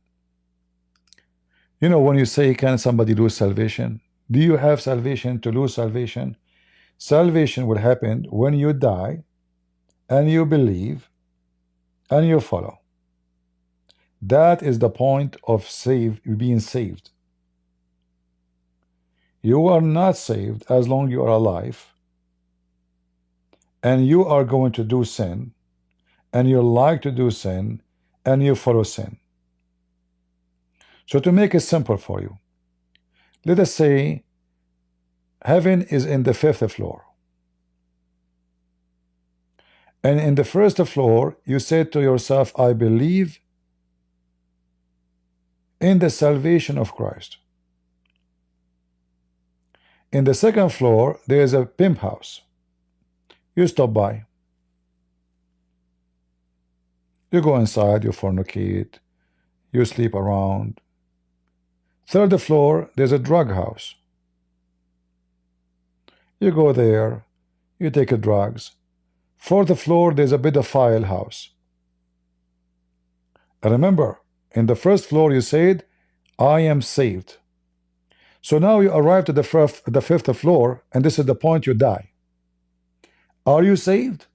You know, when you say, can somebody lose salvation? Do you have salvation to lose salvation? Salvation will happen when you die and you believe and you follow. That is the point of being saved. You are not saved as long as you are alive, and you are going to do sin, and you like to do sin, and you follow sin. So to make it simple for you, let us say heaven is in the 5th floor. And in the 1st floor, you say to yourself, I believe in the salvation of Christ. In the 2nd floor, there is a pimp house. You stop by. You go inside, you fornicate, you sleep around. 3rd floor, there's a drug house. You go there, you take drugs. 4th floor, there's a pedophile house. And remember, in the 1st floor, you said, I am saved. So now you arrive to the 5th floor, and this is the point you die. Are you saved?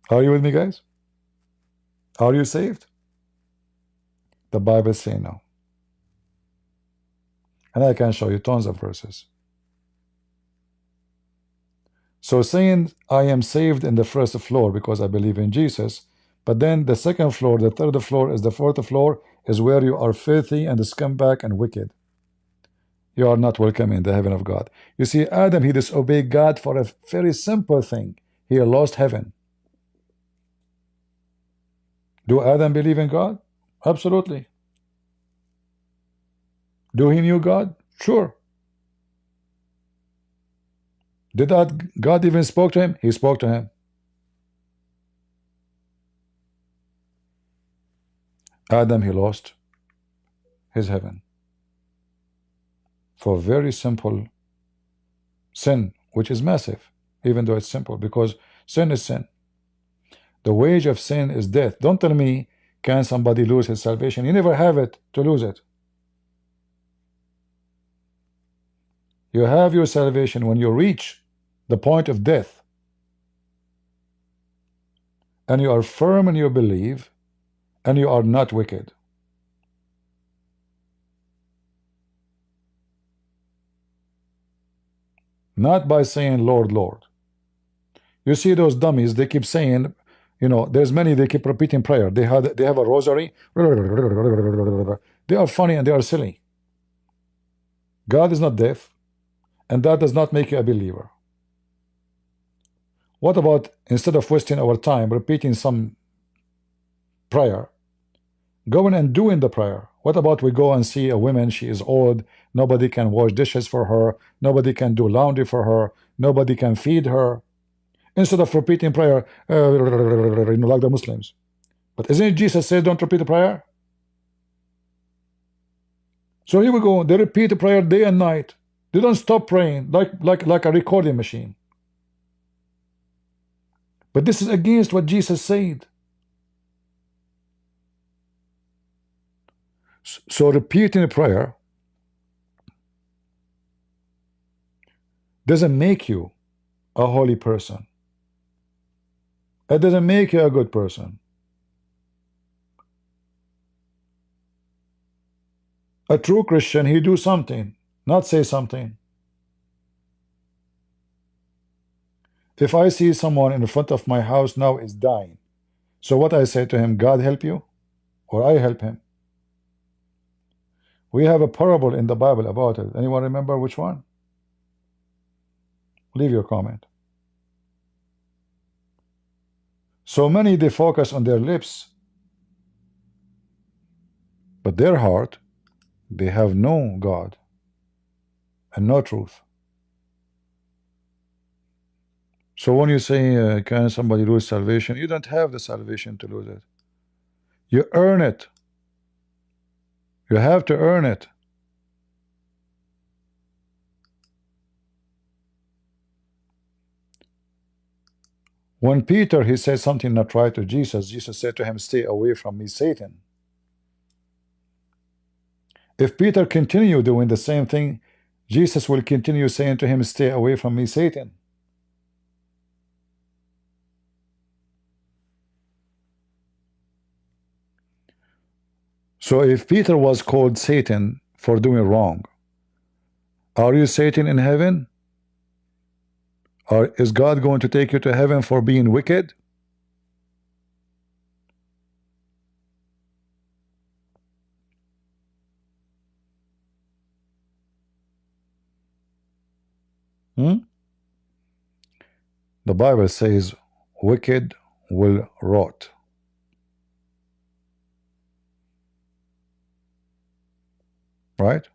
Are you with me, guys? Are you saved? The Bible says no. And I can show you tons of verses. So saying I am saved in the 1st floor because I believe in Jesus, but then the 2nd floor, the 3rd floor, is the 4th floor is where you are filthy and scumbag and wicked. You are not welcome in the heaven of God. You see, Adam, he disobeyed God for a very simple thing. He lost heaven. Do Adam believe in God? Absolutely. Do he knew God? Sure. Did God even spoke to him? He spoke to him. Adam, he lost his heaven for very simple sin, which is massive, even though it's simple, because sin is sin. The wage of sin is death. Don't tell me, can somebody lose his salvation? You never have it to lose it. You have your salvation when you reach the point of death, and you are firm in your belief, and you are not wicked. Not by saying Lord, Lord. You see those dummies, they keep saying, you know, there's many, they keep repeating prayer. They have a rosary. They are funny and they are silly. God is not deaf, and that does not make you a believer. What about, instead of wasting our time repeating some prayer, going and doing the prayer? What about we go and see a woman, she is old, nobody can wash dishes for her, nobody can do laundry for her, nobody can feed her. Instead of repeating prayer, you know, like the Muslims. But isn't it Jesus said don't repeat the prayer? So here we go, they repeat the prayer day and night. They don't stop praying, like a recording machine. But this is against what Jesus said. So repeating a prayer doesn't make you a holy person. It doesn't make you a good person. A true Christian, he do something, not say something. If I see someone in front of my house now is dying, So what I say to him, God help you, or I help him? We have a parable in the Bible about it. Anyone remember which one? Leave your comment. So many, they focus on their lips, but their heart, they have no God and no truth. So when you say, can somebody lose salvation? You don't have the salvation to lose it. You earn it. You have to earn it. When Peter, he said something not right to Jesus, Jesus said to him, stay away from me, Satan. If Peter continue doing the same thing, Jesus will continue saying to him, stay away from me, Satan. So if Peter was called Satan for doing wrong, are you Satan in heaven? Or is God going to take you to heaven for being wicked? The Bible says wicked will rot. Right?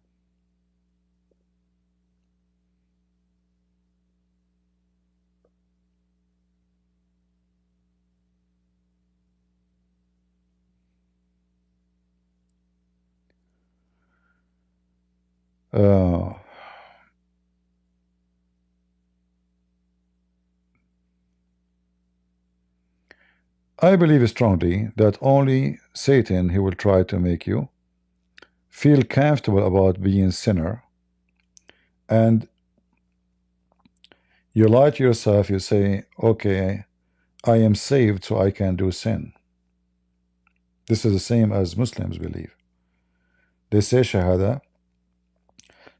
I believe strongly that only Satan, he will try to make you feel comfortable about being sinner, and you lie to yourself. You say, okay, I am saved so I can do sin. This is the same as Muslims believe. They say Shahada,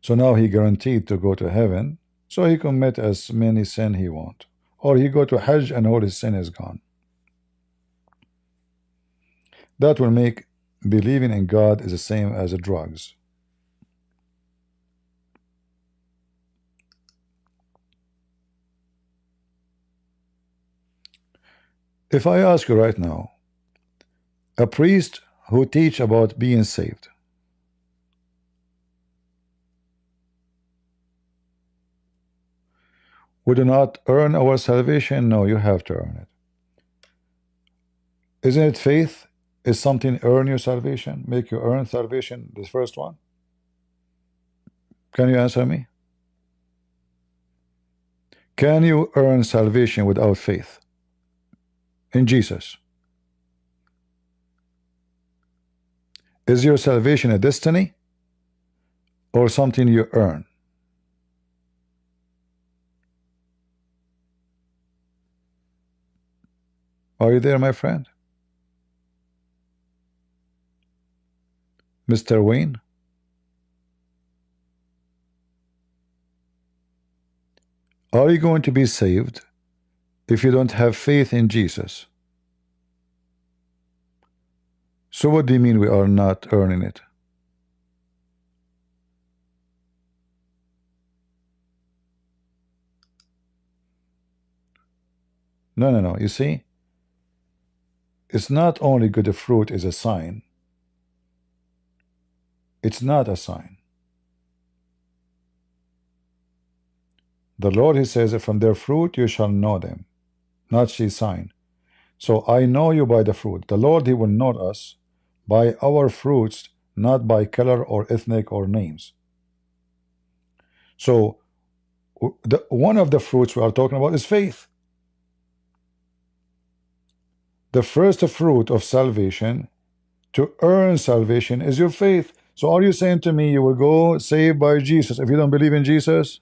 so now he guaranteed to go to heaven, so he commit as many sin he want, or he go to Hajj and all his sin is gone. That will make believing in God is the same as drugs. If I ask you right now, a priest who teach about being saved, we do not earn our salvation. No, you have to earn it. Isn't it faith? Is something earn your salvation? Make you earn salvation? The first one? Can you answer me? Can you earn salvation without faith in Jesus? Is your salvation a destiny or something you earn? Are you there, my friend? Mr. Wayne? Are you going to be saved if you don't have faith in Jesus? So what do you mean we are not earning it? No. You see, it's not only good fruit is a sign. It's not a sign. The Lord, he says, from their fruit you shall know them, not she sign. So I know you by the fruit. The Lord, he will know us by our fruits, not by color or ethnic or names. So one of the fruits we are talking about is faith. The first fruit of salvation, to earn salvation, is your faith. So are you saying to me you will go saved by Jesus if you don't believe in Jesus?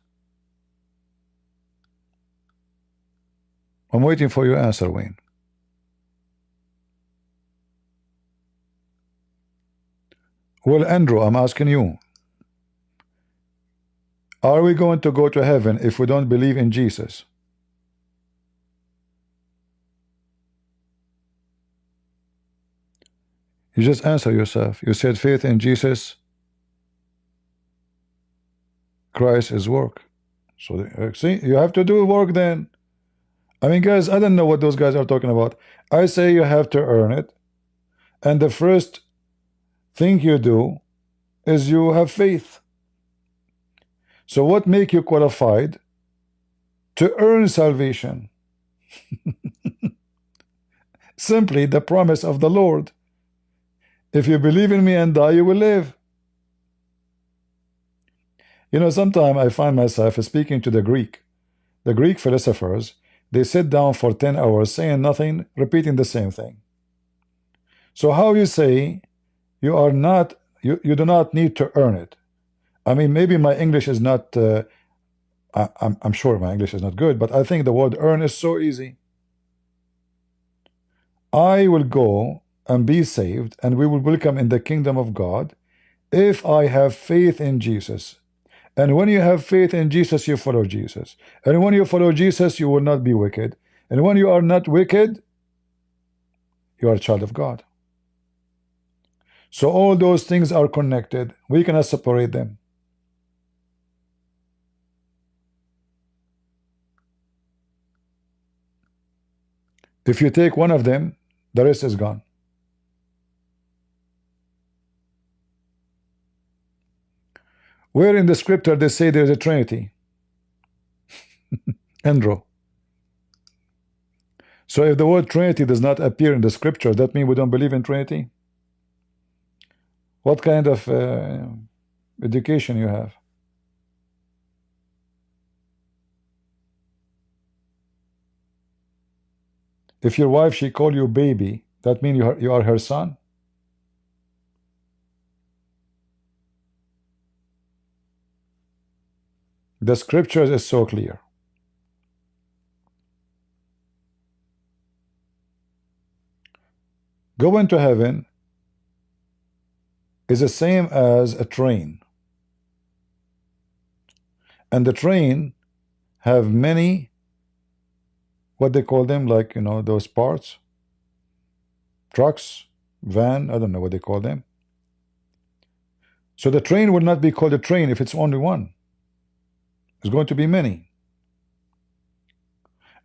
I'm waiting for your answer, Wayne. Well, Andrew, I'm asking you, are we going to go to heaven if we don't believe in Jesus? You just answer yourself. You said faith in Jesus Christ is work. So see, you have to do work then. I mean, guys, I don't know what those guys are talking about. I say you have to earn it. And the first thing you do is you have faith. So what make you qualified to earn salvation? Simply the promise of the Lord. If you believe in me and die, you will live. You know, sometimes I find myself speaking to the Greek philosophers. They sit down for 10 hours saying nothing, repeating the same thing. So how you say you are not, you do not need to earn it? I mean, maybe my English is not, I'm sure my English is not good, but I think the word earn is so easy. I will go and be saved, and we will welcome in the kingdom of God if I have faith in Jesus. And when you have faith in Jesus, you follow Jesus. And when you follow Jesus, you will not be wicked. And when you are not wicked, you are a child of God. So all those things are connected. We cannot separate them. If you take one of them, the rest is gone. Where in the scripture they say there's a Trinity? Andrew. So if the word Trinity does not appear in the scripture, that means we don't believe in Trinity? What kind of education you have? If your wife, she call you baby, that means you are her son? The scriptures is so clear. Going to heaven is the same as a train. And the train have many, what they call them, like, you know, those parts, trucks, van, I don't know what they call them. So the train will not be called a train if it's only one. It's going to be many.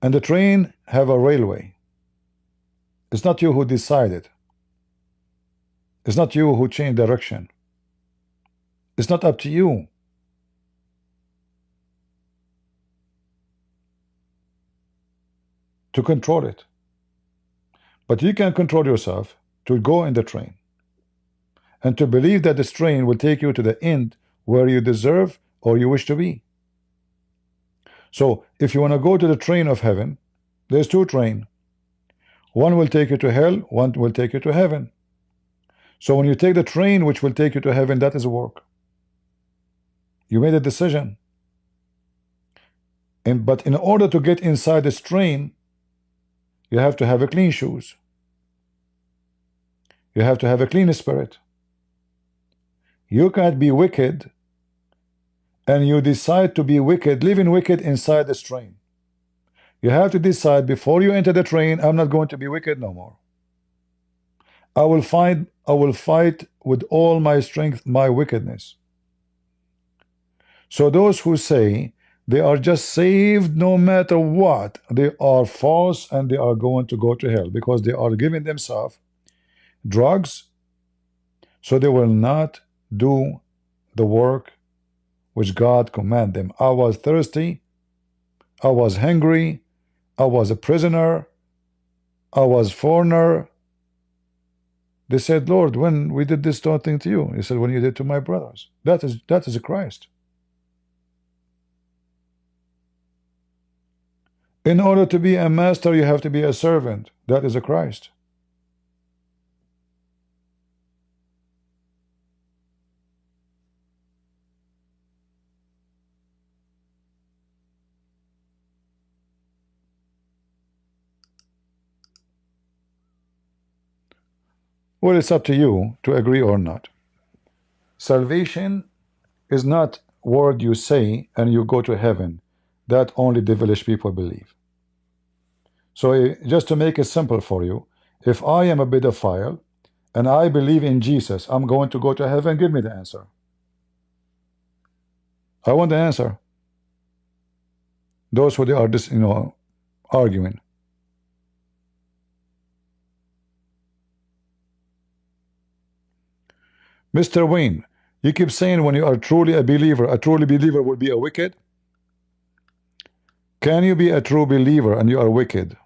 And the train have a railway. It's not you who decided. It's not you who change direction. It's not up to you. To control it. But you can control yourself to go in the train and to believe that this train will take you to the end where you deserve or you wish to be. So if you want to go to the train of heaven, there's two trains. One will take you to hell, one will take you to heaven. So when you take the train which will take you to heaven, that is work. You made a decision. But in order to get inside this train, you have to have a clean shoes. You have to have a clean spirit. You can't be wicked and you decide to be wicked, living wicked inside this train. You have to decide before you enter the train, I'm not going to be wicked no more. I will fight with all my strength my wickedness. So those who say they are just saved no matter what, they are false and they are going to go to hell because they are giving themselves drugs, so they will not do the work which God commanded them. I was thirsty, I was hungry, I was a prisoner, I was foreigner. They said, Lord, when we did this thing to you? He said, when you did to my brothers. That is Christ. In order to be a master, you have to be a servant. That is a Christ. Well, it's up to you to agree or not. Salvation is not word you say and you go to heaven. That only devilish people believe. So just to make it simple for you, if I am a pedophile and I believe in Jesus, I'm going to go to heaven? Give me the answer. I want the answer. Those who they are just, arguing. Mr. Wayne, you keep saying when you are truly a truly believer will be a wicked. Can you be a true believer and you are wicked?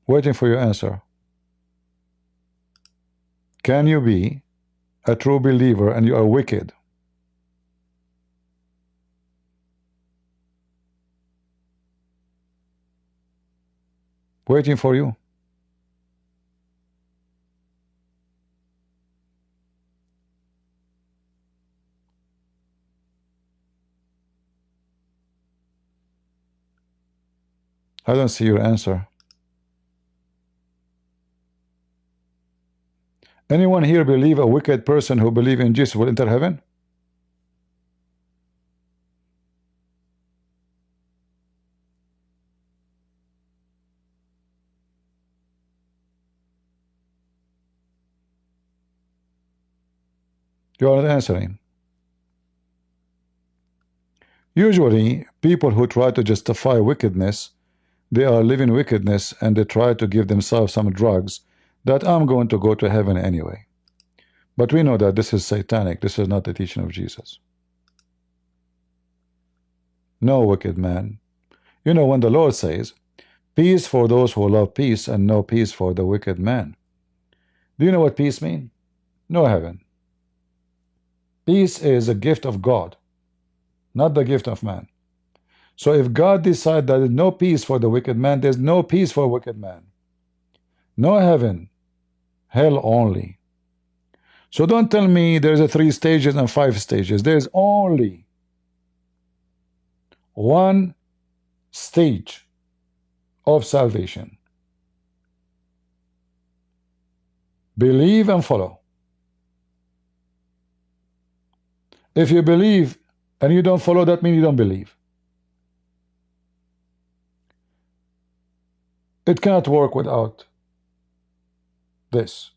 Waiting for your answer. Can you be a true believer and you are wicked? Waiting for you. I don't see your answer. Anyone here believe a wicked person who believe in Jesus will enter heaven? You are not answering. Usually, people who try to justify wickedness, they are living wickedness and they try to give themselves some drugs that I'm going to go to heaven anyway. But we know that this is satanic. This is not the teaching of Jesus. No wicked man. You know, when the Lord says, peace for those who love peace and no peace for the wicked man. Do you know what peace means? No heaven. Peace is a gift of God, not the gift of man. So if God decides that there's no peace for the wicked man, there's no peace for a wicked man. No heaven, hell only. So don't tell me there's a 3 stages and 5 stages. There's only one stage of salvation. Believe and follow. If you believe and you don't follow, that means you don't believe. It cannot work without this.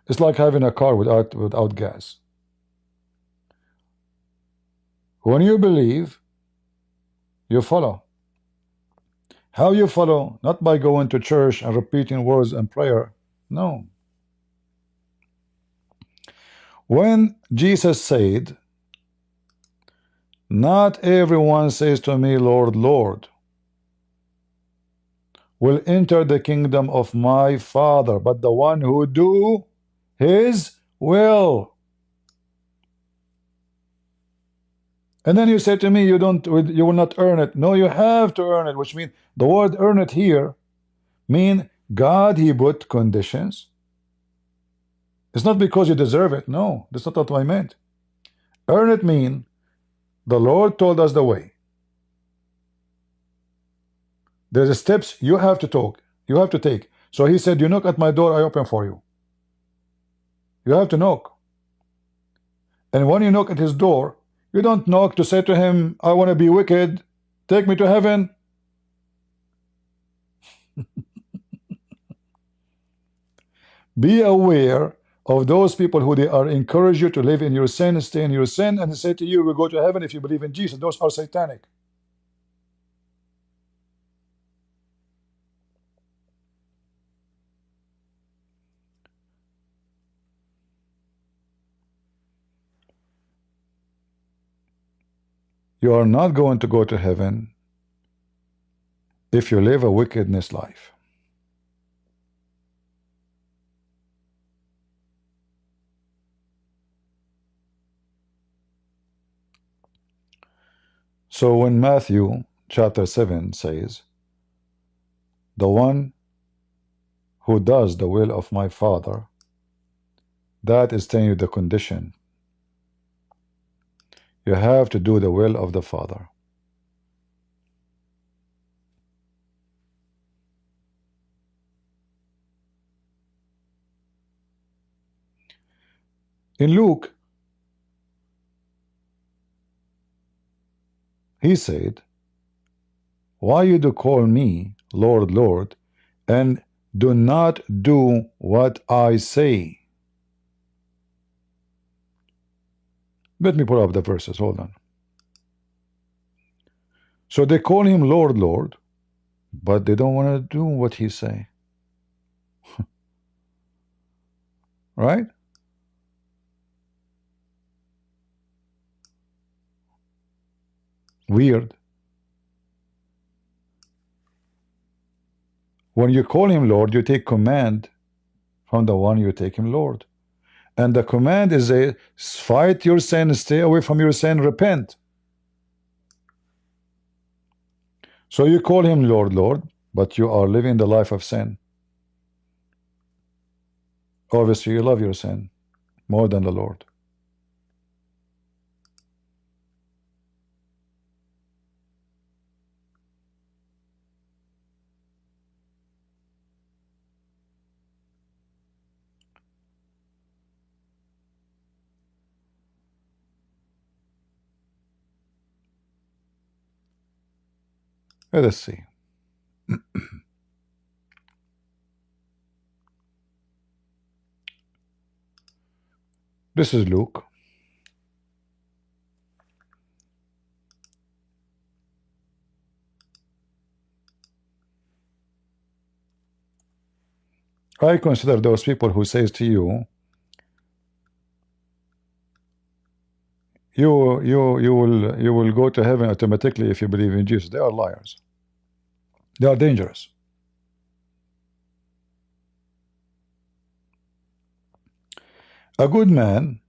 It's like having a car without gas. When you believe, you follow. How you follow? Not by going to church and repeating words and prayer. No. When Jesus said, not everyone says to me, Lord, Lord, will enter the kingdom of my Father, but the one who do his will. And then you say to me, you will not earn it. No, you have to earn it, which means the word earn it here mean God, he put conditions. It's not because you deserve it. No, that's not what I meant. Earn it mean the Lord told us the way. There's steps you have to talk. You have to take. So he said, you knock at my door, I open for you. You have to knock. And when you knock at his door, you don't knock to say to him, I want to be wicked, take me to heaven. Be aware of those people who they are encourage you to live in your sin, stay in your sin, and they say to you, we'll go to heaven if you believe in Jesus. Those are satanic. You are not going to go to heaven if you live a wickedness life. So when Matthew chapter 7 says, the one who does the will of my Father, that is telling you the condition. You have to do the will of the Father. In Luke, he said, why you do call me Lord, Lord, and do not do what I say. Let me pull up the verses. Hold on. So they call him Lord, Lord, but they don't want to do what he say. Right? Weird. When you call him Lord, you take command from the one you take him Lord. And the command is a fight your sin, stay away from your sin, repent. So you call him Lord, Lord, but you are living the life of sin. Obviously, you love your sin more than the Lord. Let us see. This is Luke. I consider those people who says to you, you will go to heaven automatically if you believe in Jesus. They are liars. They are dangerous. A good man,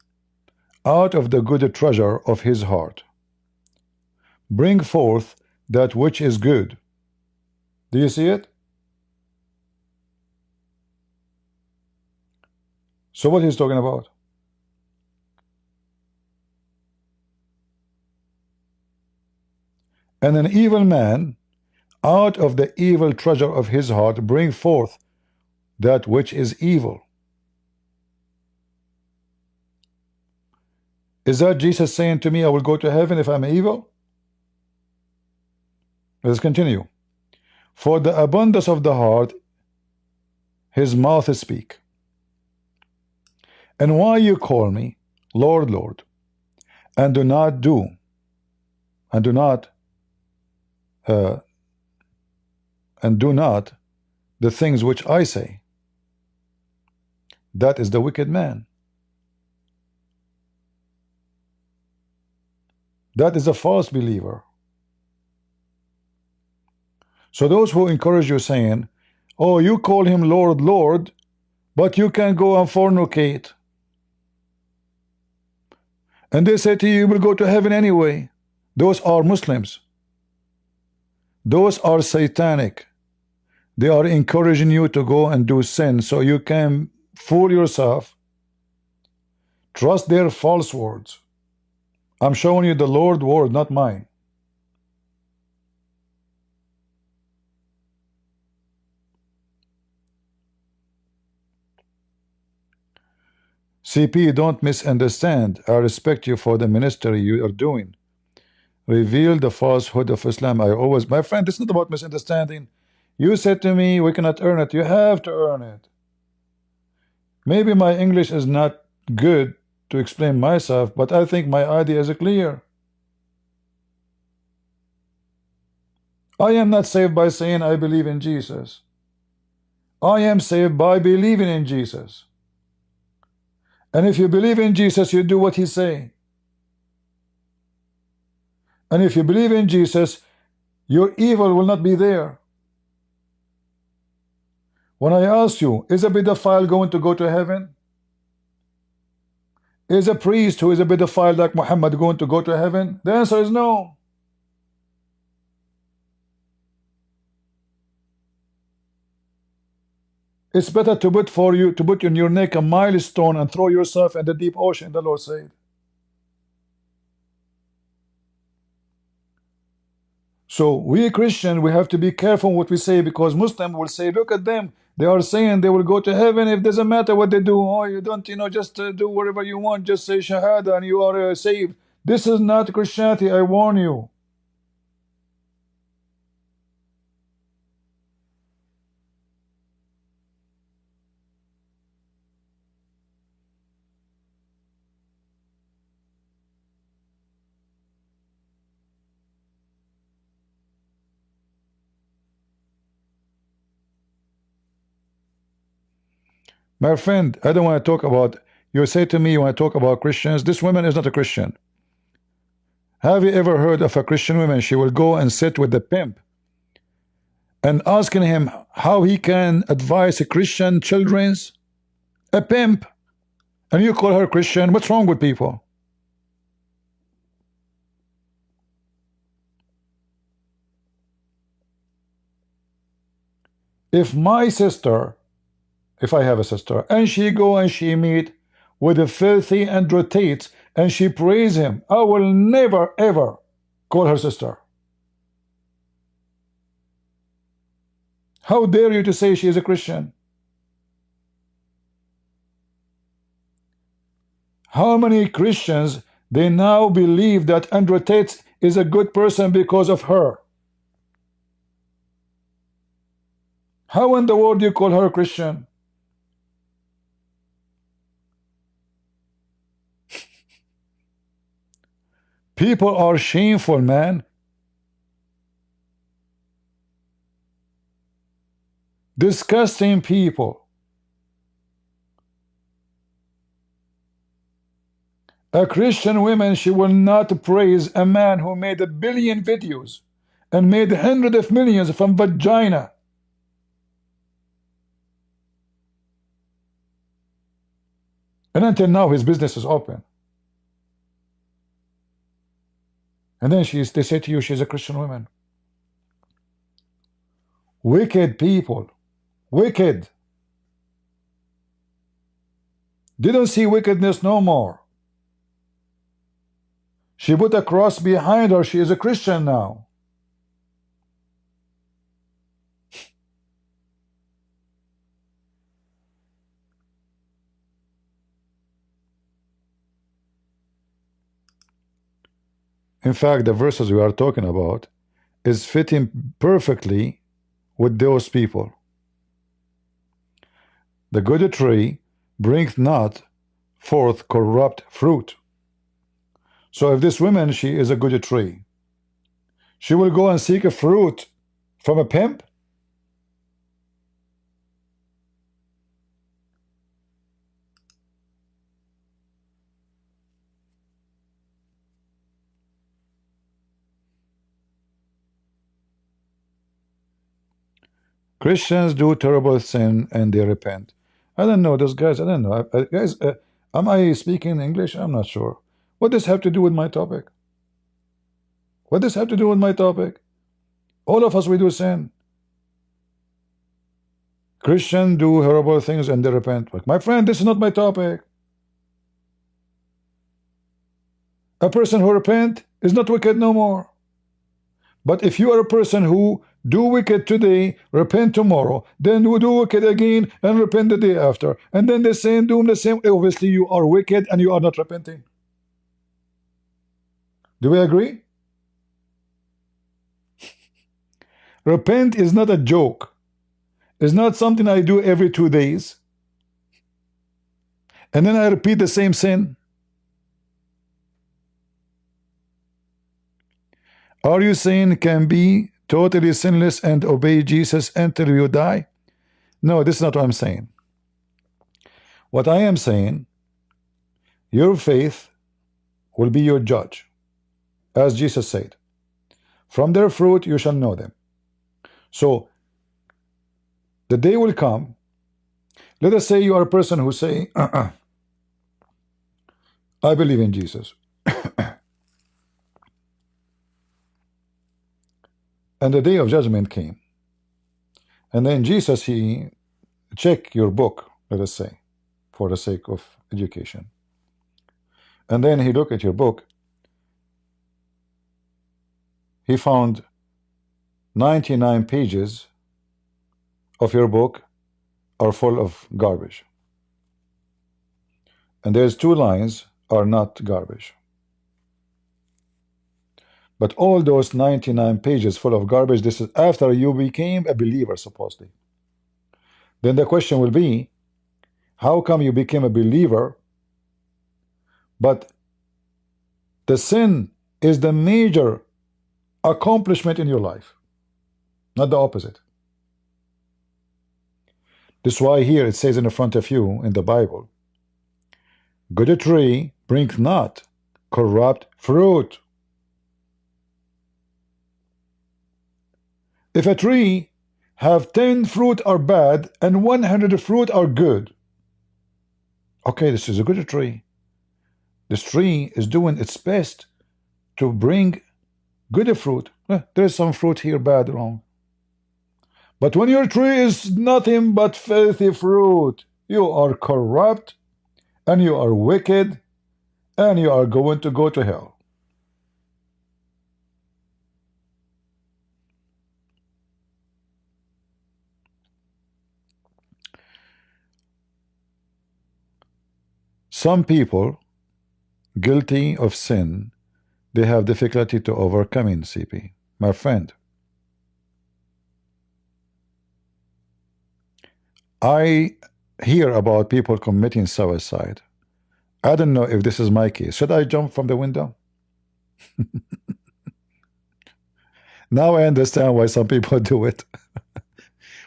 out of the good treasure of his heart, bring forth that which is good. Do you see it? So what he's talking about? And an evil man, out of the evil treasure of his heart, bring forth that which is evil. Is that Jesus saying to me, I will go to heaven if I'm evil? Let's continue. For the abundance of the heart, his mouth speak. And why you call me Lord, Lord, and do not do, and do not the things which I say? That is the wicked man. That is a false believer. So those who encourage you saying, oh, you call him Lord, Lord, but you can go and fornicate. And they say to you, you will go to heaven anyway. Those are Muslims. Those are satanic. They are encouraging you to go and do sin so you can fool yourself. Trust their false words. I'm showing you the Lord word, not mine. CP, don't misunderstand. I respect you for the ministry you are doing. Reveal the falsehood of Islam. My friend, it's not about misunderstanding. You said to me, we cannot earn it. You have to earn it. Maybe my English is not good to explain myself, but I think my idea is clear. I am not saved by saying I believe in Jesus. I am saved by believing in Jesus. And if you believe in Jesus, you do what he say. And if you believe in Jesus, your evil will not be there. When I ask you, is a pedophile going to go to heaven? Is a priest who is a pedophile like Muhammad going to go to heaven? The answer is no. It's better to put in your neck a milestone and throw yourself in the deep ocean, the Lord said. So we Christian, we have to be careful what we say, because Muslim will say, look at them, they are saying they will go to heaven. It doesn't matter what they do. Oh, you don't, just do whatever you want, just say shahada and you are saved. This is not Christianity, I warn you. My friend, I don't want to talk about, you say to me you want to talk about Christians. This woman is not a Christian. Have you ever heard of a Christian woman? She will go and sit with the pimp and asking him how he can advise a Christian children's, a pimp, and you call her Christian. What's wrong with people? If my sister, if I have a sister, and she go and she meet with a filthy and rotates and she praise him, I will never ever call her sister. How dare you to say she is a Christian? How many Christians they now believe that Andrew Tate is a good person because of her? How in the world do you call her a Christian? People are shameful, man. Disgusting people. A Christian woman, she will not praise a man who made 1 billion videos and made hundreds of millions from vagina. And until now his business is open. And then they say to you she's a Christian woman. Wicked people. Wicked. They don't see wickedness no more. She put a cross behind her. She is a Christian now. In fact, the verses we are talking about is fitting perfectly with those people. The good tree bringeth not forth corrupt fruit. So if this woman, she is a good tree, she will go and seek a fruit from a pimp? Christians do terrible sin and they repent. I don't know those guys. I don't know. Guys, am I speaking English? I'm not sure. What does have to do with my topic? What does have to do with my topic? All of us, we do sin. Christians do horrible things and they repent. But my friend, this is not my topic. A person who repent is not wicked no more. But if you are a person who do wicked today, repent tomorrow, then you do wicked again and repent the day after, and then the same, doing the same, obviously you are wicked and you are not repenting. Do we agree? Repent is not a joke. It's not something I do every 2 days and then I repeat the same sin. Are you saying can be totally sinless and obey Jesus until you die? No, this is not what I'm saying. What I am saying, your faith will be your judge. As Jesus said, from their fruit you shall know them. So the day will come. Let us say you are a person who say, I believe in Jesus. And the day of judgment came. And then Jesus, he checked your book, let us say, for the sake of education. And then he looked at your book. He found 99 pages of your book are full of garbage. And there's 2 lines are not garbage. But all those 99 pages full of garbage, this is after you became a believer, supposedly. Then the question will be, how come you became a believer, but the sin is the major accomplishment in your life, not the opposite? This is why here it says in the front of you in the Bible, good tree bringeth not corrupt fruit. If a tree have 10 fruit are bad and 100 fruit are good, okay, this is a good tree. This tree is doing its best to bring good fruit. There's some fruit here bad, wrong. But when your tree is nothing but filthy fruit, you are corrupt and you are wicked and you are going to go to hell. Some people guilty of sin, they have difficulty to overcoming, CP. My friend, I hear about people committing suicide. I don't know if this is my case. Should I jump from the window? Now I understand why some people do it.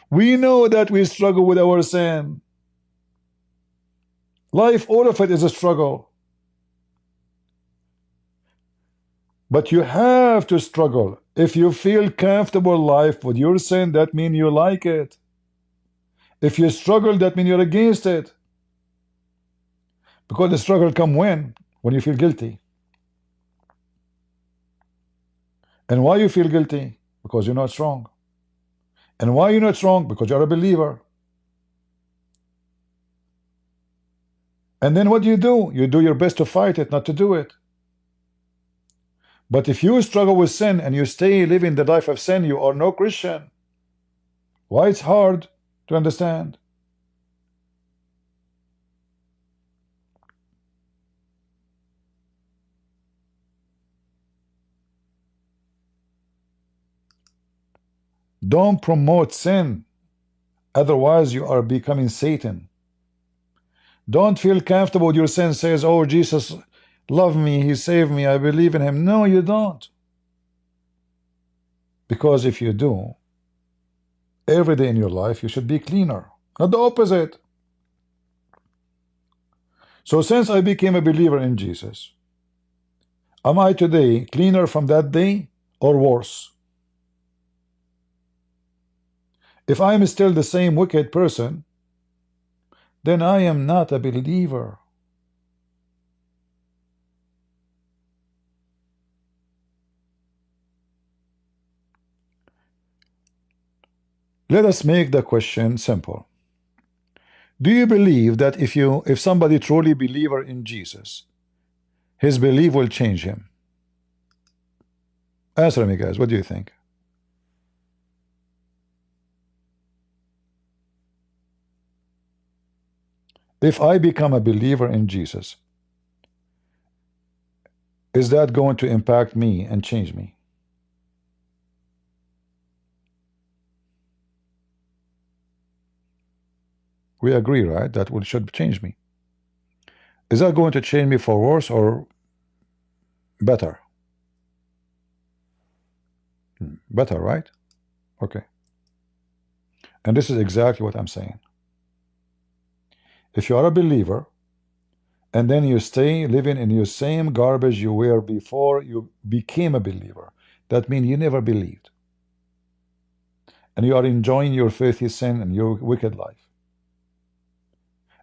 We know that we struggle with our sin. Life, all of it is a struggle. But you have to struggle. If you feel comfortable life with your sin, that means you like it. If you struggle, that means you're against it. Because the struggle come when? When you feel guilty. And why you feel guilty? Because you're not strong. And why you're not strong? Because you're a believer. And then what do? You do your best to fight it, not to do it. But if you struggle with sin and you stay living the life of sin, you are no Christian. Why it's hard to understand? Don't promote sin. Otherwise you are becoming Satan. Don't feel comfortable with your sin. Says, oh, Jesus loved me, he saved me, I believe in him. No, you don't. Because if you do, every day in your life you should be cleaner, not the opposite. So since I became a believer in Jesus, am I today cleaner from that day or worse? If I am still the same wicked person, then I am not a believer. Let us make the question simple. Do you believe that if somebody truly believer in Jesus, his belief will change him? Answer me, guys. What do you think? If I become a believer in Jesus, is that going to impact me and change me? We agree, right? That should change me. Is that going to change me for worse or better? Better, right? Okay. And this is exactly what I'm saying. If you are a believer and then you stay living in your same garbage you were before you became a believer, that means you never believed. And you are enjoying your filthy sin and your wicked life.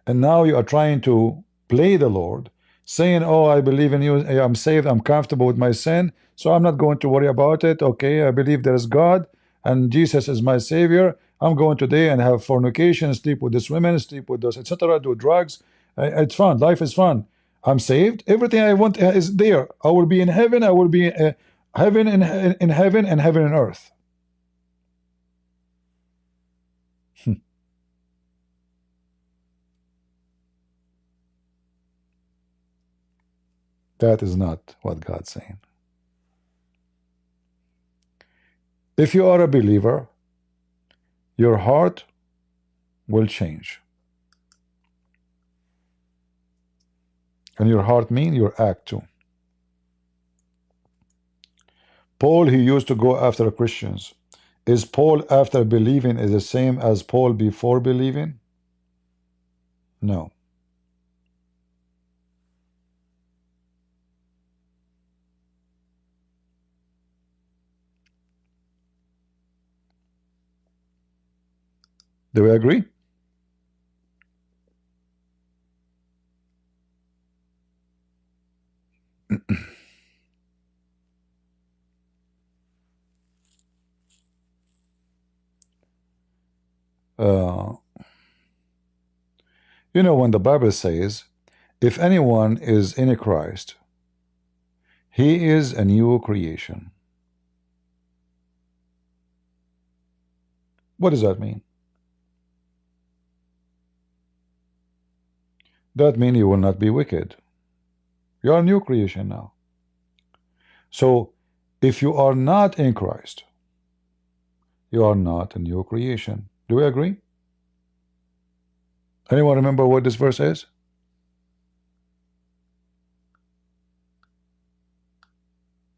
And now you are trying to play the Lord, saying, oh, I believe in you, I'm saved, I'm comfortable with my sin, so I'm not going to worry about it. Okay, I believe there is God and Jesus is my Savior. I'm going today and have fornication, sleep with this women, sleep with those, etc., do drugs. It's fun, life is fun. I'm saved, everything I want is there. I will be in heaven, I will be heaven in heaven and heaven on earth. That is not what God's saying. If you are a believer, your heart will change. And your heart means your act too. Paul, he used to go after Christians. Is Paul after believing is the same as Paul before believing? No. Do we agree? You know, when the Bible says, if anyone is in Christ, he is a new creation. What does that mean? That means you will not be wicked. You are a new creation now. So, if you are not in Christ, you are not a new creation. Do we agree? Anyone remember what this verse is?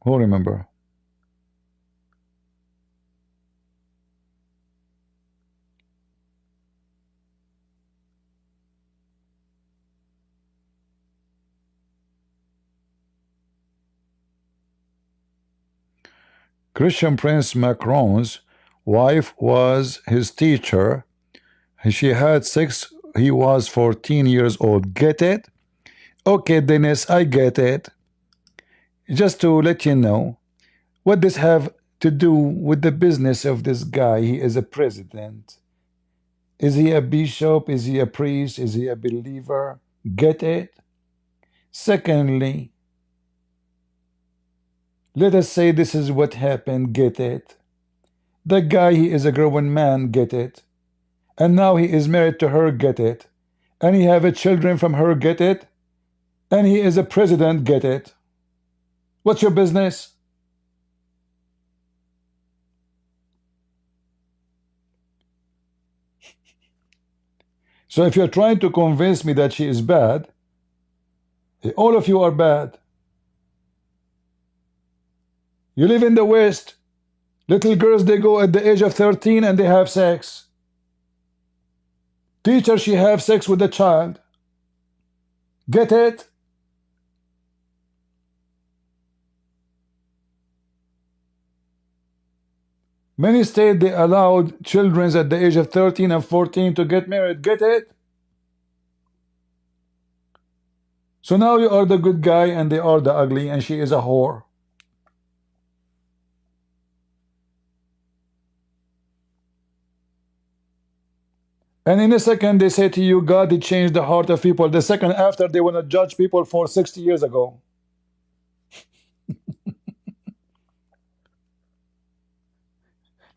Who remember? Christian Prince Macron's wife was his teacher. She had sex. He was 14 years old. Get it? Okay, Dennis, I get it. Just to let you know, what does have to do with the business of this guy? He is a president. Is he a bishop? Is he a priest? Is he a believer? Get it? Secondly, let us say this is what happened. Get it? The guy, he is a grown man. Get it? And now he is married to her. Get it? And he have a children from her. Get it? And he is a president. Get it? What's your business? So if you're trying to convince me that she is bad, all of you are bad. You live in the West. Little girls, they go at the age of 13 and they have sex. Teacher, she have sex with the child. Get it? Many states, they allowed children at the age of 13 and 14 to get married. Get it? So now you are the good guy and they are the ugly, and she is a whore. And in a second they say to you, God did change the heart of people. The second after, they want to judge people for 60 years ago.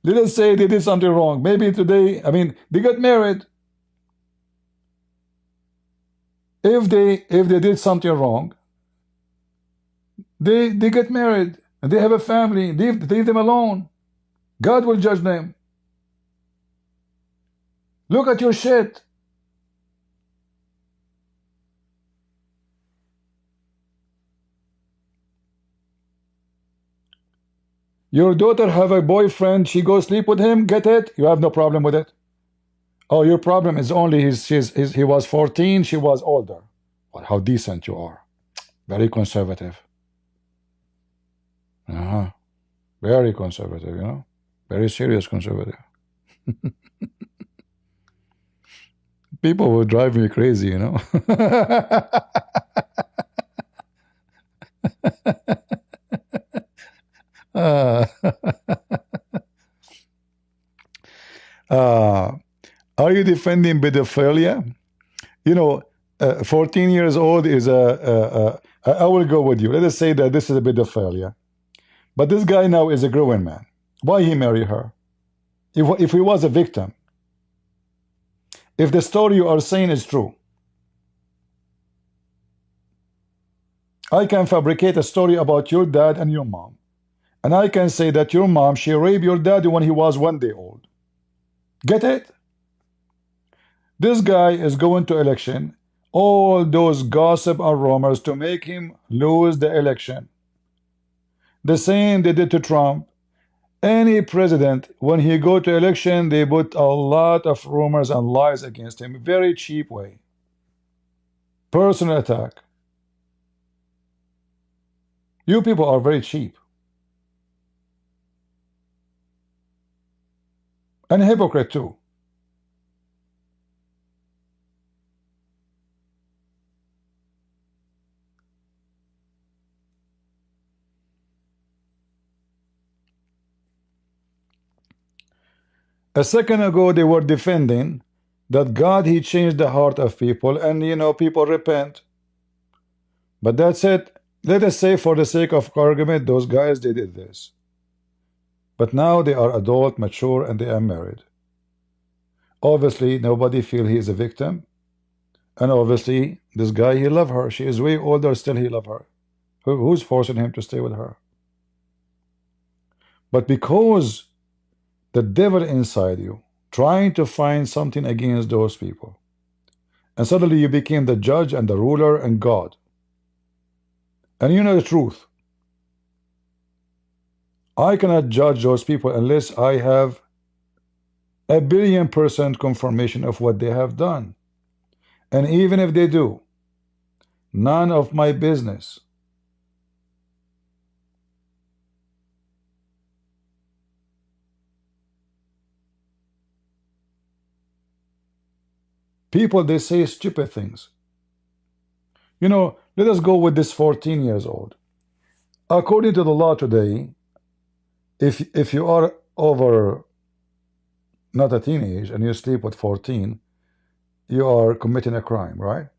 Let us say they did something wrong. Maybe today, I mean, they got married. If they did something wrong, they get married and they have a family. Leave them alone. God will judge them. Look at your shit. Your daughter have a boyfriend, she goes sleep with him, get it? You have no problem with it. Oh, your problem is only he was 14, she was older. Well, how decent you are. Very conservative. Very conservative, you know. Very serious conservative. People will drive me crazy, you know. Are you defending pedophilia? You know, 14 years old is I will go with you. Let us say that this is a pedophilia. But this guy now is a grown man. Why he marry her? If he was a victim, if the story you are saying is true, I can fabricate a story about your dad and your mom. And I can say that your mom, she raped your dad when he was 1 day old. Get it? This guy is going to election. All those gossip and rumors to make him lose the election. The same they did to Trump. Any president, when he go to election, they put a lot of rumors and lies against him. Very cheap way. Personal attack. You people are very cheap. And a hypocrite too. A second ago they were defending that God, he changed the heart of people, and people repent. But that's it. Let us say, for the sake of argument, those guys, they did this. But now they are adult, mature, and they are married. Obviously nobody feel he is a victim, and obviously this guy, he love her. She is way older, still he love her. Who's forcing him to stay with her? But because the devil inside you trying to find something against those people, and suddenly you became the judge and the ruler and God, and you know the truth. I cannot judge those people unless I have 1,000,000,000% confirmation of what they have done. And even if they do, none of my business. People, they say stupid things. Let us go with this 14 years old. According to the law today, if you are over, not a teenage, and you sleep with 14, you are committing a crime, right?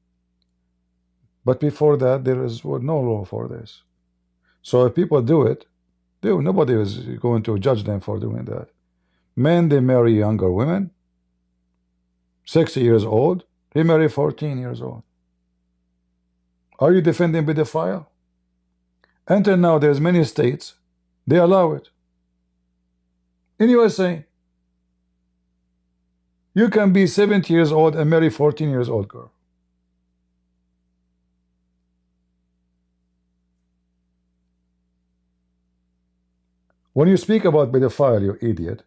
But before that, there is no law for this. So if people do it, nobody is going to judge them for doing that. Men, they marry younger women, 60 years old. He married 14 years old. Are you defending pedophile? Until now, there's many states, they allow it. In USA, you can be 70 years old and marry 14 years old girl. When you speak about pedophile, you idiot.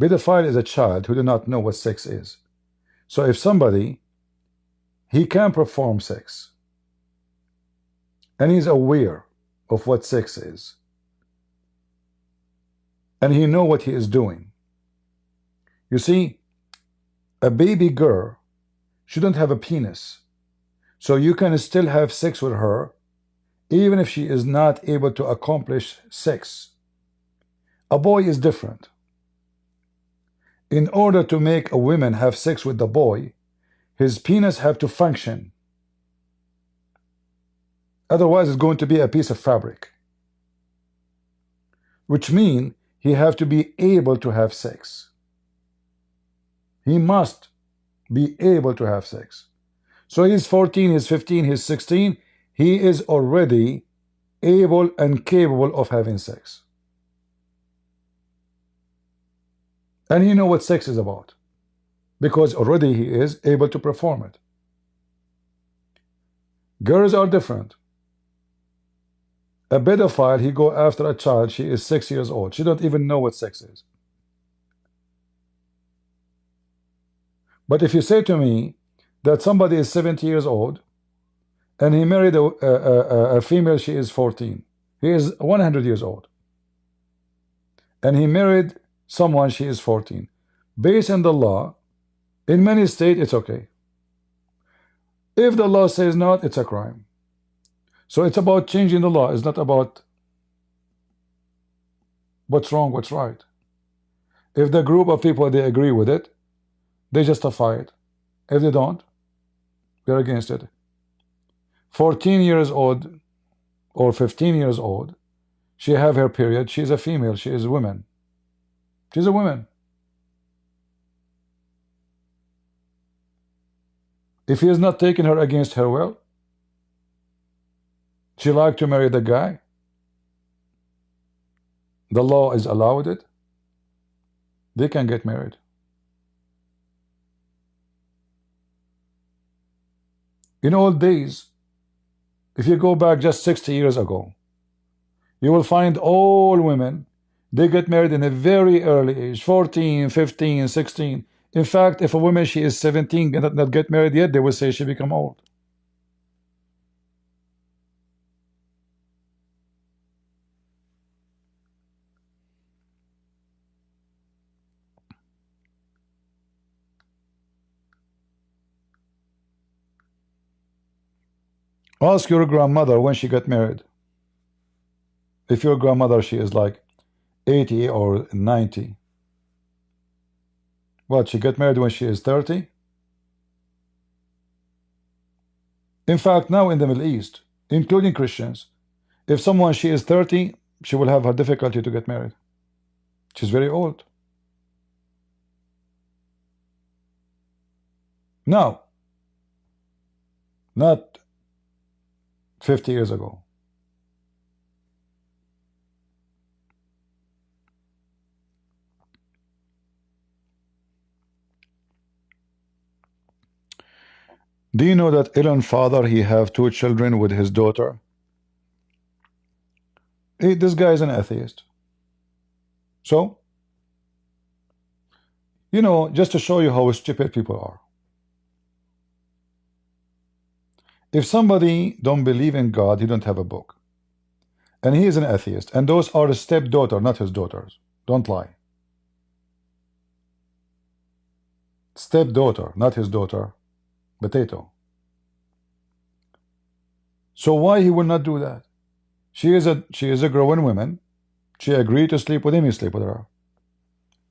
Pedophile is a child who do not know what sex is. So if somebody, he can perform sex, and he's aware of what sex is, and he know what he is doing. You see, a baby girl shouldn't have a penis, so you can still have sex with her even if she is not able to accomplish sex. A boy is different. In order to make a woman have sex with the boy, his penis have to function. Otherwise, it's going to be a piece of fabric, which means he have to be able to have sex. He must be able to have sex. So he's 14, he's 15, he's 16. He is already able and capable of having sex. And he knows what sex is about, because already he is able to perform it. Girls are different. A pedophile, he go after a child, she is 6 years old. She don't even know what sex is. But if you say to me that somebody is 70 years old and he married a female, she is 14. He is 100 years old. And he married someone, she is 14. Based on the law, in many states, it's okay. If the law says not, it's a crime. So it's about changing the law. It's not about what's wrong, what's right. If the group of people, they agree with it, they justify it. If they don't, they're against it. 14 years old or 15 years old, she have her period, she's a female, she is a woman. She's a woman. If he is not taking her against her will, she like to marry the guy, the law is allowed it, they can get married. In old days, if you go back just 60 years ago, you will find all women, they get married in a very early age, 14, 15, 16, In fact, if a woman she is 17 and not get married yet, they will say she become old. Ask your grandmother when she got married. If your grandmother she is like 80 or 90, what, she got married when she is 30? In fact, now in the Middle East, including Christians, if someone she is 30, she will have a difficulty to get married. She's very old. Now, not 50 years ago. Do you know that Elon's father, he have 2 children with his daughter? This guy is an atheist. So, you know, just to show you how stupid people are. If somebody don't believe in God, he don't have a book. And he is an atheist. And those are his stepdaughter, not his daughters. Don't lie. Stepdaughter, not his daughter. Potato. So why he will not do that? She is a growing woman. She agreed to sleep with him, he sleep with her.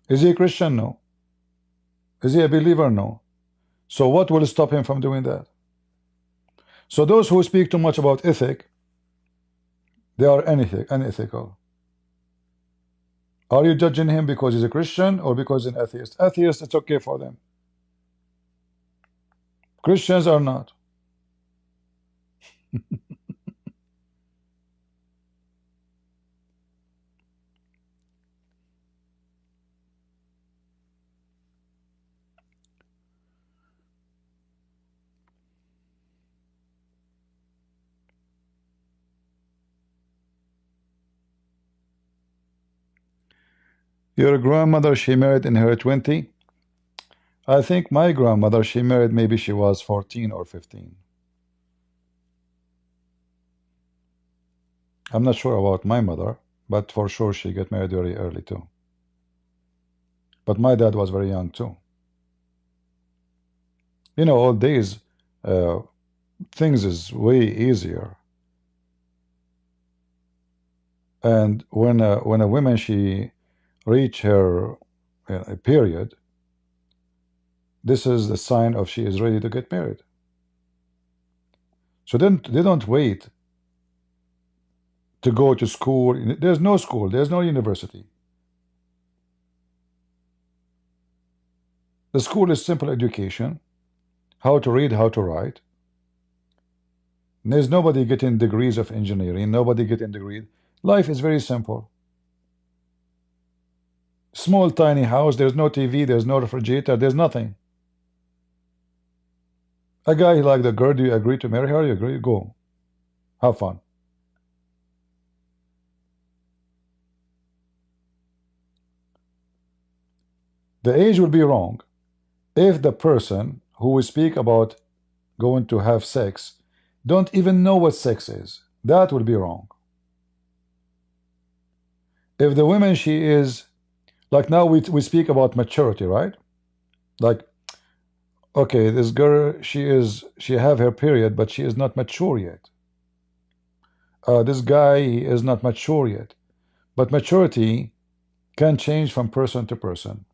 Is he a Christian? No. Is he a believer? No. So what will stop him from doing that? So those who speak too much about ethic, they are unethical. Are you judging him because he's a Christian or because he's an atheist? Atheists, it's okay for them. Christians are not. Your grandmother, she married in her 20? I think my grandmother, she married maybe she was 14 or 15. I'm not sure about my mother, but for sure she got married very early too. But my dad was very young too. You know, old days, things is way easier. And when a woman she reach her period, this is the sign of she is ready to get married. So then they don't wait to go to school. There's no school, there's no university. The school is simple education, how to read, how to write. There's nobody getting degrees of engineering, nobody getting degrees. Life is very simple. Small tiny house, there's no TV, there's no refrigerator, there's nothing. A guy like the girl, do you agree to marry her? You agree? Go. Have fun. The age will be wrong if the person who will speak about going to have sex don't even know what sex is. That will be wrong. If the woman she is, like now we speak about maturity, right? Like, okay, this girl, she have her period, but she is not mature yet. This guy, he is not mature yet. But maturity can change from person to person.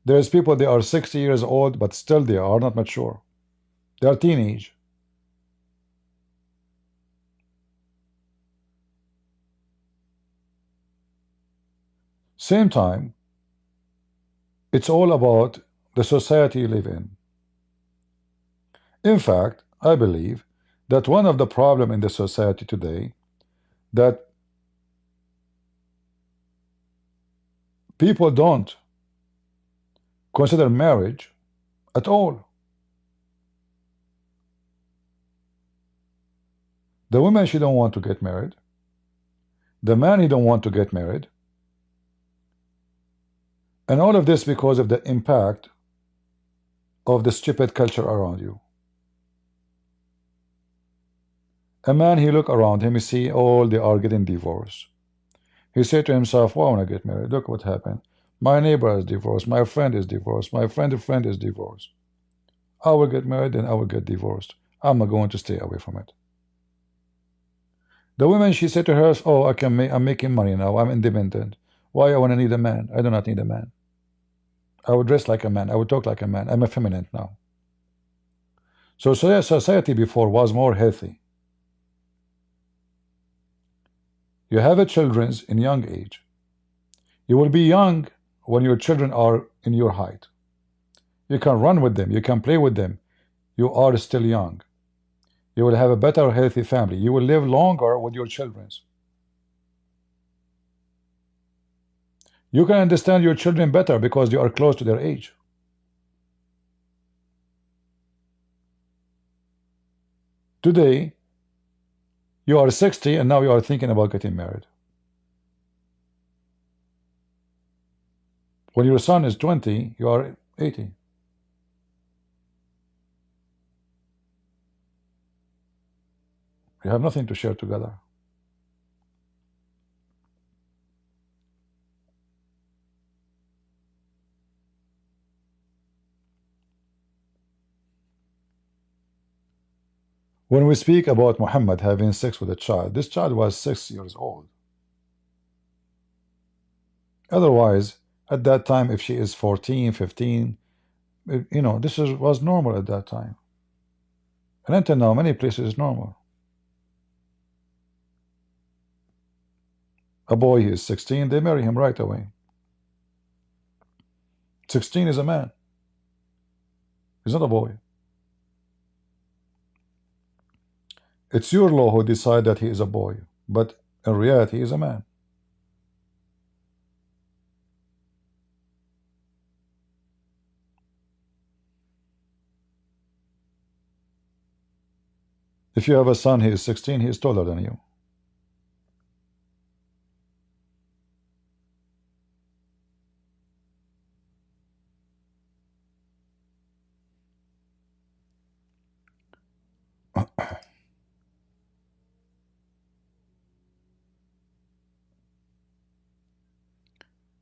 There's people, they are 60 years old, but still they are not mature. They are teenage. Same time, it's all about the society you live in. In fact, I believe that one of the problems in the society today, that people don't consider marriage at all. The woman, she don't want to get married. The man, he don't want to get married. And all of this because of the impact of the stupid culture around you. A man, he look around him, he see all they are getting divorced. He said to himself, why want to get married? Look what happened. My neighbor is divorced. My friend is divorced. My friend is divorced. I will get married and I will get divorced. I'm not going to stay away from it. The woman, she said to her, oh, I'm making money now. I'm independent. Why I want to need a man? I do not need a man. I would dress like a man. I would talk like a man. I'm effeminate now. So society before was more healthy. You have a children in young age. You will be young when your children are in your height. You can run with them. You can play with them. You are still young. You will have a better, healthy family. You will live longer with your children. You can understand your children better because you are close to their age. Today, you are 60 and now you are thinking about getting married. When your son is 20, you are 80. You have nothing to share together. When we speak about Muhammad having sex with a child, this child was 6 years old. Otherwise, at that time, if she is 14, 15, you know, this was normal at that time. And until now, many places is normal. A boy, he is 16, they marry him right away. 16 is a man. He's not a boy. It's your law who decide that he is a boy, but in reality, he is a man. If you have a son, he is 16, he is taller than you.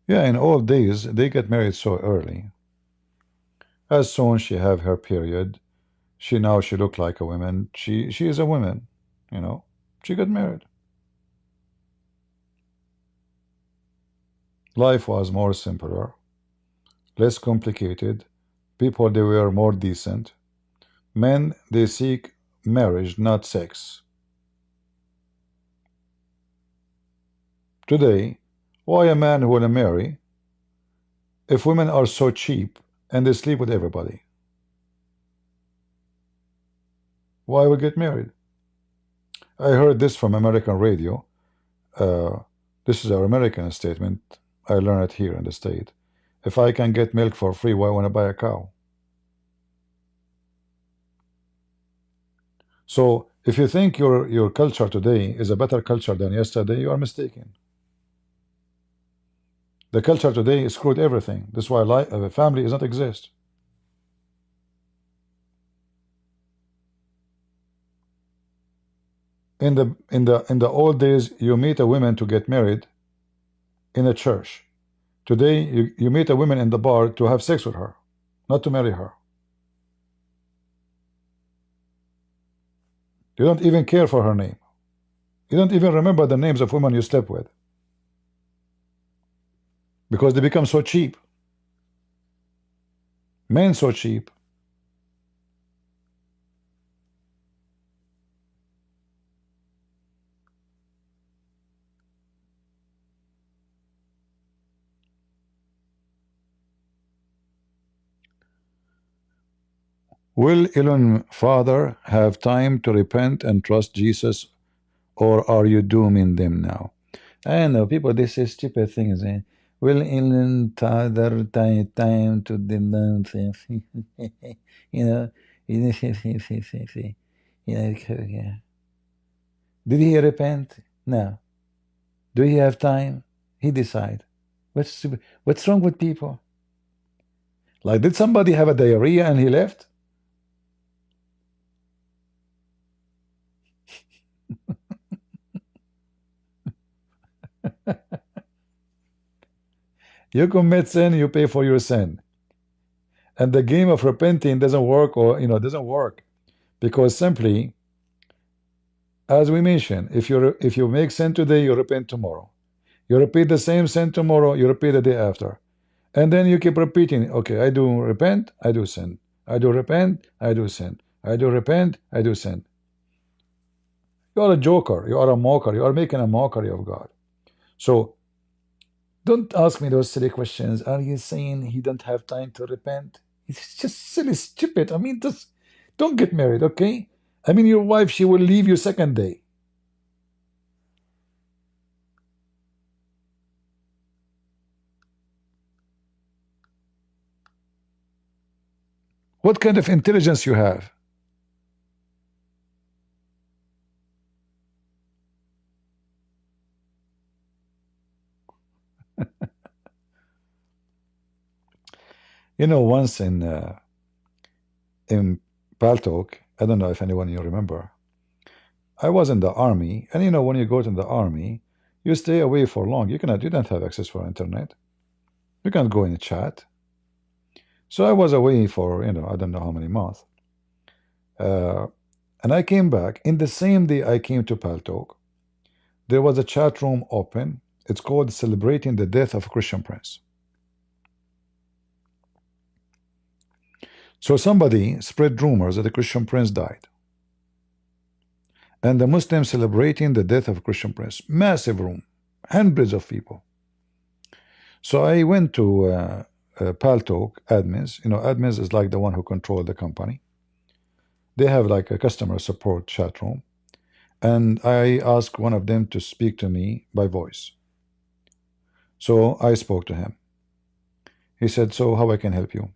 Yeah, in old days, they get married so early. As soon she have her period, she look like a woman. She is a woman, you know. She got married. Life was more simpler, less complicated. People, they were more decent. Men, they seek marriage, not sex. Today, why a man who wanna marry if women are so cheap and they sleep with everybody? Why we get married? I heard this from American radio. This is our American statement. I learned it here in the state. If I can get milk for free, why want to buy a cow? So if you think your culture today is a better culture than yesterday, you are mistaken. The culture today screwed everything. That's why family does not exist. In the old days, you meet a woman to get married in a church. Today, you meet a woman in the bar to have sex with her, not to marry her. You don't even care for her name. You don't even remember the names of women you slept with. Because they become so cheap. Men so cheap. Will Elon father have time to repent and trust Jesus, or are you dooming them now? I know people, they say stupid things. Will Elon father time to denounce? You know, yeah. Did he repent? No. Do he have time? He decide. What's wrong with people? Like, did somebody have a diarrhea and he left? You commit sin, you pay for your sin. And the game of repenting doesn't work, or doesn't work, because simply, as we mentioned, if you make sin today, you repent tomorrow. You repeat the same sin tomorrow, you repeat the day after. And then you keep repeating, okay, I do repent, I do sin. I do repent, I do sin. I do repent, I do sin. You are a joker, you are a mocker, you are making a mockery of God. So don't ask me those silly questions. Are you saying he don't have time to repent? It's just silly, stupid. I mean, just don't get married, okay? I mean, your wife, she will leave you second day. What kind of intelligence you have? Once in Paltalk, I don't know if anyone you remember, I was in the army, and when you go to the army, you stay away for long. You don't have access for internet. You can't go in a chat. So I was away for, I don't know how many months. And I came back. In the same day I came to Paltalk, there was a chat room open. It's called Celebrating the Death of Christian Prince. So somebody spread rumors that the Christian Prince died. And the Muslims celebrating the death of Christian Prince. Massive room. Hundreds of people. So I went to Paltalk admins. Admins is like the one who control the company. They have like a customer support chat room. And I asked one of them to speak to me by voice. So I spoke to him. He said, so how I can help you?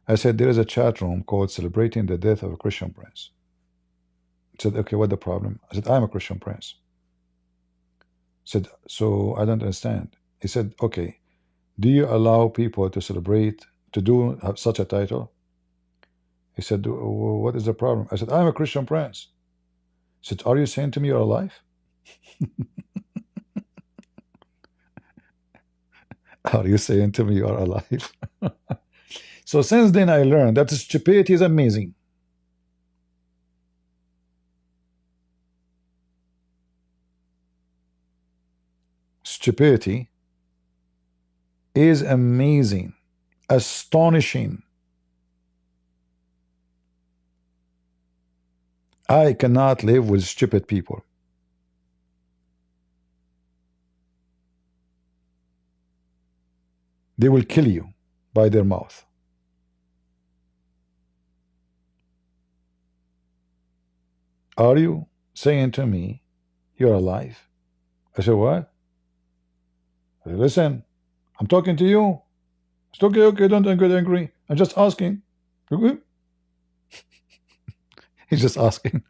I said, there is a chat room called Celebrating the Death of a Christian Prince. He said, okay, what the problem? I said, I'm a Christian prince. He said, so I don't understand. He said, okay, do you allow people to celebrate, to do such a title? He said, what is the problem? I said, I'm a Christian prince. He said, are you saying to me you're alive? Are you saying to me you are alive? So since then I learned that stupidity is amazing. Stupidity is amazing, astonishing. I cannot live with stupid people. They will kill you by their mouth. Are you saying to me you're alive? I said, what? I said, listen, I'm talking to you. It's okay, okay, don't get angry. I'm just asking. He's just asking.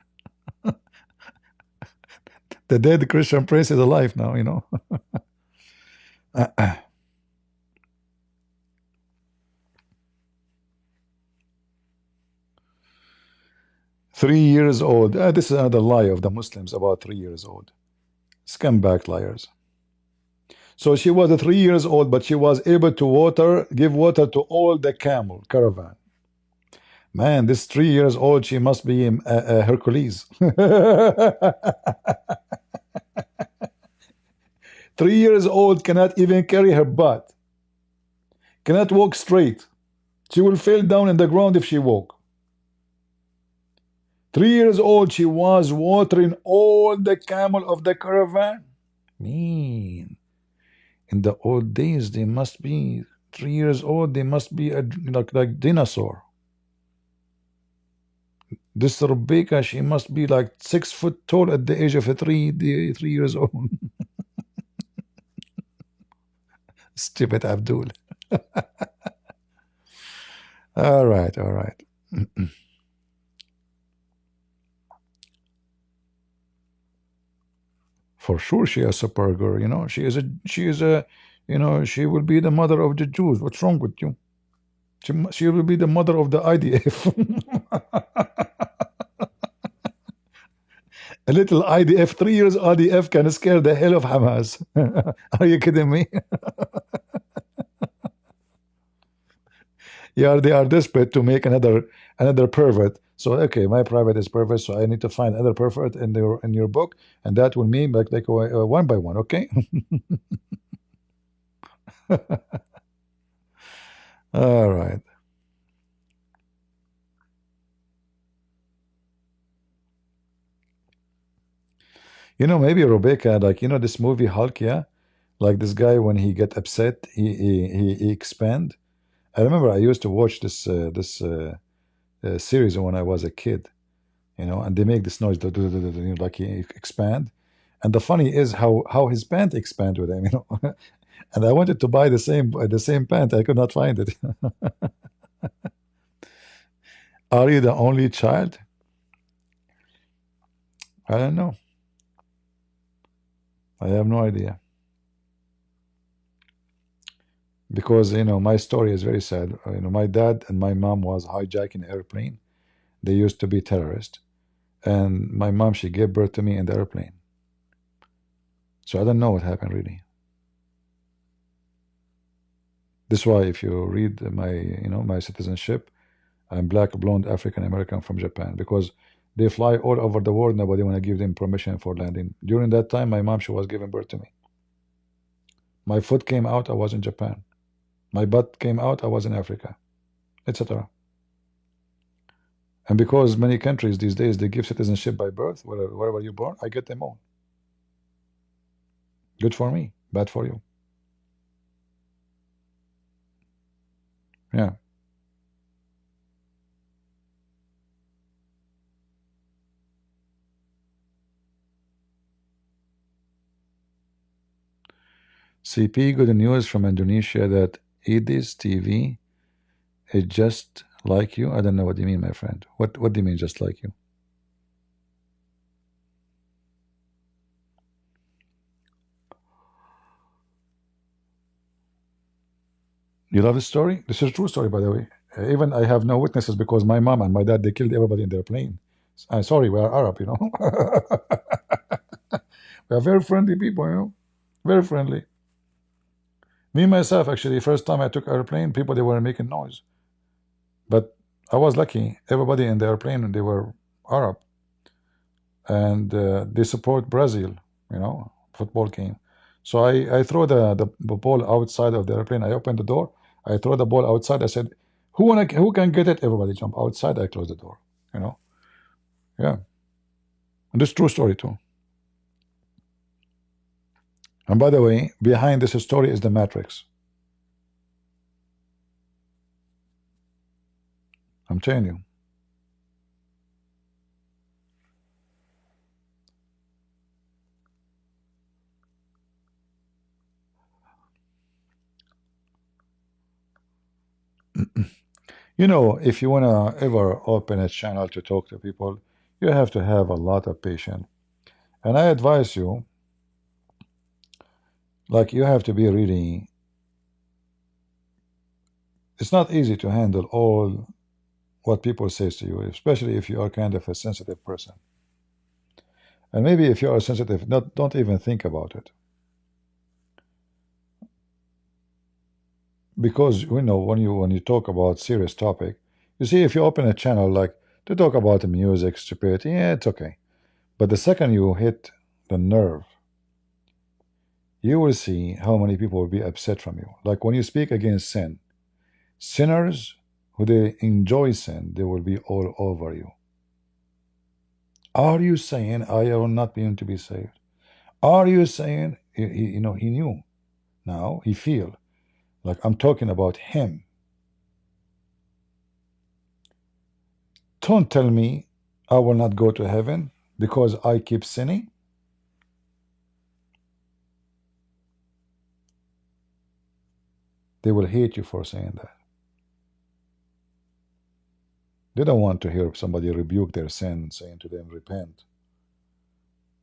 The dead Christian prince is alive now, 3 years old. This is another lie of the Muslims about 3 years old. Scumbag liars. So she was 3 years old, but she was able to give water to all the camel caravan. Man, this 3 years old, she must be a Hercules. 3 years old cannot even carry her butt. Cannot walk straight. She will fall down in the ground if she walk. 3 years old, she was watering all the camel of the caravan. Mean. In the old days, they must be 3 years old. They must be like dinosaur. This Rebecca, she must be like 6 foot tall at the age of 3 years old. Stupid Abdul. All right, all right. For sure, she is a super girl. She is a. She will be the mother of the Jews. What's wrong with you? She will be the mother of the IDF. A little IDF, 3 years IDF can scare the hell of Hamas. Are you kidding me? Yeah, they are desperate to make another pervert. So okay, my private is pervert, so I need to find another pervert in your book, and that will mean like one by one. Okay. All right. Maybe Rebecca, like this movie Hulk, yeah, like this guy when he get upset, he expand. I remember I used to watch this series when I was a kid, and they make this noise, like he expand. And the funny is how his pant expand with him, And I wanted to buy the same pant, I could not find it. Are you the only child? I don't know. I have no idea. Because my story is very sad. My dad and my mom was hijacking an airplane. They used to be terrorists, and my mom, she gave birth to me in the airplane. So I don't know what happened really. This is why if you read my citizenship, I'm black, blonde, African American from Japan, because they fly all over the world. Nobody want to give them permission for landing. During that time, my mom, she was giving birth to me. My foot came out, I was in Japan. My butt came out, I was in Africa, etc. And because many countries these days, they give citizenship by birth, wherever you're born, I get them all. Good for me, bad for you. Yeah. CP, good news from Indonesia that Edis TV is just like you. I don't know what you mean, my friend. What do you mean, just like you? You love the story? This is a true story, by the way. Even I have no witnesses because my mom and my dad, they killed everybody in their plane. I'm sorry, we are Arab, We are very friendly people, Very friendly. Me, myself, actually, first time I took airplane, people, they were making noise. But I was lucky. Everybody in the airplane, they were Arab. And they support Brazil, football game. So I throw the ball outside of the airplane. I open the door. I throw the ball outside. I said, who can get it? Everybody jump outside. I close the door, Yeah. And this is true story too. And by the way, behind this story is the Matrix. I'm telling you. If you want to ever open a channel to talk to people, you have to have a lot of patience. And I advise you, like, you have to be really, it's not easy to handle all what people say to you, especially if you are kind of a sensitive person. And maybe if you are sensitive, don't even think about it. Because when you talk about serious topic, you see, if you open a channel like to talk about music, stupidity, yeah, it's okay. But the second you hit the nerve, you will see how many people will be upset from you. Like when you speak against sin, sinners who they enjoy sin, they will be all over you. Are you saying I will not be able to be saved? Are you saying he knew? Now he feel like I'm talking about him. Don't tell me I will not go to heaven because I keep sinning. They will hate you for saying that. They don't want to hear somebody rebuke their sin, saying to them, repent.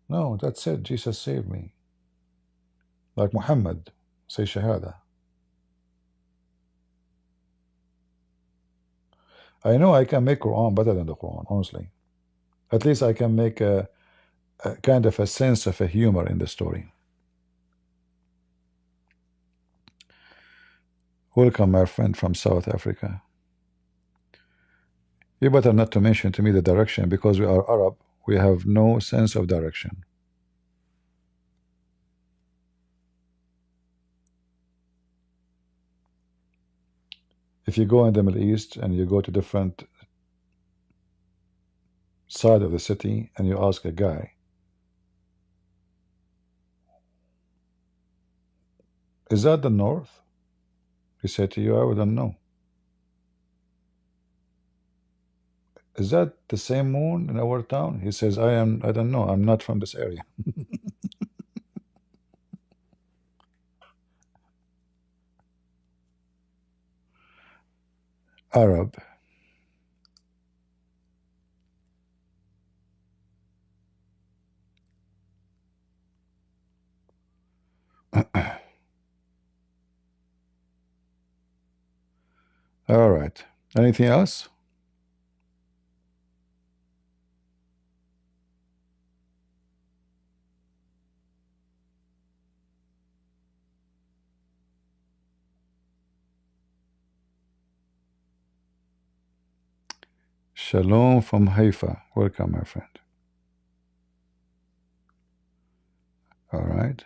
No, that's it. Jesus saved me. Like Muhammad, say Shahada. I know I can make Quran better than the Quran, honestly. At least I can make a kind of a sense of a humor in the story. Welcome, my friend from South Africa. You better not to mention to me the direction, because we are Arab. We have no sense of direction. If you go in the Middle East and you go to different side of the city and you ask a guy, is that the north? He said to you, I wouldn't know. Is that the same moon in our town? He says, I don't know. I'm not from this area. Arab. All right. Anything else? Shalom from Haifa. Welcome, my friend. All right.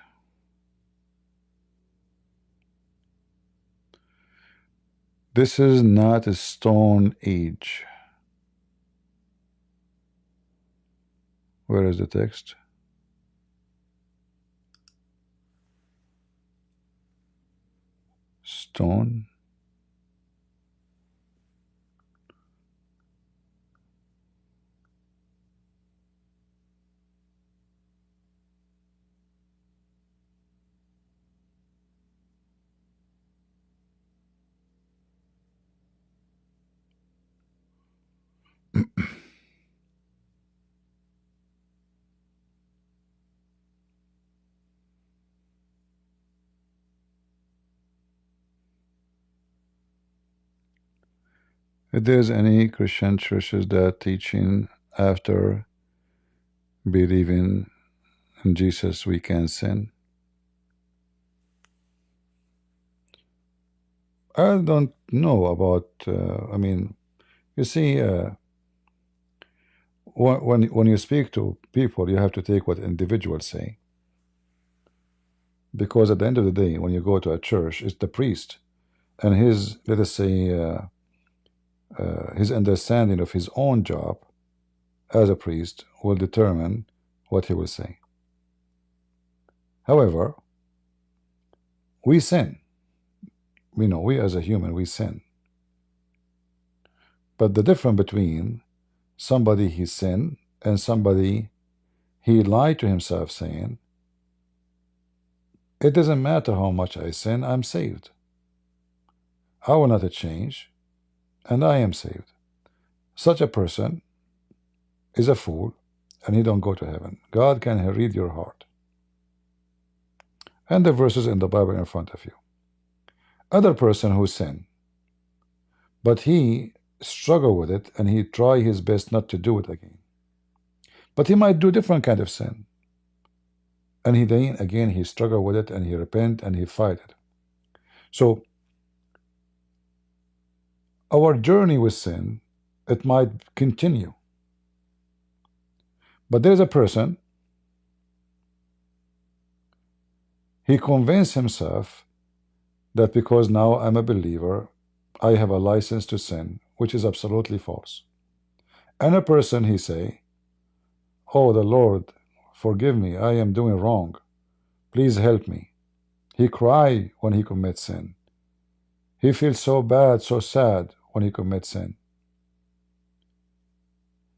This is not a Stone Age. Where is the text? Stone. If there's any Christian churches that teaching after believing in Jesus we can sin, I don't know about. I mean, you see, when you speak to people, you have to take what individuals say, because at the end of the day, when you go to a church, it's the priest and his, let us say, his understanding of his own job as a priest will determine what he will say. However, we sin. We know, we as a human, we sin. But the difference between somebody he sinned and somebody he lied to himself saying, it doesn't matter how much I sin, I'm saved. I will not change, and I am saved. Such a person is a fool, and he don't go to heaven. God can read your heart. And the verses in the Bible in front of you. Other person who sin, but he struggle with it, and he try his best not to do it again. But he might do different kind of sin. And he then again he struggle with it, and he repent, and he fight it. So our journey with sin, it might continue. But there's a person, he convinced himself that because now I'm a believer, I have a license to sin, which is absolutely false. And a person, he say, oh, the Lord, forgive me, I am doing wrong. Please help me. He cry when he commits sin. He feels so bad, so sad when he commits sin.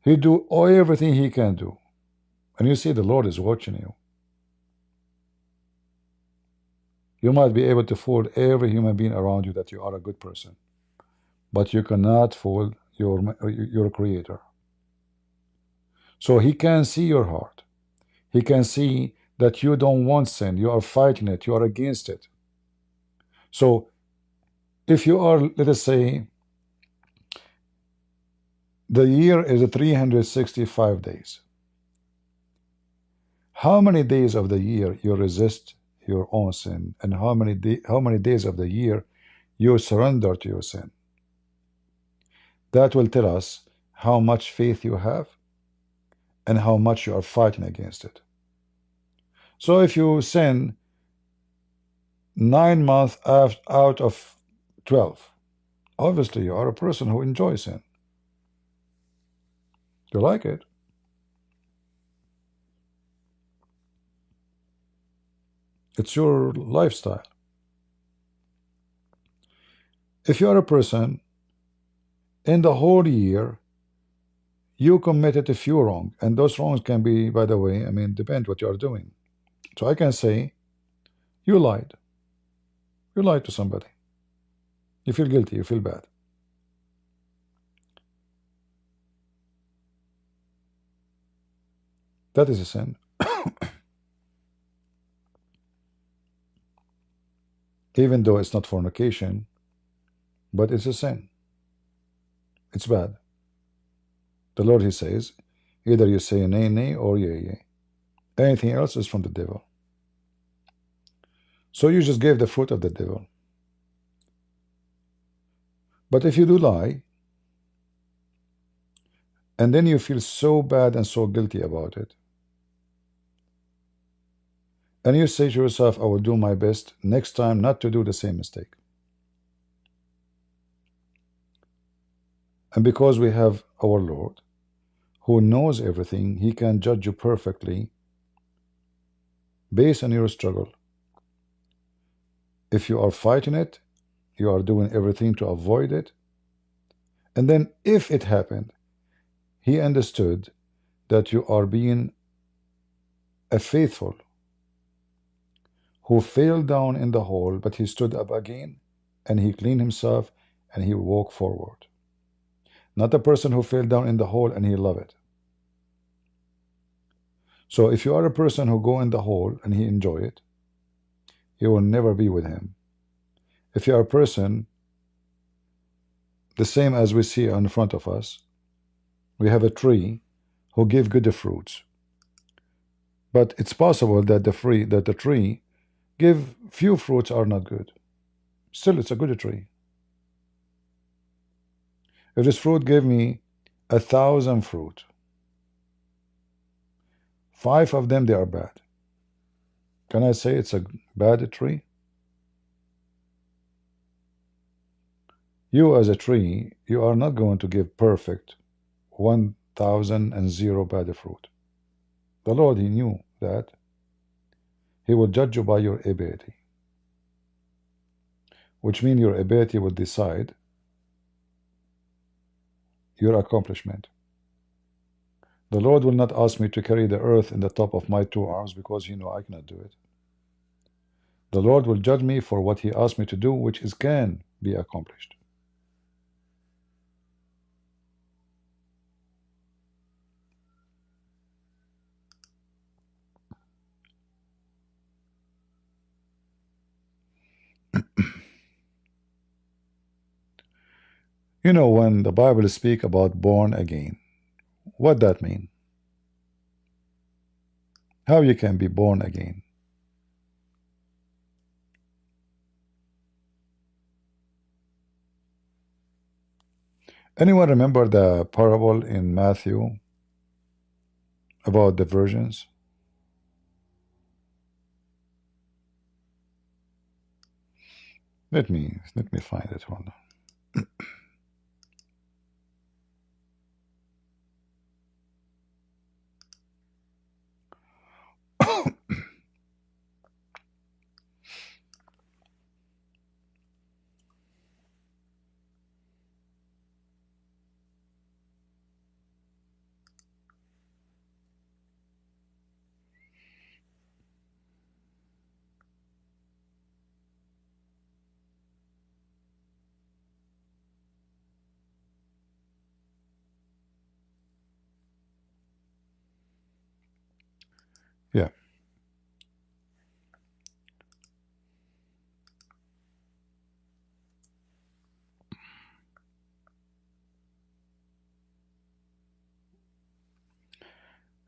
He do everything he can do. And you see the Lord is watching you. You might be able to fool every human being around you that you are a good person. But you cannot fool your Creator. So he can see your heart. He can see that you don't want sin. You are fighting it. You are against it. So if you are, let us say, The year is 365 days. How many days of the year you resist your own sin, and how many days of the year you surrender to your sin? That will tell us how much faith you have and how much you are fighting against it. So if you sin 9 months out of 12, obviously you are a person who enjoys sin. You like it. It's your lifestyle. If you are a person in the whole year you committed a few wrongs, and those wrongs can be, by the way, I mean, depend what you are doing. So I can say you lied. You lied to somebody. You feel guilty, you feel bad. That is a sin. Even though it's not fornication, but it's a sin. It's bad. The Lord, he says, either you say nay, nay, or yea, yea. Anything else is from the devil. So you just gave the fruit of the devil. But if you do lie, and then you feel so bad and so guilty about it, and you say to yourself, I will do my best next time not to do the same mistake. And because we have our Lord, who knows everything, he can judge you perfectly based on your struggle. If you are fighting it, you are doing everything to avoid it. And then if it happened, he understood that you are being a faithful who fell down in the hole, but he stood up again and he cleaned himself and he walked forward. Not a person who fell down in the hole and he loved it. So if you are a person who go in the hole and he enjoy it, you will never be with him. If you are a person, the same as we see in front of us, we have a tree who give good fruits. But it's possible that the tree give few fruits are not good. Still, it's a good tree. If this fruit gave me 1,000 fruit, 5 of them they are bad. Can I say it's a bad tree? You as a tree, you are not going to give perfect 1,000 bad fruit. The Lord, he knew that. He will judge you by your ability, which means your ability will decide your accomplishment. The Lord will not ask me to carry the earth in the top of my 2 arms because he knows I cannot do it. The Lord will judge me for what he asked me to do, which can be accomplished. You know, when the Bible speaks about born again, what that mean? How you can be born again? Anyone remember the parable in Matthew about the virgins? Let me find it. Hold on.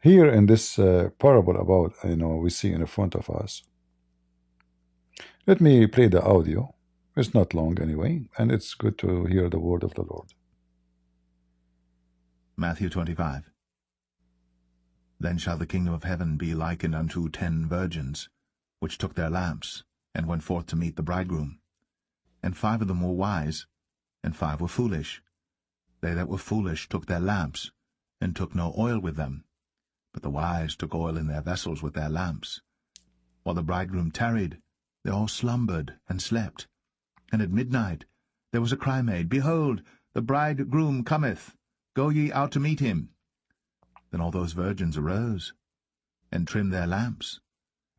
Here in this parable about, we see in front of us. Let me play the audio. It's not long anyway, and it's good to hear the word of the Lord. Matthew 25. Then shall the kingdom of heaven be likened unto 10 virgins, which took their lamps, and went forth to meet the bridegroom. And 5 of them were wise, and 5 were foolish. They that were foolish took their lamps, and took no oil with them. But the wise took oil in their vessels with their lamps. While the bridegroom tarried, they all slumbered and slept. And at midnight there was a cry made, Behold, the bridegroom cometh, go ye out to meet him. Then all those virgins arose, and trimmed their lamps.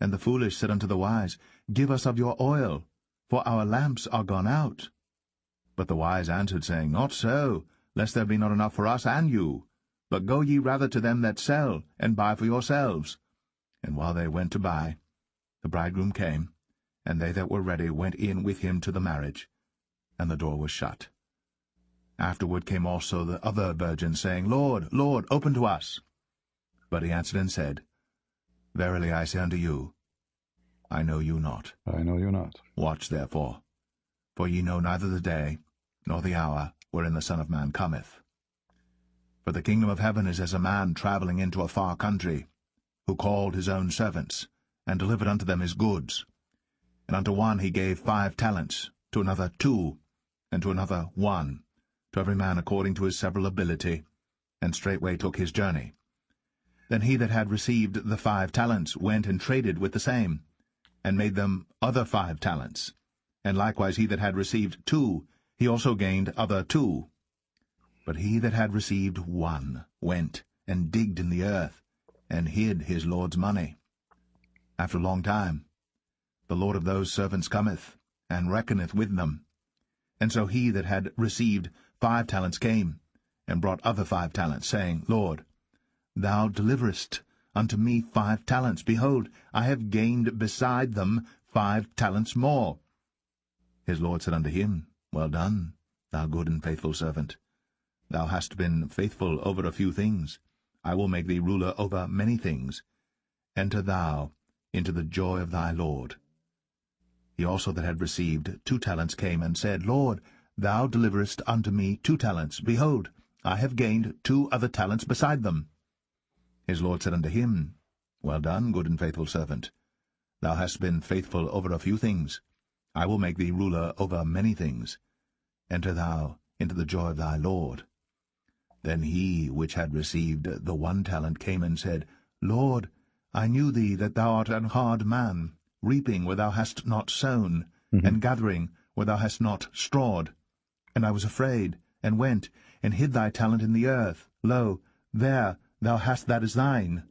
And the foolish said unto the wise, Give us of your oil, for our lamps are gone out. But the wise answered, saying, Not so, lest there be not enough for us and you. But go ye rather to them that sell, and buy for yourselves. And while they went to buy, the bridegroom came, and they that were ready went in with him to the marriage, and the door was shut. Afterward came also the other virgins, saying, Lord, Lord, open to us. But he answered and said, Verily I say unto you, I know you not. I know you not. Watch therefore, for ye know neither the day nor the hour wherein the Son of Man cometh. For the kingdom of heaven is as a man travelling into a far country, who called his own servants, and delivered unto them his goods. And unto one he gave 5 talents, to another 2, and to another 1, to every man according to his several ability, and straightway took his journey. Then he that had received the 5 talents went and traded with the same, and made them other 5 talents. And likewise he that had received 2, he also gained other 2. But he that had received 1 went and digged in the earth, and hid his Lord's money. After a long time, the Lord of those servants cometh, and reckoneth with them. And so he that had received 5 talents came, and brought other 5 talents, saying, Lord, thou deliverest unto me 5 talents. Behold, I have gained beside them 5 talents more. His Lord said unto him, Well done, thou good and faithful servant. Thou hast been faithful over a few things. I will make thee ruler over many things. Enter thou into the joy of thy Lord. He also that had received 2 talents came, and said, Lord, thou deliverest unto me 2 talents. Behold, I have gained 2 other talents beside them. His Lord said unto him, Well done, good and faithful servant. Thou hast been faithful over a few things. I will make thee ruler over many things. Enter thou into the joy of thy Lord. Then he which had received the 1 talent came and said, Lord, I knew thee that thou art an hard man, reaping where thou hast not sown, and gathering where thou hast not strawed. And I was afraid, and went, and hid thy talent in the earth. Lo, there thou hast that is thine.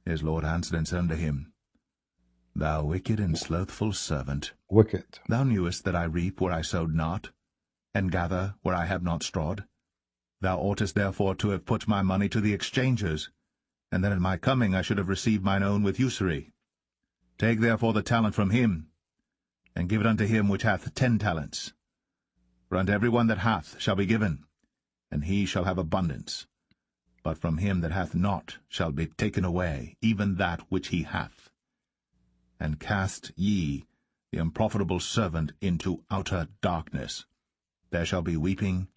His Lord answered and said unto him, Thou wicked and slothful servant, Wicked. thou knewest that I reap where I sowed not, and gather where I have not strawed. Thou oughtest therefore to have put my money to the exchangers, and then at my coming I should have received mine own with usury. Take therefore the talent from him, and give it unto him which hath 10 talents. For unto every one that hath shall be given, and he shall have abundance. But from him that hath not shall be taken away even that which he hath. And cast ye the unprofitable servant into outer darkness. There shall be weeping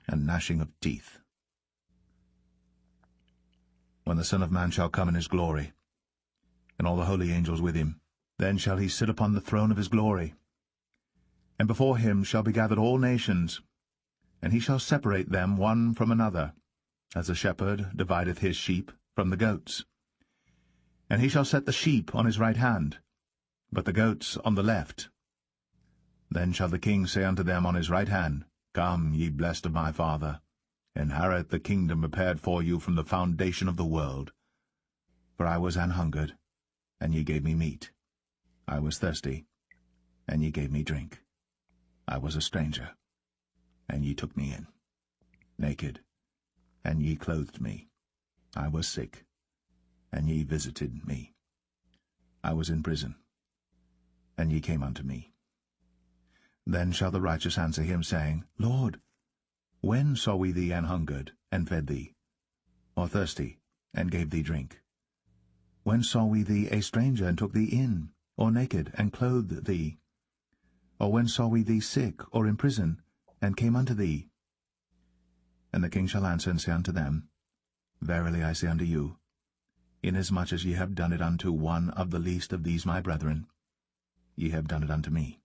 and gnashing of teeth. When the Son of Man shall come in his glory, and all the holy angels with him, then shall he sit upon the throne of his glory. And before him shall be gathered all nations, and he shall separate them one from another, as a shepherd divideth his sheep from the goats. And he shall set the sheep on his right hand, but the goats on the left. Then shall the king say unto them on his right hand, Come, ye blessed of my Father, inherit the kingdom prepared for you from the foundation of the world. For I was an hungered, and ye gave me meat. I was thirsty, and ye gave me drink. I was a stranger, and ye took me in. Naked, and ye clothed me. I was sick, and ye visited me. I was in prison, and ye came unto me. Then shall the righteous answer him, saying, Lord, when saw we thee an hungered, and fed thee, or thirsty, and gave thee drink? When saw we thee a stranger, and took thee in, or naked, and clothed thee? Or when saw we thee sick, or in prison, and came unto thee? And the king shall answer and say unto them, Verily I say unto you, inasmuch as ye have done it unto one of the least of these my brethren, ye have done it unto me.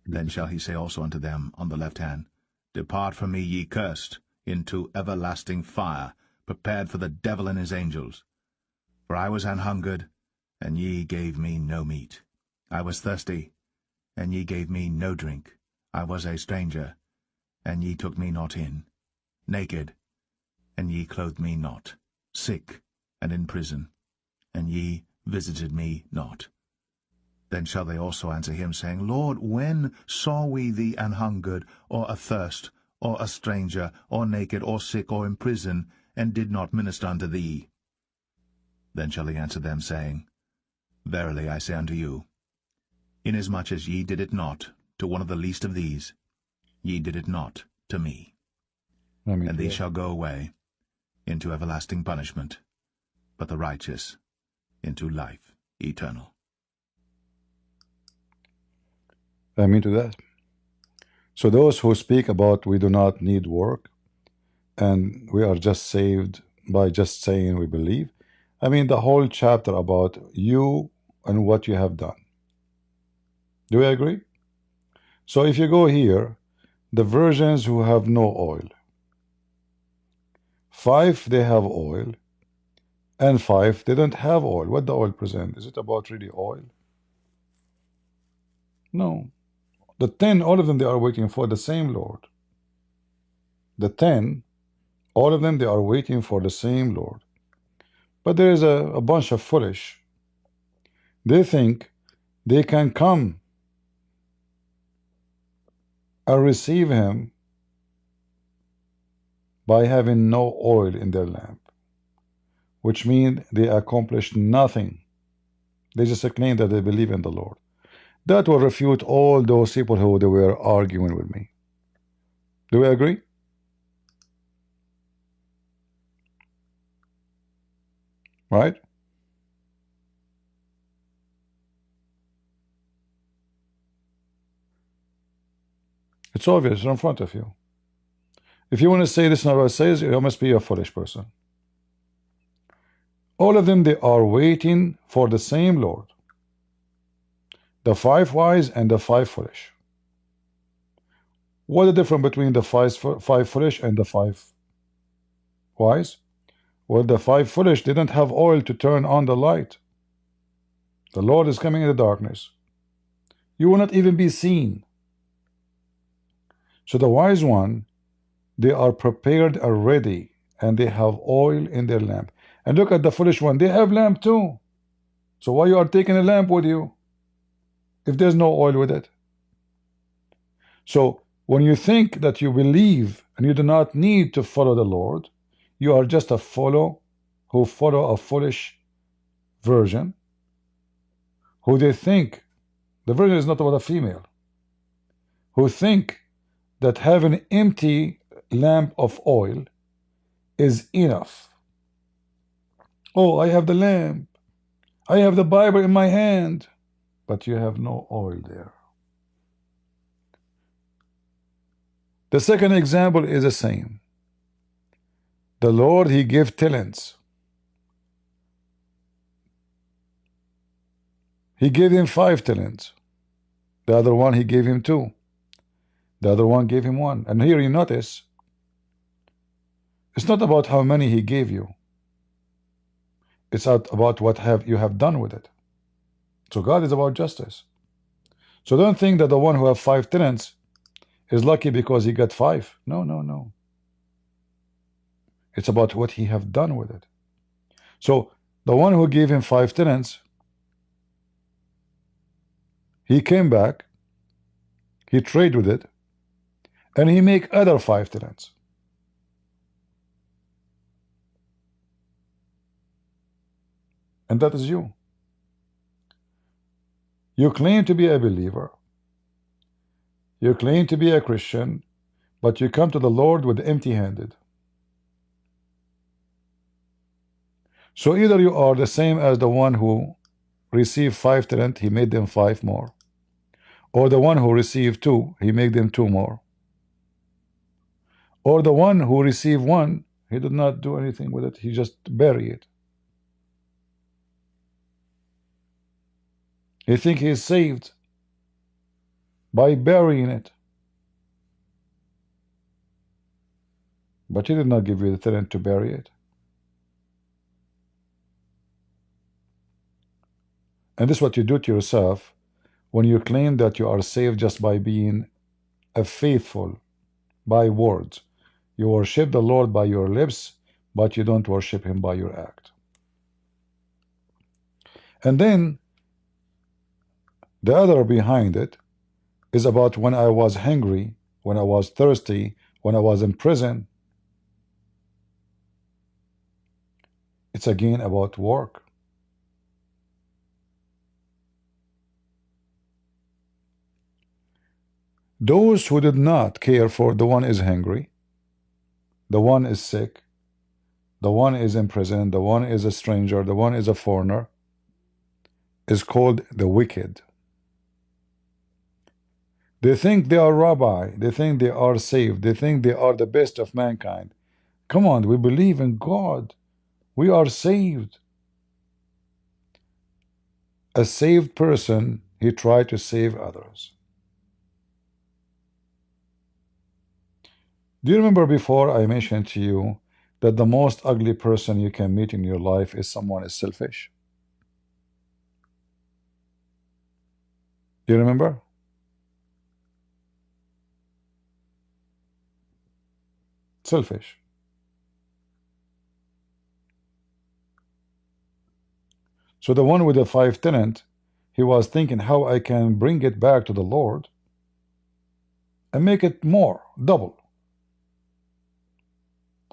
Then shall he say also unto them on the left hand, Depart from me, ye cursed, into everlasting fire, prepared for the devil and his angels. For I was an hungered, and ye gave me no meat. I was thirsty, and ye gave me no drink. I was a stranger, and ye took me not in. Naked, and ye clothed me not. Sick, and in prison, and ye visited me not. Then shall they also answer him, saying, Lord, when saw we thee an hungered, or athirst, or a stranger, or naked, or sick, or in prison, and did not minister unto thee? Then shall he answer them, saying, Verily I say unto you, inasmuch as ye did it not to one of the least of these, ye did it not to me. And these shall go away into everlasting punishment, but the righteous into life eternal. Amen to that. So those who speak about we do not need work and we are just saved by just saying we believe, I mean the whole chapter about you and what you have done. Do we agree? So if you go here, the virgins who have no oil, 5 they have oil, and 5 they don't have oil. What the oil present? Is it about really oil? No. The 10, all of them, they are waiting for the same Lord. The 10, all of them, they are waiting for the same Lord. But there is a bunch of foolish. They think they can come and receive him by having no oil in their lamp, which means they accomplished nothing. They just claim that they believe in the Lord. That will refute all those people who they were arguing with me. Do we agree? Right? It's obvious, it's in front of you. If you want to say this is not what it says, you must be a foolish person. All of them, they are waiting for the same Lord. The 5 wise and the 5 foolish. What is the difference between the 5 foolish and the 5 wise? Well, the 5 foolish didn't have oil to turn on the light. The Lord is coming in the darkness. You will not even be seen. So the wise one, they are prepared already, and they have oil in their lamp. And look at the foolish one, they have lamp too. So why you are taking a lamp with you if there's no oil with it? So when you think that you believe and you do not need to follow the Lord, you are just a follow who follow a foolish virgin who they think, the virgin is not about a female, who think that having an empty lamp of oil is enough. Oh, I have the lamp, I have the Bible in my hand, but you have no oil there. The second example is the same. The Lord, he gave talents. He gave him 5 talents. The other one he gave him 2. The other one gave him 1. And here you notice, it's not about how many he gave you. It's about what you have done with it. So God is about justice. So don't think that the one who have 5 talents is lucky because he got 5. No, no, no. It's about what he have done with it. So the one who gave him 5 talents, he came back, he traded with it, and he make other 5 talents. And that is you. You claim to be a believer, you claim to be a Christian, but you come to the Lord with empty-handed. So either you are the same as the one who received 5 talents, he made them 5 more. Or the one who received 2, he made them 2 more. Or the one who received 1, he did not do anything with it, he just buried it. He think he is saved by burying it. But he did not give you the talent to bury it. And this is what you do to yourself when you claim that you are saved just by being a faithful by words. You worship the Lord by your lips, but you don't worship him by your act. And then the other behind it is about when I was hungry, when I was thirsty, when I was in prison. It's again about work. Those who did not care for the one is hungry, the one is sick, the one is in prison, the one is a stranger, the one is a foreigner, is called the wicked. They think they are rabbi, they think they are saved, they think they are the best of mankind. Come on, we believe in God. We are saved. A saved person, he tried to save others. Do you remember before I mentioned to you that the most ugly person you can meet in your life is someone is selfish? Do you remember? Selfish. So the one with the 5 talents, he was thinking how I can bring it back to the Lord and make it more, double.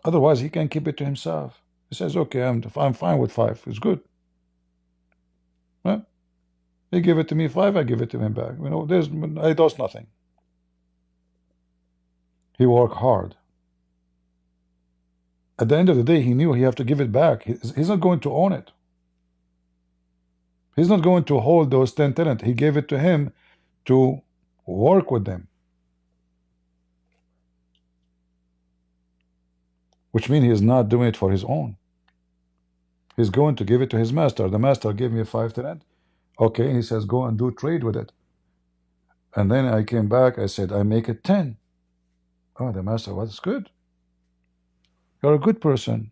Otherwise, he can keep it to himself. He says, okay, I'm fine with 5. It's good. Huh? He gave it to me 5, I give it to him back. You know, I lost nothing. He worked hard. At the end of the day, he knew he have to give it back. He's not going to own it. He's not going to hold those 10 talents. He gave it to him to work with them. Which means he is not doing it for his own. He's going to give it to his master. The master gave me 5 talents. Okay, he says, go and do trade with it. And then I came back, I said, I make it 10. Oh, the master was good. You're a good person.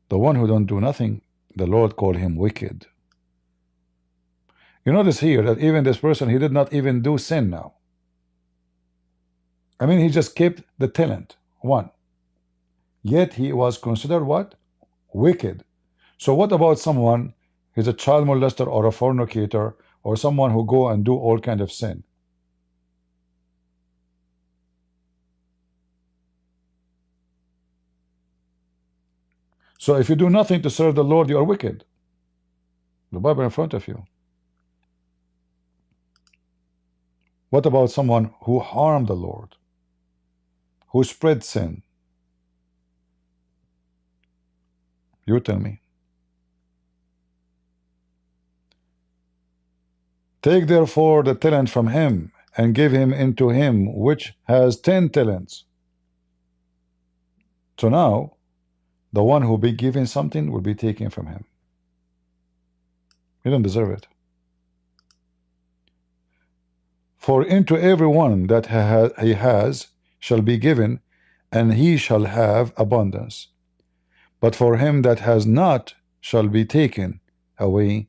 The one who don't do nothing, the Lord called him wicked. You notice here that even this person, he did not even do sin now. I mean, he just kept the talent, 1. Yet he was considered what? Wicked. So what about someone who's a child molester or a fornicator or someone who go and do all kind of sin? So if you do nothing to serve the Lord, you are wicked. The Bible in front of you. What about someone who harmed the Lord, who spread sin? You tell me. Take therefore the talent from him and give him into him which has 10 talents. So now the one who be given something will be taken from him. He don't deserve it. For into every one that he has shall be given, and he shall have abundance. But for him that has not shall be taken away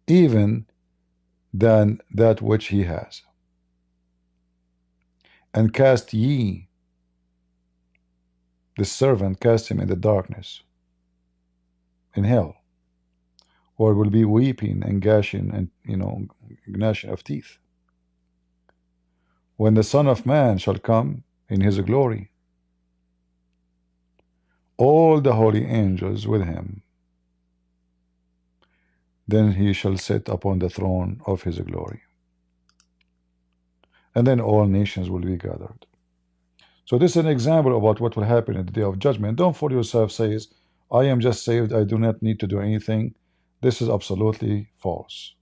even than that which he has. And cast ye the servant, cast him in the darkness, in hell, where it will be weeping and gashing and gnashing of teeth, when the Son of Man shall come in his glory, all the holy angels with him. Then he shall sit upon the throne of his glory. And then all nations will be gathered. So this is an example about what will happen in the day of judgment. Don't fool yourself, says, I am just saved, I do not need to do anything. This is absolutely false.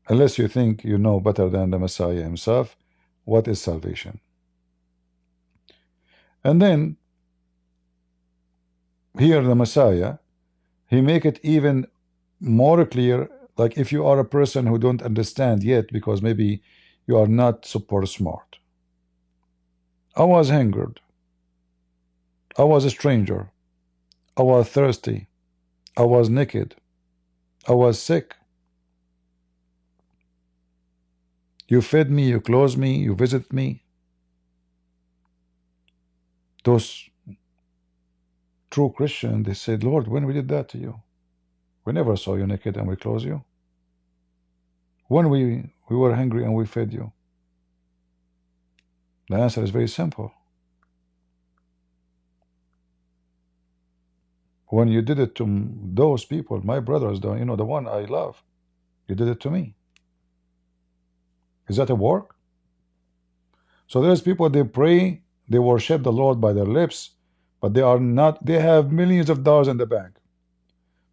Unless you think you know better than the Messiah himself what is salvation. And then here the Messiah, he make it even more clear, like if you are a person who don't understand yet because maybe you are not super smart. I was hungered. I was a stranger. I was thirsty. I was naked. I was sick. You fed me, you clothed me, you visited me. Those true Christians, they said, Lord, when we did that to you? We never saw you naked and we clothed you. When we were hungry and we fed you? The answer is very simple. When you did it to those people, my brothers, the one I love, you did it to me. Is that a work? So there's people, they pray, they worship the Lord by their lips, but they are not, they have millions of dollars in the bank,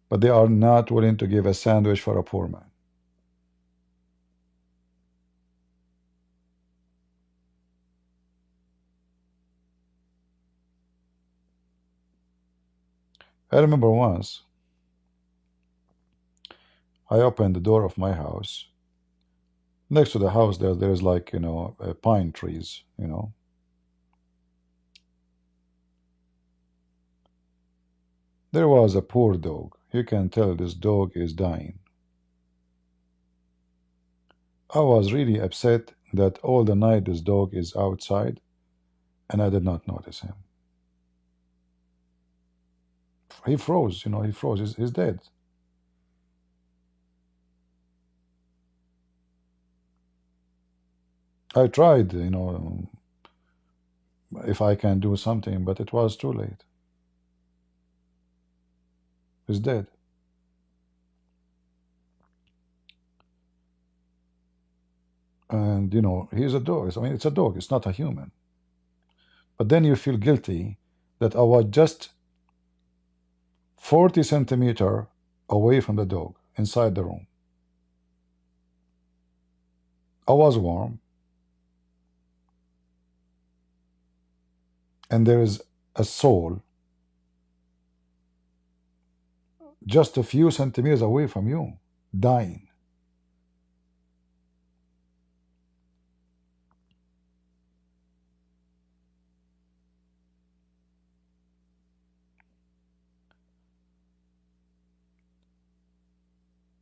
but they are not willing to give a sandwich for a poor man. I remember once, I opened the door of my house. Next to the house there's like, pine trees, There was a poor dog. You can tell this dog is dying. I was really upset that all the night this dog is outside and I did not notice him. He froze, he froze. He's dead. I tried, if I can do something, but it was too late. He's dead. And, he's a dog. I mean, it's a dog. It's not a human. But then you feel guilty that I was just 40 centimeters away from the dog, inside the room. I was warm. And there is a soul just a few centimeters away from you, dying.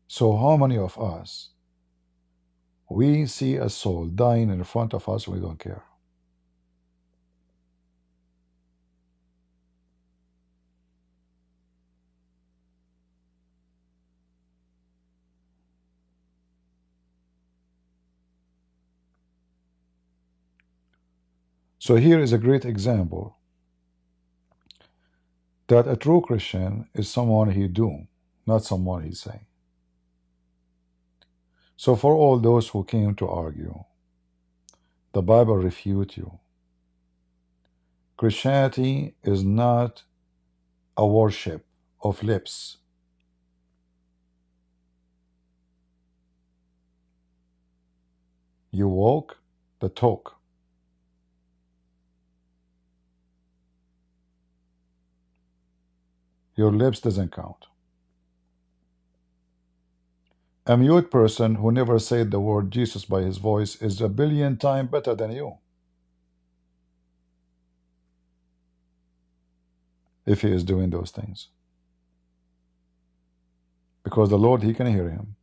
So how many of us, we see a soul dying in front of us and we don't care? So here is a great example that a true Christian is someone he do, not someone he say. So for all those who came to argue, the Bible refute you. Christianity is not a worship of lips. You walk the talk. Your lips doesn't count. A mute person who never said the word Jesus by his voice is a billion times better than you, if he is doing those things. Because the Lord, he can hear him,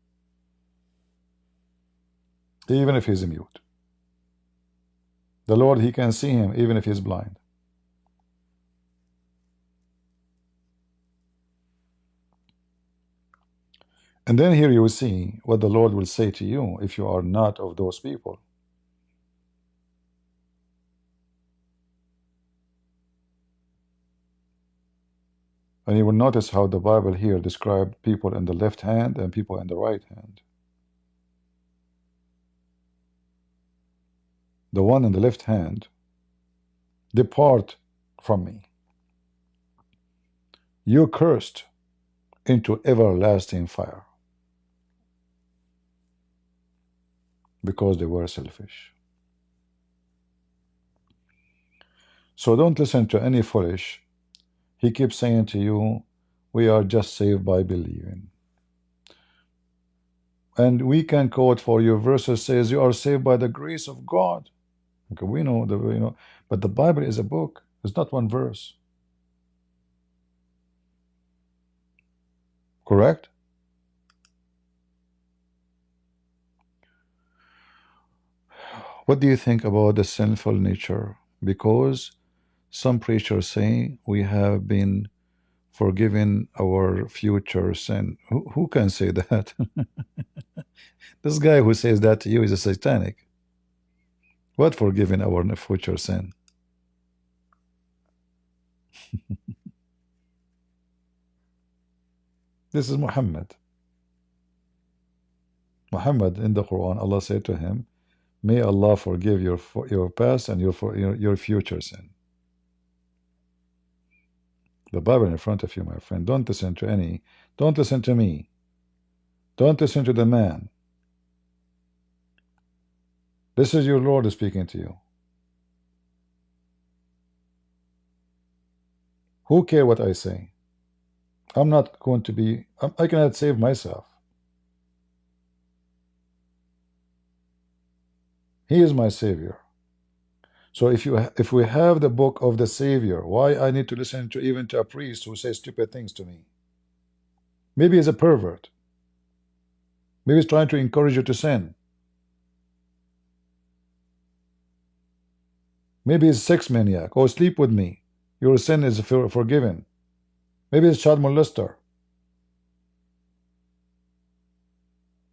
even if he's mute. The Lord, he can see him, even if he's blind. And then here you will see what the Lord will say to you if you are not of those people. And you will notice how the Bible here described people in the left hand and people in the right hand. The one in the left hand, depart from me. You cursed into everlasting fire, because they were selfish. So don't listen to any foolish. He keeps saying to you, we are just saved by believing. And we can quote for you verses says you are saved by the grace of God. Okay, we know but the Bible is a book. It's not one verse. Correct? What do you think about the sinful nature? Because some preachers say we have been forgiven our future sin. Who can say that? This guy who says that to you is a satanic. What forgiving our future sin? This is Muhammad. Muhammad in the Quran, Allah said to him, may Allah forgive your past and your future sin. The Bible in front of you, my friend. Don't listen to any. Don't listen to me. Don't listen to the man. This is your Lord speaking to you. Who care what I say? I'm not going to be. I cannot save myself. He is my Savior. So if we have the book of the Savior, why I need to listen to even to a priest who says stupid things to me? Maybe he's a pervert. Maybe he's trying to encourage you to sin. Maybe he's a sex maniac. Oh, sleep with me. Your sin is forgiven. Maybe he's a child molester.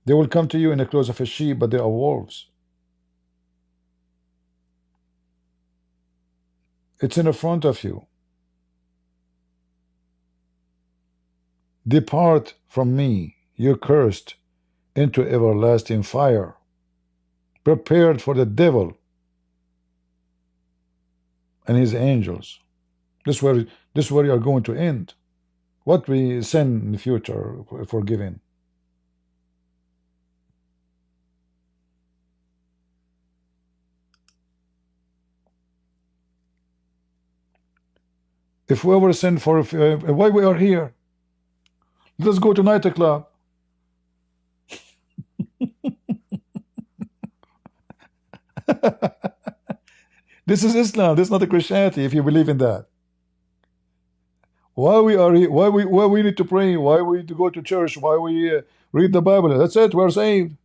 They will come to you in the clothes of a sheep, but they are wolves. It's in the front of you. Depart from me, you cursed, into everlasting fire, prepared for the devil and his angels. This is where you are going to end. What we sin in the future forgiven. If we ever sin for why we are here, let's go to nightclub. This is Islam. This is not a Christianity. If you believe in that, why we are here? Why we need to pray? Why we need to go to church? Why we read the Bible? That's it. We're saved.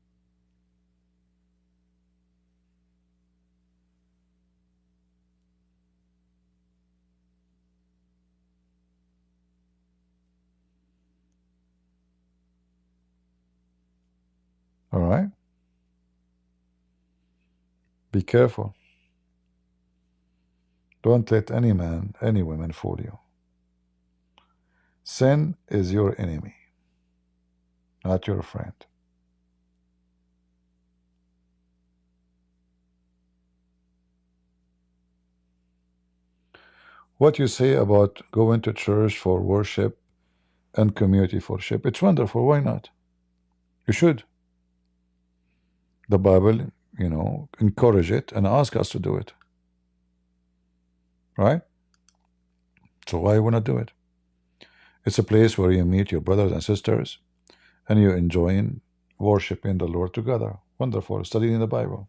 All right. Be careful. Don't let any man, any woman fool you. Sin is your enemy, not your friend. What you say about going to church for worship and community for worship, it's wonderful. Why not? You should. The Bible, encourage it and ask us to do it. Right? So why would not do it? It's a place where you meet your brothers and sisters and you enjoying worshiping the Lord together. Wonderful. Studying the Bible.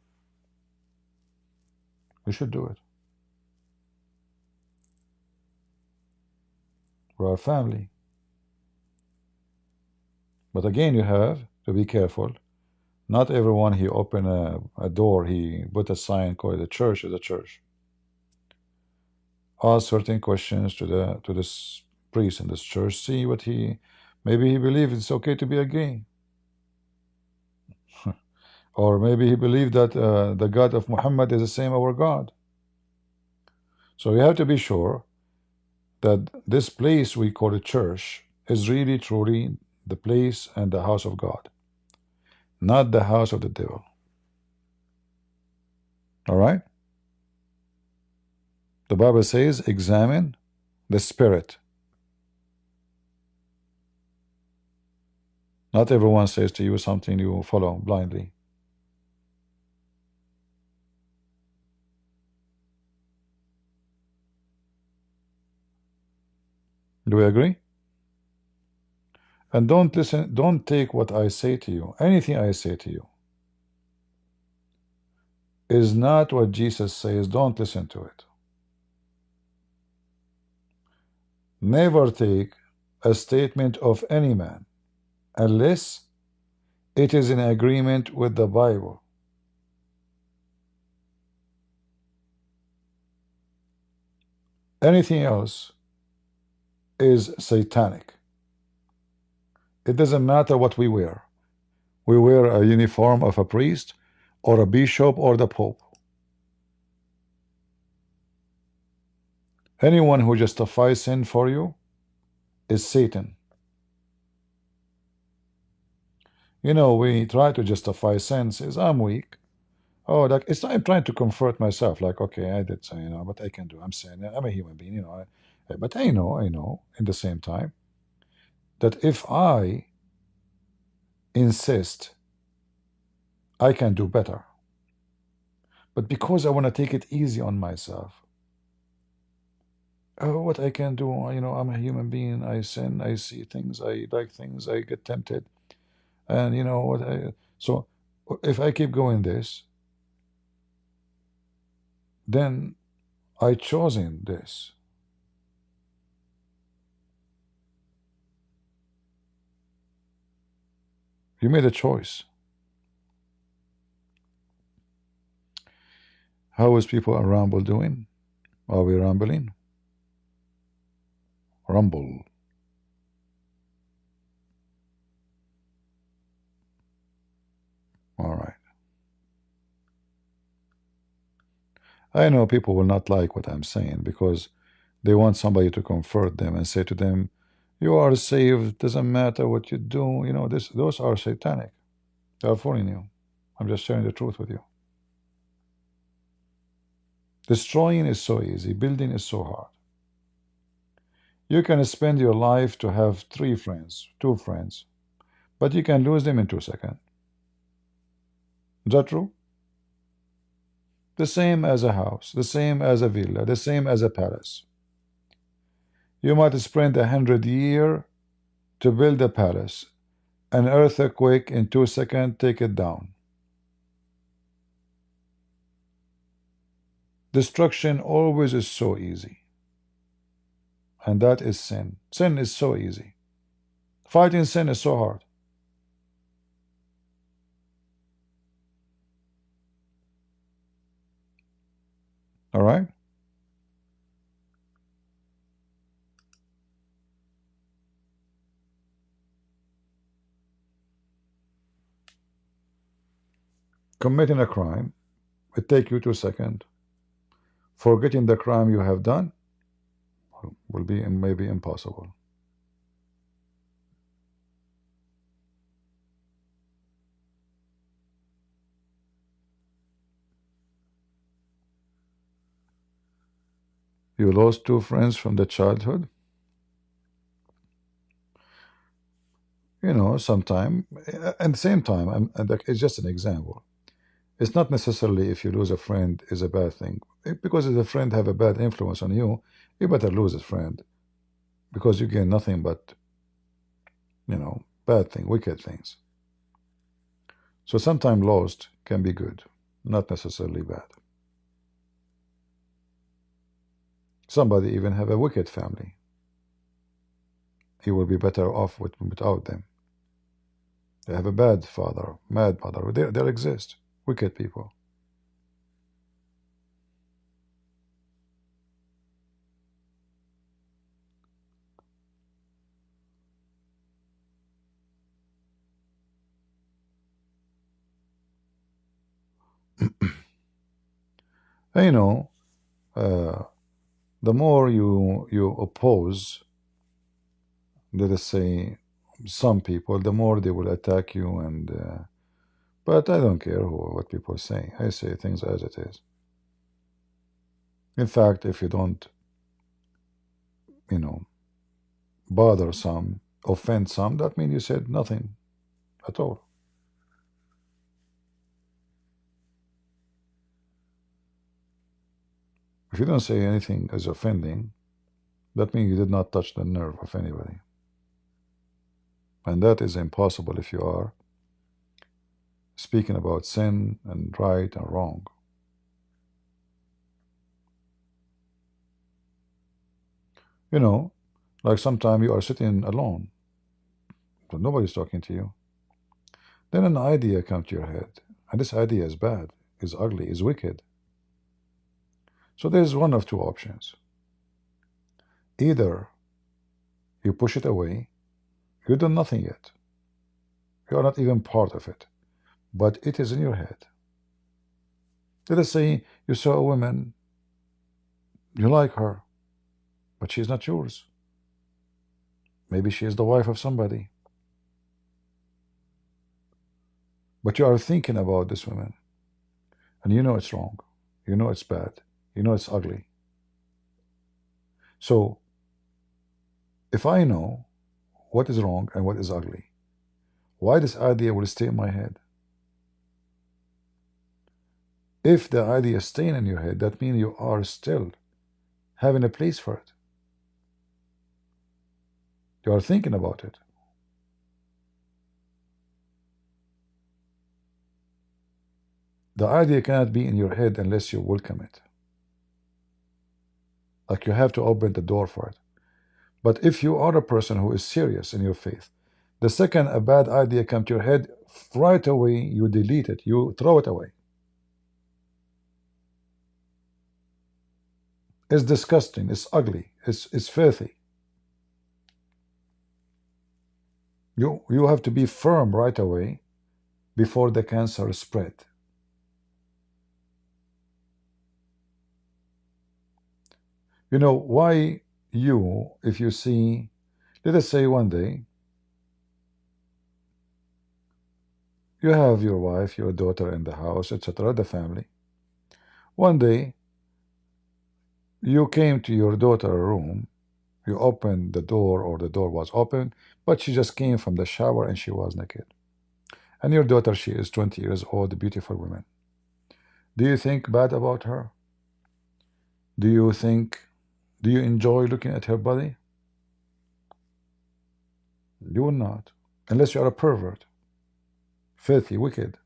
You should do it. We're a family. But again, you have to be careful. Not everyone he open a door, he put a sign called the church is a church. Ask certain questions to this priest in this church. See what maybe he believes it's okay to be a gay. Or maybe he believed that the God of Muhammad is the same our God. So we have to be sure that this place we call a church is really truly the place and the house of God, not the house of the devil. All right? The Bible says, examine the spirit. Not everyone says to you something you follow blindly. Do we agree? And don't listen, don't take what I say to you. Anything I say to you is not what Jesus says. Don't listen to it. Never take a statement of any man unless it is in agreement with the Bible. Anything else is satanic. It doesn't matter what we wear. We wear a uniform of a priest or a bishop or the Pope. Anyone who justifies sin for you is Satan. You know, we try to justify sin, says, I'm weak. Oh, like I'm trying to comfort myself, like, okay, I did say, but I can do, I'm saying, I'm a human being, but I know, in the same time, that if I insist, I can do better. But because I want to take it easy on myself, what I can do, I'm a human being, I sin, I see things, I like things, I get tempted. And you know what, so if I keep going this, then I chosen this. You made a choice. How is people on Rumble doing? Are we rumbling? Rumble. All right. I know people will not like what I'm saying because they want somebody to comfort them and say to them, you are saved, doesn't matter what you do. Those are satanic. They are fooling you. I'm just sharing the truth with you. Destroying is so easy. Building is so hard. You can spend your life to have 3 friends, 2 friends, but you can lose them in 2 seconds. Is that true? The same as a house, the same as a villa, the same as a palace. You might spend 100 years to build a palace. An earthquake in 2 seconds take it down. Destruction always is so easy. And that is sin. Sin is so easy. Fighting sin is so hard. All right? Committing a crime, it takes you 2 seconds. Forgetting the crime you have done will be maybe impossible. You lost 2 friends from the childhood. Sometime, at the same time, it's just an example. It's not necessarily if you lose a friend is a bad thing. Because if a friend have a bad influence on you, you better lose a friend. Because you gain nothing but, bad thing, wicked things. So sometimes lost can be good, not necessarily bad. Somebody even have a wicked family. He will be better off without them. They have a bad father, mad mother. There exist wicked people. And the more you oppose, let us say, some people, the more they will attack you. But I don't care what people say. I say things as it is. In fact, if you don't, bother some, offend some, that means you said nothing at all. If you don't say anything as offending, that means you did not touch the nerve of anybody. And that is impossible if you are speaking about sin and right and wrong. Like sometimes you are sitting alone, but nobody's talking to you. Then an idea comes to your head, and this idea is bad, is ugly, is wicked. So there's one of two options. Either you push it away, you've done nothing yet. You are not even part of it, but it is in your head. Let us say you saw a woman, you like her, but she's not yours. Maybe she is the wife of somebody. But you are thinking about this woman, and you know it's wrong. You know it's bad. You know it's ugly. So, if I know what is wrong and what is ugly, why this idea will stay in my head? If the idea is staying in your head, that means you are still having a place for it. You are thinking about it. The idea cannot be in your head unless you welcome it. Like you have to open the door for it. But if you are a person who is serious in your faith, the second a bad idea comes to your head, right away you delete it, you throw it away. It's disgusting, it's ugly, it's filthy. You have to be firm right away before the cancer spread. Why if you see, let us say one day, you have your wife, your daughter in the house, etc., the family. One day, you came to your daughter's room, you opened the door, or the door was open, but she just came from the shower and she was naked. And your daughter, she is 20 years old, a beautiful woman. Do you think bad about her? Do you enjoy looking at her body? You will not, unless you are a pervert, filthy, wicked.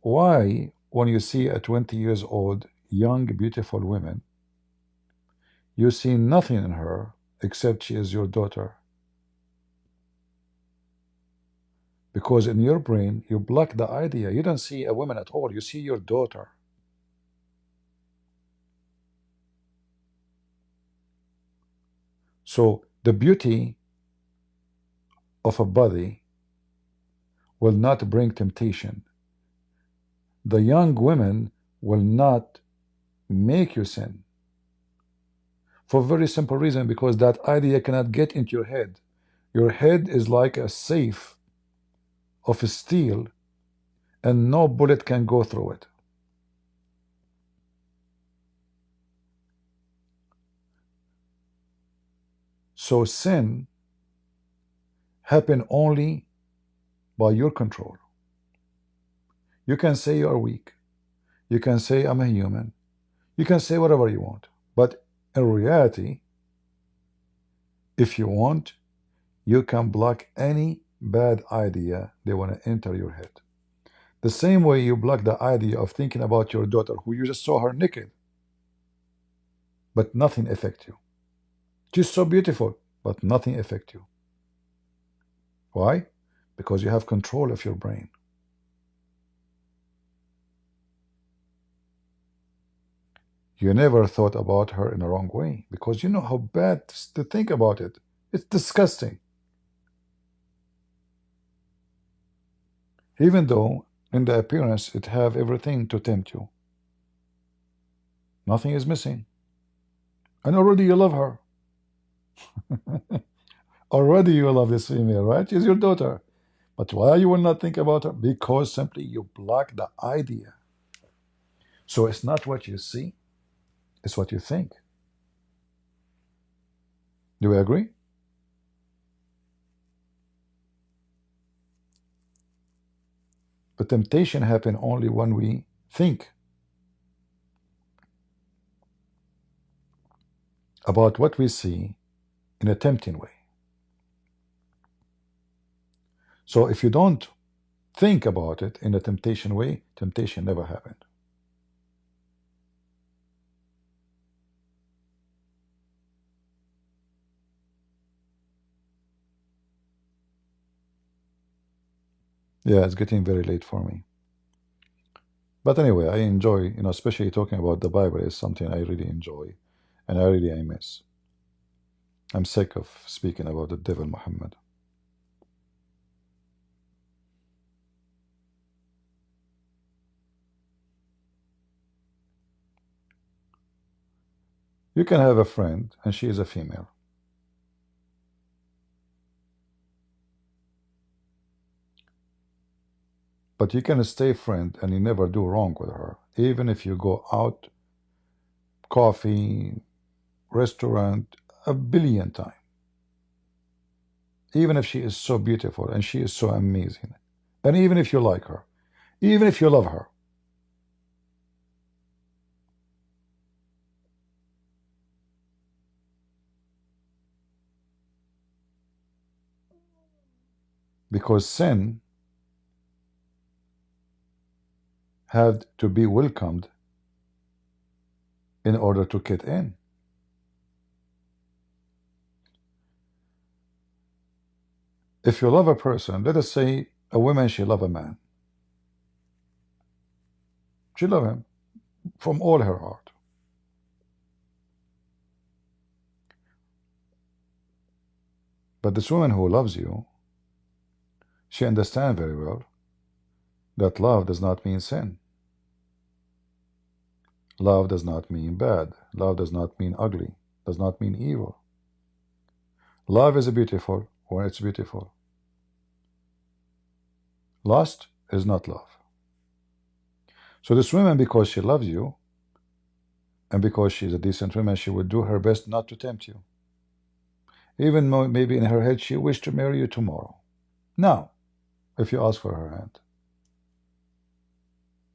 Why, when you see a 20 years old, young, beautiful woman, you see nothing in her except she is your daughter? Because in your brain, you block the idea. You don't see a woman at all. You see your daughter. So the beauty of a body will not bring temptation. The young women will not make you sin. For a very simple reason, because that idea cannot get into your head. Your head is like a safe of steel, and no bullet can go through it. So sin happens only by your control. You can say you are weak. You can say I'm a human. You can say whatever you want. But in reality, if you want, you can block any bad idea they want to enter your head. The same way you block the idea of thinking about your daughter, who you just saw her naked, but nothing affects you. She's so beautiful, but nothing affects you. Why? Because you have control of your brain. You never thought about her in a wrong way, because you know how bad to think about it. It's disgusting. Even though in the appearance it have everything to tempt you. Nothing is missing. And already you love her. Already you love this female, right? She's your daughter. But why you will not think about her? Because simply you block the idea. So it's not what you see, it's what you think. Do we agree? But temptation happens only when we think about what we see in a tempting way. So if you don't think about it in a temptation way, temptation never happened. Yeah, it's getting very late for me. But anyway, I enjoy, especially talking about the Bible is something I really enjoy, and I miss. I'm sick of speaking about the devil Muhammad. You can have a friend, and she is a female. But you can stay friend, and you never do wrong with her. Even if you go out, coffee, restaurant, a billion times. Even if she is so beautiful, and she is so amazing. And even if you like her, even if you love her. Because sin had to be welcomed in order to get in. If you love a person, let us say a woman, she love a man. She love him from all her heart. But this woman who loves you, she understands very well that love does not mean sin. Love does not mean bad. Love does not mean ugly. Does not mean evil. Love is beautiful when it's beautiful. Lust is not love. So this woman, because she loves you, and because she's a decent woman, she would do her best not to tempt you. Even though maybe in her head she wished to marry you tomorrow. Now, if you ask for her hand,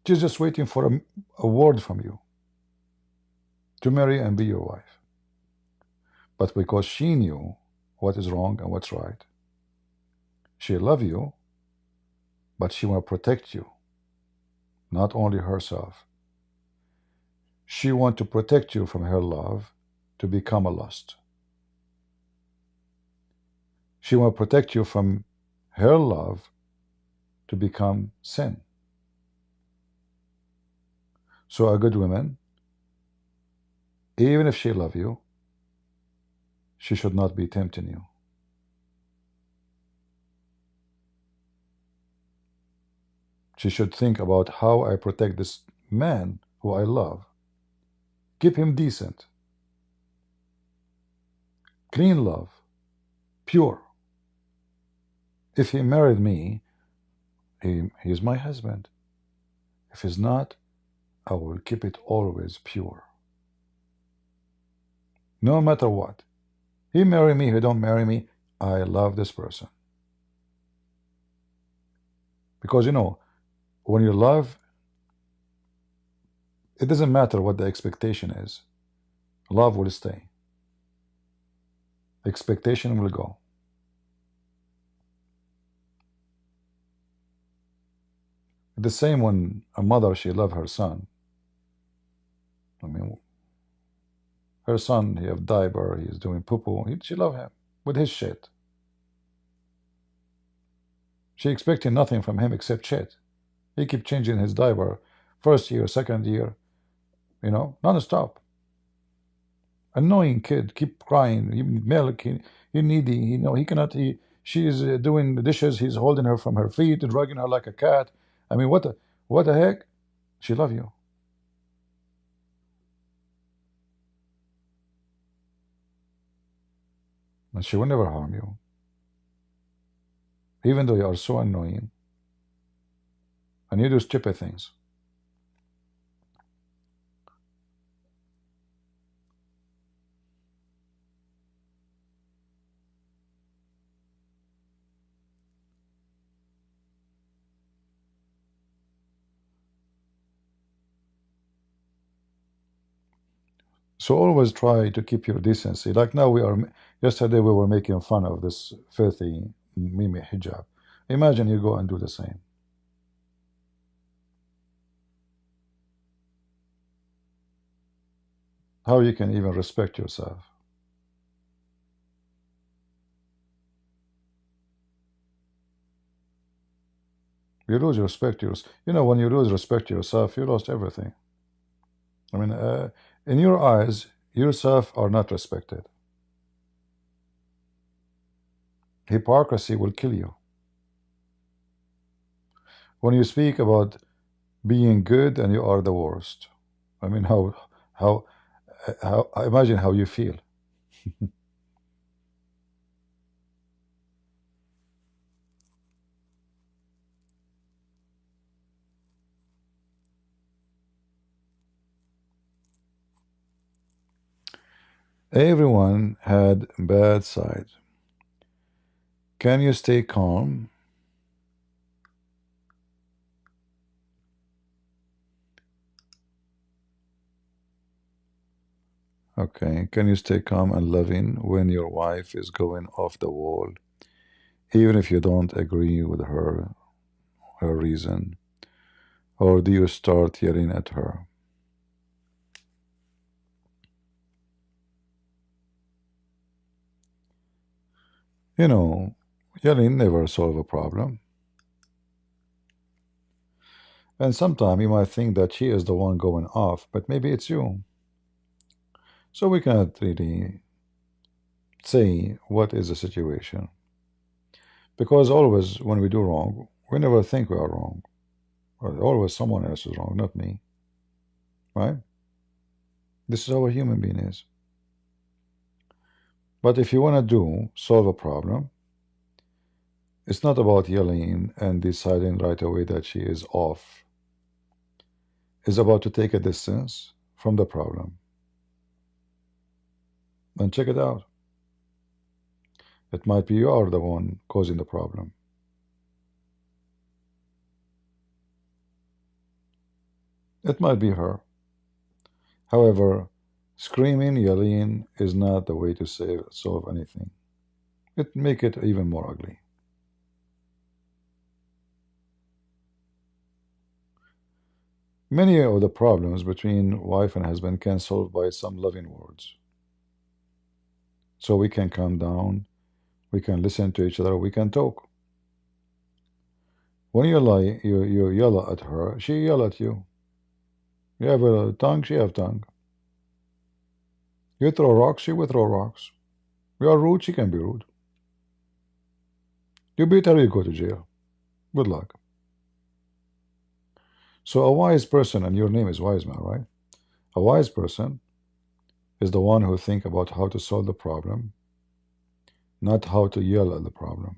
she's just waiting for a word from you to marry and be your wife. But because she knew what is wrong and what's right, she loves you, but she want to protect you, not only herself. She want to protect you from her love to become a lust. She want to protect you from her love to become sin. So a good woman, even if she love you, she should not be tempting you. She should think about how I protect this man who I love. Keep him decent, clean love, pure. If he married me, he's my husband. If he's not, I will keep it always pure. No matter what. He marry me, he don't marry me, I love this person. Because when you love, it doesn't matter what the expectation is. Love will stay. Expectation will go. The same when a mother, she love her son. I mean, her son, he have diaper, he's doing poo-poo. She love him with his shit. She expecting nothing from him except shit. He keep changing his diaper, first year, second year, non-stop. Annoying kid, keep crying, he milk, he needy, he cannot, she is doing the dishes, he's holding her from her feet and dragging her like a cat. I mean, what the heck? She love you. And she will never harm you. Even though you are so annoying and you do stupid things. So always try to keep your decency. Like now yesterday we were making fun of this filthy Mimi hijab. Imagine you go and do the same. How you can even respect yourself? You lose respect to yourself. You know, when you lose respect to yourself, you lost everything. I mean, in your eyes, yourself are not respected. Hypocrisy will kill you. When you speak about being good and you are the worst, I mean, how imagine how you feel. Everyone had bad sides. Can you stay calm? Okay. Can you stay calm and loving when your wife is going off the wall, even if you don't agree with her reason? Or do you start yelling at her? You know, yelling never solve a problem. And sometimes you might think that she is the one going off, but maybe it's you. So we cannot really say what is the situation. Because always when we do wrong, we never think we are wrong. Or always someone else is wrong, not me. Right? This is how a human being is. But if you want to solve a problem, it's not about yelling and deciding right away that she is off. It's about to take a distance from the problem and check it out. It might be you are the one causing the problem. It might be her. However, screaming, yelling is not the way to solve anything. It make it even more ugly. Many of the problems between wife and husband can solve by some loving words. So we can calm down, we can listen to each other, we can talk. When you lie, you yell at her, she yell at you. You have a tongue, she have tongue. You throw rocks, she will throw rocks. You are rude, she can be rude. You beat her, you go to jail. Good luck. So a wise person, and your name is wise man, right? A wise person is the one who think about how to solve the problem, not how to yell at the problem.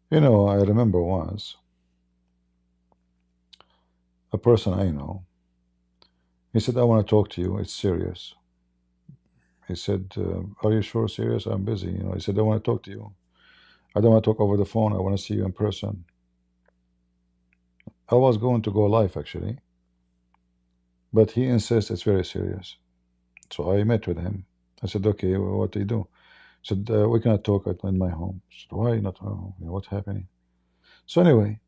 You know, I remember once a person I know, he said, I want to talk to you, it's serious. He said, are you sure serious? I'm busy. You know, he said, I want to talk to you. I don't want to talk over the phone. I want to see you in person. I was going to go live actually, but he insists it's very serious. So I met with him. I said, okay, well, what do you do? He said, we cannot talk in my home. I said, why not? Oh, what's happening? So anyway,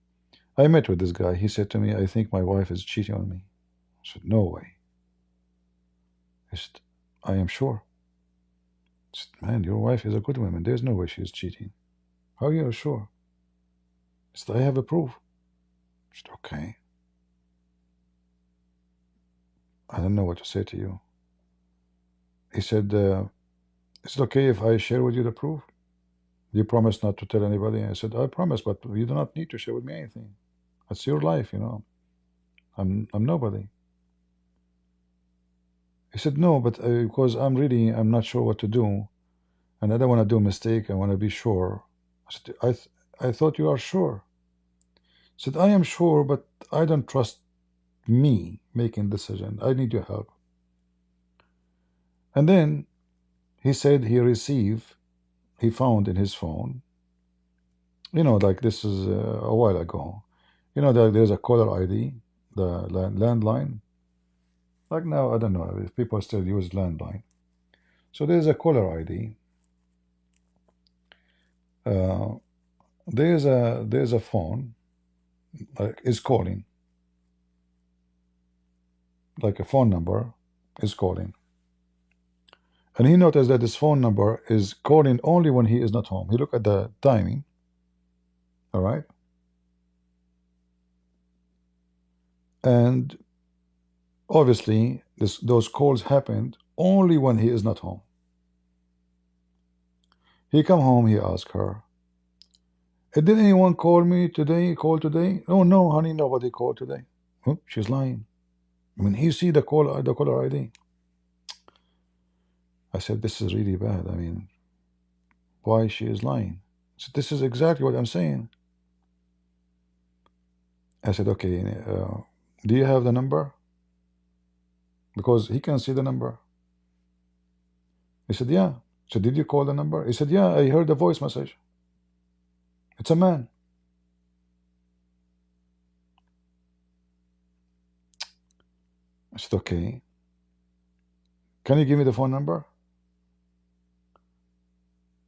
I met with this guy. He said to me, I think my wife is cheating on me. I said, no way. He said, I am sure. I said, man, your wife is a good woman. There's no way she is cheating. How are you sure? He said, I have a proof. I said, okay. I don't know what to say to you. He said, is it okay if I share with you the proof? You promise not to tell anybody? I said, I promise, but you do not need to share with me anything. It's your life, you know. I'm nobody. He said, no, but because I'm not sure what to do, and I don't want to do a mistake. I want to be sure. I said, I thought you are sure. He said, I am sure, but I don't trust me making decision. I need your help. And then he said he found in his phone, you know, like this is a while ago, you know, that there's a caller ID, the landline. Like now, I don't know if people still use landline. So there's a caller ID. There's a phone, like is calling, like a phone number is calling, and he noticed that this phone number is calling only when he is not home. He looked at the timing. All right, and obviously those calls happened only when he is not home. He come home, he asked her, did anyone call me today? Call today? Oh no, honey, nobody called today. Oh, she's lying. I mean, he see the caller ID. I said, this is really bad. I mean, why she is lying? So this is exactly what I'm saying. I said, okay, do you have the number? Because he can see the number. He said, yeah. So did you call the number? He said, yeah, I heard the voice message. It's a man. I said, okay. Can you give me the phone number?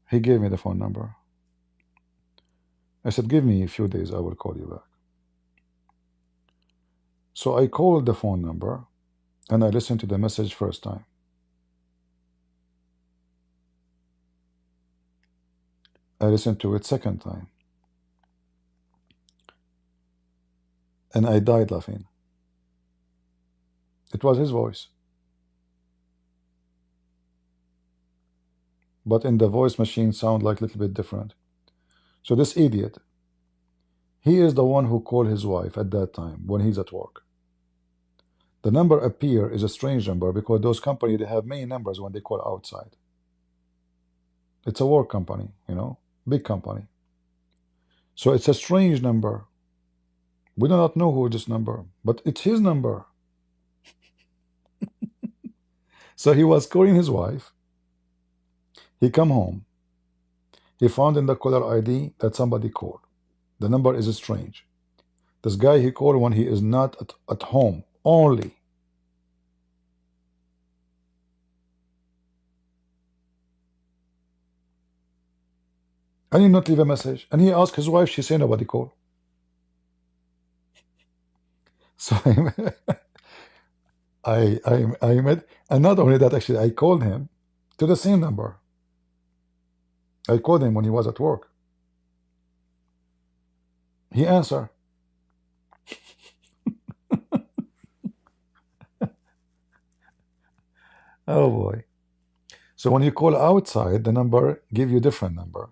He gave me the phone number. I said, give me a few days, I will call you back. So I called the phone number and I listened to the message first time. I listened to it second time. And I died laughing. It was his voice. But in the voice machine sound like a little bit different. So this idiot, he is the one who called his wife at that time when he's at work. The number appear is a strange number because those companies, they have many numbers when they call outside. It's a work company, you know, big company. So it's a strange number. We do not know who this number, but it's his number. So he was calling his wife. He come home. He found in the caller ID that somebody called. The number is strange. This guy he called when he is not at home only. And he not leave a message. And he asked his wife, she said nobody called. So I met, and not only that, actually, I called him to the same number. I called him when he was at work. He answered. Oh boy. So when you call outside, the number give you different number.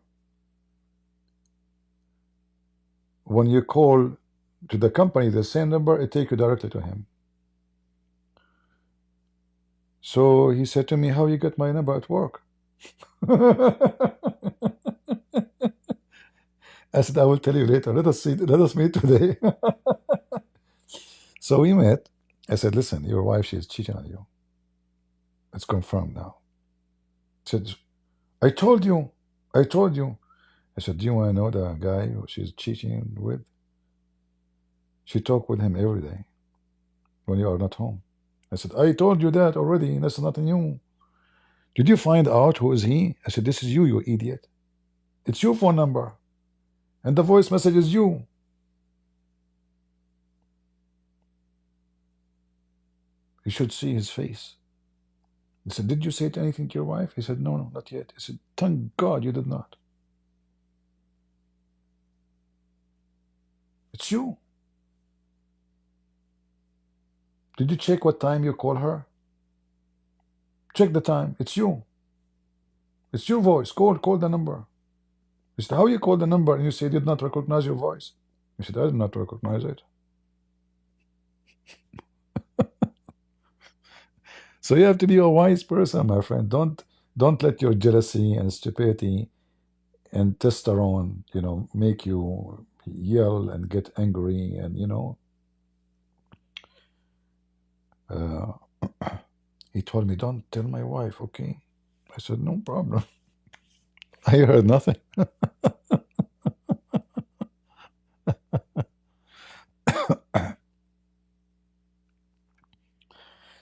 When you call to the company, the same number, it take you directly to him. So he said to me, how you get my number at work? I said, I will tell you later. Let us meet today. So we met. I said, listen, your wife, she is cheating on you. It's confirmed now. He said, I told you. I said, do you want to know the guy who she's cheating with? She talk with him every day when you are not home. I said, I told you that already. That's nothing new. Did you find out who is he? I said, this is you idiot. It's your phone number. And the voice message is you. You should see his face. He said, did you say anything to your wife? He said, no, not yet. He said, thank God you did not. It's you. Did you check what time you call her? Check the time. It's you. It's your voice. Call the number. He said, how you call the number? And you say, did not recognize your voice. He said, I did not recognize it. So you have to be a wise person, my friend. Don't let your jealousy and stupidity and testosterone, you know, make you yell and get angry and, you know. He told me, don't tell my wife, okay? I said, no problem. I heard nothing.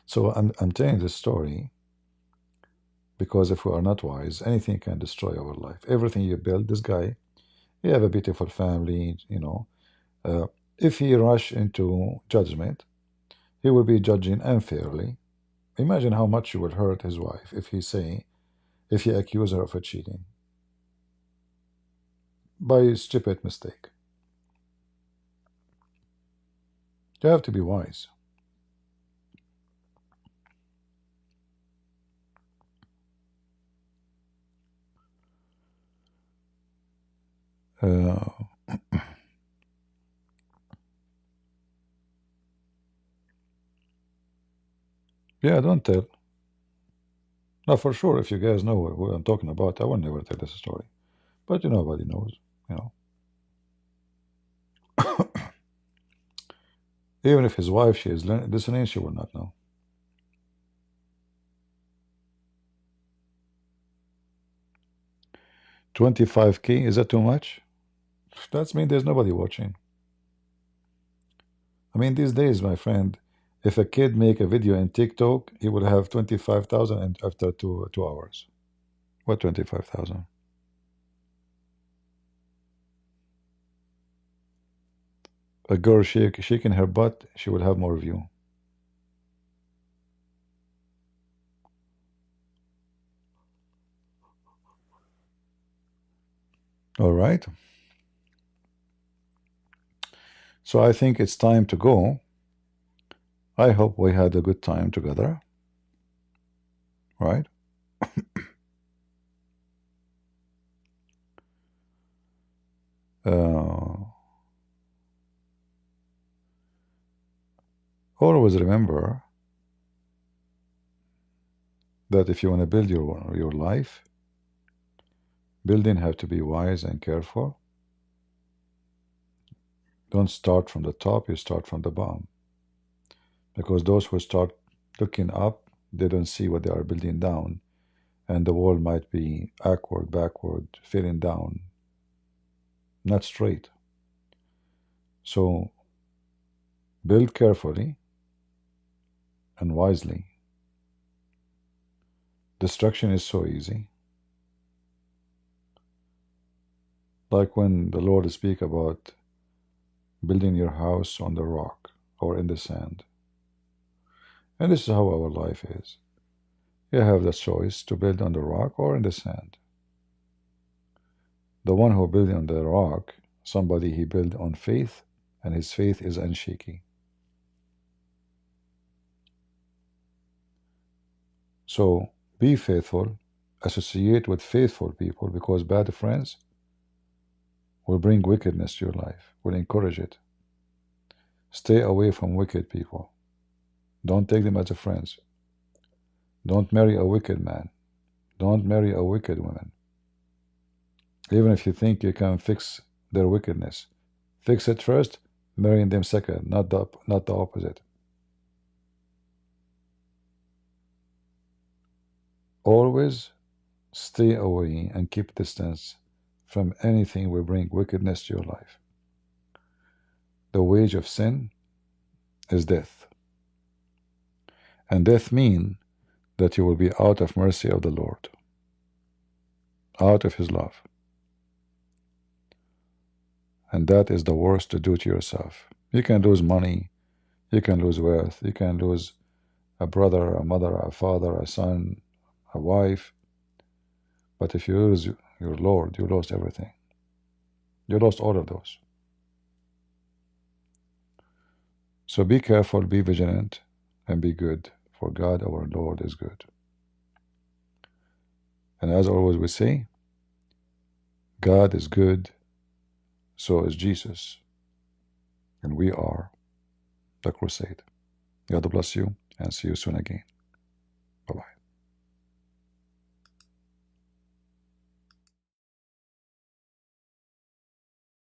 So I'm telling this story because if we are not wise, anything can destroy our life. Everything you build, this guy, he have a beautiful family, you know. If he rush into judgment, he will be judging unfairly. Imagine how much you will hurt his wife if he accuse her of a cheating by a stupid mistake. You have to be wise. Yeah, don't tell. No, for sure, if you guys know what I'm talking about, I will never tell this story. But nobody knows, you know. Even if his wife, she is listening, she will not know. $25K, is that too much? That means there's nobody watching. I mean, these days, my friend, if a kid make a video in TikTok, he will have 25,000 after two hours. What 25,000? A girl shaking her butt, she will have more view. All right. So I think it's time to go. I hope we had a good time together. Right? Always remember that if you want to build your life, building have to be wise and careful. Don't start from the top, you start from the bottom. Because those who start looking up, they don't see what they are building down. And the wall might be awkward, backward, falling down, not straight. So build carefully and wisely. Destruction is so easy. Like when the Lord speaks about building your house on the rock or in the sand. And this is how our life is. You have the choice to build on the rock or in the sand. The one who built on the rock, somebody he built on faith, and his faith is unshaky. So be faithful, associate with faithful people, because bad friends will bring wickedness to your life, will encourage it. Stay away from wicked people. Don't take them as a friends. Don't marry a wicked man. Don't marry a wicked woman. Even if you think you can fix their wickedness, fix it first, marrying them second, not the opposite. Always stay away and keep distance from anything will bring wickedness to your life. The wage of sin is death. And death means that you will be out of mercy of the Lord, out of His love. And that is the worst to do to yourself. You can lose money, you can lose wealth, you can lose a brother, a mother, a father, a son, a wife. But if you lose your Lord, you lost everything. You lost all of those. So be careful, be vigilant, and be good, for God our Lord is good. And as always we say, God is good, so is Jesus. And we are the crusade. God bless you, and see you soon again. Bye-bye.